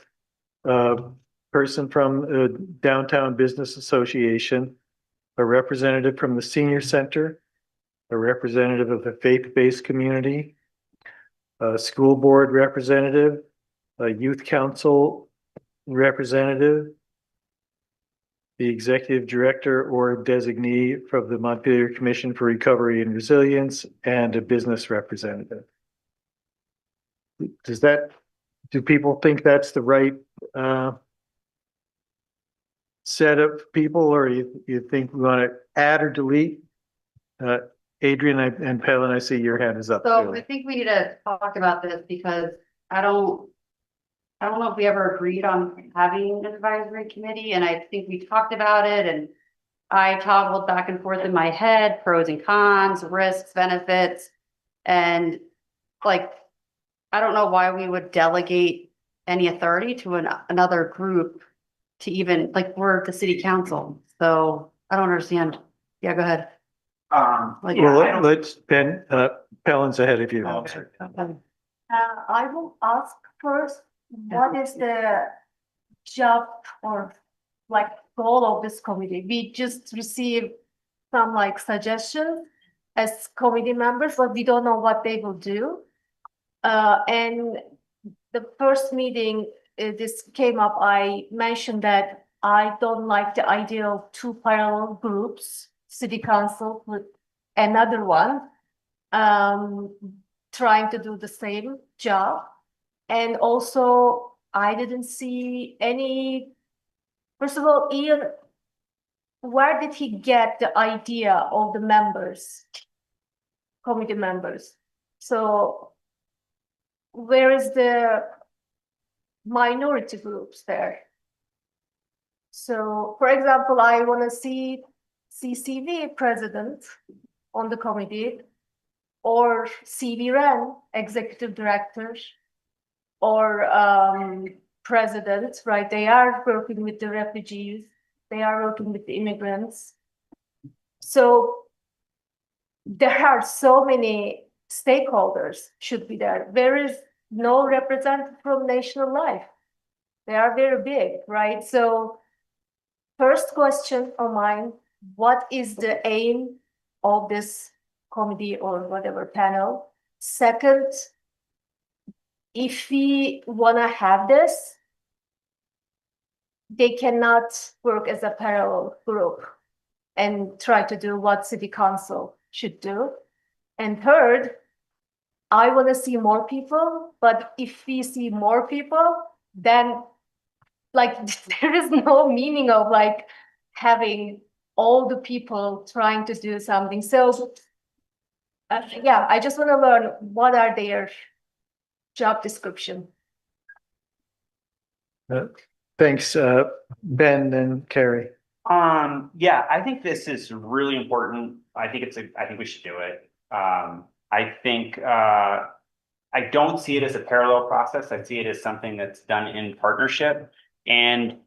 person from the Downtown Business Association, a representative from the senior center, a representative of the faith-based community, a school board representative, a youth council representative, the executive director or designee from the Montpelier Commission for Recovery and Resilience, and a business representative. Do people think that's the right set of people, or you think we want to add or delete? Adrian and Pelin, I see your hand is up. So too. I think we need to talk about this because I don't know if we ever agreed on having an advisory committee, and I think we talked about it, and I toggled back and forth in my head, pros and cons, risks, benefits, and like, I don't know why we would delegate any authority to another group to even, like, we're the city council, so I don't understand. Yeah, go ahead. Well, let's Ben, Pelin's ahead of you. I will ask first, what is the job or like goal of this committee? We just received some like suggestions as committee members, but we don't know what they will do. And the first meeting, this came up, I mentioned that I don't like the idea of two parallel groups, city council with another one, trying to do the same job. And also, I didn't see any, first of all, Ian, where did he get the idea of the members, committee members? So where is the minority groups there? So, for example, I want to see CCV president on the committee, or CV Ren, executive director, or president, right? They are working with the refugees, they are working with the immigrants. So there are so many stakeholders should be there. There is no representative from national life. They are very big, right? So first question of mine, what is the aim of this committee or whatever panel? Second, if we want to have this, they cannot work as a parallel group and try to do what city council should do. And third, I want to see more people, but if we see more people, then like there is no meaning of like having all the people trying to do something. So yeah, I just want to learn what are their job description. Thanks, Ben and Carrie. Yeah, I think this is really important. I think we should do it. I think I don't see it as a parallel process. I see it as something that's done in partnership. And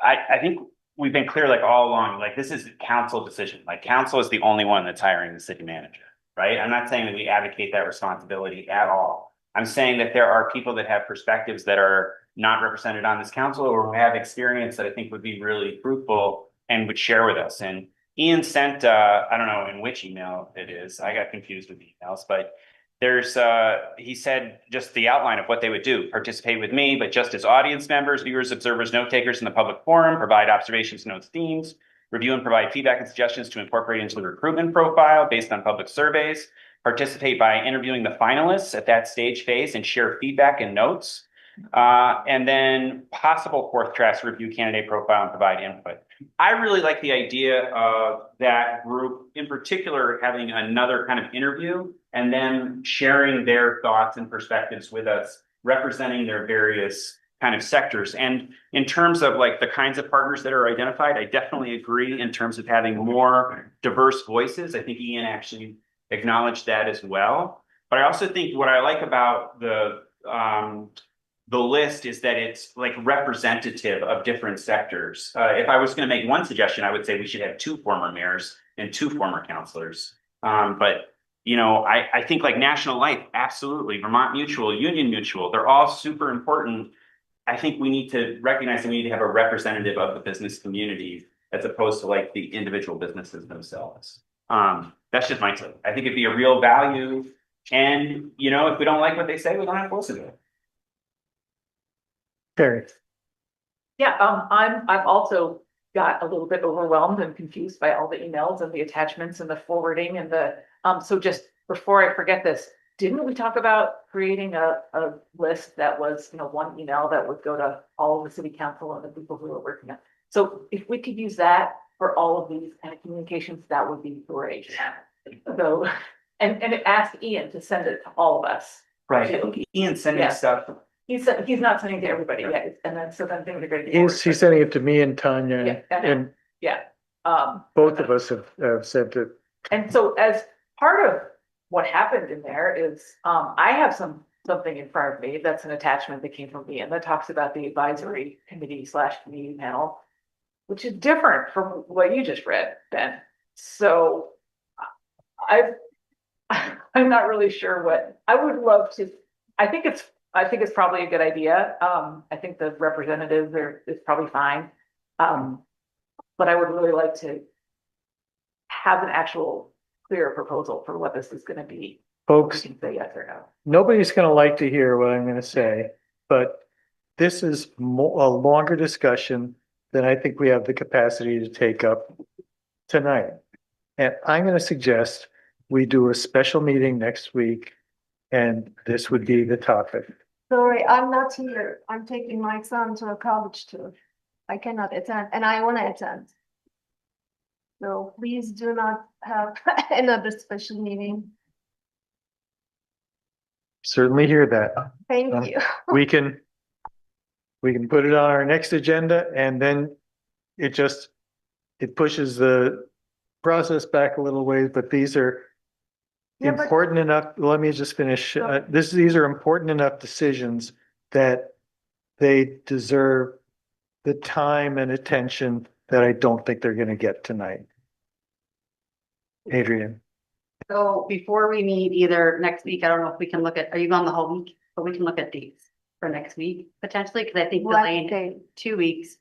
I think we've been clear like all along, like this is a council decision. Like council is the only one that's hiring the city manager, right? I'm not saying that we advocate that responsibility at all. I'm saying that there are people that have perspectives that are not represented on this council or who have experience that I think would be really fruitful and would share with us. And Ian sent, I don't know in which email it is. I got confused with the emails, but there's, he said just the outline of what they would do: participate with me, but just as audience members, viewers, observers, note takers in the public forum, provide observations, notes, themes, review and provide feedback and suggestions to incorporate into the recruitment profile based on public surveys, participate by interviewing the finalists at that stage phase and share feedback and notes. And then possible fourth tracks review candidate profile and provide input. I really like the idea of that group, in particular, having another kind of interview and then sharing their thoughts and perspectives with us, representing their various kind of sectors. And in terms of like the kinds of partners that are identified, I definitely agree in terms of having more diverse voices. I think Ian actually acknowledged that as well. But I also think what I like about the list is that it's like representative of different sectors. If I was going to make one suggestion, I would say we should have 2 former mayors and 2 former councilors. But you know, I think like National Life, absolutely, Vermont Mutual, Union Mutual, they're all super important. I think we need to recognize that we need to have a representative of the business community as opposed to like the individual businesses themselves. That's just my take. I think it'd be a real value. And, you know, if we don't like what they say, we don't have to listen to it. Carrie. Yeah, I've also got a little bit overwhelmed and confused by all the emails and the attachments and the forwarding and the, so just before I forget this, didn't we talk about creating a list that was, you know, one email that would go to all of the city council and the people who are working on? So if we could use that for all of these kind of communications, that would be great. So, and ask Ian to send it to all of us. Right. Ian sending stuff. He's not sending to everybody yet, and then so then things are going to. He's sending it to me and Tanya, and both of us have sent it. And so as part of what happened in there is, I have something in front of me that's an attachment that came from me, and that talks about the advisory committee / committee panel, which is different from what you just read, Ben. So I'm not really sure what I would love to. I think it's probably a good idea. I think the representatives is probably fine. But I would really like to have an actual clear proposal for what this is going to be. Folks, We can say yes or no. nobody's going to like to hear what I'm going to say, but this is a longer discussion than I think we have the capacity to take up tonight. And I'm going to suggest we do a special meeting next week, and this would be the topic. Sorry, I'm not here. I'm taking my son to a college tour. I cannot attend, and I want to attend. So please do not have another special meeting. Certainly hear that. Thank you. We can put it on our next agenda, and then it pushes the process back a little ways, but these are important enough. Let me just finish. These are important enough decisions that they deserve the time and attention that I don't think they're going to get tonight. Adrian. So before we meet either next week, I don't know if we can look at, are you gone the whole week? But we can look at dates for next week potentially, because I think delaying 2 weeks.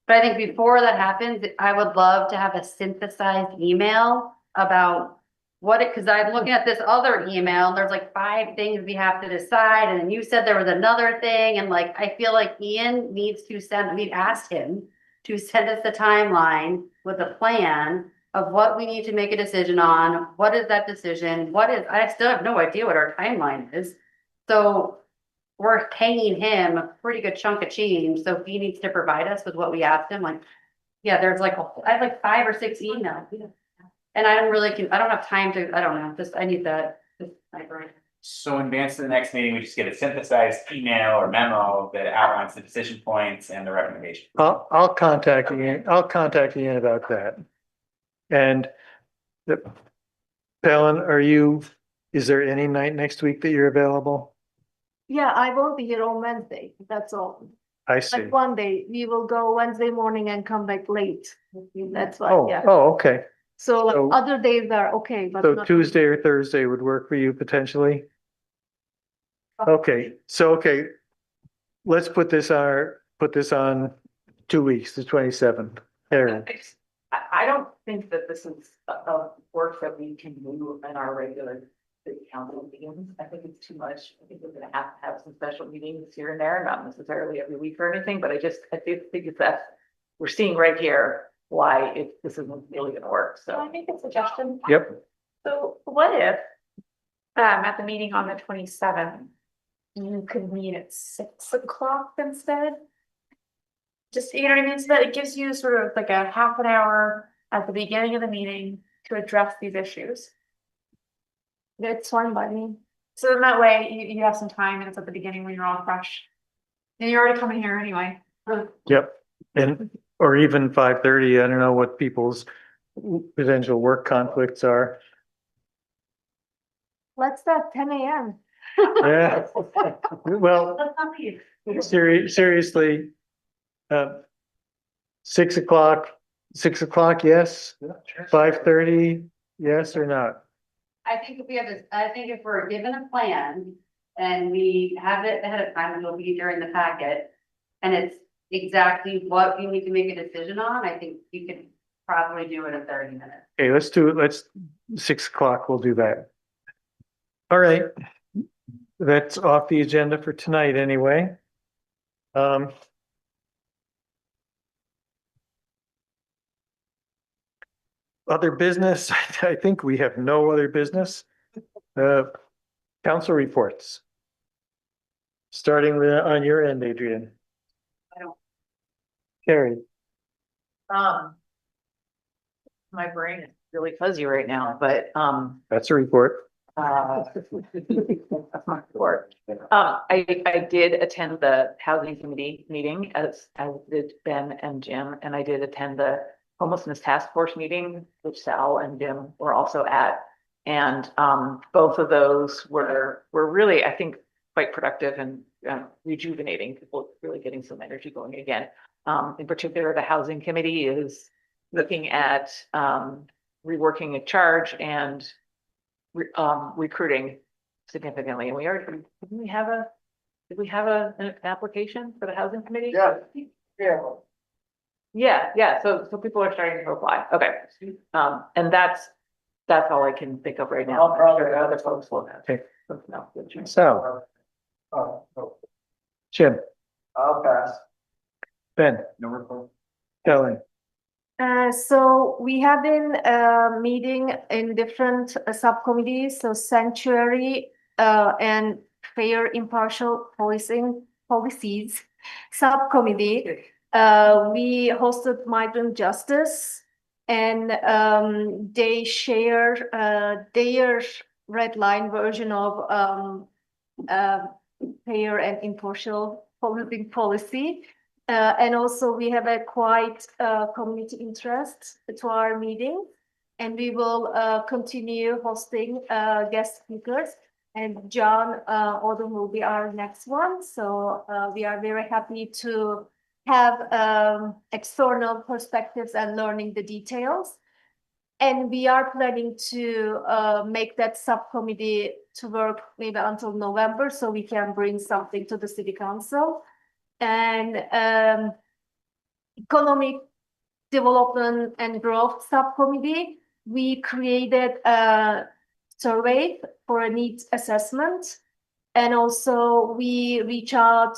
But I think before that happens, I would love to have a synthesized email about what it, because I'm looking at this other email and there's like 5 things we have to decide. And then you said there was another thing. And like, I feel like Ian needs to we've asked him to send us the timeline with a plan of what we need to make a decision on. What is that decision? I still have no idea what our timeline is. So we're paying him a pretty good chunk of change. So he needs to provide us with what we asked him. Like, yeah, there's like, I have like 5 or 6 emails. And I don't have time to, I don't know, I need that. So in advance to the next meeting, we just get a synthesized email or memo that outlines the decision points and the recommendation. I'll contact Ian. I'll contact Ian about that. And Palin, is there any night next week that you're available? Yeah, I won't be here on Wednesday. That's all. I see. Like one day, we will go Wednesday morning and come back late. That's why, Oh, yeah. oh, okay. So So- other days are okay, but So not. Tuesday or Thursday would work for you potentially? Okay, so, let's put this on 2 weeks, the 27th. Aaron, I don't think that this is a work that we can do in our regular city council meetings. I think it's too much. I think we're gonna have to have some special meetings here and there, not necessarily every week or anything, but I do think it's that we're seeing right here why this isn't really gonna work, So I so. make a suggestion. yep, So what if, at the meeting on the 27th, you could meet at 6 o'clock instead? Just, you know what I mean? So that it gives you sort of like a half an hour at the beginning of the meeting to address these issues. It's fine by me. So then that way you have some time and it's at the beginning when you're all fresh. And you're already coming here anyway. yep. And, or even 5:30, I don't know what people's potential work conflicts are. Let's start 10 a.m. Yeah, well, Let's not leave. seriously, 6 o'clock, yes, 5:30, yes or not? I think if we have this, I think if we're given a plan and we have it ahead of time, and it'll be during the packet. And it's exactly what we need to make a decision on, I think you could probably do it in 30 minutes. Okay, let's do it, 6 o'clock, we'll do that. All right. That's off the agenda for tonight anyway. Other business, I think we have no other business. Council reports. Starting with, on your end, Adrian. I don't- Carrie, My brain is really fuzzy right now, but, that's a report. That's my report. I did attend the housing committee meeting as did Ben and Jim, and I did attend the homelessness task force meeting, which Sal and Jim were also at. And both of those were really, I think, quite productive and rejuvenating. People really getting some energy going again. In particular, the housing committee is looking at reworking a charge and recruiting significantly, and did we have an application for the housing committee? Yeah, so people are starting to apply, okay. And that's all I can think of right now. I'm sure other folks will have. Okay. something else to choose. So, Jim, I'll pass. Ben, No report. Helen, So we have been meeting in different subcommittees, so sanctuary and fair impartial policies subcommittee. We hosted migrant justice and they share their red line version of fair and impartial policing policy. And also we have a quite community interest to our meeting, and we will continue hosting guest speakers. And John Odom will be our next one. So we are very happy to have external perspectives and learning the details. And we are planning to make that subcommittee to work maybe until November, so we can bring something to the city council. And economic development and growth subcommittee, we created a survey for a needs assessment. And also we reach out,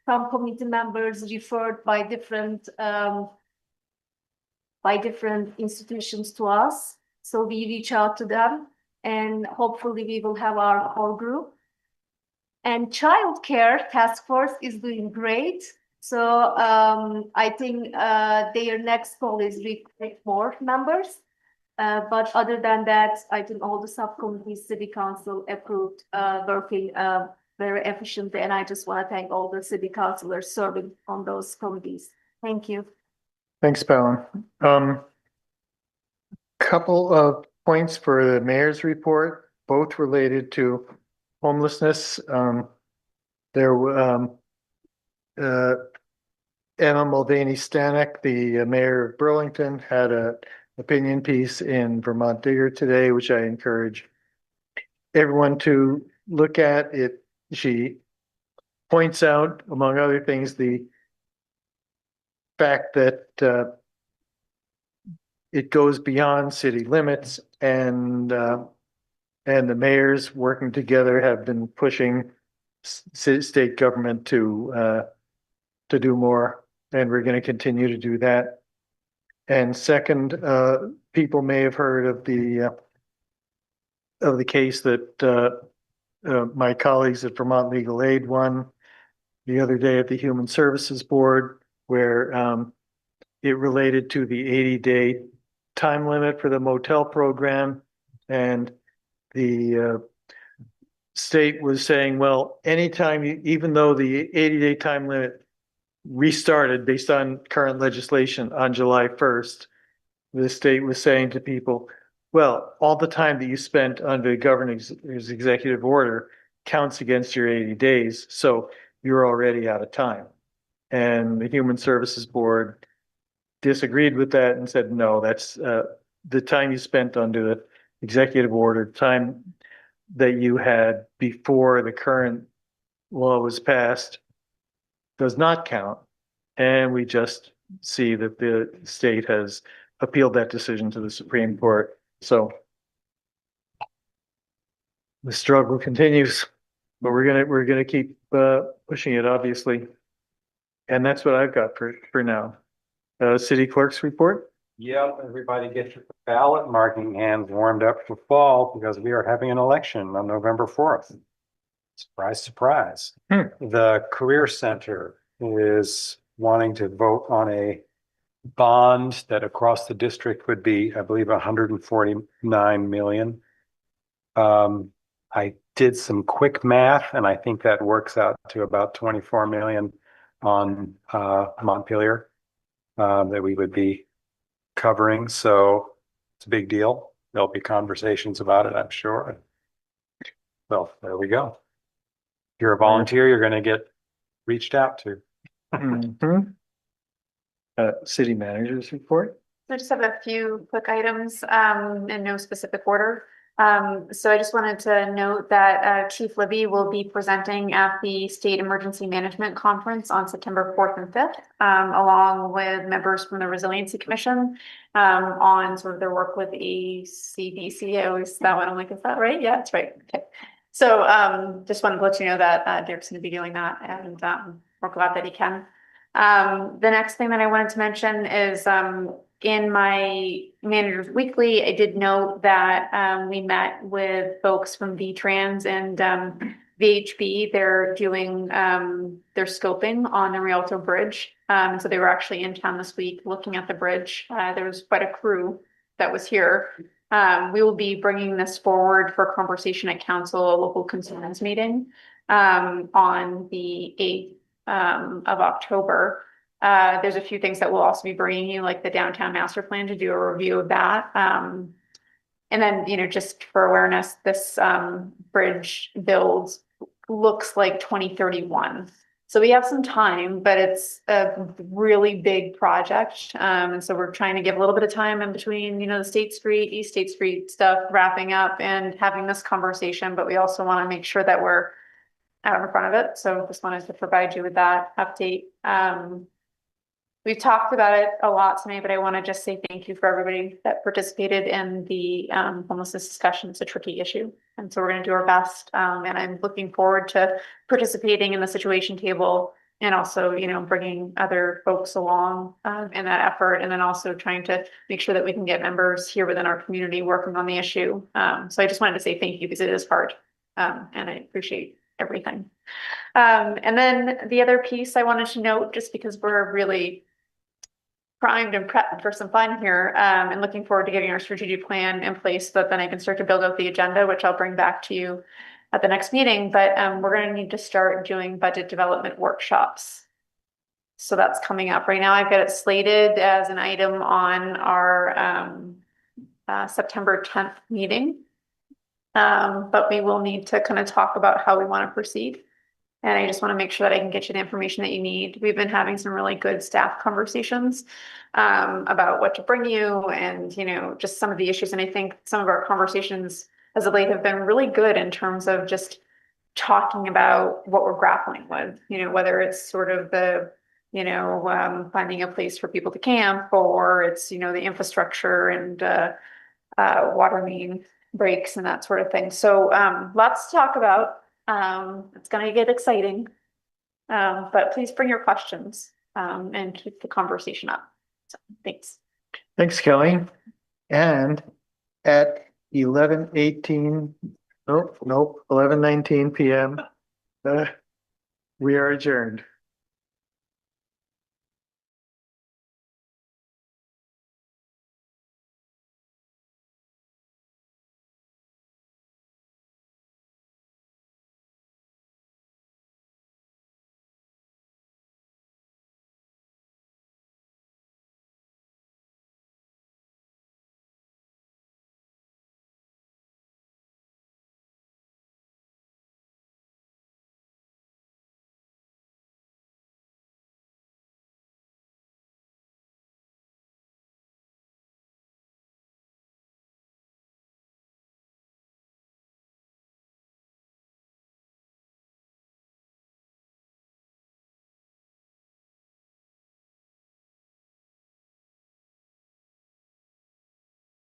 some committee members referred by different institutions to us. So we reach out to them and hopefully we will have our core group. And childcare task force is doing great. So I think their next goal is recruit more members. But other than that, I think all the subcommittees, city council approved, working very efficiently. And I just want to thank all the city councilors serving on those committees. Thank you. thanks, Palin. Couple of points for the mayor's report, both related to homelessness. Emma Mulvaney Stanek, the mayor of Burlington, had an opinion piece in Vermont Digger today, which I encourage everyone to look at. She points out, among other things, the fact that it goes beyond city limits, and the mayors working together have been pushing state government to do more, and we're going to continue to do that. And second, people may have heard of the case that my colleagues at Vermont Legal Aid won the other day at the Human Services Board, where it related to the 80-day time limit for the motel program. And the state was saying, well, anytime, even though the 80-day time limit restarted based on current legislation on July 1st, the state was saying to people, well, all the time that you spent under the governor's executive order counts against your 80 days. So you're already out of time. And the Human Services Board disagreed with that and said, no, that's the time you spent under the executive order, time that you had before the current law was passed, does not count. And we just see that the state has appealed that decision to the Supreme Court. So the struggle continues, but we're gonna keep pushing it, obviously. And that's what I've got for now. City clerk's report. Yep, everybody get your ballot marking hands warmed up for fall because we are having an election on November 4th. Surprise, surprise. The Career Center is wanting to vote on a bond that across the district would be, I believe, 149 million. I did some quick math and I think that works out to about 24 million on Montpelier that we would be covering. So it's a big deal. There'll be conversations about it, I'm sure. So there we go. If you're a volunteer, you're going to get reached out to. City manager's report. I just have a few quick items in no specific order. So I just wanted to note that Chief Libby will be presenting at the State Emergency Management Conference on September 4th and 5th, along with members from the Resiliency Commission on sort of their work with ACDC. I always that one. I'm like, is that right? Yeah, that's right. Okay. So just wanted to let you know that Derek's going to be doing that, and we're glad that he can. The next thing that I wanted to mention is in my manager's weekly, I did note that we met with folks from VTrans and VHB. They're doing their scoping on the Rialto Bridge. So they were actually in town this week looking at the bridge. There was quite a crew that was here. We will be bringing this forward for conversation at council, a local concerns meeting on the 8th of October. There's a few things that we'll also be bringing you, like the downtown master plan, to do a review of that. And then, just for awareness, this bridge build looks like 2031. So we have some time, but it's a really big project. And so we're trying to give a little bit of time in between, the State Street, East State Street stuff wrapping up and having this conversation, but we also want to make sure that we're out in front of it. So just wanted to provide you with that update. We've talked about it a lot tonight, but I want to just say thank you for everybody that participated in the homelessness discussion. It's a tricky issue. And so we're going to do our best. And I'm looking forward to participating in the situation table and also, bringing other folks along in that effort. And then also trying to make sure that we can get members here within our community working on the issue. So I just wanted to say thank you because it is hard. And I appreciate everything. And then the other piece I wanted to note, just because we're really primed and prepped for some fun here, and looking forward to getting our strategic plan in place so that then I can start to build out the agenda, which I'll bring back to you at the next meeting. But we're going to need to start doing budget development workshops. So that's coming up right now. I've got it slated as an item on our September 10th meeting. But we will need to kind of talk about how we want to proceed. And I just want to make sure that I can get you the information that you need. We've been having some really good staff conversations about what to bring you and, just some of the issues. And I think some of our conversations as of late have been really good in terms of just talking about what we're grappling with, whether it's sort of the, finding a place for people to camp, or it's, the infrastructure and, water main breaks and that sort of thing. So, lots to talk about. It's gonna get exciting. But please bring your questions, and keep the conversation up. So, thanks. Thanks, Kelly. And at 11:18, nope, 11:19 PM, we are adjourned.